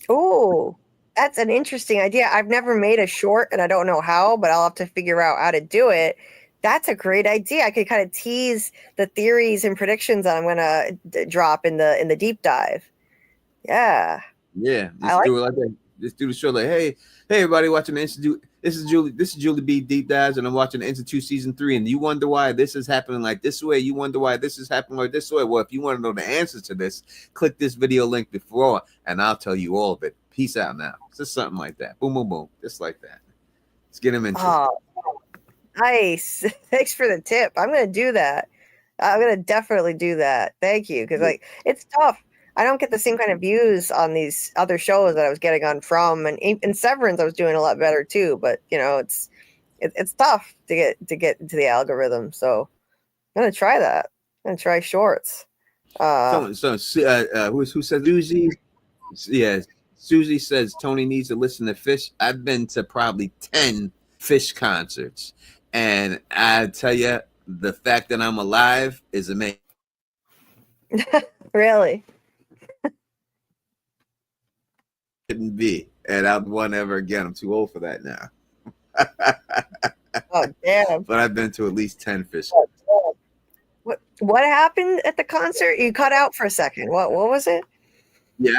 Oh, that's an interesting idea. I've never made a short, and I don't know how, but I'll have to figure out how to do it. That's a great idea. I could kind of tease the theories and predictions I'm gonna drop in the deep dive. Yeah. Yeah. Just do it like that. Just do the show like, hey everybody watching the Institute. This is Julie B Deep Dives, and I'm watching the Institute season 3. And you wonder why this is happening like this way. You wonder why this is happening like this way. Well, if you want to know the answers to this, click this video link before, and I'll tell you all of it. Peace out now. Just something like that. Boom, boom, boom. Just like that. Let's get him into it. Nice. Thanks for the tip. I'm gonna do that. I'm gonna definitely do that. Thank you, because it's tough. I don't get the same kind of views on these other shows that I was getting on From, and in Severance I was doing a lot better too. But it's tough to get into the algorithm. So I'm gonna try that. I'm gonna try shorts. Who says Susie? Yeah, Susie says Tony needs to listen to Fish. I've been to probably 10 Fish concerts, and I tell you, the fact that I'm alive is amazing. Really? Couldn't be, and I won't ever again. I'm too old for that now. Oh damn! But I've been to at least 10 Fish. What happened at the concert? You cut out for a second. What was it? Yeah,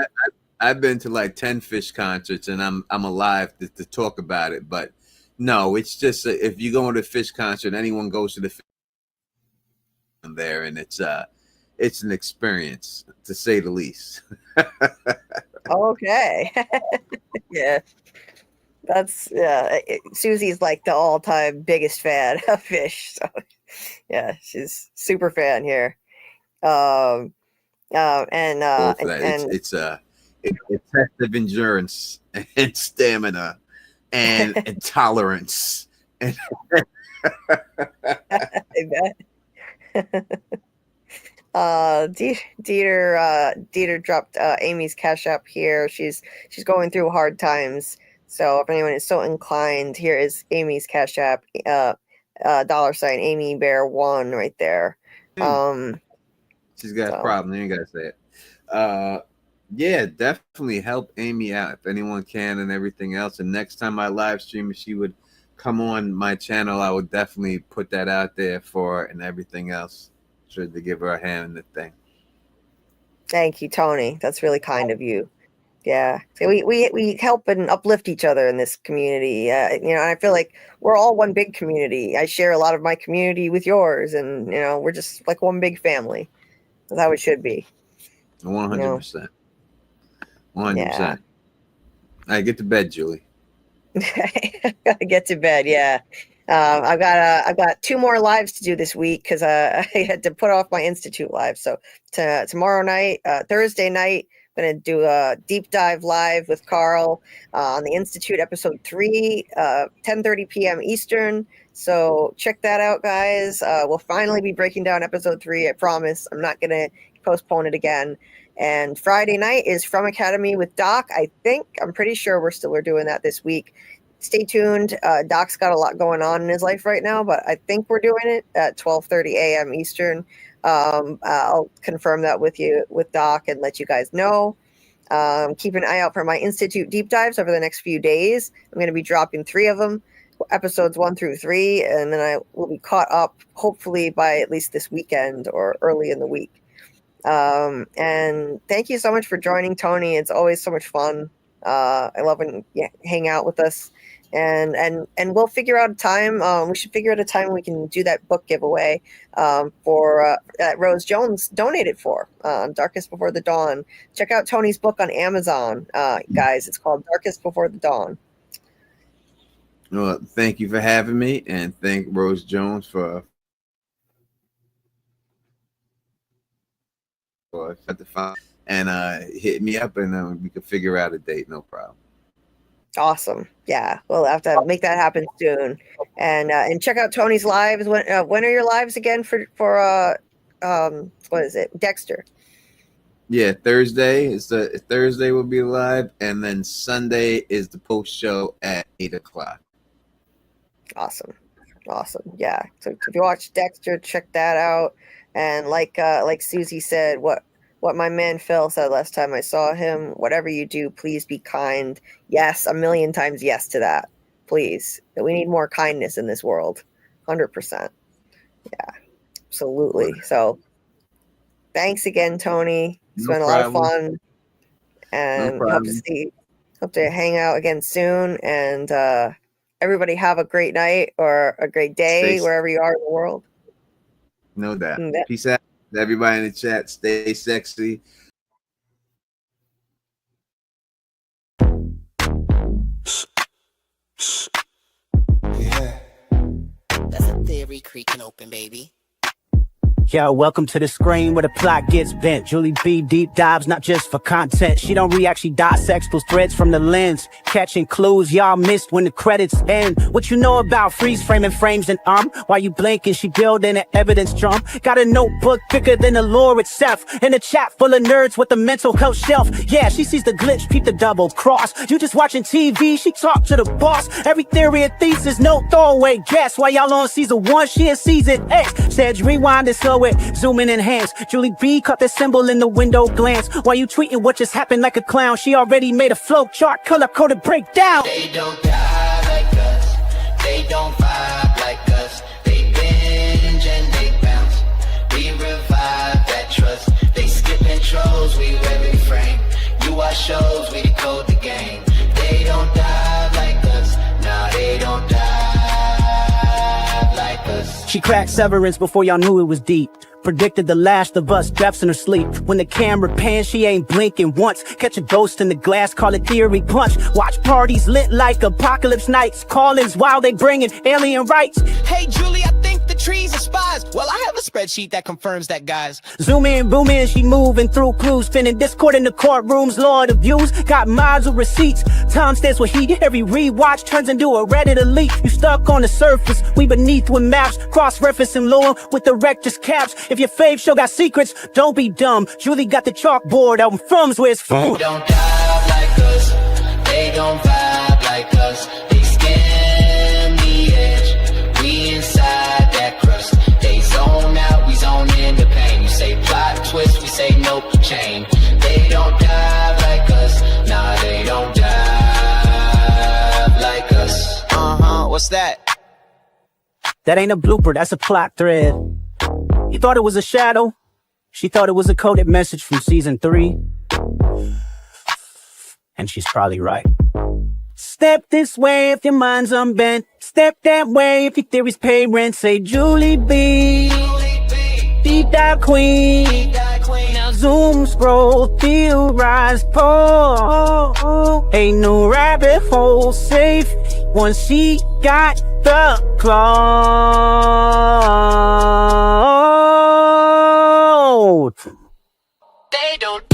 I've been to like 10 Fish concerts, and I'm alive to talk about it. But no, it's just if you go to a Fish concert, anyone goes to the Fish there, and it's an experience to say the least. Okay. Yeah. Susie's like the all-time biggest fan of Fish. So yeah, she's super fan here. It's test of endurance and stamina and tolerance. I bet. Dieter dropped Amy's Cashapp here. She's going through hard times. So if anyone is so inclined, here is Amy's Cashapp. $ Amy Bear 1 right there. She's got a problem. You ain't gotta say it. Yeah, definitely help Amy out if anyone can and everything else. And next time I live stream, if she would come on my channel, I would definitely put that out there for her and everything else. Sure to give her a hand in the thing. Thank you, Tony. That's really kind of you. Yeah, so we help and uplift each other in this community. And I feel like we're all one big community. I share a lot of my community with yours, and we're just like one big family. That's how it should be. 100%. 100%. All right, get to bed, Julie. Gotta get to bed. Yeah. I've got 2 more lives to do this week because I had to put off my Institute live. So tomorrow night, Thursday night, I'm going to do a deep dive live with Carl on the Institute episode 3, 10:30 p.m. Eastern. So check that out, guys. We'll finally be breaking down episode 3. I promise. I'm not going to postpone it again. And Friday night is FROMACADEMY with Doc. I'm pretty sure we're doing that this week. Stay tuned. Doc's got a lot going on in his life right now, but I think we're doing it at 12:30 a.m. Eastern. I'll confirm that with Doc and let you guys know. Keep an eye out for my Institute deep dives over the next few days. I'm going to be dropping 3 of them, episodes 1 through 3, and then I will be caught up hopefully by at least this weekend or early in the week. And thank you so much for joining, Tony. It's always so much fun. I love when you hang out with us, and we'll figure out a time. We should figure out a time we can do that book giveaway for that Rose Jones donated for Darkest Before the Dawn. Check out Tony's book on Amazon, guys. It's called Darkest Before the Dawn. Well, thank you for having me, and thank Rose Jones for the fun. And hit me up, and we can figure out a date. No problem. Awesome. Yeah, we'll have to make that happen soon. And check out Tony's lives. When are your lives again for what is it, Dexter? Yeah, Thursday will be live, and then Sunday is the post show at 8:00. Awesome. Yeah. So if you watch Dexter, check that out. And like Susie said, what my man Phil said last time I saw him, whatever you do, please be kind. Yes, a million times yes to that. Please. We need more kindness in this world. 100%. Yeah, absolutely. So thanks again, Tony. It's been a lot of fun. And hope to hang out again soon. And everybody have a great night or a great day wherever you are in the world. No doubt. Peace out. Everybody in the chat, stay sexy. Yeah. That's a theory creaking open, baby. Yo, welcome to the screen where the plot gets bent. Julie B deep dives, not just for content. She don't react, she dissects those threads from the lens. Catching clues y'all missed when the credits end. What you know about freeze framing frames and while you blinking, she building an evidence drum. Got a notebook thicker than the lore itself. In a chat full of nerds with a mental health shelf. Yeah, she sees the glitch, peep the double cross. You just watching TV, she talk to the boss. Every theory and thesis, no throwaway guess. While y'all on season 1, she in season X. Said rewind and slow it, zoom in, enhance. Julie B caught the symbol in the window glance. While you tweeting what just happened like a clown, she already made a flow chart, color-coded breakdown. They don't die like us. They don't vibe like us. They binge and they bounce. We revive that trust. They skip intros, we wear frame. You watch shows, we decode the game. They don't die like us. Nah, they don't die like us. She cracked Severance before y'all knew it was deep. Predicted the Last of Us deaths in her sleep. When the camera pans, she ain't blinking once. Catch a ghost in the glass, call it theory punch. Watch parties lit like apocalypse nights. Call-ins while they bringing alien rights. Hey Julie, I think the trees are spies. Well, I have a spreadsheet that confirms that, guys. Zoom in, boom in, she moving through clues. Spinning Discord in the courtrooms, Lord of views. Got mods with receipts. Time stands with heat. Every rewatch turns into a Reddit elite. You stuck on the surface, we beneath with maps. Cross-referencing lore with the rector's caps. If your fave show got secrets, don't be dumb. Julie got the chalkboard out from's where it's from. They don't dive like us. They don't vibe like us. They skim the edge. We inside that crust. They zone out, we zone in the pain. You say plot twist, we say nope, chain. They don't dive like us. Nah, they don't dive like us. What's that? That ain't a blooper, that's a plot thread. You thought it was a shadow? She thought it was a coded message from season 3. And she's probably right. Step this way if your mind's unbent. Step that way if your theories pay rent. Say Julie B, deep dive queen. Now zoom, scroll, theorize, pull. Ain't no rabbit hole safe once she got the cloud. They don't